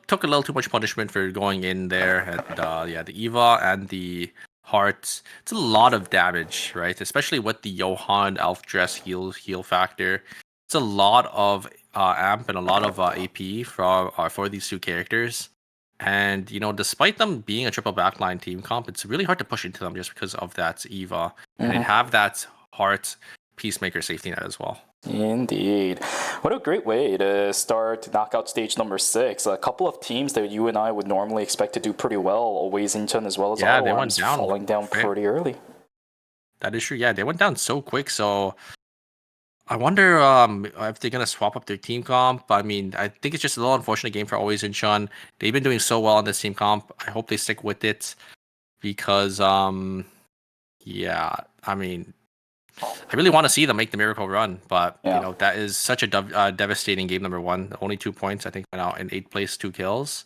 took a little too much punishment for going in there. And yeah, the Eva and the Heart, it's a lot of damage, right? Especially with the Johan Elf Dress heal factor. It's a lot of amp and a lot of AP for these two characters. And despite them being a triple backline team comp, it's really hard to push into them just because of that Eva. And they have that Heart Peacemaker safety net as well. Indeed. What a great way to start knockout stage number 6. A couple of teams that you and I would normally expect to do pretty well, always Incheon as well as Yeah, they Ottawa, went down falling down pretty early. That is true. Yeah, they went down so quick. So I wonder if they're gonna swap up their team comp. I mean, I think it's just a little unfortunate game for Always Incheon. They've been doing so well on this team comp. I hope they stick with it because yeah, I mean, I really want to see them make the miracle run, but you know that is such a devastating game number 1. Only 2 points. I think went out in 8th place, 2 kills.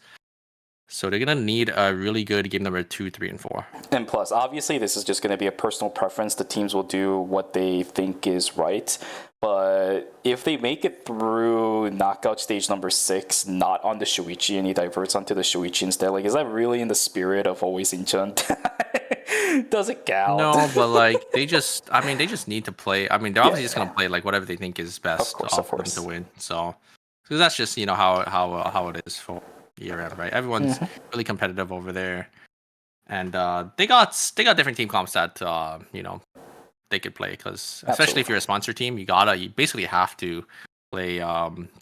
So they're gonna need a really good game number 2, 3, and 4. And plus, obviously, this is just going to be a personal preference. The teams will do what they think is right. But if they make it through knockout stage number 6, not on the Shuichi, and he diverts onto the Shuichi instead, like, is that really in the spirit of Always Incheon? Doesn't count. No, but like they just need to play. I mean, they're obviously just gonna play like whatever they think is best for them to win. So that's just how it is for year-round, right? Everyone's really competitive over there, and they got different team comps that they could play, because especially if you're a sponsor team, you basically have to play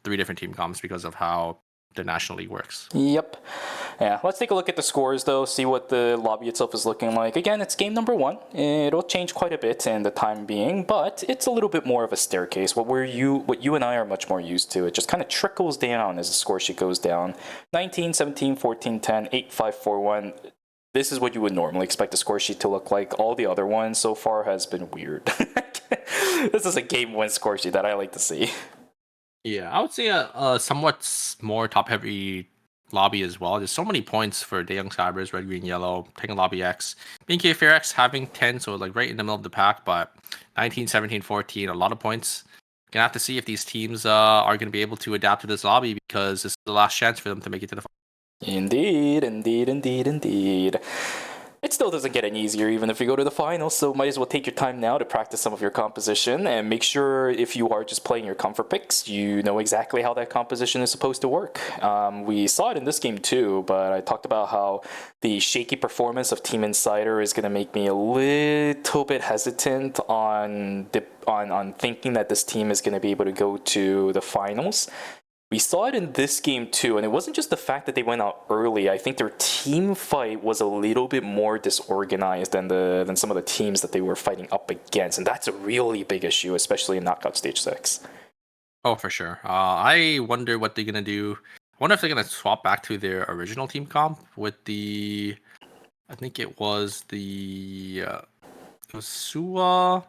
3 different team comps because of how the National League works. Yep. Yeah, let's take a look at the scores though, see what the lobby itself is looking like. Again, it's game number 1. It'll change quite a bit in the time being, but it's a little bit more of a staircase. What you and I are much more used to. It just kind of trickles down as the score sheet goes down. 19, 17, 14, 10, 8, 5, 4, 1. This is what you would normally expect the score sheet to look like. All the other ones so far has been weird. This is a game 1 score sheet that I like to see. Yeah, I would say a somewhat more top-heavy lobby as well. There's so many points for Daeyoung Cybers, Red, Green, Yellow, Tekken Lobby X. BNK Fair X having 10, so like right in the middle of the pack, but 19, 17, 14, a lot of points. Gonna have to see if these teams are going to be able to adapt to this lobby, because this is the last chance for them to make it to the final. Indeed, indeed, indeed, indeed. It still doesn't get any easier even if you go to the finals, so might as well take your time now to practice some of your composition, and make sure if you are just playing your comfort picks, you know exactly how that composition is supposed to work. We saw it in this game too, but I talked about how the shaky performance of Team Insider is going to make me a little bit hesitant on thinking that this team is going to be able to go to the finals. We saw it in this game too, and it wasn't just the fact that they went out early. I think their team fight was a little bit more disorganized than some of the teams that they were fighting up against, and that's a really big issue, especially in knockout stage 6. Oh, for sure. I wonder what they're gonna do. I wonder if they're gonna swap back to their original team comp with the. I think it was the. It was Suwa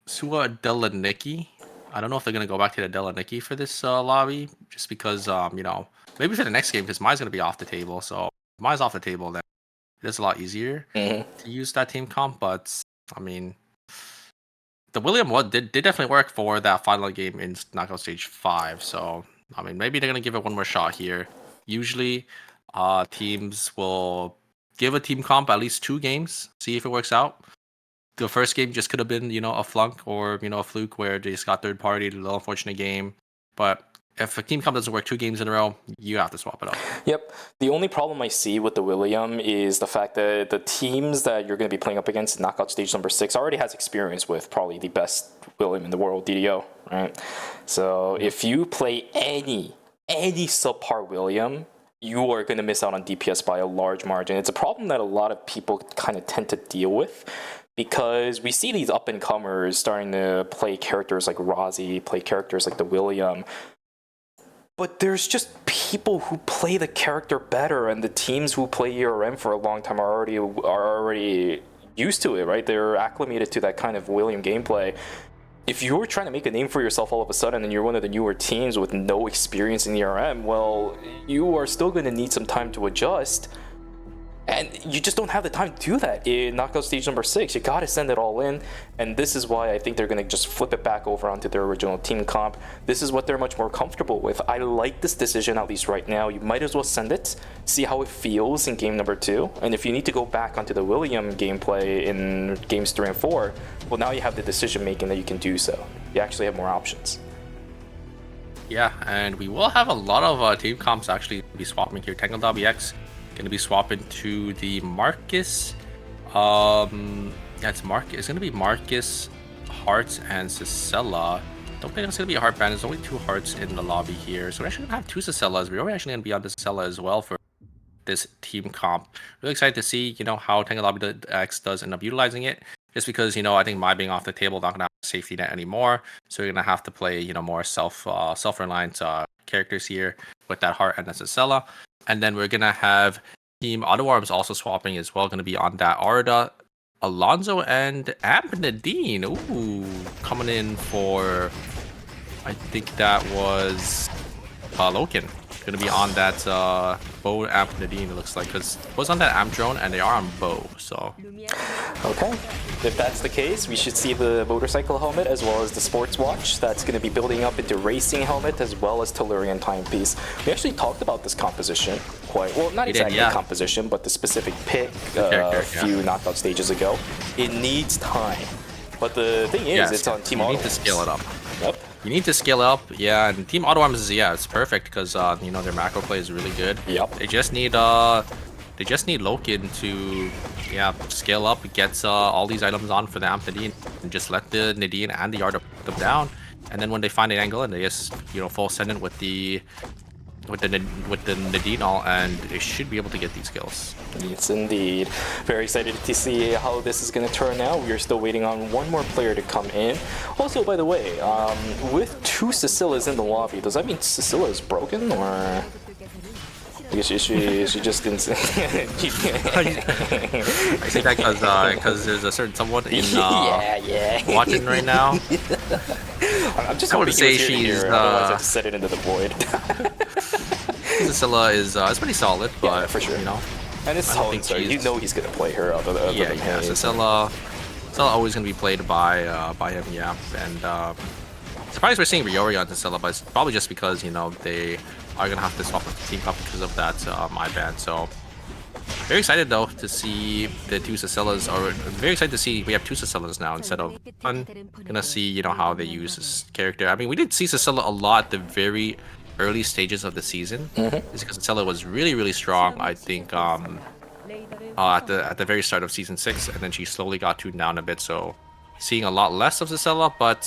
Delaniki. I don't know if they're going to go back to the Delaniki for this lobby, just because, maybe for the next game, because Mai's going to be off the table. So if Mai's off the table, then it is a lot easier to use that team comp. But, I mean, the William did definitely work for that final game in Knockout Stage 5. So, I mean, maybe they're going to give it one more shot here. Usually, teams will give a team comp at least 2 games, see if it works out. The first game just could have been, a flunk or, a fluke where they just got third party, a little unfortunate game. But if a team comp doesn't work 2 games in a row, you have to swap it out. Yep. The only problem I see with the William is the fact that the teams that you're going to be playing up against in knockout stage number 6 already has experience with probably the best William in the world, DDO, right? So if you play any subpar William, you are going to miss out on DPS by a large margin. It's a problem that a lot of people kind of tend to deal with, because we see these up-and-comers starting to play characters like Rozzy, play characters like the William. But there's just people who play the character better, and the teams who play ERM for a long time are already used to it, right? They're acclimated to that kind of William gameplay. If you're trying to make a name for yourself all of a sudden and you're one of the newer teams with no experience in ERM, well, you are still going to need some time to adjust. And you just don't have the time to do that in knockout stage number 6. You gotta send it all in, and this is why I think they're gonna just flip it back over onto their original team comp. This is what they're much more comfortable with. I like this decision, at least right now. You might as well send it, see how it feels in game number 2, and if you need to go back onto the William gameplay in games 3 and 4, well, now you have the decision making that you can do so. You actually have more options. Yeah, and we will have a lot of team comps actually be swapping here. Tekken WX going to be swapping to the Marcus. It's going to be Marcus Hearts and Sicela. Don't think it's going to be a heart ban. There's only 2 hearts in the lobby here. So we're actually going to have 2 Cicelas. We're actually going to be on the Sicela as well for this team comp. Really excited to see, how Tenga Lobby X does end up utilizing it. Just because, I think my being off the table, not going to have a safety net anymore. So we're going to have to play, more self-reliant characters here with that heart and the Sicela. And then we're going to have Team Auto Arms also swapping as well. Going to be on that Arda, Alonso, and Amp Nadine. Ooh, coming in for, I think that was Loken. Going to be on that Bow Amp Nadine, it looks like, because it was on that Amp drone and they are on Bow, so. Okay, if that's the case, we should see the motorcycle helmet as well as the sports watch. That's going to be building up into racing helmet as well as Tellurian timepiece. We actually talked about this composition quite well, not exactly composition, but the specific pick a few knockout stages ago. It needs time, but the thing is, it's on Team Auto. You need to scale it up. Yep. You need to scale up, and Team Auto Arms is, it's perfect because their macro play is really good. Yep. They just need Loken to scale up, get all these items on for the Amp Nadine, and just let the Nadine and the Arda put them down, and then when they find an angle and they just full send it with the Nadine all, and they should be able to get these kills. Yes, indeed. Very excited to see how this is going to turn out. We are still waiting on one more player to come in. Also, by the way, with 2 Cicelas in the lobby, does that mean Sicela is broken, or? I guess she just didn't. I say that because there's a certain someone in watching right now. I'm just I would say she's here, otherwise I have to set it into the void. Sicela is pretty solid, but for sure. And it's solid, so he's gonna play her. Sicela always gonna be played by him, and surprised we're seeing Riori on Sicela, but it's probably just because they are gonna have to swap with the team up because of that my ban. So very excited though to see the 2 Cicelas, or very excited to see we have 2 Cicelas now instead of one. Gonna see how they use this character. I mean, we did see Sicela a lot at the very early stages of the season. It's because Sicela was really strong. I think at the very start of season 6, and then she slowly got tuned down a bit. So seeing a lot less of Sicela, but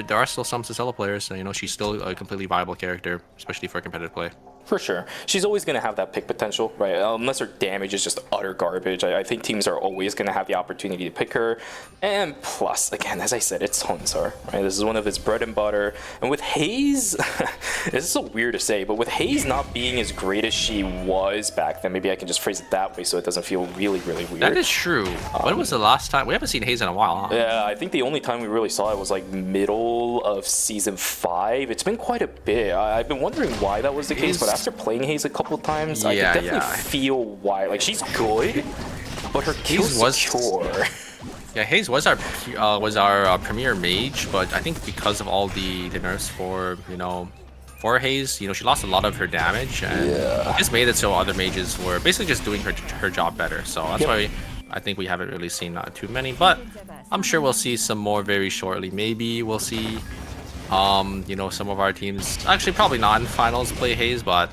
there are still some Sicela players. So, she's still a completely viable character, especially for competitive play. For sure. She's always going to have that pick potential, right? Unless her damage is just utter garbage. I think teams are always going to have the opportunity to pick her. And plus, again, as I said, it's Hunsar, right? This is one of his bread and butter. And with Hayes, this is so weird to say, but with Hayes not being as great as she was back then, maybe I can just phrase it that way so it doesn't feel really weird. That is true. When was the last time? We haven't seen Hayes in a while, huh? Yeah, I think the only time we really saw it was like middle of season 5. It's been quite a bit. I've been wondering why that was the case, but after playing Hayes a couple times, I can definitely feel why. Like, she's good, but her kills was secure. Yeah, Hayes was our premier mage, but I think because of all the nerfs for for Hayes, she lost a lot of her damage, and it just made it so other mages were basically just doing her job better. So that's why I think we haven't really seen too many, but I'm sure we'll see some more very shortly. Maybe we'll see some of our teams, actually probably not in finals, play Hayes, but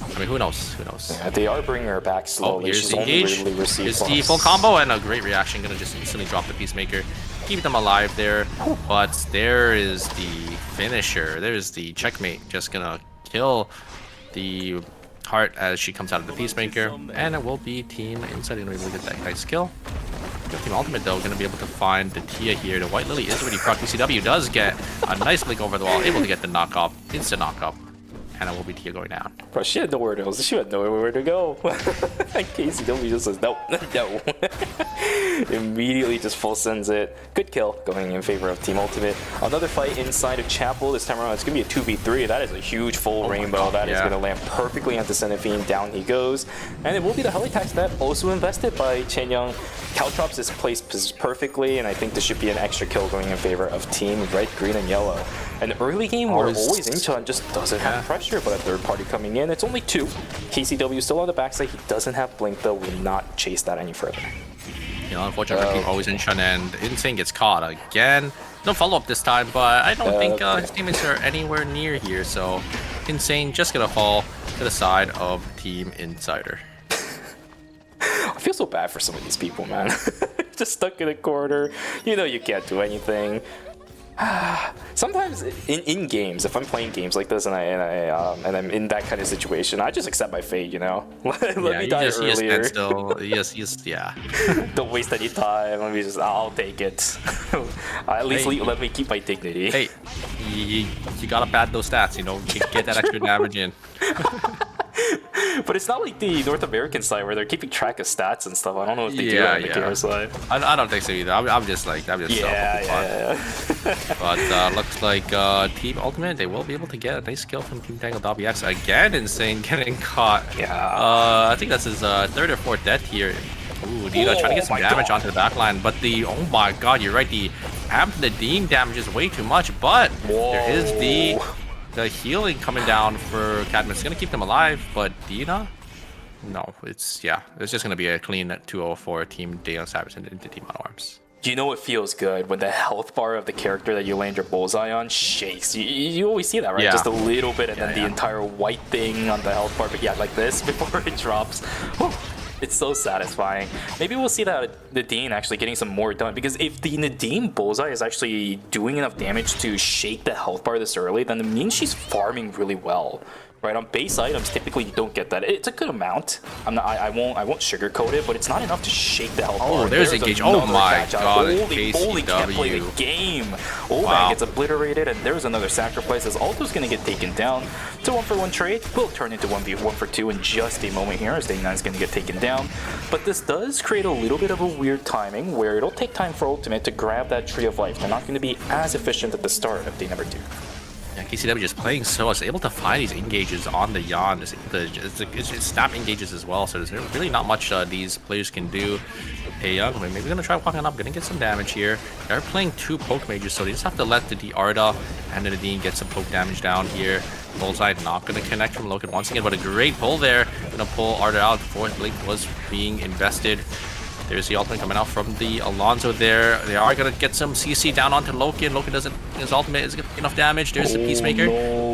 I mean, who knows? Yeah, they are bringing her back slowly. Here's the engage. Here's the full combo, and a great reaction. Gonna just instantly drop the Peacemaker. Keep them alive there. But there is the finisher. There's the checkmate. Just gonna kill the Heart as she comes out of the Peacemaker. And it will be Team Inside. Gonna be able to get that nice kill. Team Ultimate, though, gonna be able to find the Tia here. The White Lily is already proc. UCW does get a nice blink over the wall. Able to get the knock-up. Instant knock-up. And it will be Tia going down. Bro, she had nowhere to go. She had nowhere to go. And KCW just says, no. Immediately just full sends it. Good kill going in favor of Team Ultimate. Another fight inside of Chapel. This time around, it's going to be a 2v3. That is a huge full rainbow. That is going to land perfectly onto Cenefine. Down he goes. And it will be the Helitax that also invested by Chen Young. Caltrops is placed perfectly, and I think this should be an extra kill going in favor of Team Red, Green, and Yellow. An early game where always Incheon just doesn't have pressure, but a third party coming in. It's only 2. KCW still on the backside. He doesn't have blink, though. Will not chase that any further. Unfortunately, always Incheon, and Insane gets caught again. No follow-up this time, but I don't think his teammates are anywhere near here, so Insane just gonna fall to the side of Team Insider. I feel so bad for some of these people, man. Just stuck in a corner. You can't do anything. Sometimes in games, if I'm playing games like this and I'm in that kind of situation, I just accept my fate, you know. Let me die earlier. Yeah. Don't waste any time. I'll take it. At least let me keep my dignity. Hey, you gotta pad those stats, you know, get that extra damage in. But it's not like the North American side where they're keeping track of stats and stuff. I don't know if they do that on the KR side. I don't think so either. I'm just yeah. But looks like Team Ultimate, they will be able to get a nice kill from Team Tangle WX. Again, Insane getting caught. Yeah. I think that's his third or fourth death here. Ooh, Dina trying to get some damage onto the backline, but oh my god, you're right, the Ham to the Dean damage is way too much, but there is the healing coming down for Cadmus. It's gonna keep them alive, but Dina? No, it's just gonna be a clean 2-0 for Team Dana Savage into Team Auto Arms. You know it feels good when the health bar of the character that you land your bullseye on shakes. You always see that, right? Yeah. Just a little bit, and then the entire white thing on the health bar. But yeah, like this before it drops. Whew. It's so satisfying. Maybe we'll see that Nadine actually getting some more done, because if the Nadine bullseye is actually doing enough damage to shake the health bar this early, then it means she's farming really well. Right, on base items, typically you don't get that. It's a good amount. I won't sugarcoat it, but it's not enough to shake the health bar. There's engage. Oh my god, Holy can't play the game. Oban gets obliterated, and there's another sacrifice as Alto's gonna get taken down. It's a 1-for-1 trade. Will turn into 1v1-for-2 in just a moment here as Day9 is gonna get taken down. But this does create a little bit of a weird timing where it'll take time for Ultimate to grab that Tree of Life. They're not gonna be as efficient at the start of day number 2. Yeah, KCW just playing so well. It's able to find these engages on the Yon. It's snap engages as well, so there's really not much these players can do. Hey Young, maybe gonna try walking up, gonna get some damage here. They're playing 2 poke mages, so they just have to let the Arda and the Nadine get some poke damage down here. Bullseye not gonna connect from Loken once again, but a great pull there. Gonna pull Arda out. Fourth blink was being invested. There's the ultimate coming out from the Alonso there. They are going to get some CC down onto Loken. Loken doesn't, his ultimate is enough damage. There's the Peacemaker.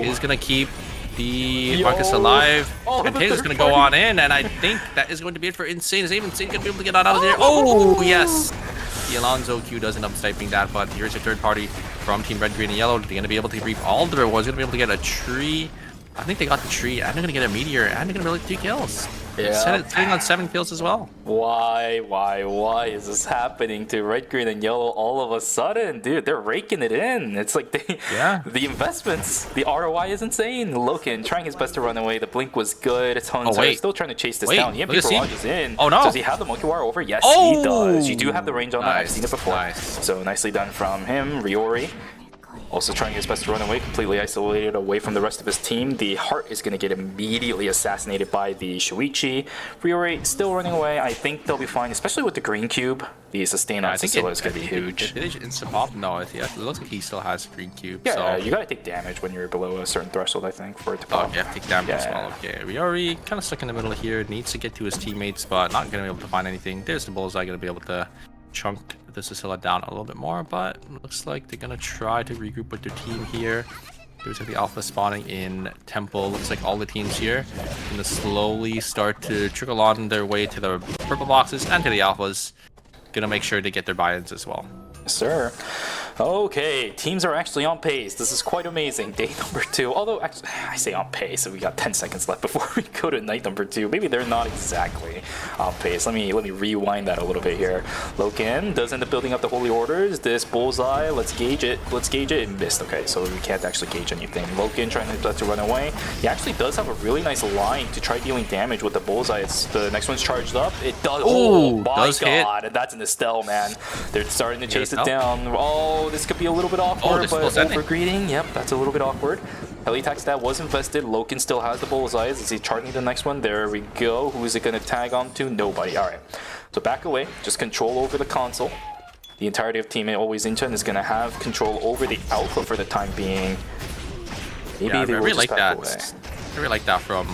He's going to keep the Marcus alive. And Taylor's going to go on in, and I think that is going to be it for Insane. Is Insane going to be able to get out of there? Oh, yes! The Alonso Q does end up sniping that, but here's your third party from Team Red, Green, and Yellow. They're going to be able to reap all the rewards. They're going to be able to get a tree. I think they got the tree, and they're going to get a meteor, and they're going to really 2 kills. Yeah. Sitting on 7 kills as well. Why is this happening to Red, Green, and Yellow all of a sudden? Dude, they're raking it in. It's like the investments, the ROI is insane. Loken trying his best to run away. The blink was good. Hunter still trying to chase this down. EMP Barrage is in. Oh no. Does he have the Monkey Wire over? Yes, he does. You do have the range on that. I've seen it before. So nicely done from him. Riori also trying his best to run away, completely isolated away from the rest of his team. The Heart is going to get immediately assassinated by the Shuichi. Riori still running away. I think they'll be fine, especially with the green cube. The sustain on Cecilia is going to be huge. Instant pop? No, it looks like he still has green cube. Yeah, so. You got to take damage when you're below a certain threshold, I think, for it to pop. Oh, yeah, take damage as well. Okay, Riori kind of stuck in the middle here. Needs to get to his teammates, but not going to be able to find anything. There's the Bullseye going to be able to chunk the Cecilia down a little bit more, but looks like they're gonna try to regroup with their team here. There's gonna be Alpha spawning in Temple. Looks like all the teams here gonna slowly start to trickle on their way to the purple boxes and to the Alphas. Gonna make sure they get their buy-ins as well. Yes, sir. Okay, teams are actually on pace. This is quite amazing. Day number 2. Although, actually, I say on pace, so we got 10 seconds left before we go to night number 2. Maybe they're not exactly on pace. Let me rewind that a little bit here. Loken does end up building up the Holy Orders. This Bullseye, let's gauge it. It missed. Okay, so we can't actually gauge anything. Loken trying to run away. He actually does have a really nice line to try dealing damage with the Bullseye. The next one's charged up. It does. Oh my god, and that's an Estelle, man. They're starting to chase it down. Oh, this could be a little bit awkward, but overgreeding. Yep, that's a little bit awkward. Helitax stat was invested. Loken still has the Bullseyes. Is he charging the next one? There we go. Who is it going to tag on to? Nobody. All right. So back away. Just control over the console. The entirety of Team Always Inchan is going to have control over the Alpha for the time being. Maybe they will just back away. I really like that from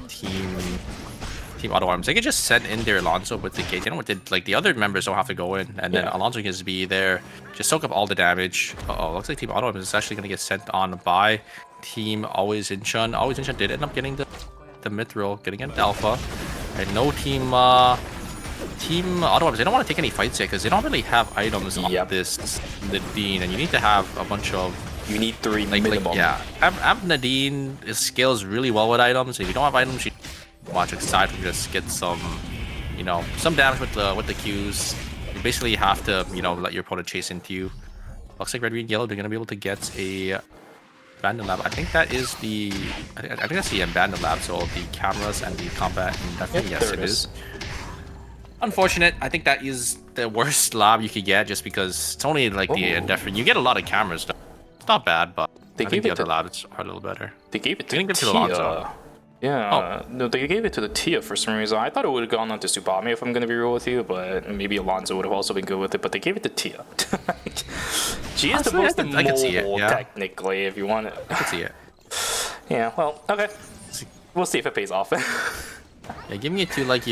Team Auto Arms. They can just send in their Alonso with the gate. They don't like the other members don't have to go in, and then Alonso can just be there, just soak up all the damage. Looks like Team Auto Arms is actually gonna get sent on by Team Always Inchan. Always Inchan did end up getting the Mithril, getting an Alpha, and no team Team Ottawa, they don't want to take any fights yet because they don't really have items on this Nadine, and you need to have a bunch of. You need 3 minimum. Nadine scales really well with items. If you don't have items, you watch aside from just get some, some damage with the Qs. You basically have to, let your opponent chase into you. Looks like red, green, yellow. They're gonna be able to get a abandoned lab. I think that is the. I think that's the abandoned lab. So the cameras and the combat. And definitely, yes, it is. Unfortunate. I think that is the worst lab you could get, just because it's only like the indifferent. You get a lot of cameras though. It's not bad, but I think the other labs are a little better. They gave it to Tia. Yeah, no, they gave it to the Tia for some reason. I thought it would have gone on to Tsubame, if I'm gonna be real with you, but maybe Alonso would have also been good with it. But they gave it to Tia. She is the most mobile, technically, if you want it. I can see it. Yeah, well, okay. We'll see if it pays off. Yeah, giving it to like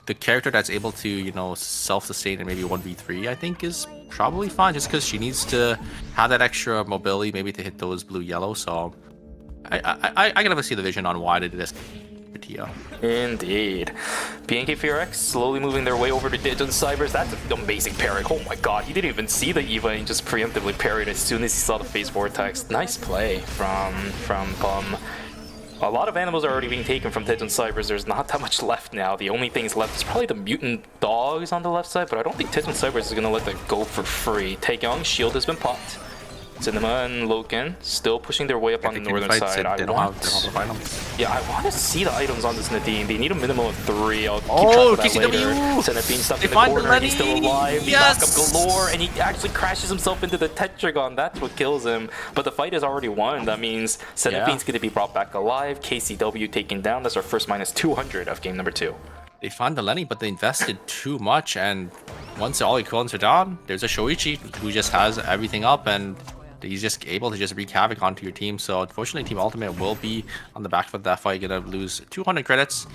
the character that's able to self-sustain and maybe 1v3, I think is probably fine, just because she needs to have that extra mobility maybe to hit those blue yellow. So I can never see the vision on why they did this for Tia. Indeed. BNK4X slowly moving their way over to Digital Cybers. That's an amazing parry. Oh my god, he didn't even see the Eva and just preemptively parried as soon as he saw the phase vortex. Nice play from Bum. A lot of animals are already being taken from Digital Cybers. There's not that much left now. The only things left is probably the mutant dogs on the left side, but I don't think Digital Cybers is going to let that go for free. Taeyong, shield has been popped. Cinema and Loken still pushing their way up on the northern side. I want to see the items on this Nadine. They need a minimum of 3. I'll keep track of that later. Centipede stuck in the corner. He's still alive. Yes! Backup galore, and he actually crashes himself into the Tetragon. That's what kills him. But the fight is already won. That means Centipede's going to be brought back alive. KCW taken down. That's our first minus 200 of game number 2. They found the Lenny, but they invested too much. And once all equivalents are down, there's a Shoichi who just has everything up, and he's just able to just wreak havoc onto your team. So unfortunately, Team Ultimate will be on the back foot of that fight, gonna lose 200 credits.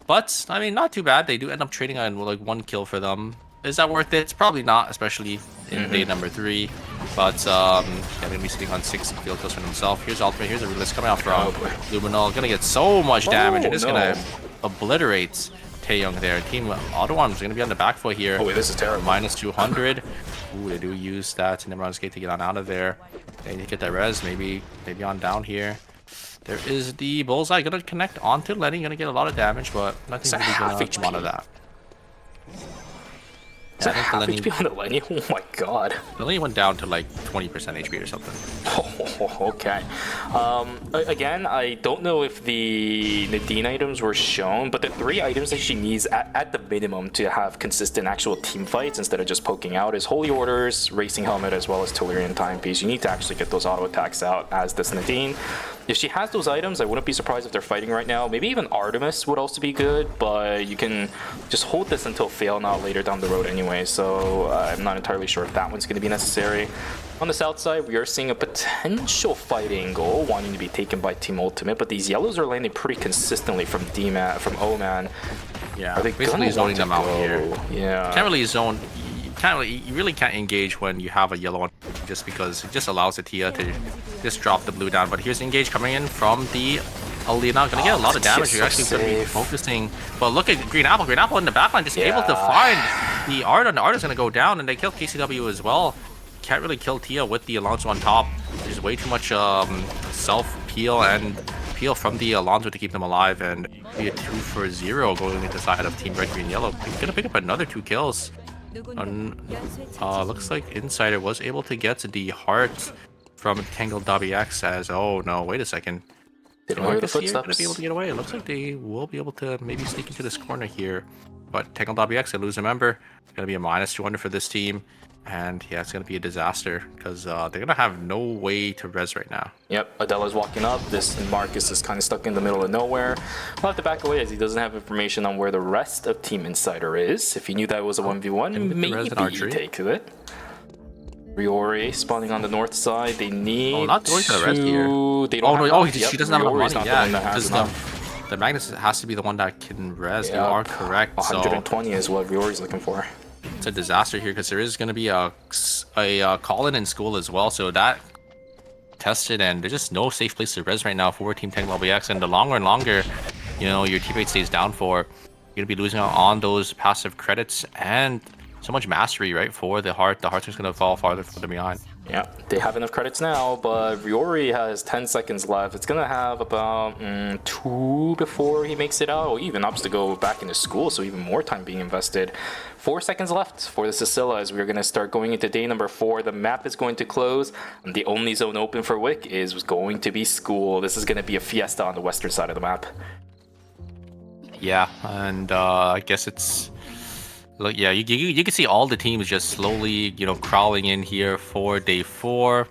But I mean, not too bad. They do end up trading on like 1 kill for them. Is that worth it? It's probably not, especially in day number 3. But yeah, they're gonna be sitting on 6 field kills for himself. Here's Ultimate. Here's a release coming out from Luminol. Gonna get so much damage and just gonna obliterate Taeyong there. Team Ottawa is gonna be on the back foot here. Oh wait, this is terrible. Minus 200. Ooh, they do use that Nimrod's Gate to get on out of there. They need to get that res, maybe on down here. There is the bullseye gonna connect onto Lenny, gonna get a lot of damage, but nothing really gonna come out of that. Is that half HP on the Lenny? Oh my god. Lenny went down to like 20% HP or something. Oh, okay. Again, I don't know if the Nadine items were shown, but the 3 items that she needs at the minimum to have consistent actual team fights instead of just poking out is Holy Orders, Racing Helmet, as well as Tellurian Timepiece. You need to actually get those auto attacks out as this Nadine. If she has those items, I wouldn't be surprised if they're fighting right now. Maybe even Artemis would also be good, but you can just hold this until Fail Not later down the road anyway, so I'm not entirely sure if that one's going to be necessary. On the south side, we are seeing a potential fight angle wanting to be taken by Team Ultimate, but these yellows are landing pretty consistently from O-Man. Yeah, basically zoning them out here. Yeah. Can't really zone. You really can't engage when you have a yellow one, just because it just allows the Tia to just drop the blue down. But here's engage coming in from the Alina. Gonna get a lot of damage. You're actually gonna be focusing. But look at Green Apple. Green Apple in the backline just able to find the Art, and the Art is gonna go down, and they kill KCW as well. Can't really kill Tia with the Alonso on top. There's way too much self-peel and peel from the Alonso to keep them alive, and be a 2-for-0 going into the side of Team Red, Green, Yellow. He's gonna pick up another 2 kills. Looks like Insider was able to get the heart from Tangled WX as, oh no, wait a second. Didn't hear the footsteps. Gonna be able to get away. It looks like they will be able to maybe sneak into this corner here. But Tangled WX, they lose a member. It's gonna be a minus 200 for this team. And yeah, it's gonna be a disaster because they're gonna have no way to res right now. Yep, Adela's walking up. This Marcus is kind of stuck in the middle of nowhere. We'll have to back away as he doesn't have information on where the rest of Team Insider is. If he knew that was a 1v1, maybe you take it. Riori spawning on the north side. They need not to res here. They don't she doesn't have enough money. Yeah, because the Magnus has to be the one that can res. You are correct. 120 is what Riori's looking for. It's a disaster here because there is going to be a call-in in school as well, so that tested, and there's just no safe place to res right now for Team Tank LBX. And the longer and longer, your teammate stays down for, you're gonna be losing out on those passive credits and so much mastery, right? For the heart. The heart's just gonna fall farther behind. Yeah, they have enough credits now, but Riori has 10 seconds left. It's gonna have about 2 before he makes it out, or even opts to go back into school, so even more time being invested. 4 seconds left for the Sicilla as we're gonna start going into day number 4. The map is going to close, and the only zone open for Wick is going to be school. This is gonna be a fiesta on the western side of the map. Yeah, and I guess it's... Look, yeah, you can see all the teams just slowly, crawling in here for day 4.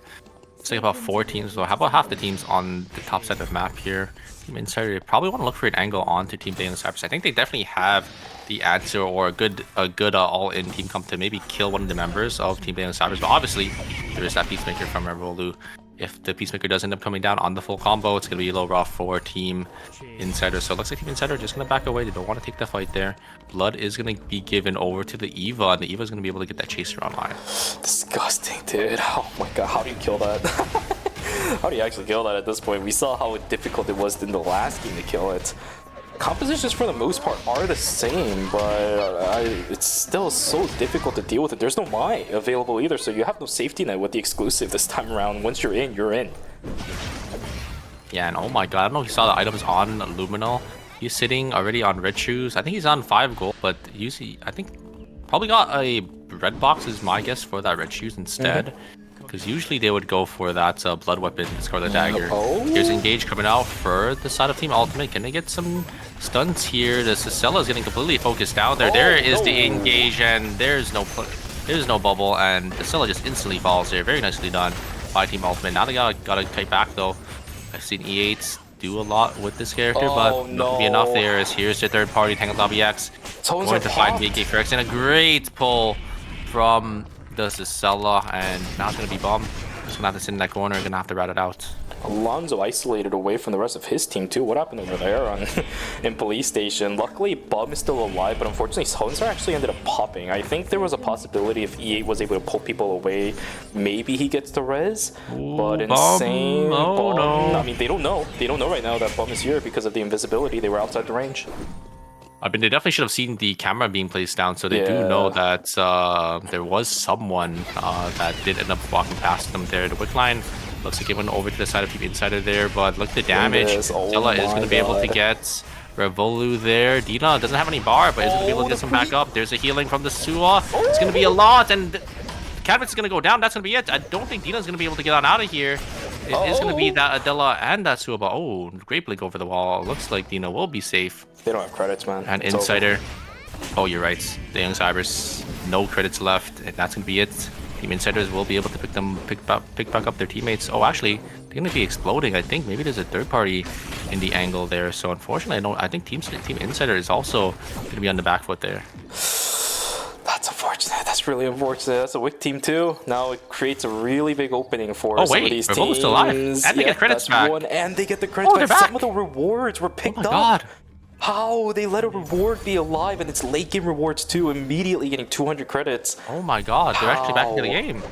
It's like about 4 teams. So how about half the teams on the top side of the map here? Team Insider probably want to look for an angle onto Team Day and Cypress. I think they definitely have the answer or a good all-in team come to maybe kill one of the members of Team Day and Cypress. But obviously, there is that Peacemaker from Revolu. If the Peacemaker does end up coming down on the full combo, it's going to be a little rough for Team Insider. So it looks like Team Insider are just going to back away. They don't want to take the fight there. Blood is going to be given over to the Eva, and the Eva is going to be able to get that chaser online. Disgusting, dude. Oh my god, how do you kill that? How do you actually kill that at this point? We saw how difficult it was in the last game to kill it. Compositions for the most part are the same, but it's still so difficult to deal with it. There's no Mai available either, so you have no safety net with the exclusive this time around. Once you're in, you're in. Yeah, and oh my god, I don't know if you saw the items on Luminal. He's sitting already on red shoes. I think he's on 5 gold, but usually, I think probably got a red box is my guess for that red shoes instead. Because usually they would go for that blood weapon, Scarlet Dagger. Here's Engage coming out for the side of Team Ultimate. Can they get some stunts here? The Sicilla is getting completely focused down there. There is the Engage, and there's no bubble, and Sicilla just instantly falls there. Very nicely done by Team Ultimate. Now they gotta kite back though. I've seen E8s do a lot with this character, but not to be enough there. As here's the third party Tangled Lobby X going to find BK Ferrex, and a great pull from the Sicilla, and now it's gonna be Bomb. Just gonna have to sit in that corner, gonna have to rat it out. Alonzo isolated away from the rest of his team too. What happened over there in police station? Luckily, Bum is still alive, but unfortunately, Hunter actually ended up popping. I think there was a possibility if E8 was able to pull people away, maybe he gets the res. But insane. Bum, no. I mean, they don't know. They don't know right now that Bum is here because of the invisibility. They were outside the range. I mean, they definitely should have seen the camera being placed down, so they do know that there was someone that did end up walking past them there. The wick line looks like it went over to the side of Team Insider there, but look at the damage. Stella is going to be able to get Revolu there. Dina doesn't have any bar, but is going to be able to get some back up. There's a healing from the Sua. It's going to be a lot, and the Cadmus is going to go down. That's going to be it. I don't think Dina's going to be able to get on out of here. It is going to be that Adela and that Sua, but oh, great blink over the wall. Looks like Dina will be safe. They don't have credits, man. And Insider. Oh, you're right. The Young Cybers, no credits left, and that's gonna be it. Team Insiders will be able to pick back up their teammates. Oh, actually, they're gonna be exploding. I think maybe there's a third party in the angle there. So unfortunately, I think Team Insider is also gonna be on the back foot there. That's unfortunate. That's really unfortunate. That's a Wick team too. Now it creates a really big opening for some of these teams. Still alive, and they get credits back. And they get the credits back. Some of the rewards were picked up. Oh my god. How? They let a reward be alive, and it's late game rewards too, immediately getting 200 credits. Oh my god, they're actually back into the game.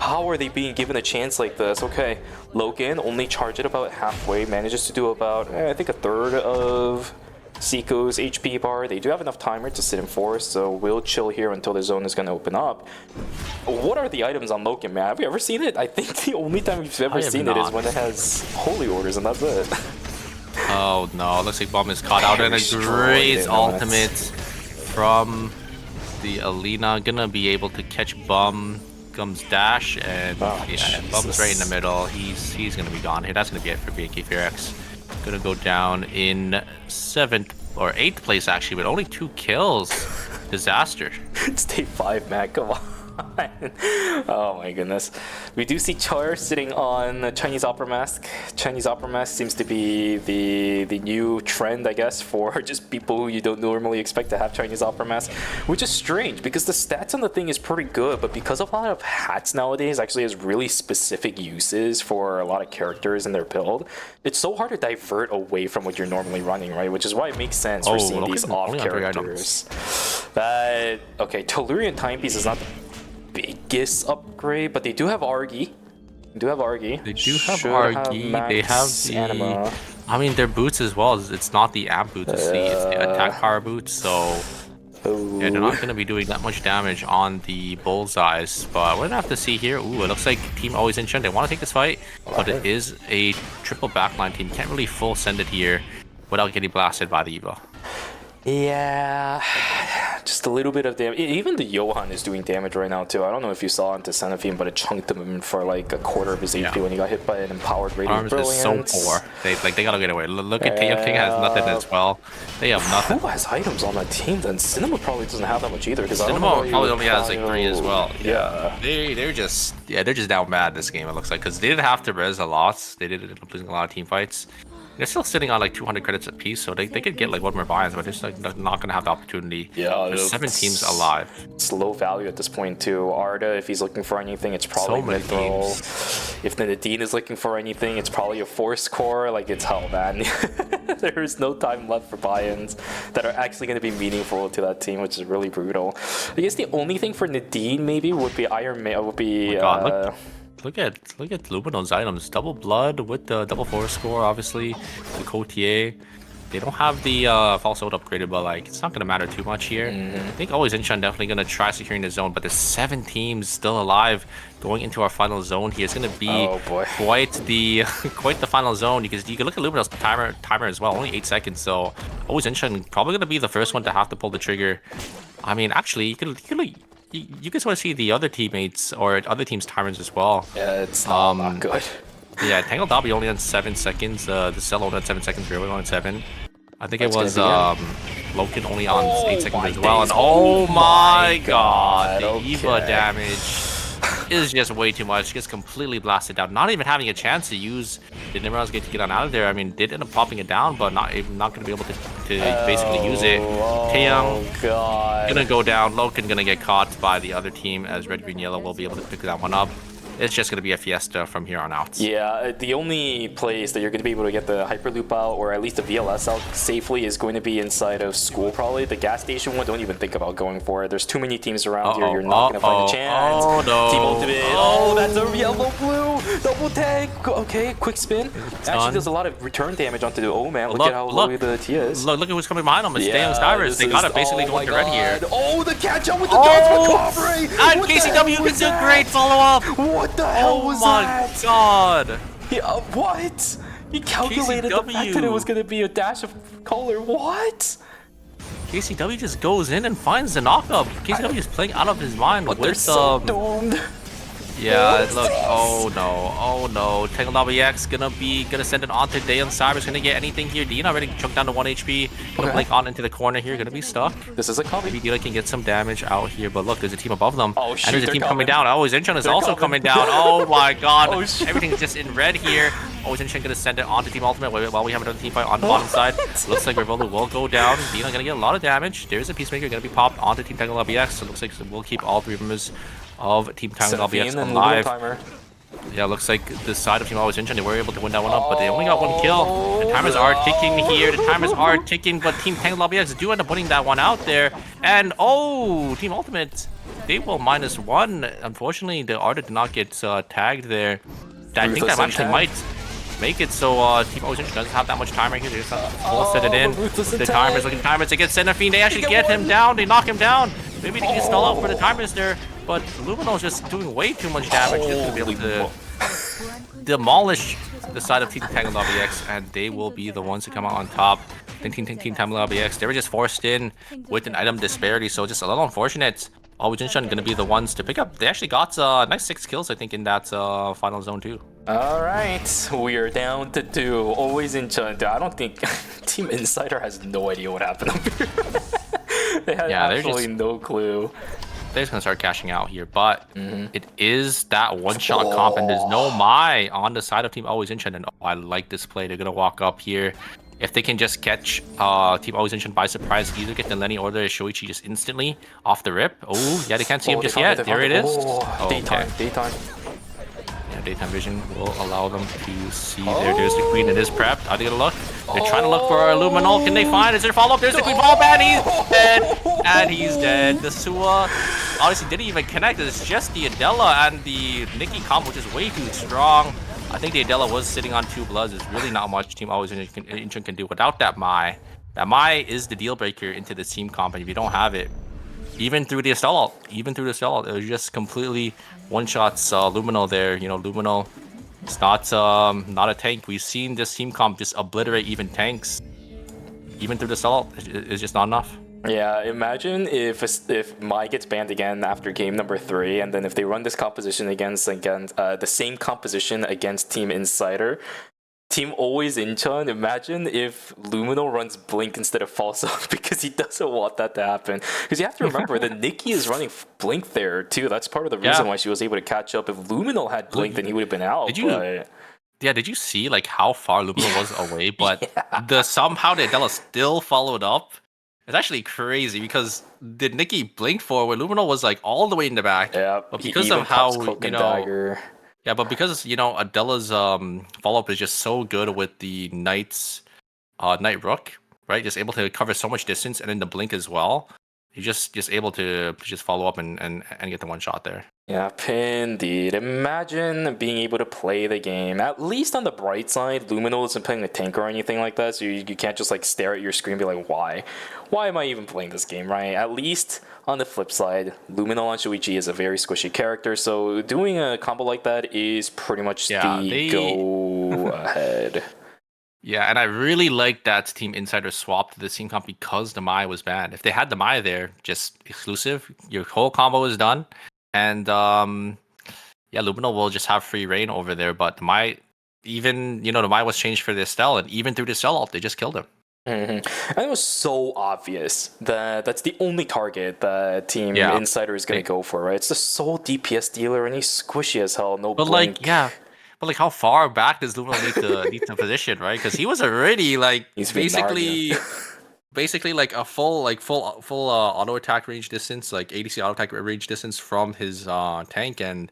How are they being given a chance like this? Okay, Logan only charged it about halfway, manages to do about, I think, a third of Seiko's HP bar. They do have enough timer to sit in forest, so we'll chill here until the zone is going to open up. What are the items on Logan, man? Have we ever seen it? I think the only time we've ever seen it is when it has holy orders, and that's it. Oh no, looks like Bomb is caught out, and a great ultimate from the Alina. Gonna be able to catch Bum. Comes dash, and Bum's right in the middle. He's gonna be gone here. That's gonna be it for BK Fearx. Gonna go down in 7th or 8th place actually, but only 2 kills. Disaster. It's day 5, man. Come on. Oh my goodness. We do see Char sitting on Chinese Opera Mask. Chinese Opera Mask seems to be the new trend, I guess, for just people who you don't normally expect to have Chinese Opera Mask, which is strange because the stats on the thing is pretty good, but because a lot of hats nowadays actually has really specific uses for a lot of characters in their build, it's so hard to divert away from what you're normally running, right? Which is why it makes sense for seeing these off characters. Okay, Tellurian Timepiece is not the biggest upgrade, but they do have Argy. They do have Argy. They have the I mean, their boots as well. It's not the amp boots, it's the attack power boots. So yeah, they're not going to be doing that much damage on the bullseyes. But we're going to have to see here. Ooh, it looks like Team Always in Chen. They want to take this fight, but it is a triple backline team. Can't really full send it here without getting blasted by the Eva. Yeah, just a little bit of damage. Even the Johan is doing damage right now too. I don't know if you saw into Senefine, but it chunked him for like a quarter of his HP when he got hit by an empowered Radiant Arms Brilliance. is so poor. They gotta get away. Look at Taeyong has nothing as well. They have nothing. Who has items on that team then? Cinema probably doesn't have that much either. Because Cinema probably only has like 3 as well. Yeah. They're just down bad this game, it looks like, because they did have to res a lot. They did end up losing a lot of team fights. They're still sitting on like 200 credits apiece, so they could get like one more buy-ins, but they're just like not gonna have the opportunity. Yeah, there's 7 teams alive. It's low value at this point too. Arda, if he's looking for anything, it's probably so many teams. If Nadine is looking for anything, it's probably a Force Core. Like, it's hell, man. There's no time left for buy-ins that are actually going to be meaningful to that team, which is really brutal. I guess the only thing for Nadine maybe would be Iron Man. Would be. Look at Lumino's items. Double blood with the double force score, obviously. The Cotier. They don't have the false ult upgraded, but like it's not gonna matter too much here. I think Always Inshan definitely gonna try securing the zone, but there's 7 teams still alive going into our final zone here. It's gonna be quite the final zone, because you can look at Lumino's timer as well, only 8 seconds. So Always Inshan probably gonna be the first one to have to pull the trigger. I mean, actually, you guys want to see the other teammates or other teams' timers as well. Yeah, it's not good. Yeah, Tangled Dobby only on 7 seconds. The Cell only on 7 seconds. Really on 7. I think it was Loken only on 8 seconds as well. And oh my god, the Eva damage is just way too much. Gets completely blasted down. Not even having a chance to use the Nimrod's Gate to get on out of there. I mean, did end up popping it down, but not going to be able to basically use it. Taeyong gonna go down. Loken gonna get caught by the other team, as Red, Green, Yellow will be able to pick that one up. It's just going to be a fiesta from here on out. Yeah, the only place that you're going to be able to get the Hyperloop out, or at least the VLS out safely, is going to be inside of school, probably. The gas station one, don't even think about going for it. There's too many teams around here. You're not going to find a chance. Oh, no. Team Ultimate. Oh, that's a yellow-blue. Double tag. Okay, quick spin. Actually, there's a lot of return damage onto the man. Look at how low the T is. Look at who's coming behind them. It's Taeyong's Divers. They got to basically go into red here. Oh, the catch-up with the dodge recovery. And KCW gets a great follow-up. What the hell was that? Oh my god! Yeah, what? He calculated the fact that it was going to be a dash of color. What? KCW just goes in and finds the knockup. KCW is playing out of his mind with they're so doomed. Yeah, look. Oh no. Tangled LBX gonna send it on to Dayon. Cyber's gonna get anything here. Dean already chunked down to 1 HP. Gonna blink on into the corner here. Gonna be stuck. This is a copy. Maybe Dealer can get some damage out here, but look, there's a team above them. Oh shoot, and there's a team coming down. Oh, Zinchan is also coming down. Oh my god. Oh, shoot. Everything's just in red here. Oh, Zinchan gonna send it on to Team Ultimate while we have another team fight on the bottom side. Looks like Revolu will go down. Dealer gonna get a lot of damage. There's a Peacemaker gonna be popped onto Team Tangled LBX. So it looks like we'll keep all 3 members of Team Tangled LBX alive. Yeah, looks like the side of Team Always Injured, they were able to win that one up, but they only got 1 kill. The timers are ticking here. The timers are ticking, but Team Tangled LBX do end up putting that one out there. And oh, Team Ultimate, they will -1. Unfortunately, the Arda did not get tagged there. I think that actually might make it so Team Always Injured doesn't have that much time right here. They just have to full set it in. The timers, looking timers, they get Senefine. They actually get him down. They knock him down. Maybe they can stall out for the timers there. But Lumino's just doing way too much damage just to be able to demolish the side of Team Tangled LBX, and they will be the ones to come out on top. Team Tangled LBX, they were just forced in with an item disparity, so just a little unfortunate. Always Inshan gonna be the ones to pick up. They actually got a nice 6 kills, I think, in that final zone too. Alright, we are down to 2. Always Inshan. I don't think Team Insider has no idea what happened up here. They had absolutely no clue. They're just gonna start cashing out here, but it is that one-shot comp, and there's no Mai on the side of Team Always Inshan. And I like this play. They're gonna walk up here. If they can just catch Team Always Inshan by surprise, either get the Lenny or the Shoichi just instantly off the rip. Oh, yeah, they can't see him just yet. There it is. Oh, daytime. Yeah, daytime vision will allow them to see there. There's the Queen. It is prepped. Are they gonna look? They're trying to look for a Luminol. Can they find? Is there follow-up? There's the Queen Ball Ban. He's dead. And he's dead. The Sua honestly didn't even connect. It's just the Adela and the Nikki combo, which is way too strong. I think the Adela was sitting on 2 bloods. There's really not much Team Always Incheon can do without that Mai. That Mai is the deal breaker into the team comp, and if you don't have it, even through the Estelle ult, it was just completely one-shots Luminal there. You know, Luminal, it's not a tank. We've seen this team comp just obliterate even tanks. Even through the Estelle ult, it's just not enough. Yeah, imagine if Mai gets banned again after game number 3, and then if they run this composition against the same composition against Team Insider, Team Always Incheon, imagine if Luminal runs Blink instead of False Up because he doesn't want that to happen. Because you have to remember that Nikki is running Blink there too. That's part of the reason why she was able to catch up. If Luminal had Blink, then he would have been out. Did you see like how far Luminal was away? But somehow the Adela still followed up. It's actually crazy because the Nikki blinked forward, Luminal was like all the way in the back. Yeah, but because of how but because Adela's follow up is just so good with the Knight's Knight Rook, right? Just able to cover so much distance, and then the blink as well. You're just able to just follow up and get the one shot there. Yeah, indeed. Imagine being able to play the game. At least on the bright side, Luminal isn't playing a tank or anything like that, so you can't just like stare at your screen and be like, why? Why am I even playing this game, right? At least on the flip side, Luminal on Shuichi is a very squishy character, so doing a combo like that is pretty much the go ahead. Yeah, and I really like that Team Insider swapped to the team comp because the Mai was banned. If they had the Mai there, just exclusive, your whole combo is done. And Luminal will just have free reign over there. But the Mai, even, the Mai was changed for the Estelle, and even through the Estelle ult, they just killed him. And it was so obvious that that's the only target that Team Insider is going to go for, right? It's the sole DPS dealer, and he's squishy as hell, no blink. But like, how far back does Luminal need to position, right? Because he was already like basically like a full auto attack range distance, like ADC auto attack range distance from his tank, and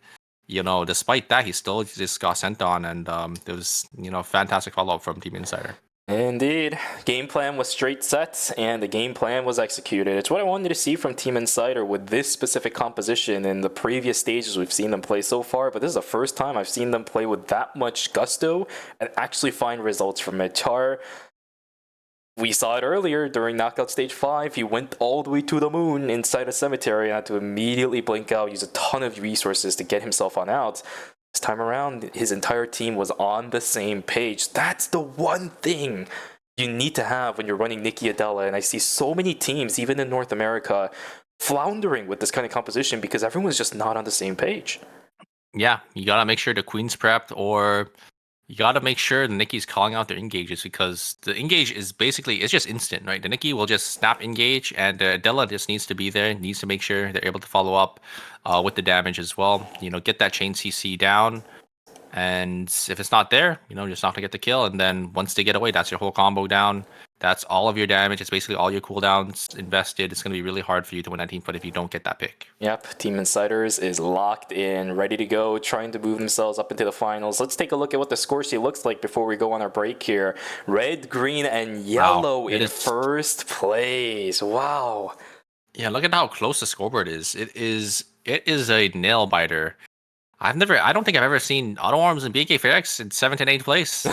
despite that, he still just got sent on, and there was fantastic follow up from Team Insider. Indeed. Game plan was straight set, and the game plan was executed. It's what I wanted to see from Team Insider with this specific composition. In the previous stages we've seen them play so far, but this is the first time I've seen them play with that much gusto and actually find results from it. Char, we saw it earlier during Knockout Stage 5. He went all the way to the moon inside a cemetery and had to immediately blink out, use a ton of resources to get himself on out. This time around, his entire team was on the same page. That's the one thing you need to have when you're running Nikki Adela. And I see so many teams, even in North America, floundering with this kind of composition because everyone's just not on the same page. Yeah, you gotta make sure the Queen's prepped, or you gotta make sure the Nikki's calling out their engages, because the engage is it's just instant, right? The Nikki will just snap engage, and the Adela just needs to be there, needs to make sure they're able to follow up with the damage as well. Get that chain CC down, and if it's not there, just not to get the kill, and then once they get away, that's your whole combo down. That's all of your damage. It's basically all your cooldowns invested. It's going to be really hard for you to win that team fight if you don't get that pick. Yep, Team Insiders is locked in, ready to go, trying to move themselves up into the finals. Let's take a look at what the score sheet looks like before we go on our break here. Red, green, and yellow in first place. Wow. Yeah, look at how close the scoreboard is. It is a nail biter. I don't think I've ever seen Auto Arms and BK Fairx in 7th and 8th place.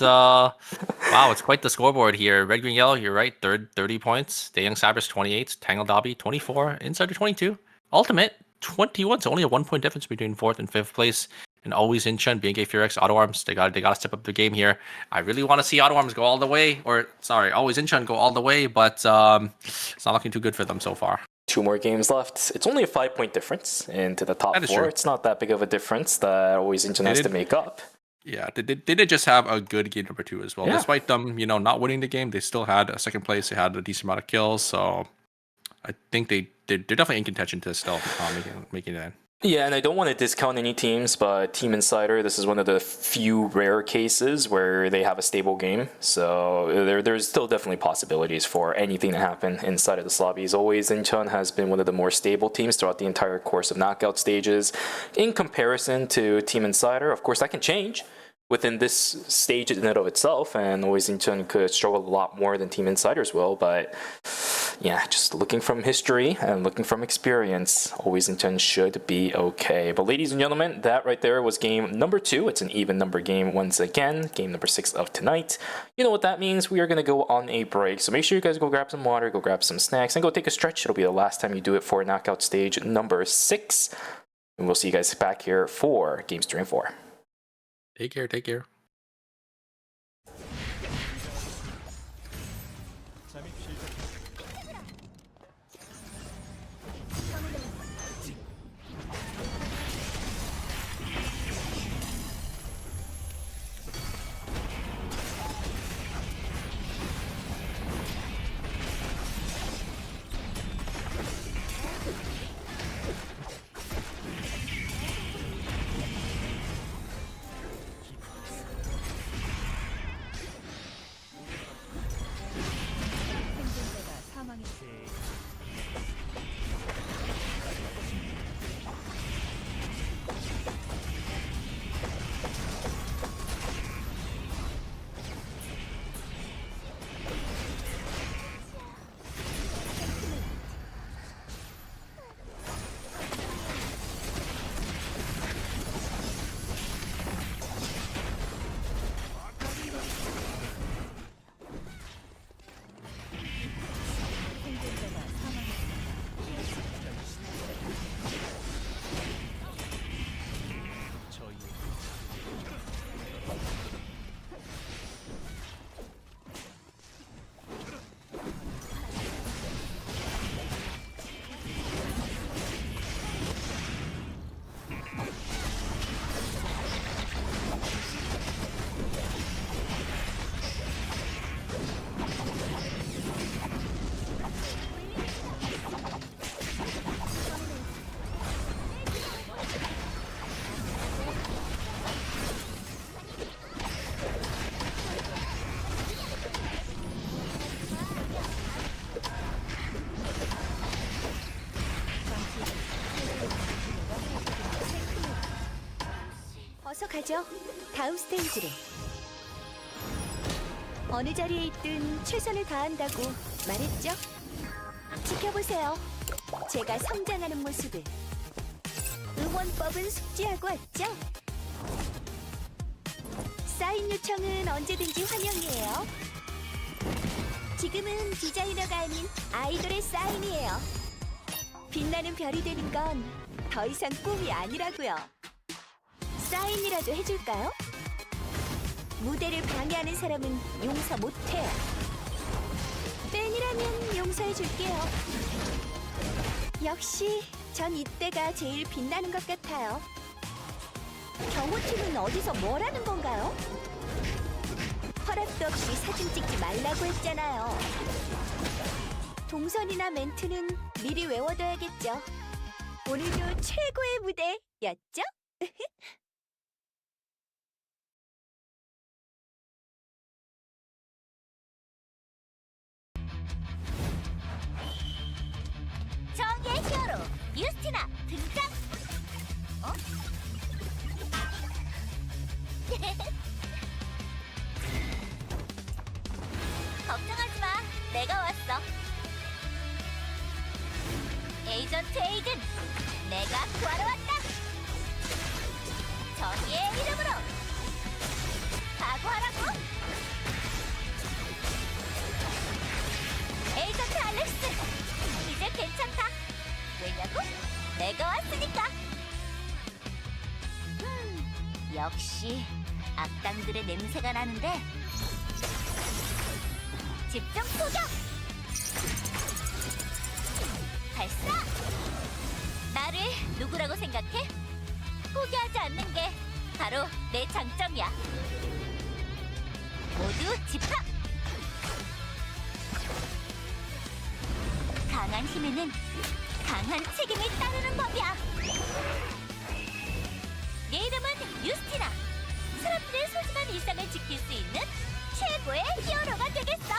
Wow, it's quite the scoreboard here. Red, green, yellow, you're right. Third, 30 points. Daeyoung Cybers, 28. Tangled Dobby, 24. Insider, 22. Ultimate, 21. So only a 1 point difference between 4th and 5th place. And Always Incheon, BK Fairx, Auto Arms, they got to step up their game here. I really want to see Auto Arms go all the way. Always Incheon go all the way, but it's not looking too good for them so far. 2 more games left. It's only a 5-point difference into the top 4. True. It's not that big of a difference that Always Incheon has to make up. Yeah, they did just have a good game number 2 as well. Yeah. Despite them, not winning the game, they still had a 2nd place. They had a decent amount of kills, so I think they're definitely in contention to still making it in. Yeah, and I don't want to discount any teams, but Team Insider, this is one of the few rare cases where they have a stable game. So there's still definitely possibilities for anything to happen inside of this lobby. As always, Incheon has been one of the more stable teams throughout the entire course of knockout stages. In comparison to Team Insider, of course, that can change within this stage in and of itself, and always Incheon could struggle a lot more than Team Insiders will, but yeah, just looking from history and looking from experience, always intent should be okay. But ladies and gentlemen, that right there was game number 2. It's an even number game once again, game number 6 of tonight. You know what that means? We are going to go on a break. So make sure you guys go grab some water, go grab some snacks, and go take a stretch. It'll be the last time you do it for knockout stage number 6. And we'll see you guys back here for games 3 and 4. Take care, take care. 어서 가죠. 다음 스테이지로. 어느 자리에 있든 최선을 다한다고 말했죠? 지켜보세요. 제가 성장하는 모습을. 응원법은 숙지하고 왔죠? 사인 요청은 언제든지 환영이에요. 지금은 디자이너가 아닌 아이돌의 사인이에요. 빛나는 별이 되는 건 더 이상 꿈이 아니라고요. 사인이라도 해줄까요? 무대를 방해하는 사람은 용서 못해요. 팬이라면 용서해줄게요. 역시 전 이때가 제일 빛나는 것 같아요. 경호팀은 어디서 뭘 하는 건가요? 허락도 없이 사진 찍지 말라고 했잖아요. 동선이나 멘트는 미리 외워둬야겠죠. 오늘도 최고의 무대였죠? 정의의 히어로 유스티나 등장! 어? 걱정하지 마, 내가 왔어. 에이전트 에이든, 내가 구하러 왔다. 정의의 이름으로 각오하라고. 에이전트 알렉스, 이제 괜찮다. 왜냐고? 내가 왔으니까. 역시 악당들의 냄새가 나는데. 집중 포격! 발사! 나를 누구라고 생각해? 포기하지 않는 게 바로 내 장점이야. 모두 집합! 강한 힘에는 강한 책임이 따르는 법이야. 내 이름은 유스티나. 사람들의 소중한 일상을 지킬 수 있는 최고의 히어로가 되겠어.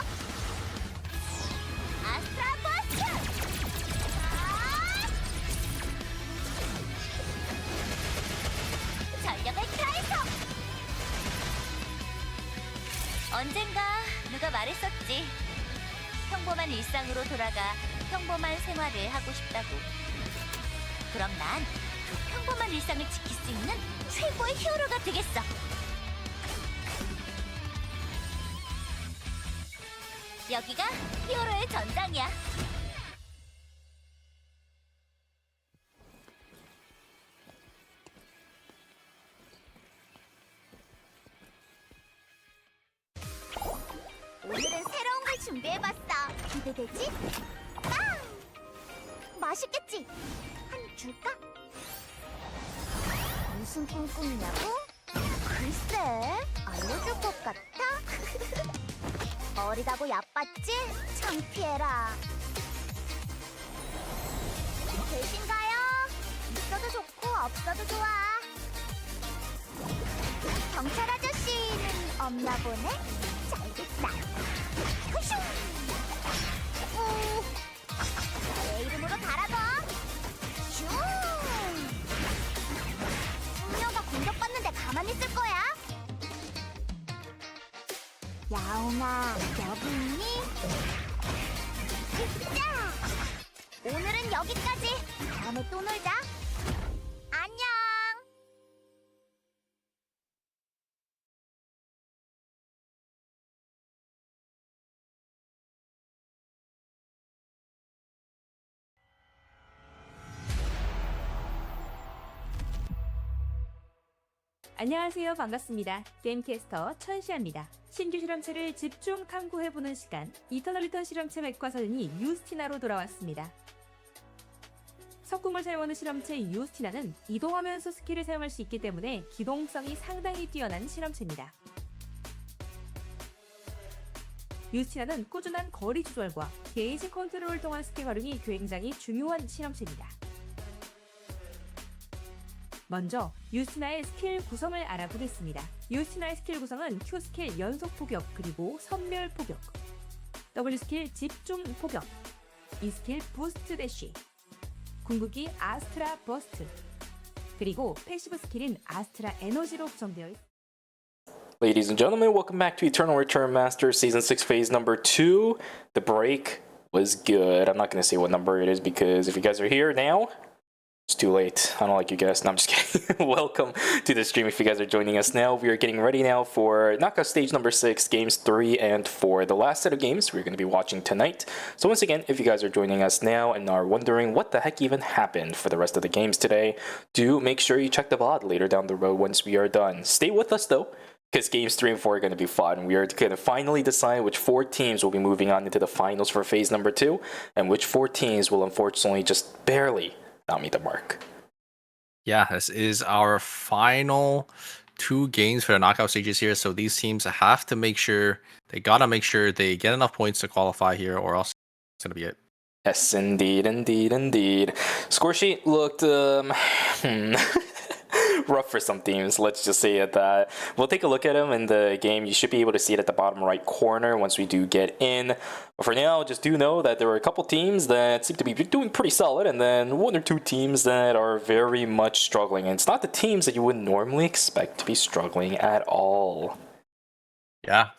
아스트라 버스트! 전력을 다해서! 언젠가 누가 말했었지. 평범한 일상으로 돌아가 평범한 생활을 하고 싶다고. 그럼 난 그 평범한 일상을 지킬 수 있는 최고의 히어로가 되겠어. 여기가 히어로의 전장이야. 오늘은 새로운 걸 준비해봤어. 기대되지? 맛있겠지? 한 입 줄까? 무슨 꿍꿍이냐고? 글쎄, 알려줄 것 같아? 어리다고 얕봤지? 창피해라. 계신가요? 있어도 좋고 없어도 좋아. 경찰 아저씨는 없나 보네? 잘됐다. 후슈! 내 이름으로 달아둬. 슝! 숙녀가 공격받는데 가만히 있을 거야? 야옹아, 여기 있니? 자! 오늘은 여기까지. 다음에 또 놀자. 안녕! 안녕하세요. 반갑습니다. 게임캐스터 천시아입니다. 신규 실험체를 집중 탐구해보는 시간, 이터널 리턴 실험체 백과사전이 유스티나로 돌아왔습니다. 석궁을 사용하는 실험체 유스티나는 이동하면서 스킬을 사용할 수 있기 때문에 기동성이 상당히 뛰어난 실험체입니다. 유스티나는 꾸준한 거리 조절과 게이지 컨트롤을 통한 스킬 활용이 굉장히 중요한 실험체입니다. 먼저 유스티나의 스킬 구성을 알아보겠습니다. 유스티나의 스킬 구성은 Q 스킬 연속 포격, 그리고 선멸 포격, W 스킬 집중 포격, E 스킬 부스트 대쉬, 궁극기 아스트라 버스트, 그리고 패시브 스킬인 아스트라 에너지로 구성되어 있습니다. Ladies and gentlemen, welcome back to Eternal Return Master Season 6 Phase number 2. The break was good. I'm not going to say what number it is because if you guys are here now, it's too late. I don't like you guys. No, I'm just kidding. Welcome to the stream if you guys are joining us now. We are getting ready now for knockout stage number 6, games 3 and 4. The last set of games we're going to be watching tonight. So once again, if you guys are joining us now and are wondering what the heck even happened for the rest of the games today, do make sure you check the VOD later down the road once we are done. Stay with us though, because games 3 and 4 are going to be fun. We are going to finally decide which 4 teams will be moving on into the finals for phase number 2, and which 4 teams will unfortunately just barely not meet the mark. Yeah, this is our final 2 games for the knockout stages here. So these teams have to make sure, they get enough points to qualify here, or else it's going to be it. Yes, indeed. Score sheet looked rough for some teams, let's just say it that. We'll take a look at them in the game. You should be able to see it at the bottom right corner once we do get in. But for now, just do know that there are a couple teams that seem to be doing pretty solid, and then 1 or 2 teams that are very much struggling. And it's not the teams that you would normally expect to be struggling at all. Yeah.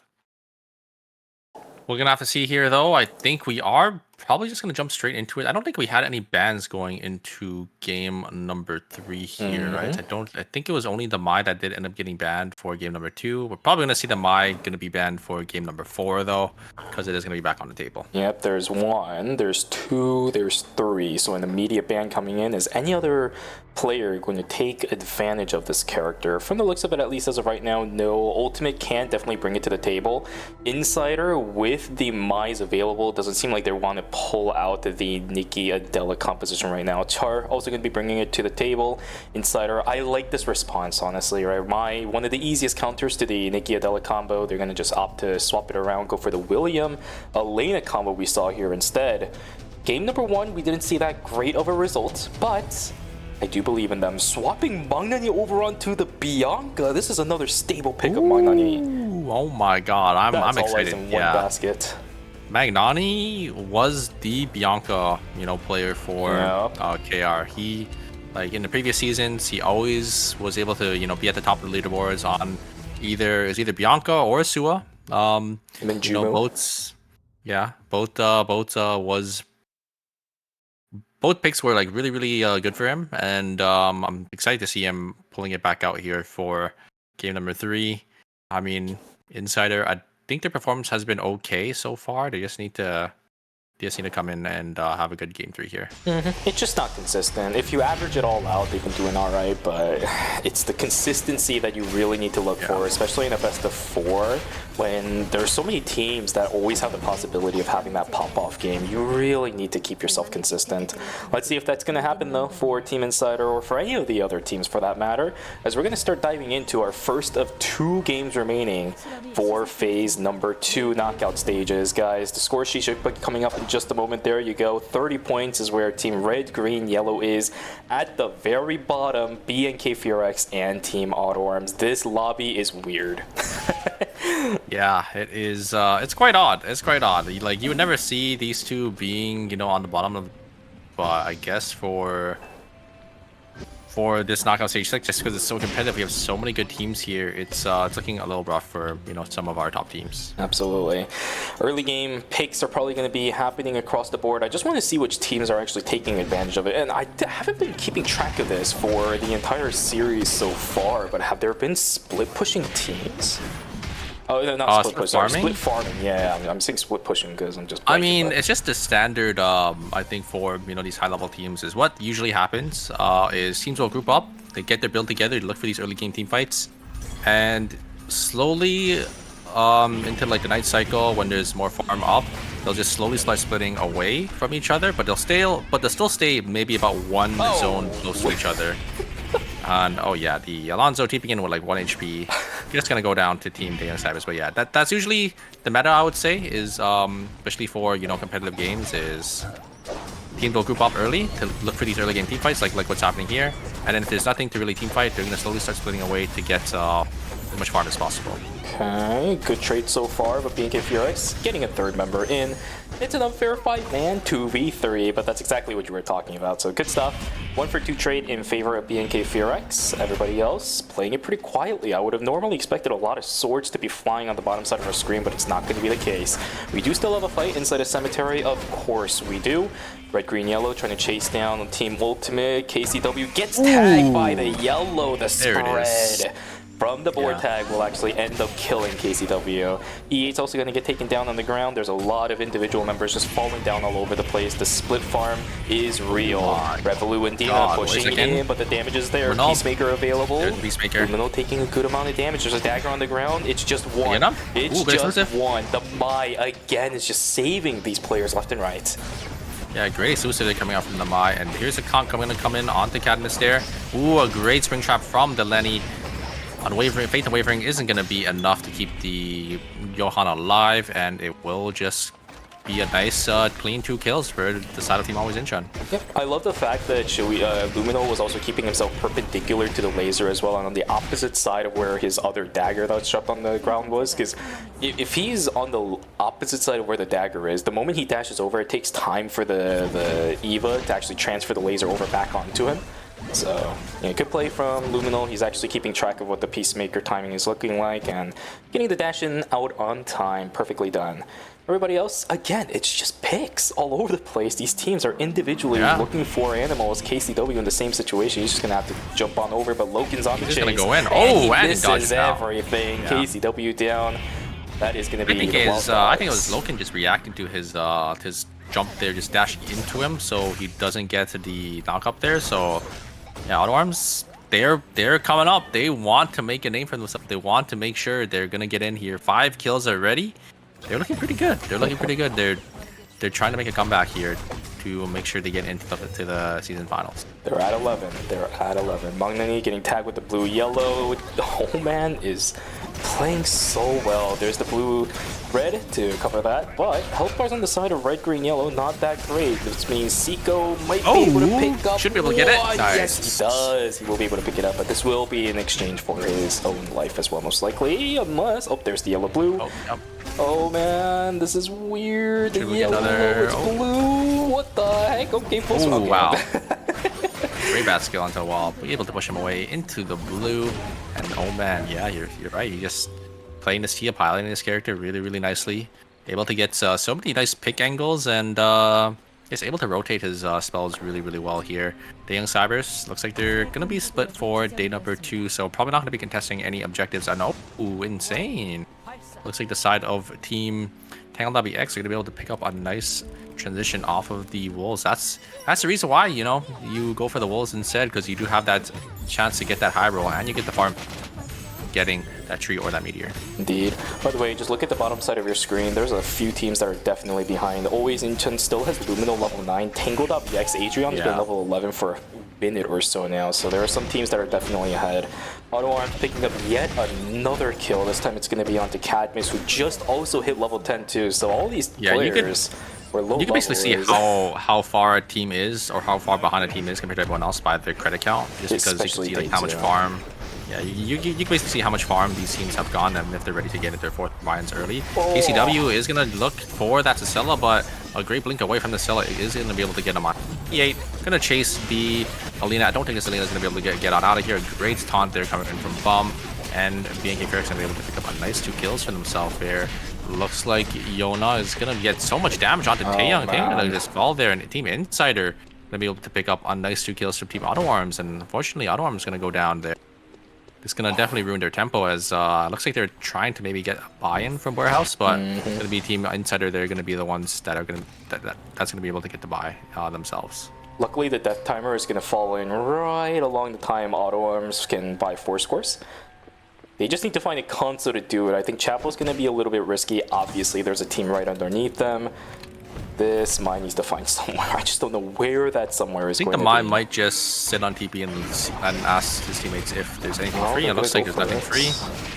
We're going to have to see here, though. I think we are probably just going to jump straight into it. I don't think we had any bans going into game number 3 here, right? I think it was only the Mai that did end up getting banned for game number 2. We're probably going to see the Mai going to be banned for game number 4, though, because it is going to be back on the table. Yep, there's 1, there's 2, there's 3. So an immediate ban coming in. Is any other player going to take advantage of this character? From the looks of it, at least as of right now, no. Ultimate can definitely bring it to the table. Insider, with the Mai's available, doesn't seem like they want to pull out the Nikki Adela composition right now. Char also going to be bringing it to the table. Insider, I like this response, honestly, right? One of the easiest counters to the Nikki Adela combo. They're going to just opt to swap it around, go for the William Elena combo we saw here instead. Game number 1, we didn't see that great of a result, but I do believe in them. Swapping Magnani over onto the Bianca. This is another stable pick of Magnani. Oh my god, I'm excited. In one basket. Magnani was the Bianca, player for KR. He, like in the previous seasons, he always was able to, be at the top of the leaderboards on either Bianca or Sua. And then Jumo. Yeah, both picks were like really good for him, and I'm excited to see him pulling it back out here for game number 3. I mean, Insider, I think their performance has been okay so far. They just need to come in and have a good game 3 here. It's just not consistent. If you average it all out, they've been doing all right, but it's the consistency that you really need to look for, especially in a best of 4, when there's so many teams that always have the possibility of having that pop-off game. You really need to keep yourself consistent. Let's see if that's going to happen, though, for Team Insider or for any of the other teams, for that matter, as we're going to start diving into our first of 2 games remaining for phase number 2 knockout stages. Guys, the score sheet should be coming up in just a moment. There you go. 30 points is where Team Red, Green, Yellow is. At the very bottom, BNK Furex and Team Auto Arms. This lobby is weird. Yeah, it is. It's quite odd. It's quite odd. Like, you would never see these two being, you know, on the bottom of. But I guess for this knockout stage 6, just because it's so competitive, we have so many good teams here. It's looking a little rough for, you know, some of our top teams. Absolutely. Early game picks are probably going to be happening across the board. I just want to see which teams are actually taking advantage of it. And I haven't been keeping track of this for the entire series so far, but have there been split pushing teams? Oh, no, not split pushing. Split farming. Yeah, I'm saying split pushing because I'm just. I mean, it's just the standard. I think for, you know, these high-level teams is what usually happens. Is teams will group up, they get their build together, they look for these early game team fights, and slowly, into like the night cycle when there's more farm up, they'll just slowly start splitting away from each other. But they'll still stay maybe about one zone close to each other. And oh yeah, the Alonzo TPing in with like 1 HP. Just gonna go down to Team Dana Savage. But yeah, that's usually the meta, I would say, is especially for, you know, competitive games, is teams will group up early to look for these early game team fights, like what's happening here. And then if there's nothing to really team fight, they're gonna slowly start splitting away to get as much farm as possible. Okay, good trade so far, but BNK Furex getting a 3rd member in. It's an unfair fight, man. 2v3, but that's exactly what you were talking about. So good stuff. 1 for 2 trade in favor of BNK Furex. Everybody else playing it pretty quietly. I would have normally expected a lot of swords to be flying on the bottom side of our screen, but it's not going to be the case. We do still have a fight inside a cemetery, of course we do. Red, green, yellow trying to chase down on Team Ultimate. KCW gets tagged by the yellow. The spread from the board tag will actually end up killing KCW. E8's also going to get taken down on the ground. There's a lot of individual members just falling down all over the place. The split farm is real. Revolu and Dina pushing in, but the damage is there. Peacemaker available. Peacemaker. Lumino taking a good amount of damage. There's a dagger on the ground. It's just one. It's just one. The Mai, again, is just saving these players left and right. Yeah, great exclusive coming out from the Mai. And here's a conk going to come in onto Cadmus there. Ooh, a great spring trap from Delaney. Unwavering, Faith and Wavering isn't going to be enough to keep the Johan alive, and it will just be a nice clean 2 kills for the side of Team Always Incheon. Yep, I love the fact that Lumino was also keeping himself perpendicular to the laser as well, and on the opposite side of where his other dagger that was dropped on the ground was, because if he's on the opposite side of where the dagger is, the moment he dashes over, it takes time for the Eva to actually transfer the laser over back onto him. So, yeah, good play from Luminal. He's actually keeping track of what the Peacemaker timing is looking like and getting the dash in out on time. Perfectly done. Everybody else, again, it's just picks all over the place. These teams are individually looking for animals. KCW in the same situation. He's just going to have to jump on over, but Loken's on the chase. He's going to go in. Oh, and he dodges everything. Yeah. KCW down. That is going to be I think it was Loken just reacting to his jump there, just dashing into him, so he doesn't get to the knock up there. So yeah, Auto Arms, they're coming up. They want to make a name for themselves. They want to make sure they're gonna get in here. 5 kills already. They're looking pretty good. They're looking pretty good. They're trying to make a comeback here to make sure they get into the season finals. They're at 11. They're at 11. Magnani getting tagged with the blue yellow. The whole man is playing so well. There's the blue red to cover that, but health bars on the side of red, green, yellow, not that great. This means Seiko might be able to pick up. Should be able to get it. Nice. Yes, he does. He will be able to pick it up, but this will be in exchange for his own life as well, most likely. Unless, oh, there's the yellow-blue. Oh, yep. Oh man, this is weird. The yellow, it's blue. What the heck? Okay, close. Oh, wow. Very bad skill onto the wall, but able to push him away into the blue. And oh man, yeah, you're right. You just playing this Tia, piloting this character really nicely. able to get so many nice pick angles, and is able to rotate his spells really, really well here. The Young Cybers looks like they're gonna be split for day number 2, so probably not gonna be contesting any objectives. I know, insane. Looks like the side of Team Tangled.bx are gonna be able to pick up a nice transition off of the wolves. That's the reason why, you know, you go for the wolves instead, because you do have that chance to get that high roll and you get the farm getting that tree or that meteor. Indeed. By the way, just look at the bottom side of your screen. There's a few teams that are definitely behind. Always Incheon still has Lumino level 9. Tangled.bx Adrian's been level 11 for a minute or so now. So there are some teams that are definitely ahead. AutoArm picking up yet another kill. This time it's going to be onto Cadmus, who just also hit level 10 too. So all these players were low level. You can basically see how far a team is, or how far behind a team is compared to everyone else by their credit count. Just because you can see like how much farm. Yeah, you can basically see how much farm these teams have gone and if they're ready to get into their 4th mines early. KCW is going to look for that Sicilla, but a great blink away from the Scylla is going to be able to get him on. E8 going to chase the Alina. I don't think this Alina is going to be able to get on out of here. Great taunt there coming in from Bum, and BNK Ferrex going to be able to pick up a nice 2 kills for themselves here. Looks like Yona is going to get so much damage onto Taeyong. Taeyong going to just fall there, and Team Insider going to be able to pick up a nice 2 kills from Team AutoArms, and unfortunately AutoArms is going to go down there. It's going to definitely ruin their tempo, as looks like they're trying to maybe get a buy-in from Warehouse, but it's going to be Team Insider. They're going to be the ones that are going to that's going to be able to get the buy themselves. Luckily, the death timer is going to fall in right along the time AutoArms can buy 4 scores. They just need to find a console to do it. I think Chapel's going to be a little bit risky. Obviously, there's a team right underneath them. This mine needs to find somewhere. I just don't know where that somewhere is going to be. I think the mine might just sit on TP and ask his teammates if there's anything free. It looks like there's nothing free.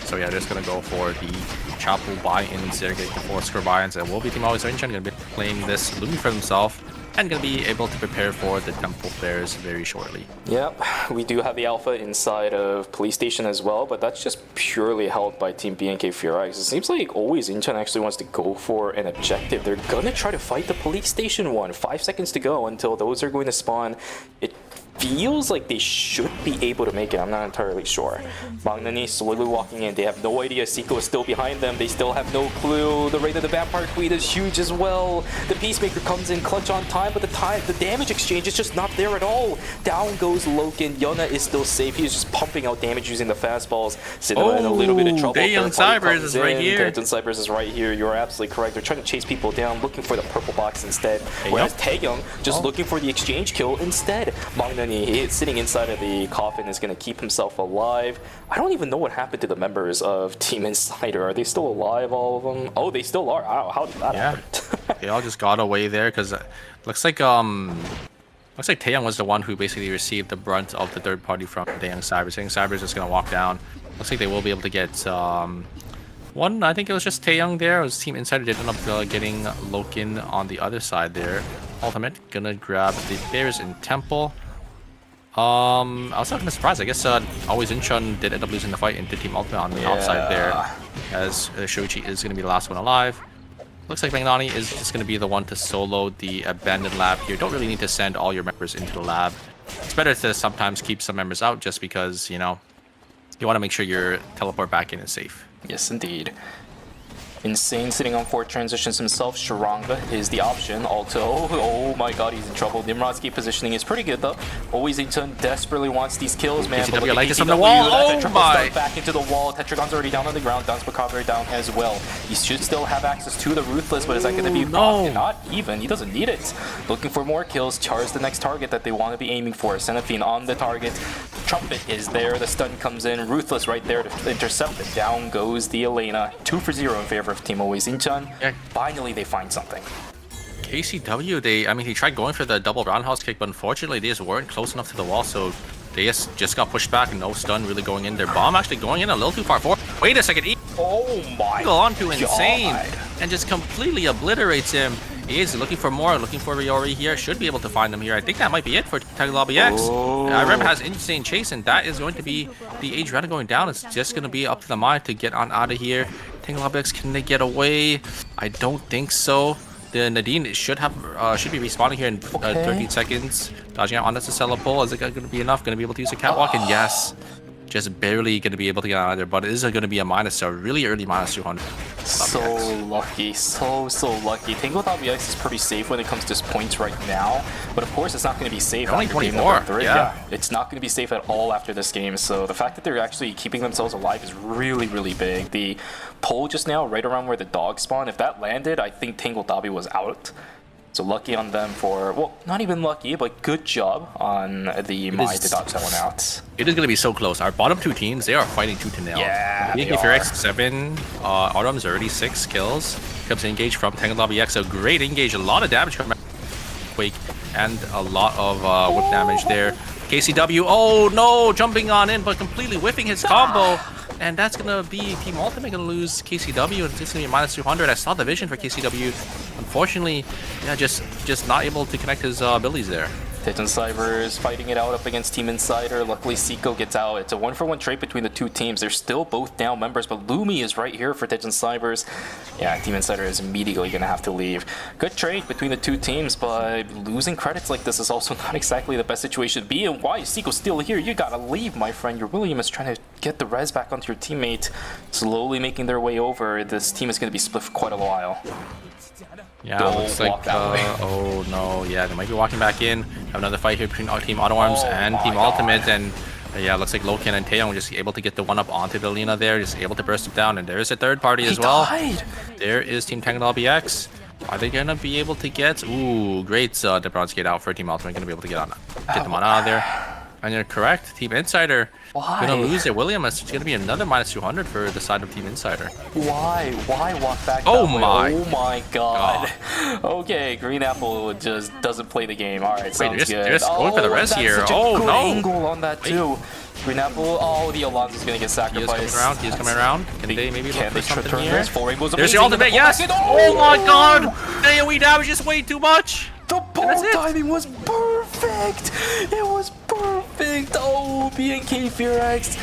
So yeah, they're just going to go for the Chapel buy-ins. They're getting the 4-score buy-ins. And will be Team Always Incheon going to be playing this Lumi for himself, and going to be able to prepare for the Temple Flares very shortly. Yep, we do have the alpha inside of Police Station as well, but that's just purely held by Team BNK Furex. It seems like Always Incheon actually wants to go for an objective. They're gonna try to fight the Police Station one. 5 seconds to go until those are going to spawn. It feels like they should be able to make it. I'm not entirely sure. Magnani slowly walking in. They have no idea. Seiko is still behind them. They still have no clue. The Raid of the Vampire Queen is huge as well. The Peacemaker comes in clutch on time, but the damage exchange is just not there at all. Down goes Loken. Yona is still safe. He's just pumping out damage using the fastballs. Cinema in a little bit of trouble. Young Cybers is right here. Cybers is right here. You're absolutely correct. They're trying to chase people down, looking for the purple box instead. Whereas Taeyong just looking for the exchange kill instead. Magnani sitting inside of the coffin is going to keep himself alive. I don't even know what happened to the members of Team Insider. Are they still alive, all of them? Oh, they still are. How did that happen? They all just got away there, because looks like Taeyong was the one who basically received the brunt of the third party from the Young Cybers. Young Cybers is just going to walk down. Looks like they will be able to get one. I think it was just Taeyong there. It was Team Insider did end up getting Loken on the other side there. Ultimate gonna grab the Bears in Temple. I was not kind of surprised. I guess Always Incheon did end up losing the fight into Team Ultimate on the outside there, as Shoichi is going to be the last one alive. Looks like Magnani is just going to be the one to solo the abandoned lab here. Don't really need to send all your members into the lab. It's better to sometimes keep some members out, just because, you know, you want to make sure your teleport back in is safe. Yes, indeed. Insane sitting on 4 transitions himself. Sharanga is the option. Alto, oh my god, he's in trouble. Nimrodski positioning is pretty good though. Always Incheon desperately wants these kills, man. KCW like this on the wall. Oh my! Back into the wall. Tetragon's already down on the ground. Dance Macabre down as well. He should still have access to the Ruthless, but is that going to be not even? He doesn't need it. Looking for more kills. Char is the next target that they want to be aiming for. Seraphine on the target. Trumpet is there. The stun comes in. Ruthless right there to intercept it. Down goes the Elena. 2 for 0 in favor of Team Always Incheon. Finally, they find something. KCW, he tried going for the double roundhouse kick, but unfortunately, they just weren't close enough to the wall, so they just got pushed back. No stun really going in. Their bomb actually going in a little too far forward. Wait a second. Oh my go on to Insane and just completely obliterates him. He is looking for more, looking for Riori here. Should be able to find him here. I think that might be it for Lobby X. I remember has Insane chase, and that is going to be the Age Runner going down. It's just going to be up to the mine to get on out of here. Lobby X, can they get away? I don't think so. The Nadine should be respawning here in 13 seconds. Dodging out on the Sicilla pole. Is it going to be enough? Going to be able to use a catwalk? And yes, just barely going to be able to get out of there. But it is going to be a really early minus 200. So lucky, so lucky. Tango.bx is pretty safe when it comes to points right now, but of course it's not going to be safe Only after game 24, number 3. yeah. It's not going to be safe at all after this game, so the fact that they're actually keeping themselves alive is really, really big. The pole just now, right around where the dog spawned, if that landed, I think Tango.b was out. So lucky on them for, well, not even lucky, but good job on the Mai to dodge that one out. It is going to be so close. Our bottom two teams, they are fighting tooth and nail. Yeah, they if you're are. X7, Autumn's already 6 kills. Comes engage from Tango.bx, a great engage, a lot of damage coming Quake, and a lot of whip damage there. KCW, oh no, jumping on in, but completely whiffing his combo. And that's going to be Team Ultimate going to lose KCW, and it's going to be -200. I saw the vision for KCW. Unfortunately, yeah, just not able to connect his abilities there. Titan Cybers fighting it out up against Team Insider. Luckily, Seiko gets out. It's a 1-for-1 trade between the two teams. They're still both down members, but Lumi is right here for Titan Cybers. Yeah, Team Insider is immediately going to have to leave. Good trade between the two teams, but losing credits like this is also not exactly the best situation to be in. Why is Seiko still here? You gotta leave, my friend. Your William is trying to get the res back onto your teammate. Slowly making their way over. This team is going to be split for quite a while. Yeah, Don't looks like, walk that way. oh no, yeah, they might be walking back in. Have another fight here between Team Auto Arms and Team Ultimate, and yeah, looks like Loken and Taeyong just able to get the one up onto the Lina there, just able to burst it down, and there's a third party as well. There is Team Tango.bx. Are they gonna be able to get? Ooh, great Debronskate out for Team Ultimate, gonna be able to get them on out of there. And you're correct, Team Insider. Why? Gonna lose it. William, it's gonna be another -200 for the side of Team Insider. Why walk back Oh that way? my. Oh my god. Okay, Green Apple just doesn't play the game. Alright, sounds good. They're just going for the rest that's here. Such a Oh good no. angle on that too. Green Apple, oh, the Alonso's gonna get sacrificed. He is coming around. Can they maybe look for something turn here? this? Full Rainbow's There's the amazing. ultimate, yes! Oh my god! AoE damage is way too much! The ball timing was perfect! It was perfect! Oh, BNK Fearax.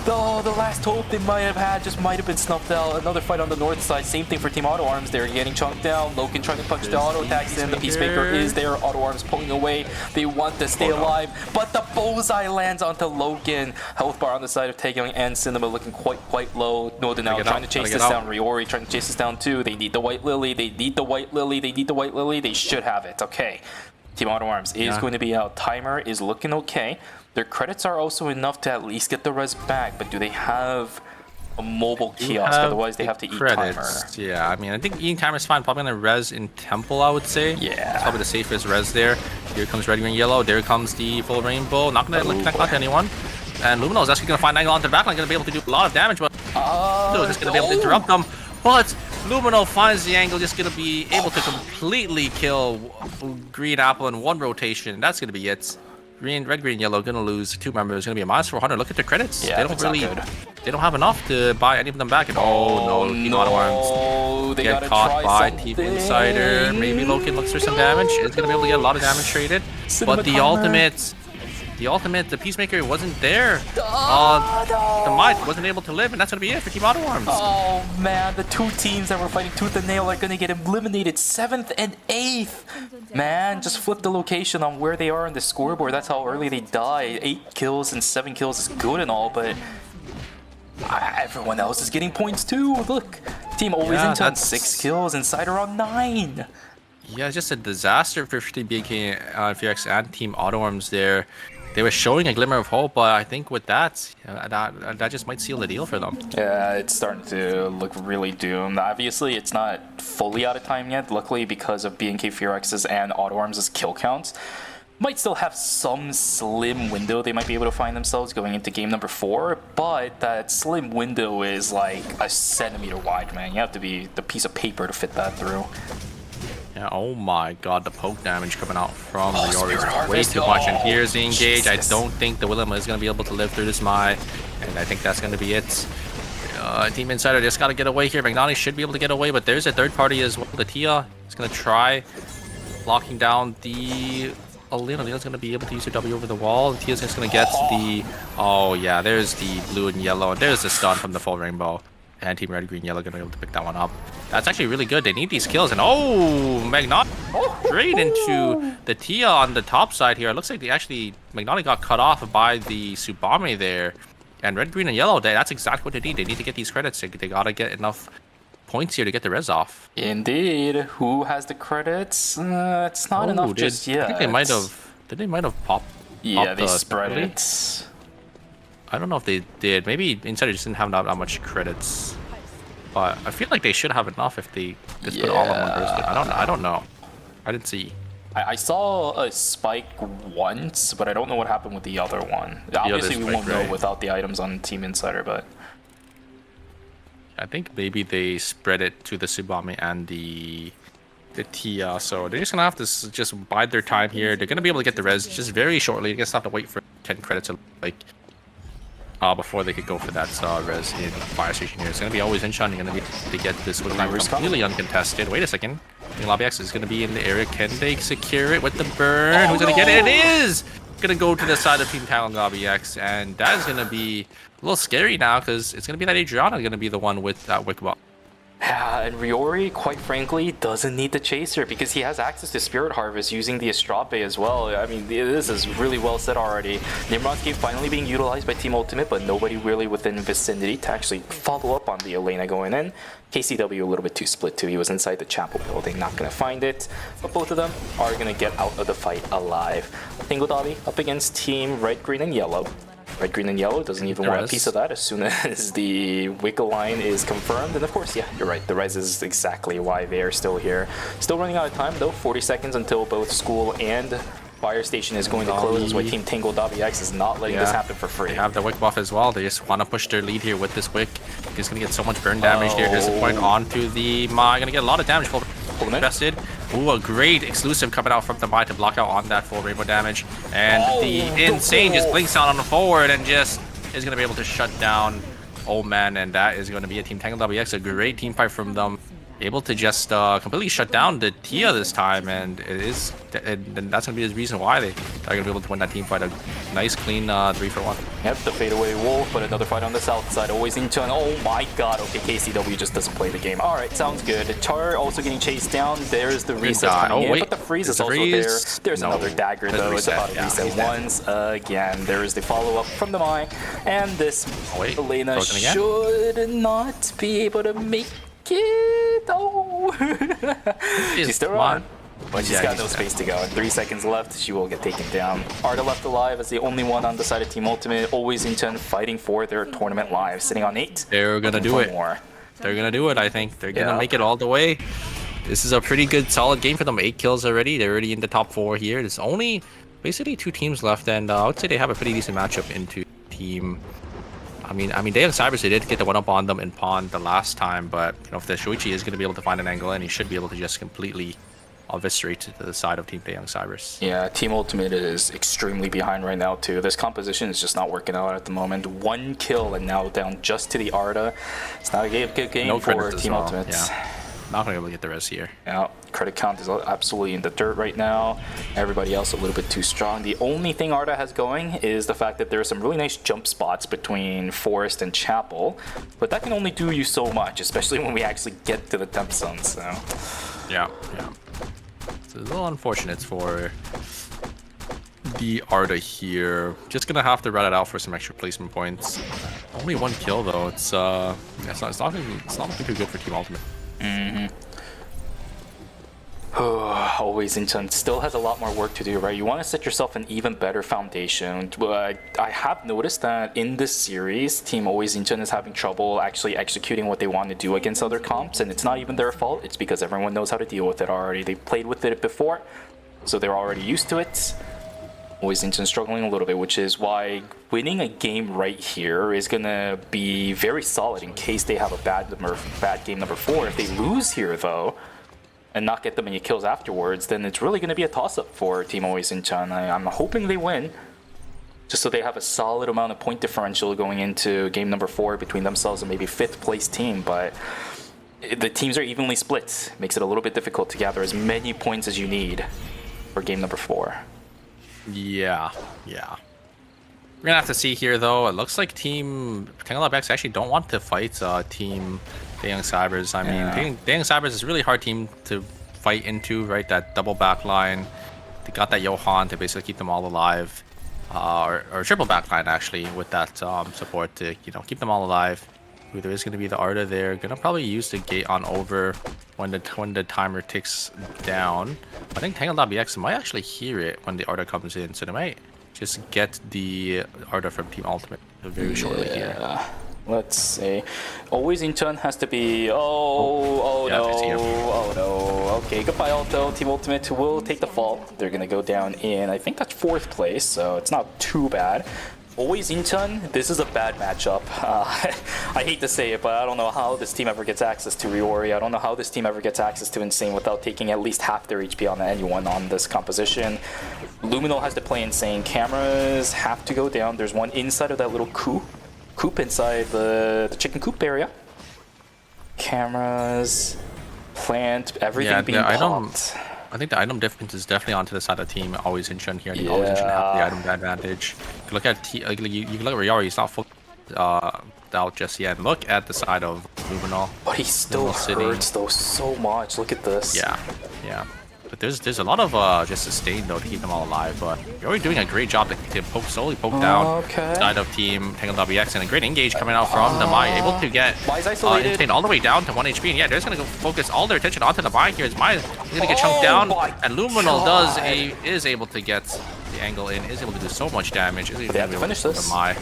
Oh, the last hope they might have had just might have been snuffed out. Another fight on the north side. Same thing for Team Auto Arms. They're getting chunked down. Loken trying to punch the auto attacks in. The Peacemaker is there. Auto Arms pulling away. They want to stay alive, but the bullseye lands onto Loken. Health bar on the side of Taeyong and Cinema looking quite low. Noda now trying to chase this down. Riori trying to chase this down too. They need the White Lily. They need the White Lily. They need the White Lily. They should have it. Okay. Team Auto Arms is going to be out. Timer is looking okay. Their credits are also enough to at least get the res back, but do they have a mobile kiosk? Otherwise, they have to eat timer. Yeah, I mean, I think eating timer is fine. Probably gonna res in Temple, I would say. Yeah. It's probably the safest res there. Here comes red, green, yellow. There comes the full rainbow. Not gonna connect onto anyone. And Lumino is actually gonna find angle onto the backline. Gonna be able to do a lot of damage, but just gonna be able to interrupt them. But Lumino finds the angle, just gonna be able to completely kill Green Apple in one rotation. That's gonna be it. Red, green, yellow gonna lose 2 members. Gonna be a -400. Look at their credits. Yeah, they don't have enough to buy any of them back. And oh no, Team Auto Arms they get caught by Team Insider. Maybe Loken looks for some damage. It's gonna be able to get a lot of damage traded. But the ultimate, the Peacemaker wasn't there. The Might wasn't able to live, and that's gonna be it for Team Auto Arms. Oh man, the two teams that were fighting tooth and nail are gonna get eliminated 7th and 8th. Man, just flip the location on where they are on the scoreboard. That's how early they die. 8 kills and 7 kills is good and all, but everyone else is getting points too. Look, Team Always Into on 6 kills, Insider on 9. Yeah, it's just a disaster for BNK Fearax and Team Auto Arms there. They were showing a glimmer of hope, but I think with that, that just might seal the deal for them. Yeah, it's starting to look really doomed. Obviously, it's not fully out of time yet. Luckily, because of BNK Fearax's and Auto Arms' kill counts, might still have some slim window they might be able to find themselves going into game number 4, but that slim window is like a centimeter wide, man. You have to be the piece of paper to fit that through. Yeah, oh my god, the poke damage coming out from Riori is way too much. And here's the engage. I don't think the Willem is going to be able to live through this Mai, and I think that's going to be it. Team Insider just got to get away here. Magnani should be able to get away, but there's a third party as well. The Tia is going to try locking down the Alina. Alina's going to be able to use her W over the wall. Tia's just going to get the... Oh yeah, there's the blue and yellow, and there's the stun from the full rainbow. And Team Red, Green, Yellow going to be able to pick that one up. That's actually really good. They need these kills. And oh, Magnani straight into the Tia on the top side here. It looks like Magnani got cut off by the Tsubame there. And Red, Green, and Yellow, that's exactly what they need. They need to get these credits. They got to get enough points here to get the res off. Indeed. Who has the credits? It's not enough just yet. I think they might have. They might have popped. Yeah, they the spread separately. it. I don't know if they did. Maybe Insider just didn't have that much credits. But I feel like they should have enough if they just put all on one person. I don't know. I didn't see. I saw a spike once, but I don't know what happened with the other one. Obviously, we won't know without the items on Team Insider, but I think maybe they spread it to the Tsubame and the Tia, so they're just gonna have to just bide their time here. They're gonna be able to get the res just very shortly. They're gonna have to wait for 10 credits before they could go for that res in Fire Station here. It's gonna be always Incheon. You're gonna be able to get this with completely uncontested. Wait a second. Lobby X is gonna be in the area. Can they secure it with the burn? Who's gonna get it? It is gonna go to the side of Team Talon Lobby X, and that is gonna be a little scary now because it's gonna be that Adriana gonna be the one with that wick ball. yeah, and Riori, quite frankly, doesn't need the chaser because he has access to Spirit Harvest using the Estrape as well. I mean, this is really well said already. Nimrod's game finally being utilized by Team Ultimate, but nobody really within vicinity to actually follow up on the Elena going in. KCW a little bit too split too. He was inside the chapel building, not gonna find it. But both of them are gonna get out of the fight alive. Tingle Dobby up against Team Red, Green, and Yellow. Red, Green, and Yellow doesn't even want a piece of that as soon as the Wicca line is confirmed. And of course, yeah, you're right. The res is exactly why they are still here. Still running out of time though. 40 seconds until both school and Fire Station is going to close. That's why Team Tingle Dobby X is not letting this happen for free. They have the wick buff as well. They just want to push their lead here with this wick. He's going to get so much burn damage there. There's a point onto the Mai. Going to get a lot of damage. Invested. Ooh, a great exclusive coming out from the Mai to block out on that full rainbow damage. And the Insane just blinks out on the forward and just is going to be able to shut down Old Man. And that is going to be a Team Tangle WX. A great team fight from them. Able to just completely shut down the Tia this time, and that's gonna be the reason why they're gonna be able to win that team fight. A nice clean 3-for-1. Yep, the fadeaway wolf, but another fight on the south side. Always Incheon. Oh my god. Okay, KCW just doesn't play the game. All right, sounds good. Char also getting chased down. There's the reset coming in, but the freeze is also there. There's another dagger though. It's about to reset once again. There is the follow-up from the Mai, and this Elena should not be able to make it. Oh, she's still on, but she's got no space to go. In 3 seconds left, she will get taken down. Arda left alive as the only one on the side of Team Ultimate. Always Incheon fighting for their tournament lives, sitting on 8. They're gonna do it. They're gonna do it. I think they're gonna make it all the way. This is a pretty good, solid game for them. 8 kills already. They're already in the top 4 here. There's only basically 2 teams left, and I would say they have a pretty decent matchup into Team. I mean, Daeyoung Cybers, they did get the one up on them in Pawn the last time, but you know, if the Shuichi is going to be able to find an angle, and he should be able to just completely eviscerate to the side of Team Daeyoung Cybers. Yeah, Team Ultimate is extremely behind right now too. This composition is just not working out at the moment. 1 kill and now down just to the Arda. It's not a good game for Team Ultimate. Yeah. Not going to be able to get the res here. Yeah, credit count is absolutely in the dirt right now. Everybody else a little bit too strong. The only thing Arda has going is the fact that there are some really nice jump spots between Forest and Chapel, but that can only do you so much, especially when we actually get to the temp zone. So yeah. It's a little unfortunate for the Arda here. Just gonna have to rat it out for some extra placement points. Only 1 kill though. It's not looking too good for Team Ultimate. Always Incheon still has a lot more work to do, right? You want to set yourself an even better foundation. I have noticed that in this series, Team Always Incheon is having trouble actually executing what they want to do against other comps, and it's not even their fault. It's because everyone knows how to deal with it already. They played with it before, so they're already used to it. Always Incheon struggling a little bit, which is why winning a game right here is gonna be very solid in case they have a bad game number 4. If they lose here though, and not get them many kills afterwards, then it's really gonna be a toss-up for Team Always Incheon. I'm hoping they win, just so they have a solid amount of point differential going into game number 4 between themselves and maybe 5th place team. But the teams are evenly split, makes it a little bit difficult to gather as many points as you need for game number 4. Yeah. We're gonna have to see here though. It looks like Team Tanglebacks actually don't want to fight Team Daeyoung Cybers. I mean, Daeyoung Cybers is a really hard team to fight into, right? That double back line. They got that Johan to basically keep them all alive. Or triple back line actually with that support to, you know, keep them all alive. Ooh, there is going to be the Arda there. Gonna probably use the gate on over when the timer ticks down. I think Tangle.bx might actually hear it when the Arda comes in, so they might just get the Arda from Team Ultimate very shortly here. Let's see. Always Incheon has to be. Oh yeah, no! I see him. Oh no! Okay, goodbye Alto. Team Ultimate will take the fall. They're gonna go down in, I think that's 4th place, so it's not too bad. Always Incheon, this is a bad matchup. I hate to say it, but I don't know how this team ever gets access to Ryori. I don't know how this team ever gets access to Insane without taking at least half their HP on anyone on this composition. Luminal has to play Insane. Cameras have to go down. There's one inside of that little coop inside the chicken coop area. Cameras, plant, everything being popped. I think the item difference is definitely onto the side of the team. Always Incheon here. I think Always Incheon have the item advantage. You can look at you can look at Ryori. He's not full out just yet. And look at the side of Luminal. But he still hurts though so much. Look at this. Yeah. But there's a lot of just sustain though to keep them all alive. But you're already doing a great job to slowly poke down side of team Tangle.bx, and a great engage coming out from the Mai, able to get Insane all the way down to 1 HP. And yeah, they're just gonna go focus all their attention onto the Mai here. As Mai is gonna get chunked down, and Luminal is able to get the angle in, is able to do so much damage. They have to finish this. The Mai.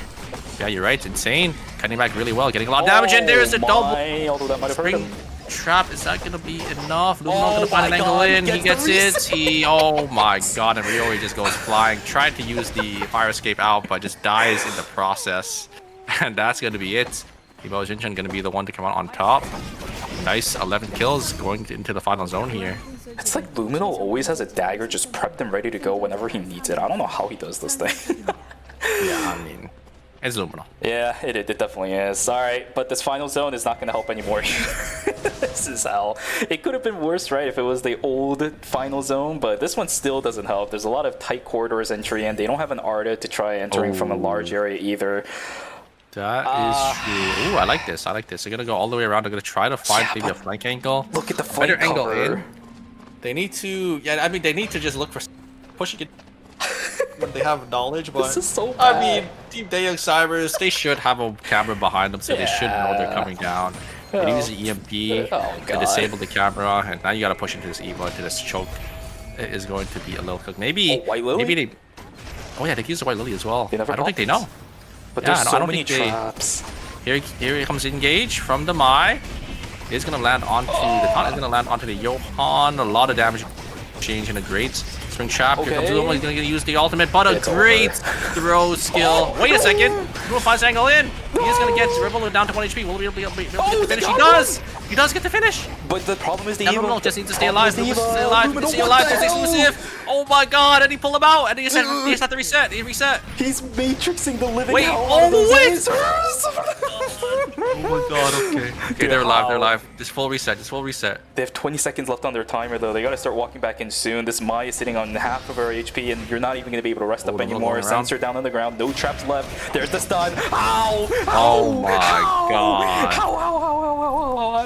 Yeah, you're right. It's Insane. Cutting back really well, getting a lot of damage, and there's a double. Although that might have hurt him. Trap, is that gonna be enough? Luminal gonna find an angle in. He gets it. Oh my god, and Ryori just goes flying. Tried to use the fire escape out, but just dies in the process. And that's gonna be it. Team Always Incheon gonna be the one to come out on top. Nice 11 kills going into the final zone here. It's like Luminal always has a dagger just prepped and ready to go whenever he needs it. I don't know how he does this thing. Yeah, I mean, it's Luminal. Yeah, it definitely is. Alright, but this final zone is not going to help anymore. This is hell. It could have been worse, right, if it was the old final zone, but this one still doesn't help. There's a lot of tight corridors entry, and they don't have an Arda to try entering from a large area either. That is true. Ooh, I like this. They're going to go all the way around. They're going to try to find maybe a flank angle. Look at the flank better angle cover. in. They need to, they need to just look for pushing it when they have knowledge, but this is so bad. I mean, Team Daeyoung Cybers, they should have a camera behind them, so they should know they're coming down. They use the EMP to disable the camera, and now you gotta push into this Evo, into this choke. It is going to be a little cook. Maybe, White Lily? maybe they. Oh yeah, they can use the White Lily as well. I don't think they know. But there's so many traps. Here comes Engage from the Mai. It's gonna land onto the taunt. Is gonna land onto the Johan. A lot of damage. Change in a great spring trap. Here comes Luminal. He's gonna use the ultimate, but a great throw skill. Wait a second. Luminal finds angle in. He's gonna get Revolut down to 1 HP. Will he be able to get the finish? He does. He does get the finish. But the problem is the Luminal just needs to stay alive. Stay alive. There's exclusive. Oh my god! And he pulled him out. And he just had to reset. He reset. He's matrixing the living wait. hell Oh wait. Oh my god. Okay, they're alive. Just full reset. They have 20 seconds left on their timer though. They gotta start walking back in soon. This Mai is sitting on half of her HP, and you're not even gonna be able to rest up anymore. Sensor down on the ground. No traps left. There's the stun. Ow! Oh my god. How? I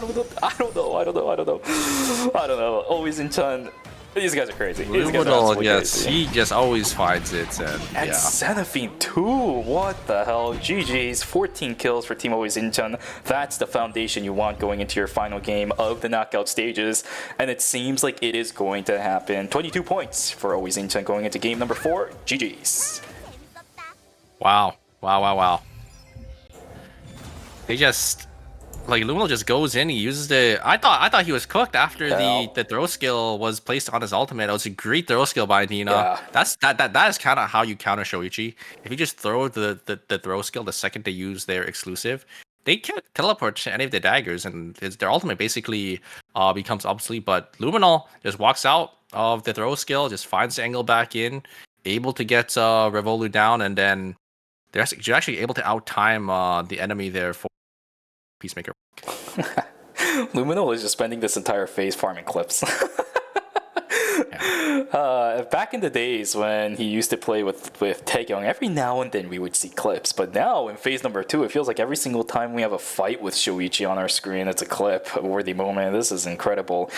don't know. Always Incheon. These guys are crazy. Luminal, yes, he just always finds it. And yeah. Xenophine too. What the hell? GG's. 14 kills for Team Always Incheon. That's the foundation you want going into your final game of the knockout stages. And it seems like it is going to happen. 22 points for Always Incheon going into game number 4. GG's. Wow. They just... Like, Luminal just goes in, he uses the... I thought he was cooked after the throw skill was placed on his ultimate. It was a great throw skill by Nina. Yeah. That is kind of how you counter Shoichi. If you just throw the throw skill the second they use their exclusive, they can't teleport to any of the daggers, and their ultimate basically becomes obsolete. But Luminal just walks out of the throw skill, just finds the angle back in, able to get Revolu down, and then they're actually able to outtime the enemy there for Peacemaker. Luminal is just spending this entire phase farming clips. Back in the days when he used to play with Taekyung, every now and then we would see clips. But now in phase number 2, it feels like every single time we have a fight with Shoichi on our screen, it's a clip, a worthy moment. This is incredible.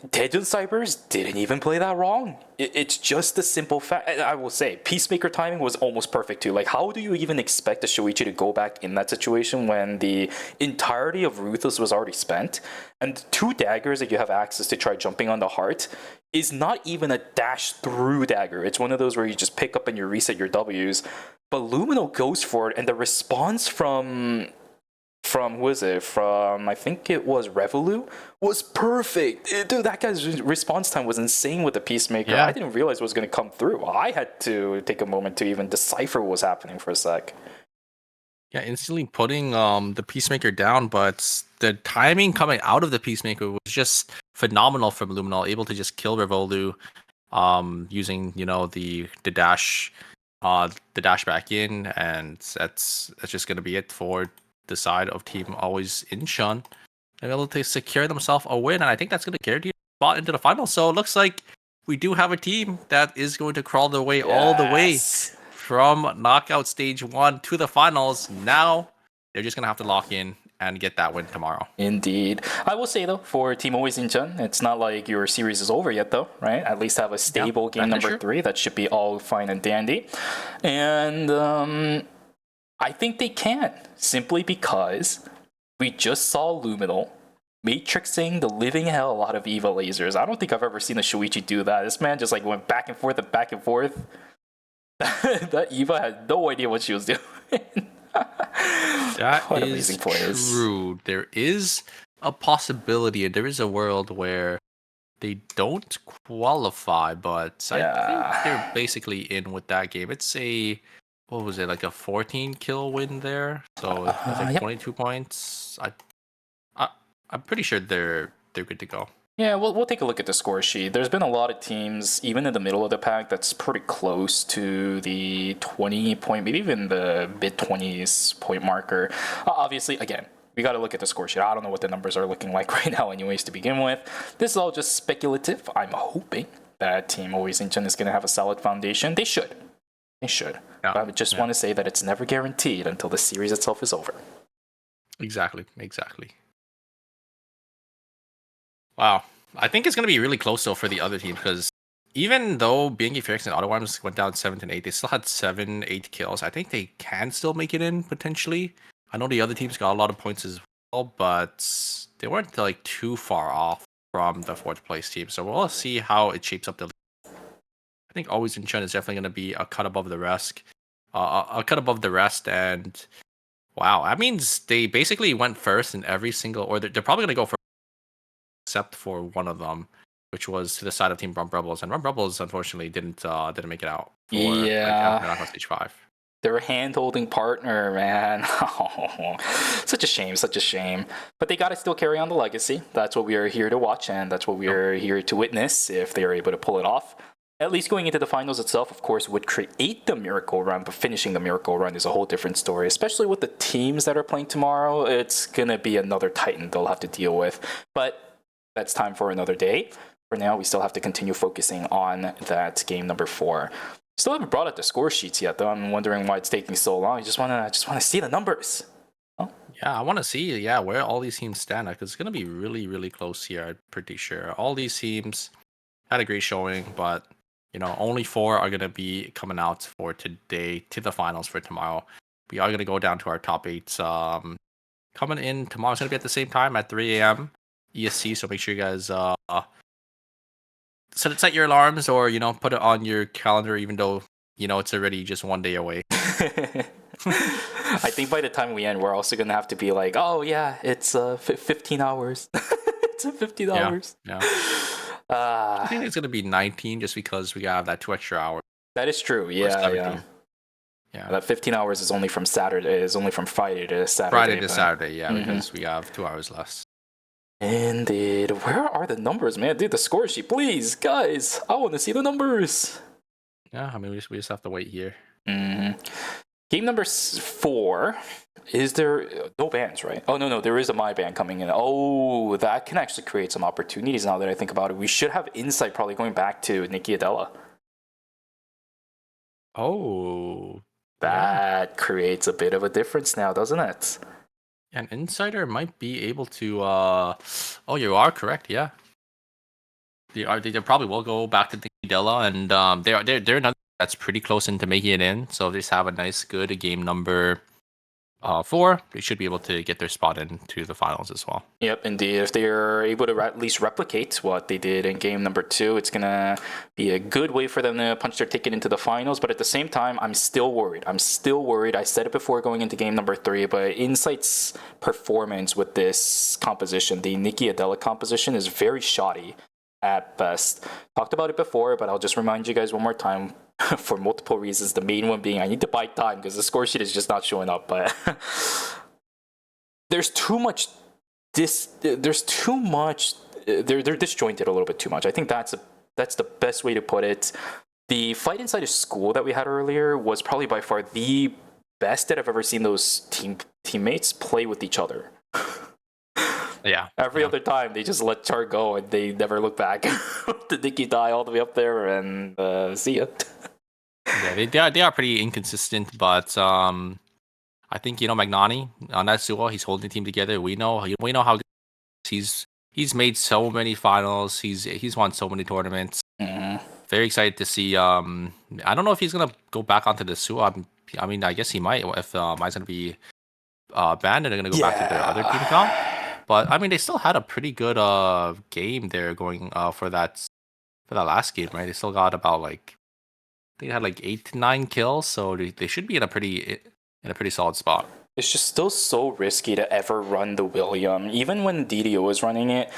Daejun Cybers didn't even play that wrong. It's just a simple fact. I will say, Peacemaker timing was almost perfect too. Like, how do you even expect a Shoichi to go back in that situation when the entirety of Ruthless was already spent? And 2 daggers that you have access to try jumping on the heart is not even a dash through dagger. It's one of those where you just pick up and you reset your W's. But Luminal goes for it, and the response from who is it? From I think it was Revolu was perfect. Dude, that guy's response time was insane with the Peacemaker. Yeah. I didn't realize it was going to come through. I had to take a moment to even decipher what was happening for a sec. Yeah, instantly putting the Peacemaker down, but the timing coming out of the Peacemaker was just phenomenal from Luminal, able to just kill Revolu, using the dash, the dash back in, and that's just gonna be it for the side of Team Always Incheon. They're able to secure themselves a win, and I think that's gonna guarantee a spot into the final. So it looks like we do have a team that is going to crawl their way all the way from knockout stage 1 to the finals. Now they're just gonna have to lock in and get that win tomorrow. Indeed. I will say though, for Team Always Incheon, it's not like your series is over yet though, right? At least have a stable game number 3. That should be all fine and dandy. And I think they can, simply because we just saw Luminal matrixing the living hell out of Eva lasers. I don't think I've ever seen a Shoichi do that. This man just like went back and forth and back and forth. That Eva had no idea what she was doing. That What is amazing players. true. There is a possibility, and there is a world where they don't qualify, but I think they're basically in with that game. It's what was it, like a 14 kill win there? So that's like 22 points. I'm pretty sure they're good to go. Yeah, we'll take a look at the score sheet. There's been a lot of teams, even in the middle of the pack, that's pretty close to the 20 point, maybe even the mid-20s point marker. Obviously, again, we got to look at the score sheet. I don't know what the numbers are looking like right now anyways to begin with. This is all just speculative. I'm hoping that Team Always Incheon is going to have a solid foundation. They should. Yeah. But I would just want to say that it's never guaranteed until the series itself is over. Exactly. Wow. I think it's going to be really close, though, for the other team, because even though BNK Phoenix and Auto Arms went down 7-8, they still had 7-8 kills. I think they can still make it in, potentially. I know the other teams got a lot of points as well, but they weren't like too far off from the 4th place team. So we'll see how it shapes up the league. I think Always Incheon is definitely going to be a cut above the rest. And wow, that means they basically went first in every single, or they're probably going to go first, except for one of them, which was to the side of Team Rump Rebels, and Rump Rebels unfortunately didn't make it out for knockout stage 5. Their hand-holding partner, man. Such a shame. But they got to still carry on the legacy. That's what we are here to watch, and that's what we are here to witness if they are able to pull it off. At least going into the finals itself, of course, would create the miracle run, but finishing the miracle run is a whole different story, especially with the teams that are playing tomorrow. It's going to be another Titan they'll have to deal with. But that's time for another day. For now, we still have to continue focusing on that game number 4. Still haven't brought out the score sheets yet, though. I'm wondering why it's taking so long. I just want to see the numbers. Oh. Yeah, I want to see where all these teams stand, because it's going to be really, really close here, I'm pretty sure. All these teams had a great showing, but only 4 are going to be coming out for today to the finals for tomorrow. We are going to go down to our top 8. Coming in tomorrow is going to be at the same time at 3 a.m. EST, so make sure you guys set your alarms, or put it on your calendar, even though it's already just 1 day away. I think by the time we end, we're also gonna have to be like, oh yeah, it's 15 hours. It's 15 hours. Yeah. I think it's gonna be 19, just because we have that 2 extra hours. That is true. Yeah. That 15 hours is only from Saturday. Is only from Friday to Saturday. Yeah, because we have 2 hours less. Indeed. Where are the numbers, man? Dude, the score sheet, please, guys. I want to see the numbers. Yeah, I mean, we just have to wait here. Mm-hmm. Game number 4. Is there no bans, right? Oh, no, there is a My ban coming in. Oh, that can actually create some opportunities now that I think about it. We should have Insight probably going back to Nikki Adela. Oh. That creates a bit of a difference now, doesn't it? An Insider might be able to... Oh, you are correct, yeah. They probably will go back to Della, and they're another that's pretty close into making it in. So if they just have a nice good game number 4, they should be able to get their spot into the finals as well. Yep, indeed. If they're able to at least replicate what they did in game number 2, it's going to be a good way for them to punch their ticket into the finals. But at the same time, I'm still worried. I said it before going into game number 3, but Insight's performance with this composition, the Nikki Adela composition, is very shoddy at best. Talked about it before, but I'll just remind you guys one more time. For multiple reasons, the main one being I need to buy time because the score sheet is just not showing up. But there's too much. They're disjointed a little bit too much. I think that's the best way to put it. The fight inside a school that we had earlier was probably by far the best that I've ever seen those teammates play with each other. Yeah. Every other time, they just let Char go and they never look back. The Nikki die all the way up there and see ya. Yeah, they are pretty inconsistent, but I think Magnani on that duo, he's holding the team together. We know how good he's made so many finals. He's won so many tournaments. Mm-hmm. Very excited to see. I don't know if he's gonna go back onto the Suo. I mean, I guess he might if Mai's gonna be banned and they're gonna go back to their other team comp. But I mean, they still had a pretty good game there going for that last game, right? They still got about they had 8 to 9 kills, so they should be in a pretty solid spot. It's just still so risky to ever run the William, even when DDO is running it.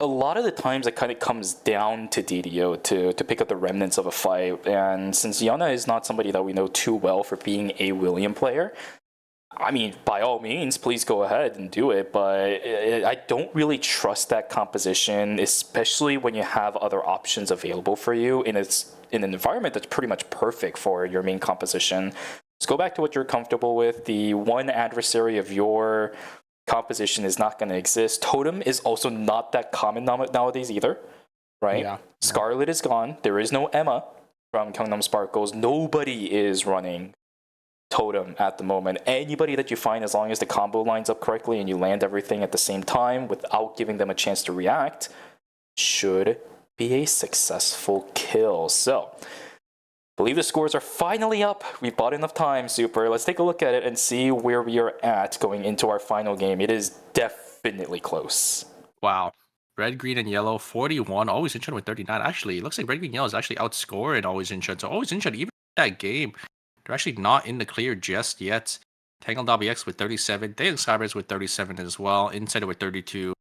A lot of the times, it kind of comes down to DDO to pick up the remnants of a fight. And since Yana is not somebody that we know too well for being a William player. I mean, by all means, please go ahead and do it, but I don't really trust that composition, especially when you have other options available for you in an environment that's pretty much perfect for your main composition. Let's go back to what you're comfortable with. The one adversary of your composition is not going to exist. Totem is also not that common nowadays either, right? Yeah. Scarlet is gone. There is no Emma from Gyeongnam Sparkles. Nobody is running Totem at the moment. Anybody that you find, as long as the combo lines up correctly and you land everything at the same time without giving them a chance to react, should be a successful kill. So, I believe the scores are finally up. We've bought enough time, Super. Let's take a look at it and see where we are at going into our final game. It is definitely close. Wow. Red, green, and yellow, 41. Always Incheon with 39. Actually, it looks like red, green, yellow is actually outscoring Always Incheon. So Always Incheon, even that game, they're actually not in the clear just yet. Tangled WX with 37. Daily Skybirds with 37 as well. Insider with 32.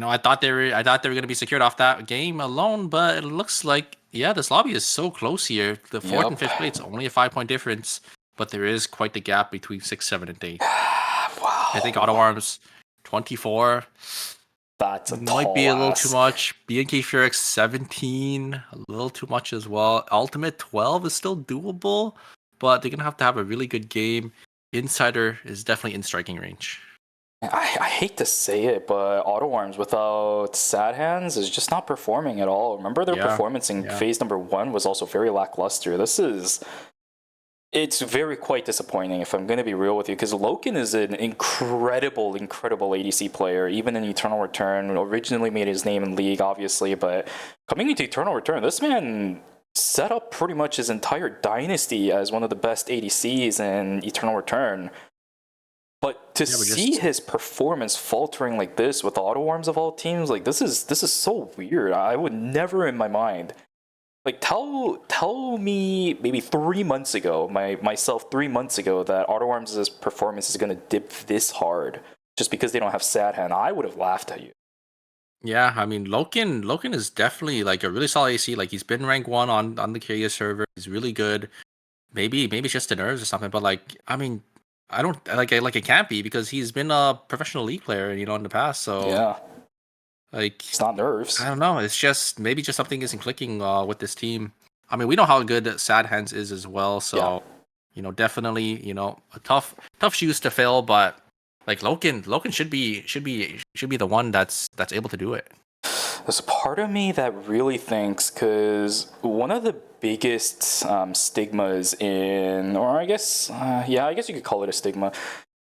I thought they were going to be secured off that game alone, but it looks like this lobby is so close here. The 4th and 5th place, only a 5-point difference, but there is quite the gap between 6, 7, and 8. Wow. I think Auto Arms 24. That's a might be a little too much. BNK Furex 17, a little too much as well. Ultimate 12 is still doable, but they're gonna have to have a really good game. Insider is definitely in striking range. I hate to say it, but Auto Arms without Sad Hands is just not performing at all. Remember their performance in phase number 1 was also very lackluster. It's very quite disappointing, if I'm going to be real with you, because Loken is an incredible ADC player, even in Eternal Return. Originally made his name in League, obviously, but coming into Eternal Return, this man set up pretty much his entire dynasty as one of the best ADCs in Eternal Return. But to see his performance faltering like this with Auto Arms of all teams, this is so weird. I would never in my mind. Tell me maybe 3 months ago, myself 3 months ago, that Auto Arms' performance is going to dip this hard just because they don't have Sad Hand. I would have laughed at you. Yeah, I mean, Loken is definitely a really solid AC. He's been rank 1 on the Korea server. He's really good. Maybe it's just the nerves or something, but I mean, I don't it can't be because he's been a professional League player, in the past. So yeah. It's not nerves. I don't know. It's just maybe something isn't clicking with this team. I mean, we know how good Sad Hands is as well. So, definitely, a tough shoes to fill. But Loken should be the one that's able to do it. There's a part of me that really thinks, because one of the biggest stigmas I guess you could call it a stigma,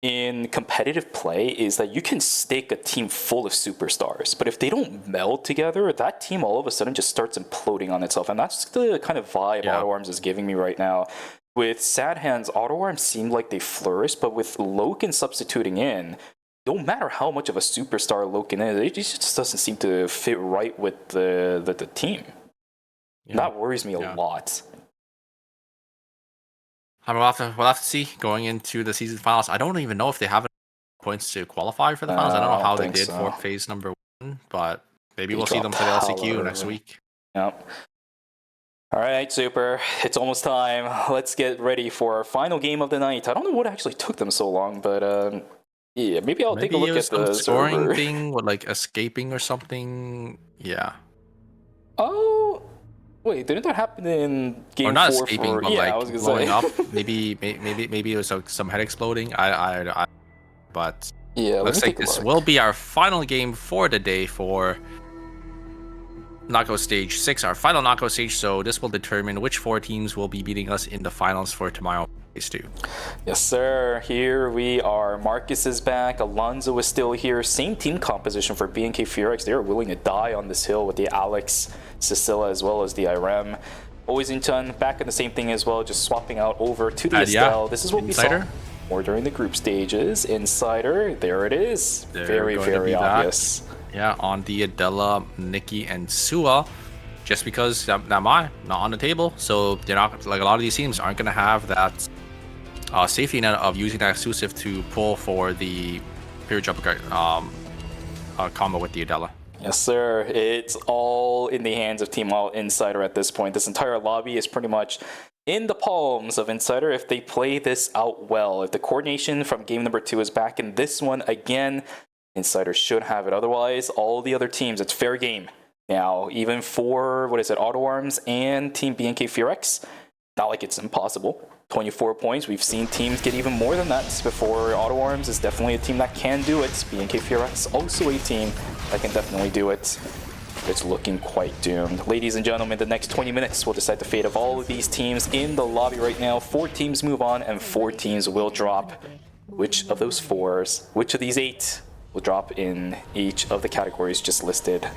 in competitive play is that you can stake a team full of superstars, but if they don't meld together, that team all of a sudden just starts imploding on itself, and that's the kind of vibe Auto Arms is giving me right now. With Sad Hands, Auto Arms seem like they flourish, but with Loken substituting in, no matter how much of a superstar Loken is, it just doesn't seem to fit right with the team. Yeah. That worries me a lot. We'll have to see going into the season finals. I don't even know if they have points to qualify for the finals. I don't know how they did for phase number 1, but maybe we'll see them for the LCQ next week. Yep. All right, Super. It's almost time. Let's get ready for our final game of the night. I don't know what actually took them so long, but yeah, maybe I'll take a look at the scoring server thing with like escaping or something. Yeah. Oh. Wait, didn't that happen in game 4? Or not escaping, but I like blowing up. Maybe it was some head exploding. But yeah, looks like this will be our final game for the day for Knockout Stage 6, our final Knockout Stage. So this will determine which 4 teams will be beating us in the finals for tomorrow. Phase 2. Yes, sir. Here we are. Marcus is back. Alonzo is still here. Same team composition for BNK Furex. They are willing to die on this hill with the Alex, Cecilia, as well as the Irem. Always Inchun back in the same thing as well, just swapping out over to the Estelle. This is what Insider. we saw more during the group stages. Insider, there it is. Very obvious. Yeah, on the Adela, Nikki, and Sua. Just because not on the table, so they're not like a lot of these teams aren't gonna have that safety net of using that exclusive to pull for the period jump combo with the Adela. Yes, sir. It's all in the hands of Team Insider at this point. This entire lobby is pretty much in the palms of Insider if they play this out well. If the coordination from game number 2 is back in this one again, Insider should have it. Otherwise, all the other teams, it's fair game. Now, even for, Auto Arms and Team BNK Furex, not like it's impossible. 24 points. We've seen teams get even more than that before. Auto Arms is definitely a team that can do it. BNK Furex also a team that can definitely do it. It's looking quite doomed. Ladies and gentlemen, the next 20 minutes will decide the fate of all of these teams in the lobby right now. 4 teams move on and 4 teams will drop. Which of those 4s, which of these 8 will drop in each of the categories just listed?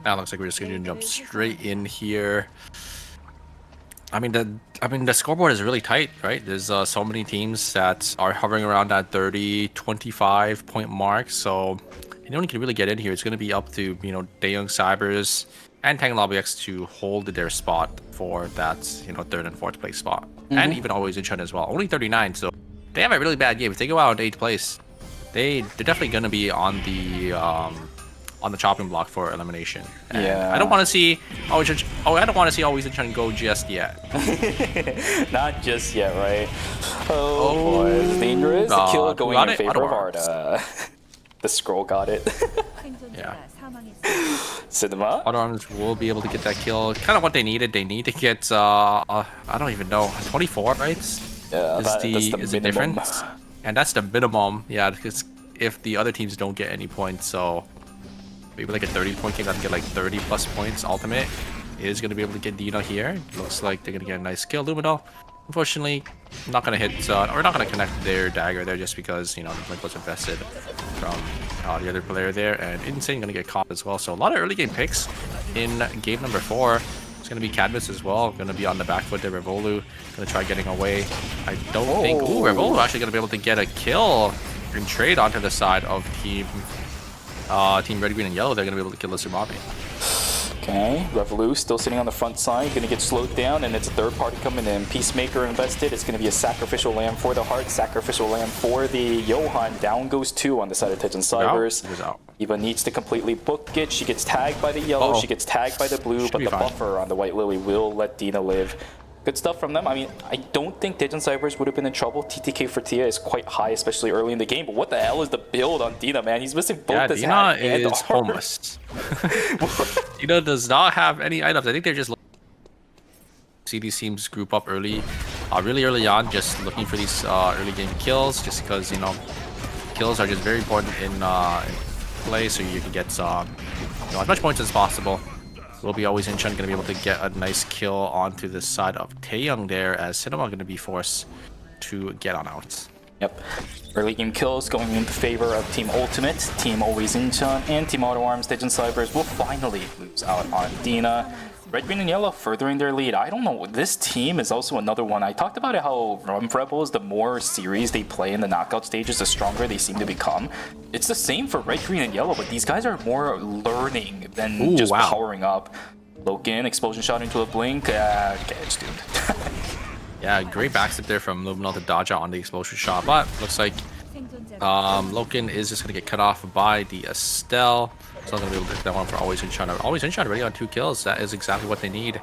Now looks like we're just going to jump straight in here. I mean the scoreboard is really tight, right? There's so many teams that are hovering around that 30, 25 point mark. So anyone can really get in here. It's going to be up to Daeyoung Cybers and Tang Lobby X to hold their spot for that 3rd and 4th place spot, and even Always Inchun as well. Only 39, so they have a really bad game. If they go out in 8th place, they're definitely going to be on the chopping block for elimination. And yeah. I don't want to see Always Inchun go just yet. Not just yet, right? Oh boy, it's dangerous. The kill going in favor of Arda. The scroll got it. Yeah. Cinema. Auto Arms will be able to get that kill. Kind of what they needed. They need to get I don't even know, 24, right? Yeah, that's the difference. And that's the minimum. Yeah, because if the other teams don't get any points, so maybe like a 30-point game that can get like 30 plus points ultimate is going to be able to get Dino here. Looks like they're going to get a nice kill. Lumino, unfortunately, not going to hit or not going to connect their dagger there just because the blink was invested from the other player there, and Insane going to get caught as well. So a lot of early game picks in game number 4. It's going to be Cadmus as well, going to be on the back foot there. Revolu going to try getting away. I don't think Revolu actually going to be able to get a kill and trade onto the side of Team Red, Green, and Yellow. They're going to be able to kill the Sumabi. Okay, Revolu still sitting on the front side, going to get slowed down, and it's a third party coming in. Peacemaker invested. It's going to be a sacrificial lamb for the heart, sacrificial lamb for the Johan. Down goes 2 on the side of Titan Cybers. Eva needs to completely book it. She gets tagged by the yellow, she gets tagged by the blue, but the buffer on the White Lily will let Dina live. Good stuff from them. I mean, I don't think Titan Cybers would have been in trouble. TTK for Tia is quite high, especially early in the game. But what the hell is the build on Dina, man? He's missing both his hand and Dina is homeless. Dina does not have any items. I think they're just see these teams group up early, really early on, just looking for these early game kills, just because kills are just very important in play, so you can get as much points as possible. Will be Always Inchun going to be able to get a nice kill onto the side of Taeyong there, as Cinema going to be forced to get on out. Yep. Early game kills going in favor of Team Ultimate, Team Always Incheon, and Team Auto Arms. Dijon Cybers will finally lose out on Dina. Red, Green, and Yellow furthering their lead. I don't know. This team is also another one. I talked about it how Rebels, the more series they play in the knockout stages, the stronger they seem to become. It's the same for Red, Green, and Yellow, but these guys are more learning than just powering up. Loken, explosion shot into a blink. Catch, dude. Yeah, great backstep there from Luminal to dodge out on the explosion shot, but looks like Loken is just going to get cut off by the Estelle. So I'm going to be able to get that one for Always Incheon. Always Incheon already on 2 kills. That is exactly what they need.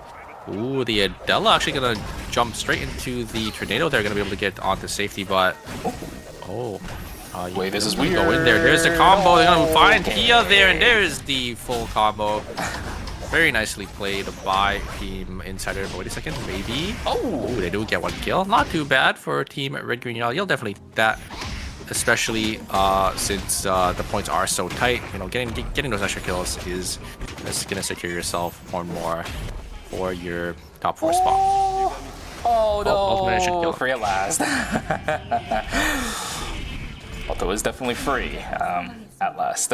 Ooh, the Adela actually going to jump straight into the Tornado. They're going to be able to get onto safety, but... Wait, this is weird. Go in there. There's the combo. They're going to find Pia there, and there's the full combo. Very nicely played by Team Insider. But wait a second, maybe. Oh, they do get 1 kill. Not too bad for Team Red, Green, Yellow. You'll definitely that, especially since the points are so tight. You know, getting those extra kills is gonna secure yourself more and more for your top 4 spot. Oh no! Free at last. Although it's definitely free at last.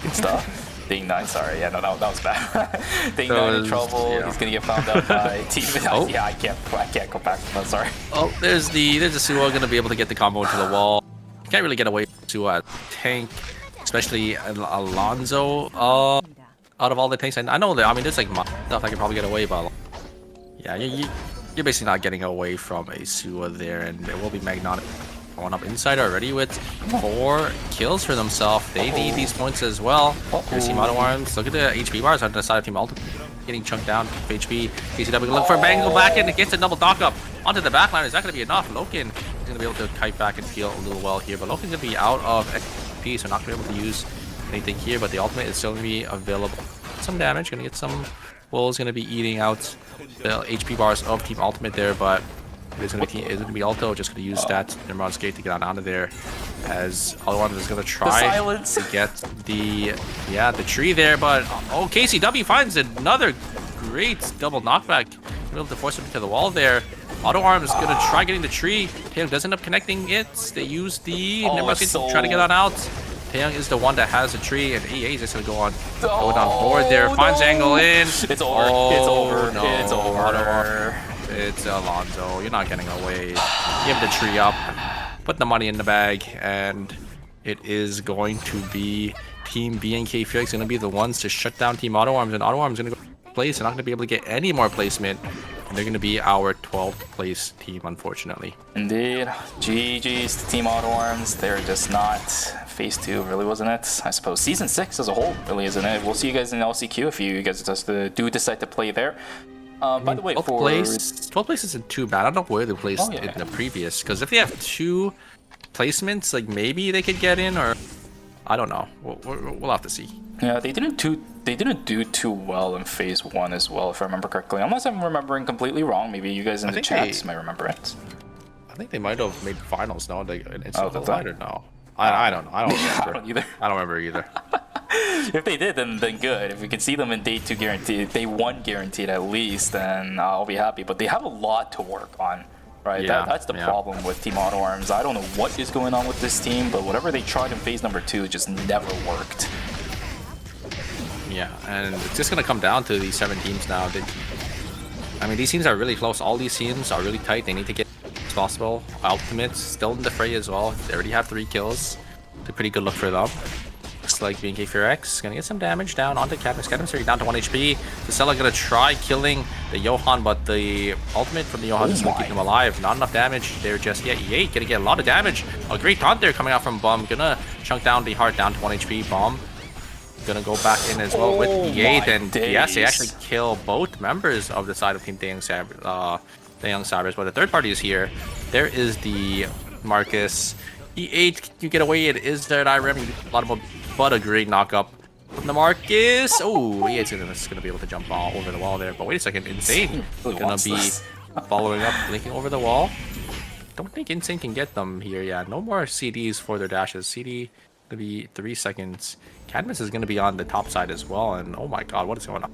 Good stuff. Ding 9, sorry. Yeah, no, that was bad. Ding 9 in trouble. Yeah. He's gonna get found out by Team. Yeah, I can't go back from that. Sorry. Oh, there's the Suo gonna be able to get the combo into the wall. Can't really get away from Suo tank, especially Alonzo. Out of all the tanks, I know that. I mean, there's like stuff I can probably get away, but yeah, you're basically not getting away from a Suo there, and there will be Magnetic. Going up inside already with 4 kills for themselves. They need these points as well. Here's Team Auto Arms. Look at the HP bars on the side of Team Ultimate. Getting chunked down. HP. KCW look for a bang. Go back in. It gets a double dock up onto the backline. Is that going to be enough? Loken is going to be able to kite back and heal a little well here. But Loken's going to be out of XP, so not going to be able to use anything here. But the ultimate is still going to be available. Some damage. Going to get some. Wolves going to be eating out the HP bars of Team Ultimate there, but it's going to be Alto, just going to use that Nimrod's Gate to get on out of there, as Auto Arms is going to try to get the tree there, but KCW finds another great double knockback, able to force him into the wall there. Auto Arms is going to try getting the tree. Taeyong does end up connecting it. They use the Nimrod's Gate to try to get on out. Taeyong is the one that has the tree, and EA is just going to go on board there. Finds angle in. It's over. It's over. No. It's over. It's Alonzo. You're not getting away. Give the tree up. Put the money in the bag. And it is going to be Team BNK Felix going to be the ones to shut down Team Auto Arms. And Auto Arms is going to go place. They're not going to be able to get any more placement. And they're going to be our 12th place team, unfortunately. Indeed. GG's to Team Auto Arms. They're just not. Phase 2 really wasn't it. I suppose Season 6 as a whole really isn't it. We'll see you guys in LCQ if you guys just do decide to play there. By the way, 12th place isn't too bad. I don't know where they placed in the previous, because if they have 2 placements, like maybe they could get in, or I don't know. We'll have to see. Yeah, they didn't do too well in Phase 1 as well, if I remember correctly. Unless I'm remembering completely wrong. Maybe you guys in the chats might remember it. I think they might have made finals. No, it's not or no. I don't know. I don't remember. I don't remember either. If they did, then good. If we can see them in Day 2 guaranteed, Day 1 guaranteed at least, then I'll be happy. But they have a lot to work on, right? Yeah, that's the problem with Team Auto Arms. I don't know what is going on with this team, but whatever they tried in Phase number 2 just never worked. Yeah, and it's just going to come down to these 7 teams now. I mean, these teams are really close. All these teams are really tight. They need to get as possible. Ultimates still in the fray as well. They already have 3 kills. It's a pretty good look for them. Looks like BNK Fearx gonna get some damage down onto Cadmus. Cadmus already down to 1 HP. Gisela gonna try killing the Johan, but the ultimate from the Johan is gonna keep him alive. Not enough damage there just yet. EA gonna get a lot of damage. A great taunt there coming out from Bum. Gonna chunk down the heart down to 1 HP. Bum gonna go back in as well with E8, and yes, they actually kill both members of the side of Team Taeyong Sabres, but the third party is here. There is the Marcus. E8, you get away. It is that IREM. You get a lot of, but a great knock up from the Marcus. Oh, E8's gonna be able to jump all over the wall there. But wait a second, Insane gonna be following up, blinking over the wall. Don't think Insane can get them here. Yeah, no more CDs for their dashes. CD gonna be 3 seconds. Cadmus is gonna be on the top side as well, and oh my god, what is going on?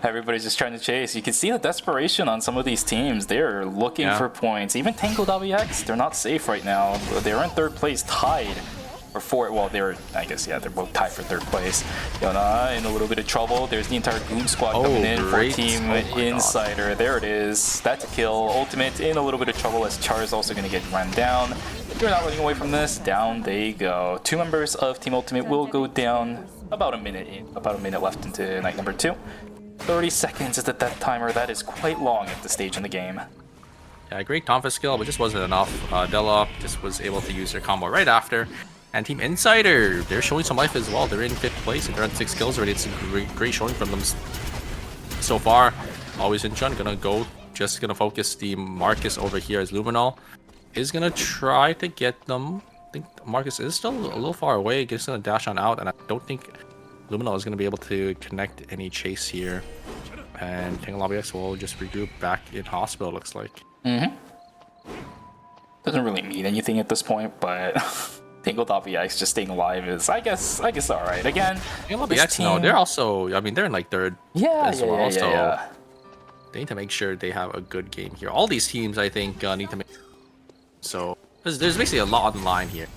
Everybody's just trying to chase. You can see the desperation on some of these teams. They're looking for points. Even Tango WX, they're not safe right now. They're in third place, tied. Or four, well, they're, I guess, yeah, they're both tied for third place. Yona in a little bit of trouble. There's the entire Goon squad coming in for Team Insider. There it is. That's a kill. Ultimate in a little bit of trouble as Char is also going to get run down. You're not running away from this. Down they go. 2 members of Team Ultimate will go down. About a minute left into night number 2. 30 seconds is the death timer. That is quite long at this stage in the game. Yeah, great Tonfa skill, but just wasn't enough. Della just was able to use their combo right after. And Team Insider, they're showing some life as well. They're in 5th place and they're on 6 kills already. It's a great showing from them so far. Always in Chun, just gonna focus the Marcus over here as Luminol is gonna try to get them. I think Marcus is still a little far away. Just gonna dash on out, and I don't think Luminol is gonna be able to connect any chase here. And Tangalobbyx will just regroup back in hospital, looks like. Doesn't really mean anything at this point, but Tango.vx just staying alive is, I guess alright. Again, Tangalobbyx, no, they're also, I mean, they're in like 3rd as well, so they need to make sure they have a good game here. All these teams, I think, need to make so there's basically a lot on the line here.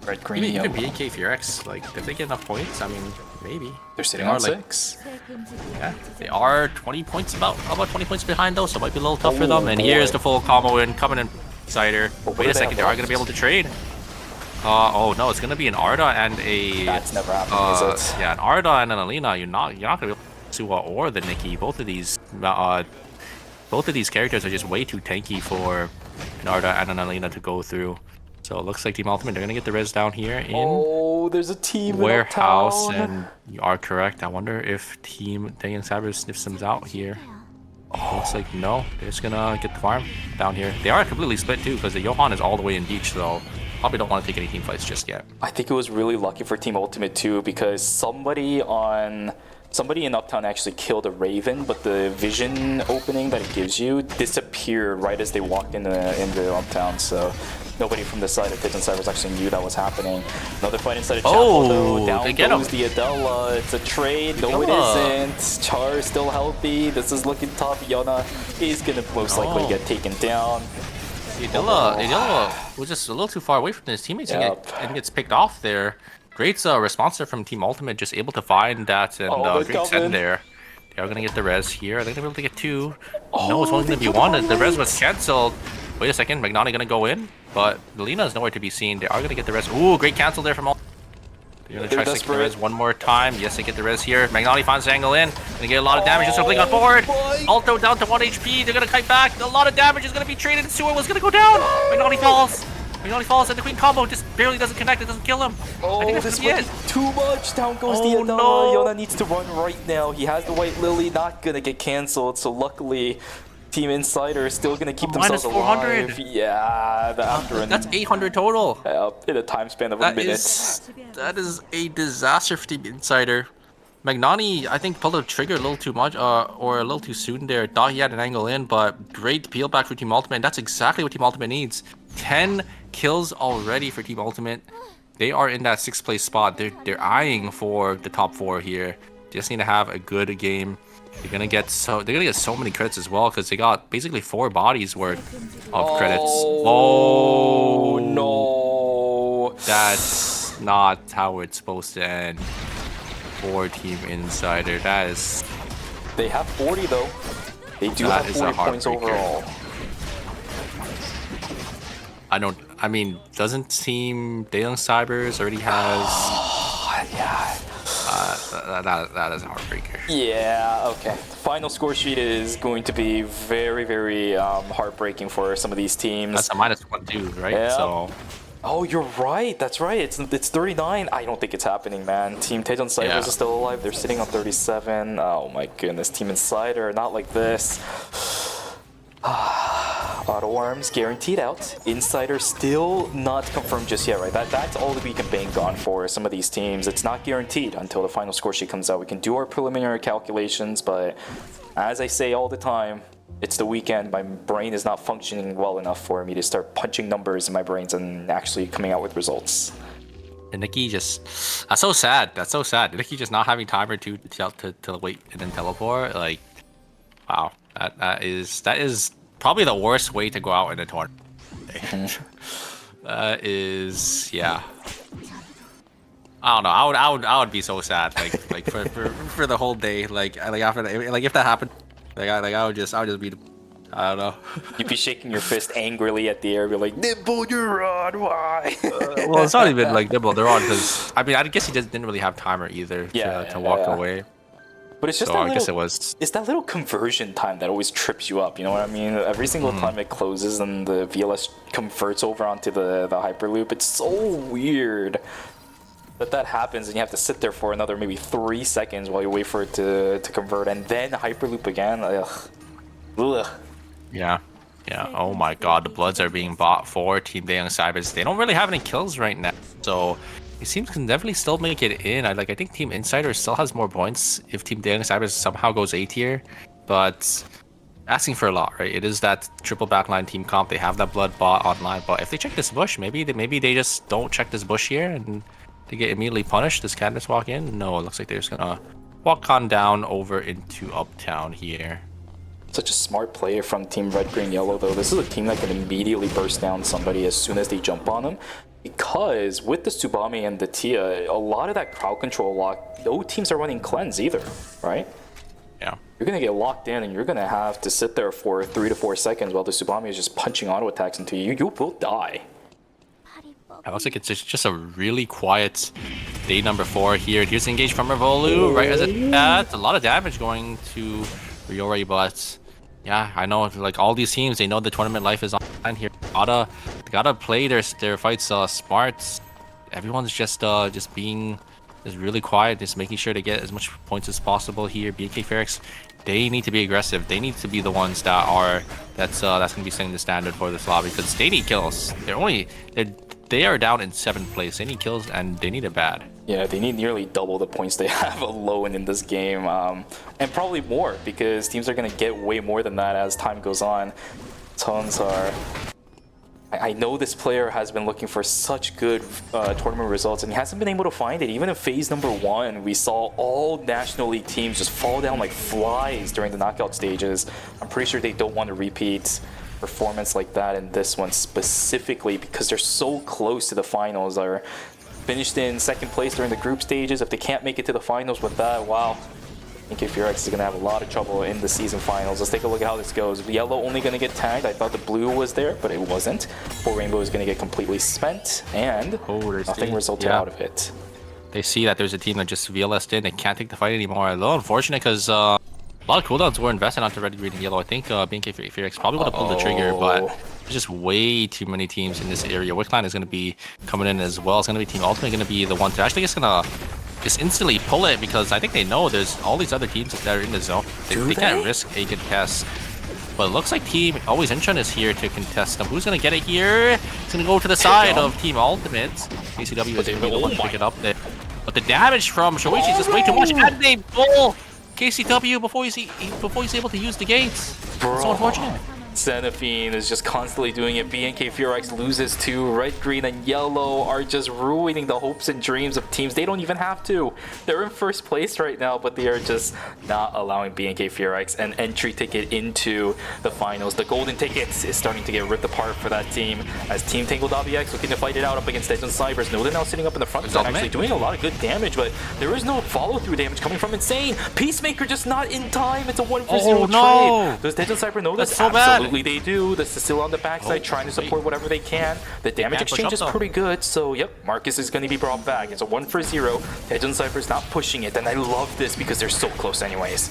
Red, green, even BK Furex, like, if they get enough points, I mean, maybe. They're sitting on 6. Yeah, they are 20 points, about 20 points behind though, so it might be a little tough for them. And here's the full combo in, coming in Insider. Wait a second, they are going to be able to trade. Oh no, it's going to be an Arda and a... That's never happened, is it? Yeah, an Arda and an Alina. You're not going to be able to or the Nikki. Both of these characters are just way too tanky for an Arda and an Alina to go through. So it looks like Team Ultimate, they're going to get the res down here in there's a team Warehouse, in and you are correct. I wonder if Team Dang and Cyber sniffs them out here. Looks like no, they're just going to get the farm down here. They are completely split too, because the Johan is all the way in Beach, so probably don't want to take any team fights just yet. I think it was really lucky for Team Ultimate too, because somebody in Uptown actually killed a Raven, but the vision opening that it gives you disappeared right as they walked into Uptown, so nobody from the side of Pigeon Cybers actually knew that was happening. Another fight inside of Chapel, though. Down goes the Adela. It's a trade. No, it isn't. Char is still healthy. This is looking tough. Yona is going to most likely get taken down. Adela was just a little too far away from his teammates and gets picked off there. Great response there from Team Ultimate, just able to find that, and great send there. They are going to get the res here. Are they going to be able to get 2? No, it's only going to be 1. The res was cancelled. Wait a second, Magnani going to go in, but Lina is nowhere to be seen. They are going to get the res. Ooh, great cancel there from all. They're going to try to stick the res one more time. Yes, they get the res here. Magnani finds the angle in. Going to get a lot of damage. Just blink on forward. Alto down to 1 HP. They're going to kite back. A lot of damage is going to be traded. Sewer was going to go down. Magnani falls. Magnani falls, and the Queen combo just barely doesn't connect. It doesn't kill him. I think that's going to be it. Too much. Down goes the Adela. No. Yona needs to run right now. He has the White Lily. Not going to get cancelled, so luckily Team Insider is still going to keep themselves alive. Yeah, that's 800 total. In a time span of a minute. That is a disaster for Team Insider. Magnani, I think, pulled the trigger a little too much, or a little too soon there. Thought he had an angle in, but great peel back for Team Ultimate. And that's exactly what Team Ultimate needs. 10 kills already for Team Ultimate. They are in that 6th place spot. They're eyeing for the top 4 here. They just need to have a good game. They're gonna get so many credits as well, because they got basically 4 bodies worth of credits. Oh no, that's not how it's supposed to end for Team Insider. That is. They have 40 though. They do have 40 points overall. I mean, doesn't Team Daylon Cybers already has? Yeah. That is a heartbreaker. Yeah, okay. The final score sheet is going to be very, very heartbreaking for some of these teams. That's a -1 too, right? Yeah. So. Oh, you're right. That's right. It's 39. I don't think it's happening, man. Team Taejon Cybers is still alive. They're sitting on 37. Oh my goodness. Team Insider, not like this. Auto Arms guaranteed out. Insider still not confirmed just yet, right? That's all that we can bank on for some of these teams. It's not guaranteed until the final score sheet comes out. We can do our preliminary calculations, but as I say all the time, it's the weekend. My brain is not functioning well enough for me to start punching numbers in my brains and actually coming out with results. And Nikki just, that's so sad. That's so sad. Nikki just not having timer to wait and then teleport. Like, wow, that is probably the worst way to go out in a tournament. That is, yeah. I don't know. I would be so sad. Like for the whole day. Like after that, like if that happened, I would just be. I don't know. You'd be shaking your fist angrily at the air, be like, "Nibble, you're on. Why?" Well, it's not even like Nibble. They're on because I mean I guess he just didn't really have timer either to walk away. But it's just so that I little, guess it was. It's that little conversion time that always trips you up. You know what I mean? Every single time it closes and the VLS converts over onto the Hyperloop, it's so weird that happens, and you have to sit there for another maybe 3 seconds while you wait for it to convert, and then Hyperloop again. Ugh. Yeah. Oh my God, the Bloods are being bought for Team Daeyoung Cybers. They don't really have any kills right now, so it seems can definitely still make it in. I think Team Insider still has more points if Team Daeyoung Cybers somehow goes A tier, but asking for a lot, right? It is that triple backline team comp. They have that Blood bot online, but if they check this bush, maybe they just don't check this bush here and they get immediately punished. Does Cadmus walk in? No, it looks like they're just gonna walk on down over into Uptown here. Such a smart player from Team Red, Green, Yellow, though. This is a team that can immediately burst down somebody as soon as they jump on them. Because with the Tsubame and the Tia, a lot of that crowd control lock, no teams are running cleanse either, right? Yeah. You're going to get locked in and you're going to have to sit there for 3 to 4 seconds while the Tsubame is just punching auto attacks into you. You will die. It looks like it's just a really quiet day number 4 here. Here's the engage from Revolu, right as a lot of damage going to Ryori, but yeah, I know like all these teams, they know the tournament life is on here. Gotta play their fights smart. Everyone's just being really quiet, just making sure to get as much points as possible here. BNK Fearx, they need to be aggressive. They need to be the ones that's gonna be setting the standard for this lobby because they need kills. They are down in 7th place. They need kills and they need it bad. Yeah, they need nearly double the points they have alone in this game, and probably more because teams are going to get way more than that as time goes on. Tones are... I know this player has been looking for such good tournament results and he hasn't been able to find it. Even in phase number 1, we saw all National League teams just fall down like flies during the knockout stages. I'm pretty sure they don't want to repeat performance like that in this one specifically because they're so close to the finals. They're finished in 2nd place during the group stages. If they can't make it to the finals with that, wow. I think Fearx is going to have a lot of trouble in the season finals. Let's take a look at how this goes. Yellow only going to get tagged. I thought the blue was there, but it wasn't. Full Rainbow is going to get completely spent, and nothing resulted out of it. They see that there's a team that just VLS'd in. They can't take the fight anymore. A little unfortunate because a lot of cooldowns were invested onto Red, Green, and Yellow. I think BNK Fearx probably would have pulled the trigger, but there's just way too many teams in this area. Wickline is going to be coming in as well. It's going to be Team Ultimate going to be the one to actually just going to just instantly pull it because I think they know there's all these other teams that are in the zone. They can't risk a contest. But it looks like Team Always Incheon is here to contest them. Who's going to get it here? It's going to go to the side of Team Ultimate. KCW is going to be the one to pick it up there. But the damage from Shoichi is just way too much. And they pull KCW before he's able to use the gates. It's so unfortunate. Xenophine is just constantly doing it. BNK Fearx loses to Red, Green, and Yellow are just ruining the hopes and dreams of teams. They don't even have to. They're in 1st place right now, but they are just not allowing BNK Fearx an entry ticket into the finals. The golden tickets is starting to get ripped apart for that team as Team Tangled.bx looking to fight it out up against Daejeon Cybers. No, they're now sitting up in the front and actually doing a lot of good damage, but there is no follow-through damage coming from Insane. Peacemaker just not in time. It's a 1-for-0 trade. Does Daejeon Cyber know this? So bad. Absolutely they do. This is still on the backside trying to support whatever they can. The damage exchange is pretty good, so yep, Marcus is going to be brought back. It's a 1-for-0. Daejeon Cyber's not pushing it, and I love this because they're so close anyways.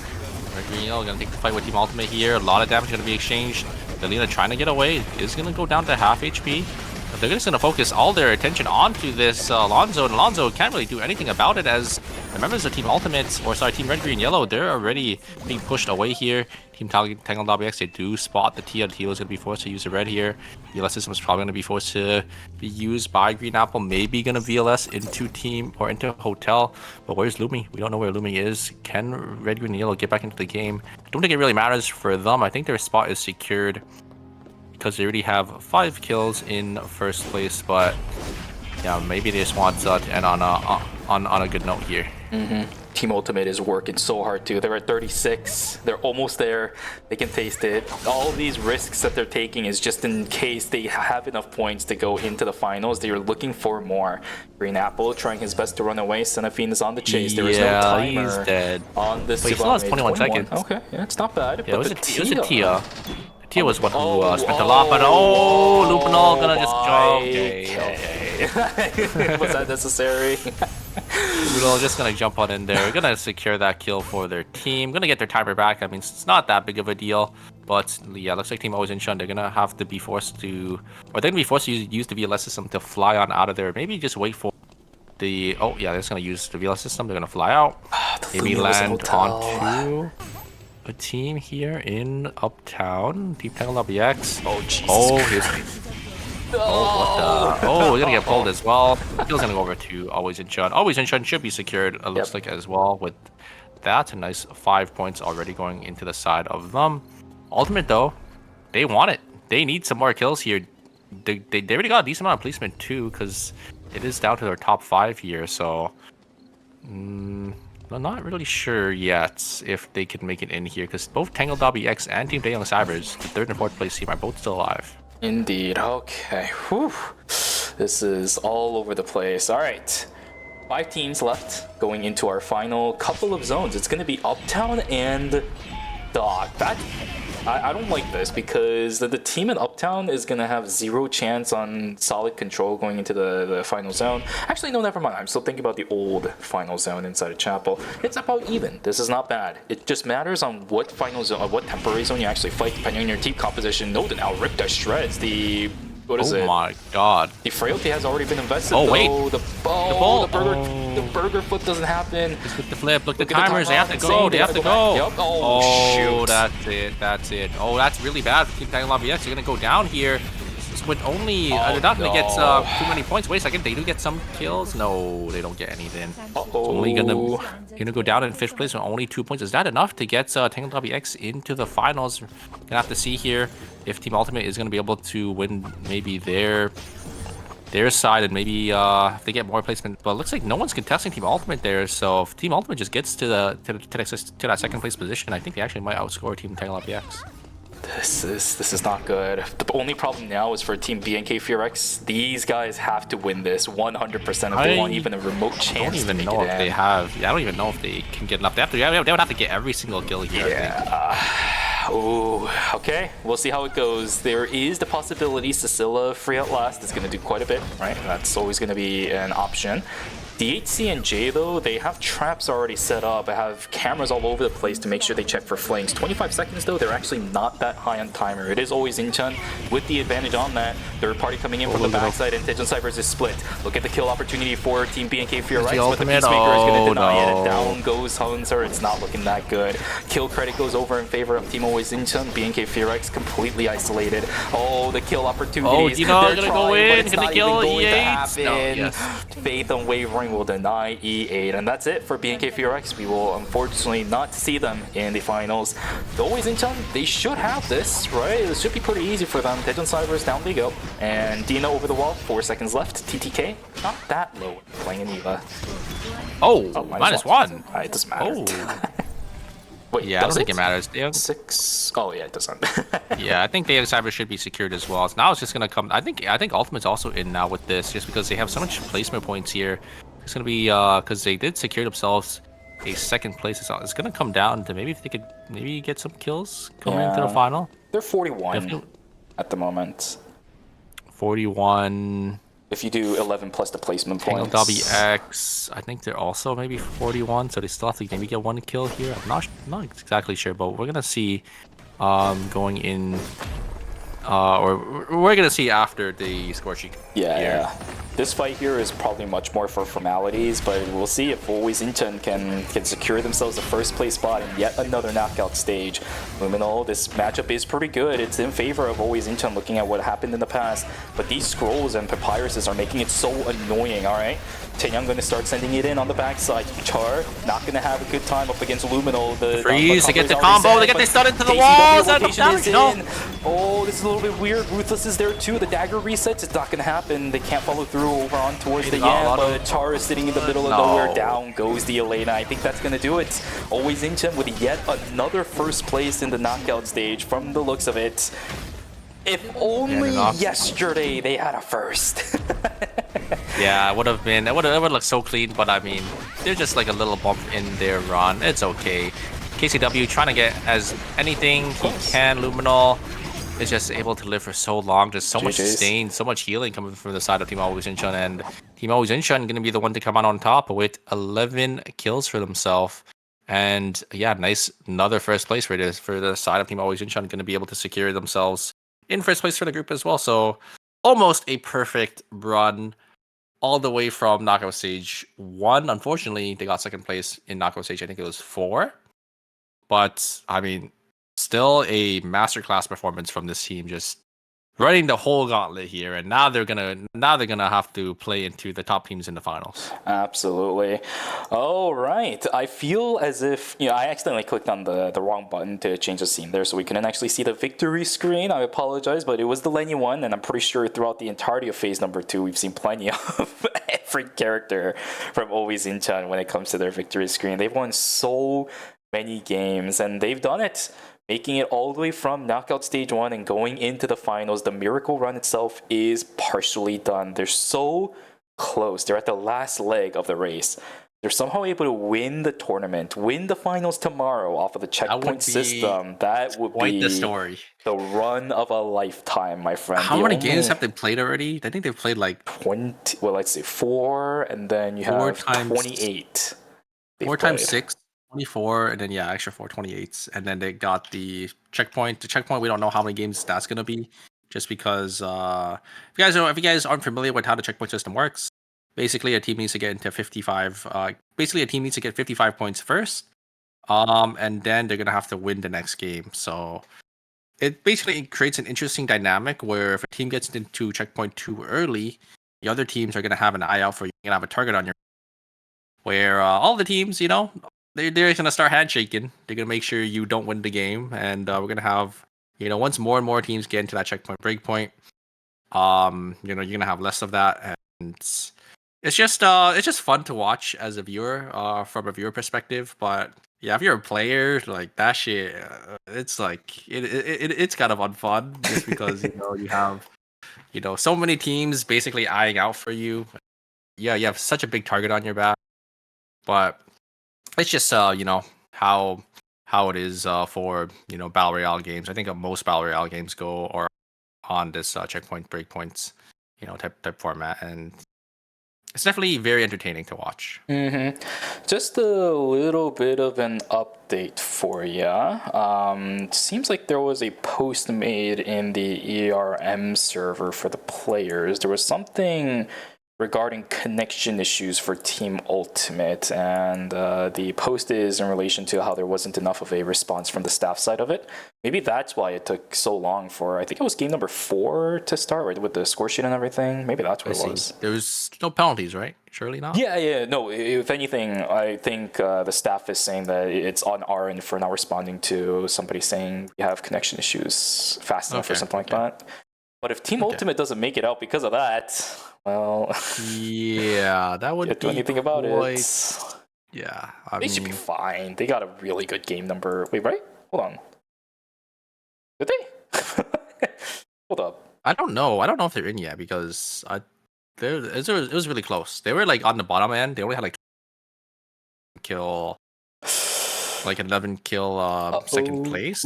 Red Green Yellow gonna take the fight with Team Ultimate here. A lot of damage gonna be exchanged. Delina trying to get away is gonna go down to half HP. But they're just gonna focus all their attention onto this Alonzo, and Alonzo can't really do anything about it as the members of Team Ultimate, or sorry, Team Red, Green, Yellow, they're already being pushed away here. Team Tangled.bx, they do spot the Tia. The Tia is going to be forced to use the red here. VLS system is probably going to be forced to be used by Green Apple. Maybe going to VLS into Team or into Hotel. But where's Lumi? We don't know where Lumi is. Can Red, Green, Yellow get back into the game? I don't think it really matters for them. I think their spot is secured because they already have 5 kills in 1st place. But yeah, maybe they just want to end on a good note here. Team Ultimate is working so hard too. They're at 36. They're almost there. They can taste it. All these risks that they're taking is just in case they have enough points to go into the finals. They are looking for more. Green Apple trying his best to run away. Senafine is on the chase. There is no timer he's dead. on this. Wait, he still has 21 seconds. Okay, yeah, it's not bad. Yeah, but it was a Tia. Tia was one who spent a lot, but Lupinol gonna just jump. Okay. Was that necessary? Lupinol just gonna jump on in there. Gonna secure that kill for their team. Gonna get their timer back. I mean, it's not that big of a deal, but yeah, looks like Team Always in Shun, they're gonna have to be forced to, or they're gonna be forced to use the VLS system to fly on out of there. Maybe just wait for the. Oh yeah, they're just gonna use the VLS system. They're gonna fly out. Maybe land onto a team here in Uptown. Team Tangle WX. Oh Jesus. Oh, we're gonna get pulled as well. Kill's gonna go over to Always in Shun. Always in Shun should be secured, it looks like, as well. With that, a nice 5 points already going into the side of them. Ultimate, though, they want it. They need some more kills here. They already got a decent amount of placement, too, because it is down to their top 5 here, so... I'm not really sure yet if they can make it in here, because both Tangled WX and Team Daeyoung Cybers, the 3rd and 4th place team, are both still alive. Indeed. Okay. Whew. This is all over the place. All right. 5 teams left going into our final couple of zones. It's going to be Uptown and Dog. I don't like this because the team in Uptown is going to have 0 chance on solid control going into the final zone. Actually, no, never mind. I'm still thinking about the old final zone inside of Chapel. It's about even. This is not bad. It just matters on what final zone, what temporary zone you actually fight, depending on your team composition. Note now, ripped to shreds. The... What is it? Oh my god. The frailty has already been invested. Oh, wait. The burger flip doesn't happen. Just with the flip. Look at the timers. They have to go. They have to go. Yep. Oh, shoot. That's it. That's it. Oh, that's really bad for Team Tangle WX. They're going to go down here. With only... they're not going to get too many points. Wait a second. They do get some kills? No, they don't get anything. Only going to go down in 5th place with only 2 points. Is that enough to get Tangle WX into the finals? Going to have to see here if Team Ultimate is going to be able to win maybe their side, and maybe if they get more placement. But it looks like no one's contesting Team Ultimate there, so if Team Ultimate just gets to that 2nd place position, I think they actually might outscore Team Tangle WX. This is not good. The only problem now is for Team BNK FearX. These guys have to win this 100% if they want even a remote chance. I don't even to know if they have. Yeah, I don't even know if they can get enough. They would have to get every single kill here. Yeah. Oh, okay. We'll see how it goes. There is the possibility Cecilia free at last is going to do quite a bit, right? That's always going to be an option. DHC and J, though, they have traps already set up. They have cameras all over the place to make sure they check for flanks. 25 seconds, though, they're actually not that high on timer. It is always Incheon with the advantage on that. Third party coming in from the backside, and Daejeon Cybers is split. Look at the kill opportunity for Team BNK Fear Rights, but the Peacemaker is going to deny it. And down goes Hunter. It's not looking that good. Kill credit goes over in favor of Team Always Incheon. BNK Fear Rights completely isolated. Oh, the kill opportunities. They're gonna go in. It's not even going to happen. No, yes. Faith Unwavering will deny E8, and that's it for BNK FearX. We will unfortunately not see them in the finals. Always Incheon, they should have this, right? It should be pretty easy for them. Daejeon Cybers, down they go. And Dina over the wall, 4 seconds left. TTK, not that low, playing an Eva. Oh, -1. It doesn't matter. Oh. Wait, yeah, I don't think it matters. 6. Oh yeah, it doesn't. Yeah, I think Daeyoung Cyber should be secured as well. So now it's just gonna come. I think Ultimate's also in now with this, just because they have so much placement points here. It's gonna be because they did secure themselves a 2nd place. It's gonna come down to maybe if they could maybe get some kills coming into the final. They're 41 at the moment. 41. If you do 11 plus the placement Tangle points. WX, I think they're also maybe 41, so they still have to maybe get 1 kill here. I'm not exactly sure, but we're gonna see going in, or we're gonna see after the score sheet. Yeah. This fight here is probably much more for formalities, but we'll see if Always Incheon can secure themselves a 1st place spot in yet another knockout stage. Luminal, this matchup is pretty good. It's in favor of Always Incheon looking at what happened in the past, but these scrolls and papyruses are making it so annoying, alright? Taeyang gonna start sending it in on the backside. Char not gonna have a good time up against Luminal. The Freeze to get the combo is already combo, set, they get but this stun into the KCW walls, and rotation is no. in. Oh, this is a little bit weird. Ruthless is there too. The dagger resets. It's not gonna happen. They can't follow through over on towards the Yan, but Char is sitting in the middle of nowhere. Down goes the Elena. I think that's gonna do it. Always Inchem with yet another first place in the knockout stage from the looks of it. If only yesterday they had a first. Yeah, it would have been. It would look so clean, but I mean, they're just like a little bump in their run. It's okay. KCW trying to get as anything he can. Luminal is just able to live for so long. Just so much sustain, so much healing coming from the side of Team Always Incheon, and Team Always Incheon going to be the one to come out on top with 11 kills for themselves. And yeah, nice another first place for the side of Team Always Incheon, going to be able to secure themselves in first place for the group as well. So almost a perfect run all the way from knockout stage 1. Unfortunately, they got second place in knockout stage, I think it was 4. But I mean, still a masterclass performance from this team, just running the whole gauntlet here, and now they're gonna have to play into the top teams in the finals. Absolutely. All right. I feel as if I accidentally clicked on the wrong button to change the scene there, so we couldn't actually see the victory screen. I apologize, but it was the Lenny one, and I'm pretty sure throughout the entirety of phase number 2, we've seen plenty of every character from Always Incheon when it comes to their victory screen. They've won so many games, and they've done it, making it all the way from knockout stage 1 and going into the finals. The miracle run itself is partially done. They're so close. They're at the last leg of the race. They're somehow able to win the tournament, win the finals tomorrow off of the checkpoint system. That would be the story. The run of a lifetime, my friend. How many games have they played already? I think they've played like 20. Well, let's say 4, and then you have 28. 4 times 6. 24, and then extra 4 28s, and then they got the checkpoint. The checkpoint, we don't know how many games that's gonna be, just because if you guys aren't familiar with how the checkpoint system works, basically a team needs to get into 55. Basically a team needs to get 55 points first, and then they're gonna have to win the next game. So it basically creates an interesting dynamic where if a team gets into checkpoint too early, the other teams are gonna have an eye out for you. You're gonna have a target on your. Where all the teams, they're going to start handshaking. They're going to make sure you don't win the game. And we're going to have, once more and more teams get into that checkpoint breakpoint, you're going to have less of that. And it's just fun to watch as a viewer, from a viewer perspective. But yeah, if you're a player, like that shit, it's like, it's kind of unfun just because, you have, so many teams basically eyeing out for you. Yeah, you have such a big target on your back. But it's just how it is for Battle Royale games. I think most Battle Royale games go or on this checkpoint breakpoints type format, and it's definitely very entertaining to watch. Just a little bit of an update for you. Seems like there was a post made in the ERM server for the players. There was something regarding connection issues for Team Ultimate, and the post is in relation to how there wasn't enough of a response from the staff side of it. Maybe that's why it took so long for, I think it was game number 4 to start, right, with the score sheet and everything. Maybe that's what it was. There was no penalties, right? Surely not? Yeah. No, if anything, I think the staff is saying that it's on our end for not responding to somebody saying we have connection issues fast enough or something like that. But if Team Ultimate doesn't make it out because of that, well, yeah, that would can't do anything about it. Yeah, they should be fine. They got a really good game number. Wait, right? Hold on. Did they? Hold up. I don't know. I don't know if they're in yet because it was really close. They were like on the bottom end. They only had like kill, like 11 kill second place.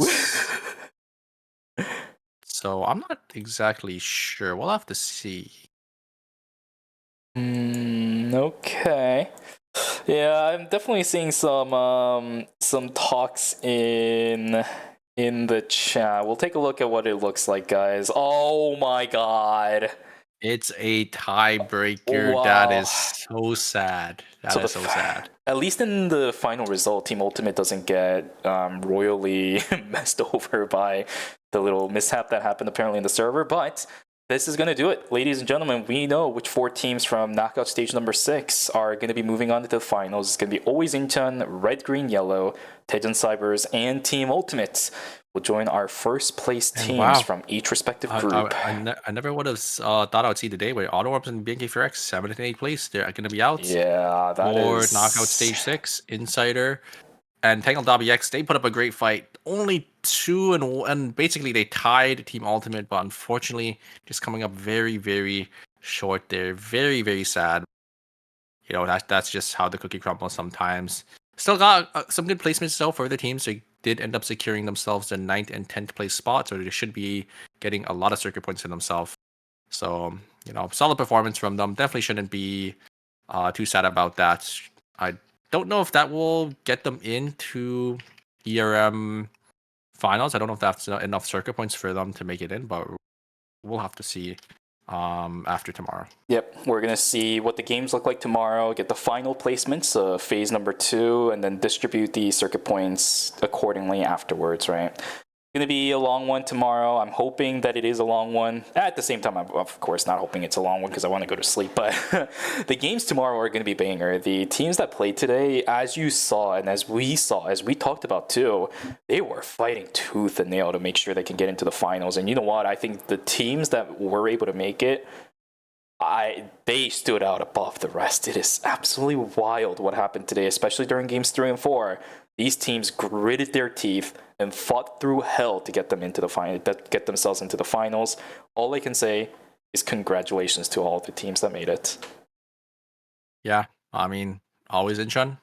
So I'm not exactly sure. We'll have to see. Okay. Yeah, I'm definitely seeing some talks in the chat. We'll take a look at what it looks like, guys. Oh my god. It's a tiebreaker. Wow. That is so sad. That is so sad. At least in the final result, Team Ultimate doesn't get royally messed over by the little mishap that happened apparently in the server, but This is going to do it. Ladies and gentlemen, we know which 4 teams from knockout stage number 6 are going to be moving on to the finals. It's going to be Always Incheon, Red, Green, Yellow, Daejeon Cybers, and Team Ultimate will join our first place teams from each respective group. I never would have thought I would see the day where Auto Orbs and BNK4X 7th and 8th place, they're going to be out. Yeah, that is... knockout stage 6, Insider, and Tangled WX, they put up a great fight. Only 2 and basically they tied Team Ultimate, but unfortunately just coming up very, very short there. Very, very sad. You know, that's just how the cookie crumbles sometimes. Still got some good placements though for the teams. They did end up securing themselves the 9th and 10th place spot, so they should be getting a lot of circuit points for themselves. So, you know, solid performance from them. Definitely shouldn't be too sad about that. I don't know if that will get them into ERM finals. I don't know if that's enough circuit points for them to make it in, but we'll have to see after tomorrow. Yep, we're going to see what the games look like tomorrow, get the final placements of phase number 2, and then distribute the circuit points accordingly afterwards, right? Going to be a long one tomorrow. I'm hoping that it is a long one. At the same time, I'm of course not hoping it's a long one because I want to go to sleep, but the games tomorrow are going to be banger. The teams that played today, as you saw and as we talked about too, they were fighting tooth and nail to make sure they can get into the finals. And you know what? I think the teams that were able to make it, they stood out above the rest. It is absolutely wild what happened today, especially during games 3 and 4. These teams gritted their teeth and fought through hell to get them into the get themselves into the finals. All I can say is congratulations to all the teams that made it. Yeah, I mean, Always Incheon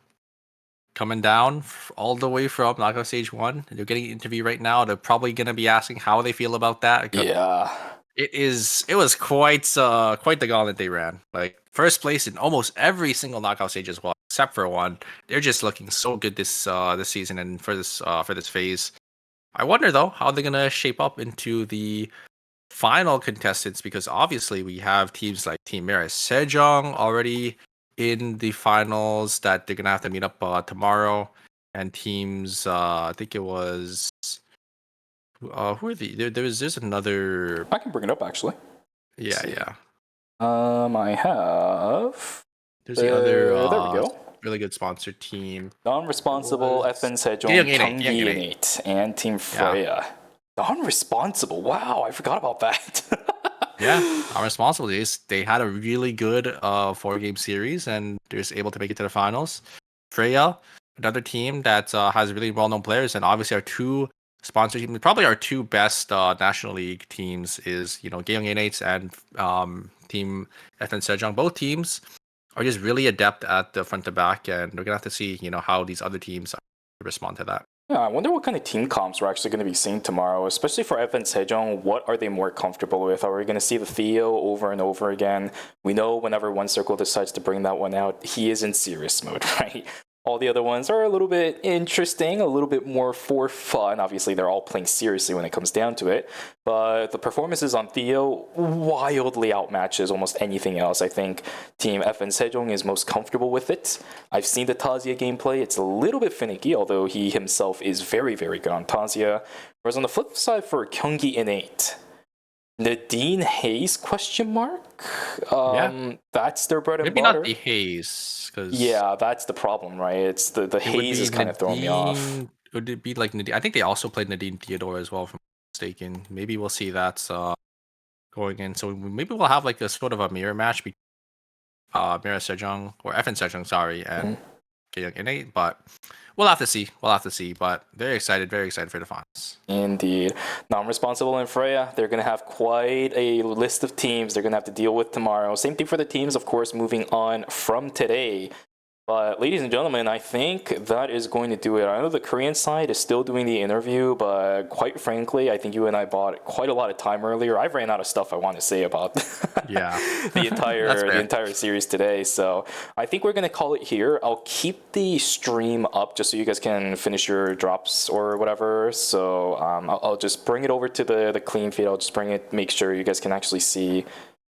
coming down all the way from knockout stage 1. They're getting an interview right now. They're probably going to be asking how they feel about that. Yeah. It was quite the gauntlet they ran. Like first place in almost every single knockout stage as well, except for one. They're just looking so good this season and for this phase. I wonder though how they're gonna shape up into the final contestants, because obviously we have teams like Team Mira Sejong already in the finals that they're gonna have to meet up tomorrow, and teams I think it was. Who are there's another. I can bring it up actually. Yeah. I have. There's the other. There we go. Really good sponsored team. Non-responsible FN Sejong, Gyeongi and Team Freya. Non-responsible. Wow, I forgot about that. Yeah, non-responsible. They had a really good 4-game series and they're just able to make it to the finals. Freya, another team that has really well-known players, and obviously our 2 sponsor teams, probably our 2 best National League teams is, you know, Gyeongi and Team FN Sejong. Both teams are just really adept at the front to back, and we're gonna have to see, you know, how these other teams respond to that. Yeah, I wonder what kind of team comps we're actually going to be seeing tomorrow, especially for FN Sejong. What are they more comfortable with? Are we going to see the Theo over and over again? We know whenever One Circle decides to bring that one out, he is in serious mode, right? All the other ones are a little bit interesting, a little bit more for fun. Obviously, they're all playing seriously when it comes down to it. But the performances on Theo wildly outmatches almost anything else. I think Team FN Sejong is most comfortable with it. I've seen the Tazia gameplay. It's a little bit finicky, although he himself is very, very good on Tazia. Whereas on the flip side for Gyeongi Innate, Nadine Hayes ? That's their bread and Maybe butter. not the Hayes, because yeah, that's the problem, right? It's the Hayes is kind of throwing me off. Would it be like Nadine? I think they also played Nadine Theodore as well, if I'm not mistaken. Maybe we'll see that going in. So maybe we'll have like a sort of a mirror match between Mira Sejong or FN Sejong, sorry, and Gyeongi Innate, but we'll have to see. But very excited for the finals. Indeed. Non-responsible and Freya, they're going to have quite a list of teams they're going to have to deal with tomorrow. Same thing for the teams, of course, moving on from today. But ladies and gentlemen, I think that is going to do it. I know the Korean side is still doing the interview, but quite frankly, I think you and I bought quite a lot of time earlier. I've ran out of stuff I want to say about the entire series today. So I think we're going to call it here. I'll keep the stream up just so you guys can finish your drops or whatever. So I'll just bring it over to the clean feed. I'll just bring it, make sure you guys can actually see.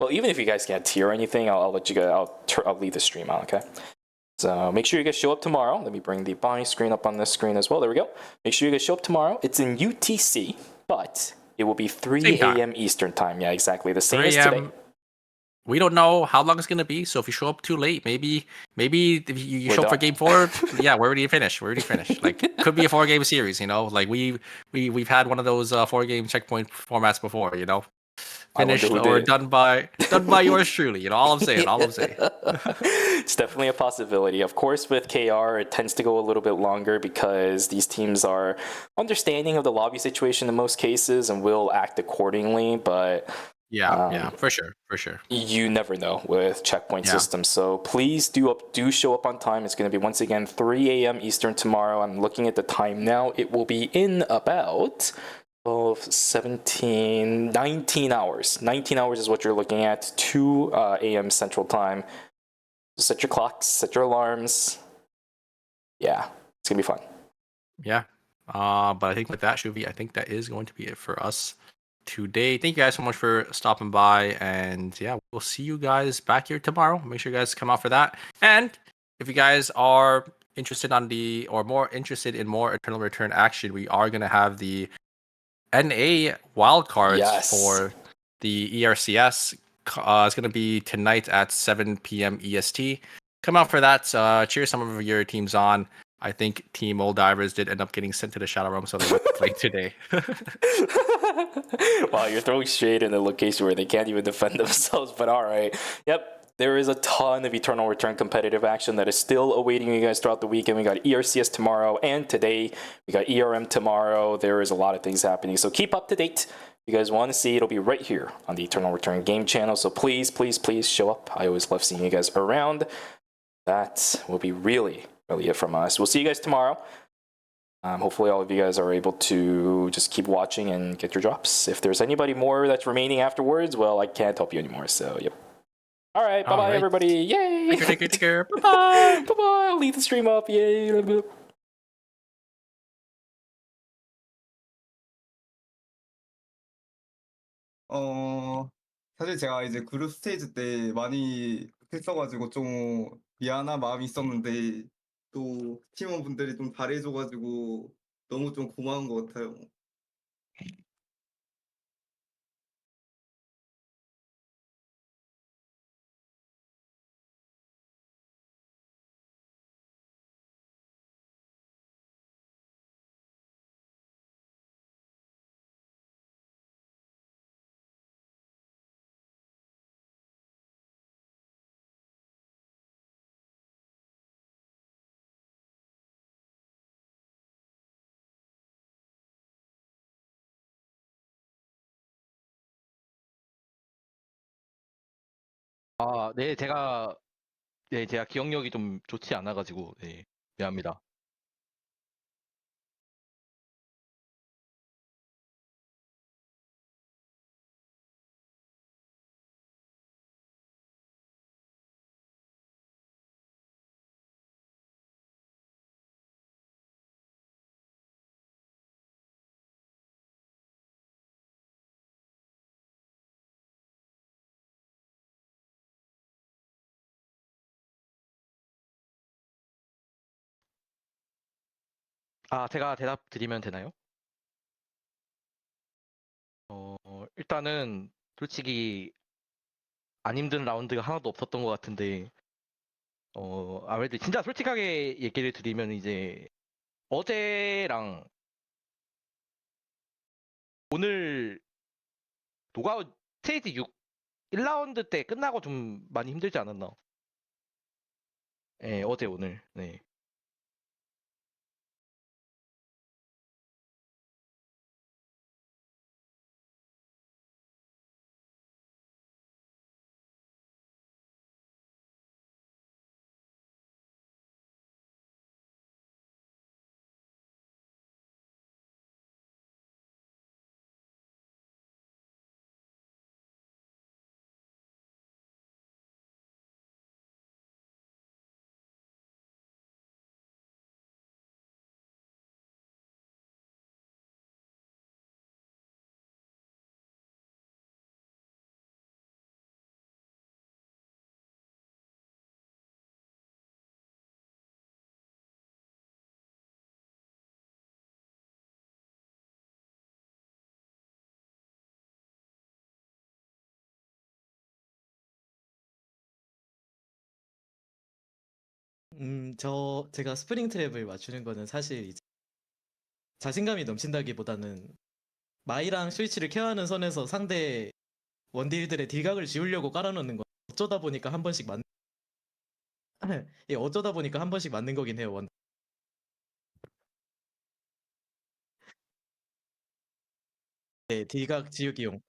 Well, even if you guys can't hear anything, I'll let you guys. I'll leave the stream on. Okay. So make sure you guys show up tomorrow. Let me bring the buy screen up on this screen as well. There we go. Make sure you guys show up tomorrow. It's in UTC, but It will be 3 Same time. a.m. Eastern time. Yeah, exactly. The same 3 as today. a.m. We don't know how long it's gonna be, so if you show up too late, maybe if you We're show up for done. game 4, yeah, we're already finished. We're already finished. Like could be a 4-game series, you know. Like we've had one of those 4-game checkpoint formats before, you know. I wonder Finished who or did it. done by yours truly. You know, all I'm saying. All I'm saying. It's definitely a possibility. Of course, with KR, it tends to go a little bit longer because these teams are understanding of the lobby situation in most cases and will act accordingly. But Yeah, for sure. you never know with checkpoint Yeah. systems. So please do show up on time. It's going to be once again 3 a.m. Eastern tomorrow. I'm looking at the time now. It will be in about 12, 17, 19 hours. 19 hours is what you're looking at. 2 a.m. Central Time. Set your clocks, set your alarms. Yeah, it's going to be fun. Yeah. But I think with that, Shuvi, I think that is going to be it for us today. Thank you guys so much for stopping by. And yeah, we'll see you guys back here tomorrow. Make sure you guys come out for that. And if you guys are interested more interested in more Eternal Return action, we are going to have the NA wildcards Yes. for the ERCS. It's going to be tonight at 7 p.m. EST. Come out for that. Cheer some of your teams on. I think Team Old Divers did end up getting sent to the Shadow Realm, so they won't play today. Wow, you're throwing shade in a location where they can't even defend themselves, but all right. Yep, there is a ton of Eternal Return competitive action that is still awaiting you guys throughout the weekend. We got ERCS tomorrow and today. We got ERM tomorrow. There is a lot of things happening, so keep up to date. If you guys want to see, it'll be right here on the Eternal Return game channel, so please show up. I always love seeing you guys around. That will be really it from us. We'll see you guys tomorrow. Hopefully all of you guys are able to just keep watching and get your drops. If there's anybody more that's remaining afterwards, well, I can't help you anymore, so yep. All right, bye-bye, everybody. Yay! Take care. Bye-bye. Bye-bye. I'll leave the stream up. Yay. 사실 제가 이제 그룹 스테이지 때 많이 했어가지고 좀 미안한 마음이 있었는데 또 팀원분들이 좀 잘해줘가지고 너무 좀 고마운 것 같아요. 제가 기억력이 좀 좋지 않아가지고, 네, 미안합니다. 제가 대답 드리면 되나요? 일단은 솔직히 안 힘든 라운드가 하나도 없었던 것 같은데, 아무래도 진짜 솔직하게 얘기를 드리면 이제 어제랑 오늘 노가웃 스테이지 6 1라운드 때 끝나고 좀 많이 힘들지 않았나? 네, 어제 오늘. 네. 제가 스프링 트랩을 맞추는 거는 사실 이제 자신감이 넘친다기보다는 마이랑 스위치를 케어하는 선에서 상대 원딜들의 딜각을 지우려고 깔아놓는 거. 어쩌다 보니까 한 번씩 맞는 예, 어쩌다 보니까 한 번씩 맞는 거긴 해요. 네, 딜각 지우기용.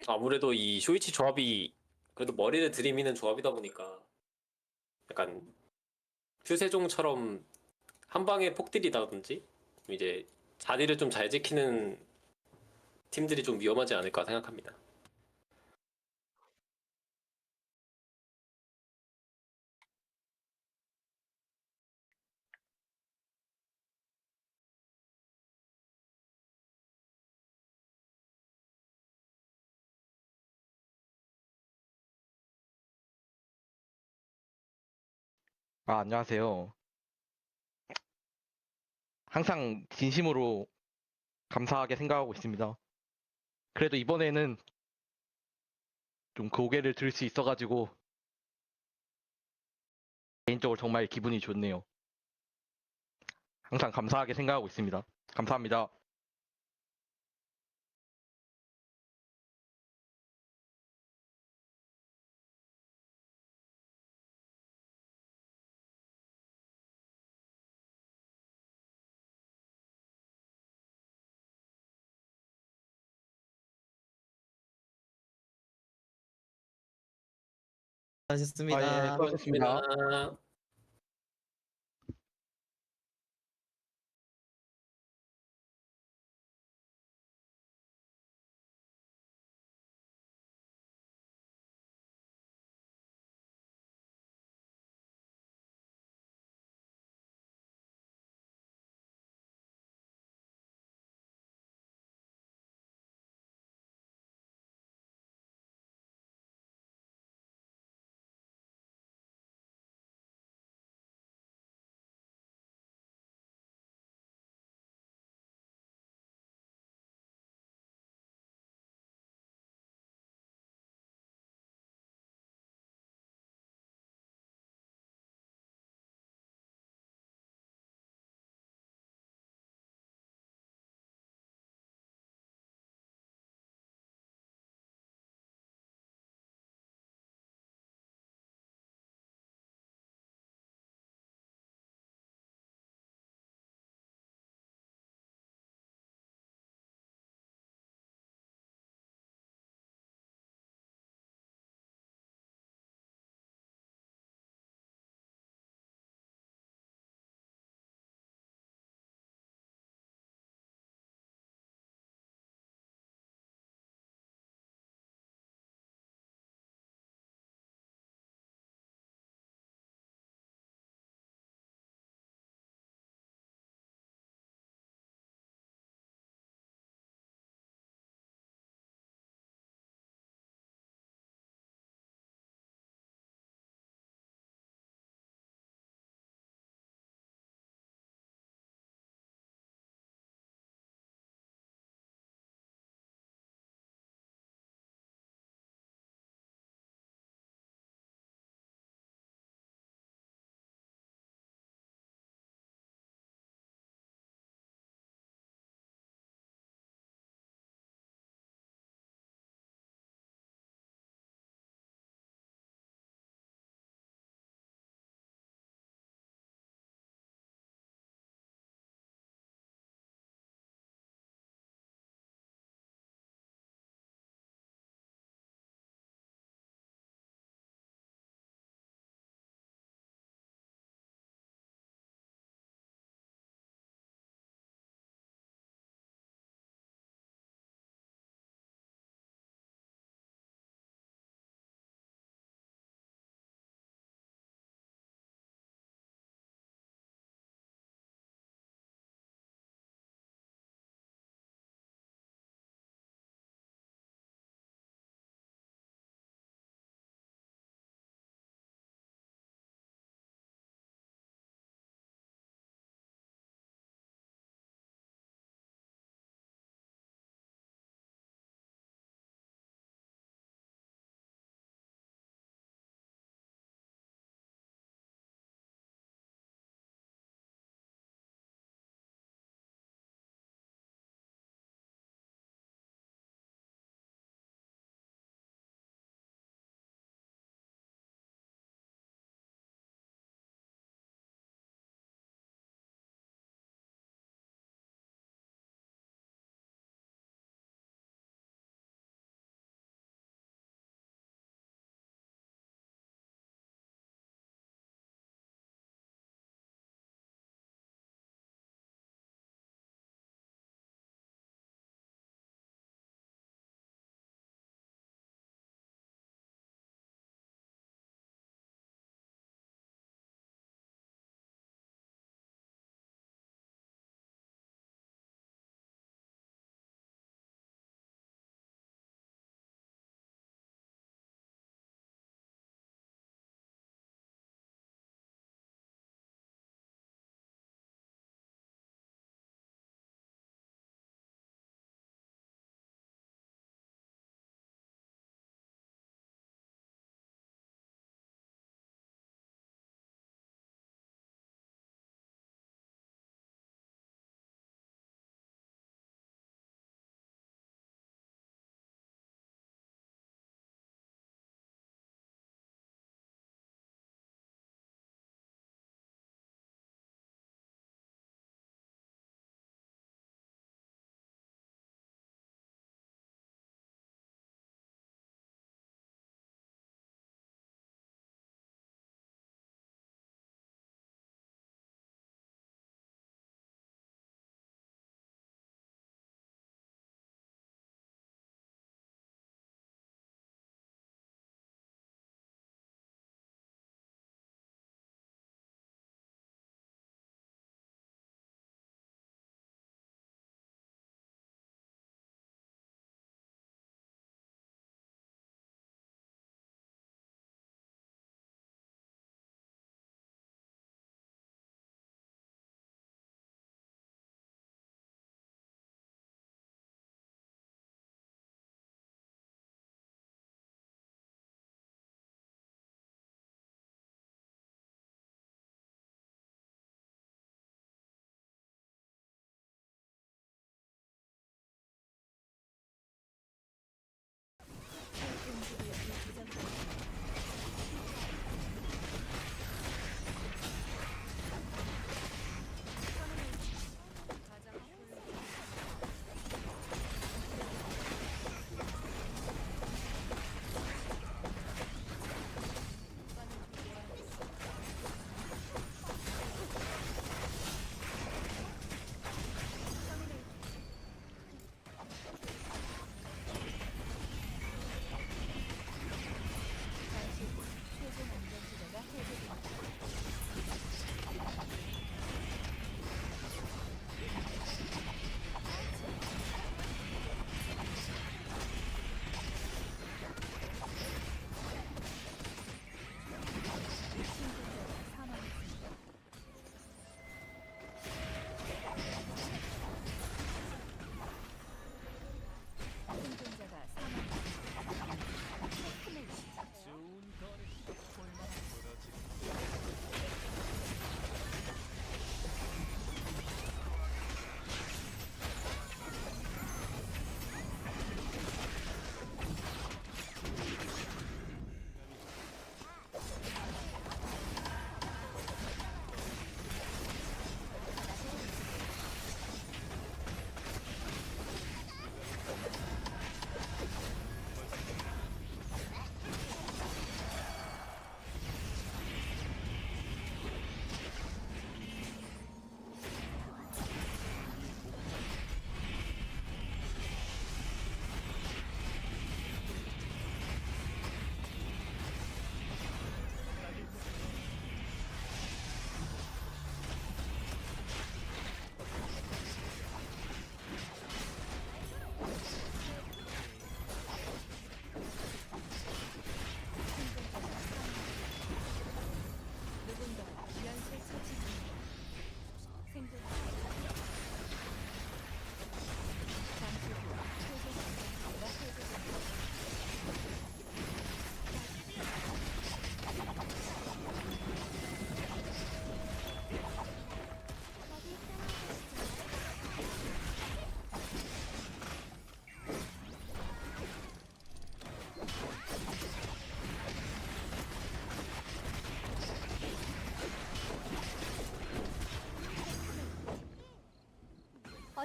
아무래도 이 쇼이치 조합이 그래도 머리를 들이미는 조합이다 보니까 약간 퓨세종처럼 한 방에 폭딜이다든지 이제 자리를 좀 잘 지키는 팀들이 좀 위험하지 않을까 생각합니다. 아, 안녕하세요. 항상 진심으로 감사하게 생각하고 있습니다. 그래도 이번에는 좀 고개를 들 수 있어가지고 개인적으로 정말 기분이 좋네요. 항상 감사하게 생각하고 있습니다. 감사합니다. 아, 예, 하셨습니다. 수고하셨습니다. 고맙습니다.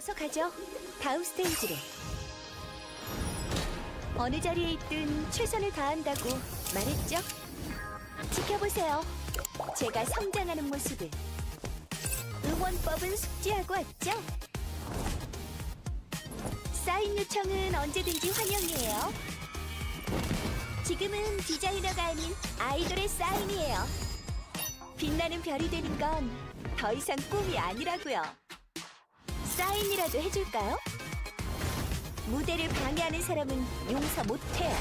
어서 가죠. 다음 스테이지로. 어느 자리에 있든 최선을 다한다고 말했죠? 지켜보세요. 제가 성장하는 모습을. 응원법은 숙지하고 왔죠? 사인 요청은 언제든지 환영이에요. 지금은 디자이너가 아닌 아이돌의 사인이에요. 빛나는 별이 되는 건 더 이상 꿈이 아니라고요. 사인이라도 해줄까요? 무대를 방해하는 사람은 용서 못해요.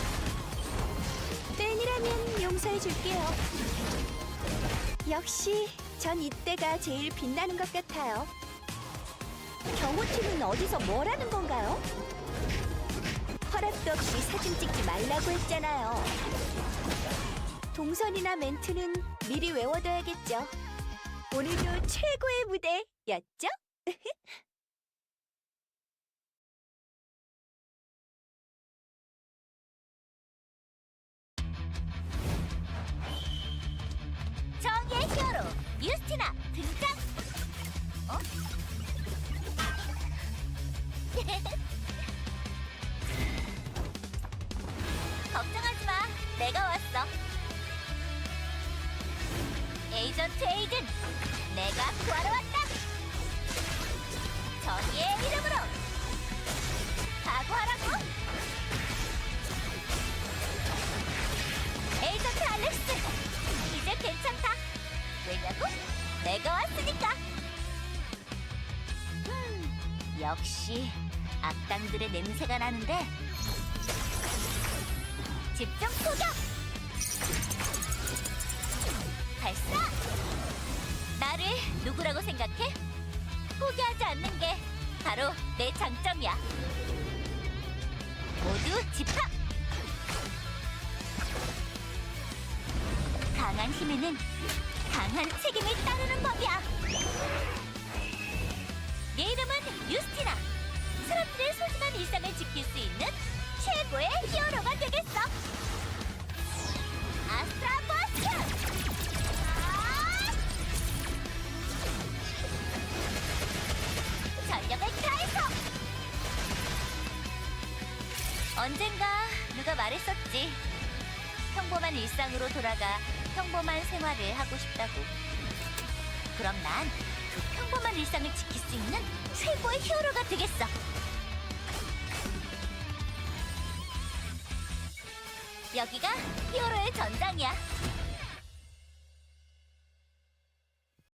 팬이라면 용서해줄게요. 역시 전 이때가 제일 빛나는 것 같아요. 경호팀은 어디서 뭘 하는 건가요? 허락도 없이 사진 찍지 말라고 했잖아요. 동선이나 멘트는 미리 외워둬야겠죠. 오늘도 최고의 무대였죠? 정의의 히어로 유스티나 등장! 어? 걱정하지 마. 내가 왔어. 에이전트 에이든, 내가 구하러 왔다. 정의의 이름으로 각오하라고. 에이전트 알렉스, 이제 괜찮다. 왜냐고? 내가 왔으니까. 역시 악당들의 냄새가 나는데. 집중 포격! 발사! 나를 누구라고 생각해? 포기하지 않는 게 바로 내 장점이야. 모두 집합! 강한 힘에는 강한 책임을 따르는 법이야. 내 이름은 유스티나. 사람들의 소중한 일상을 지킬 수 있는 최고의 히어로가 되겠어. 아스트라 버스! 전력을 다해서! 언젠가 누가 말했었지. 평범한 일상으로 돌아가 평범한 생활을 하고 싶다고. 그럼 난 그 평범한 일상을 지킬 수 있는 최고의 히어로가 되겠어. 여기가 히어로의 전장이야.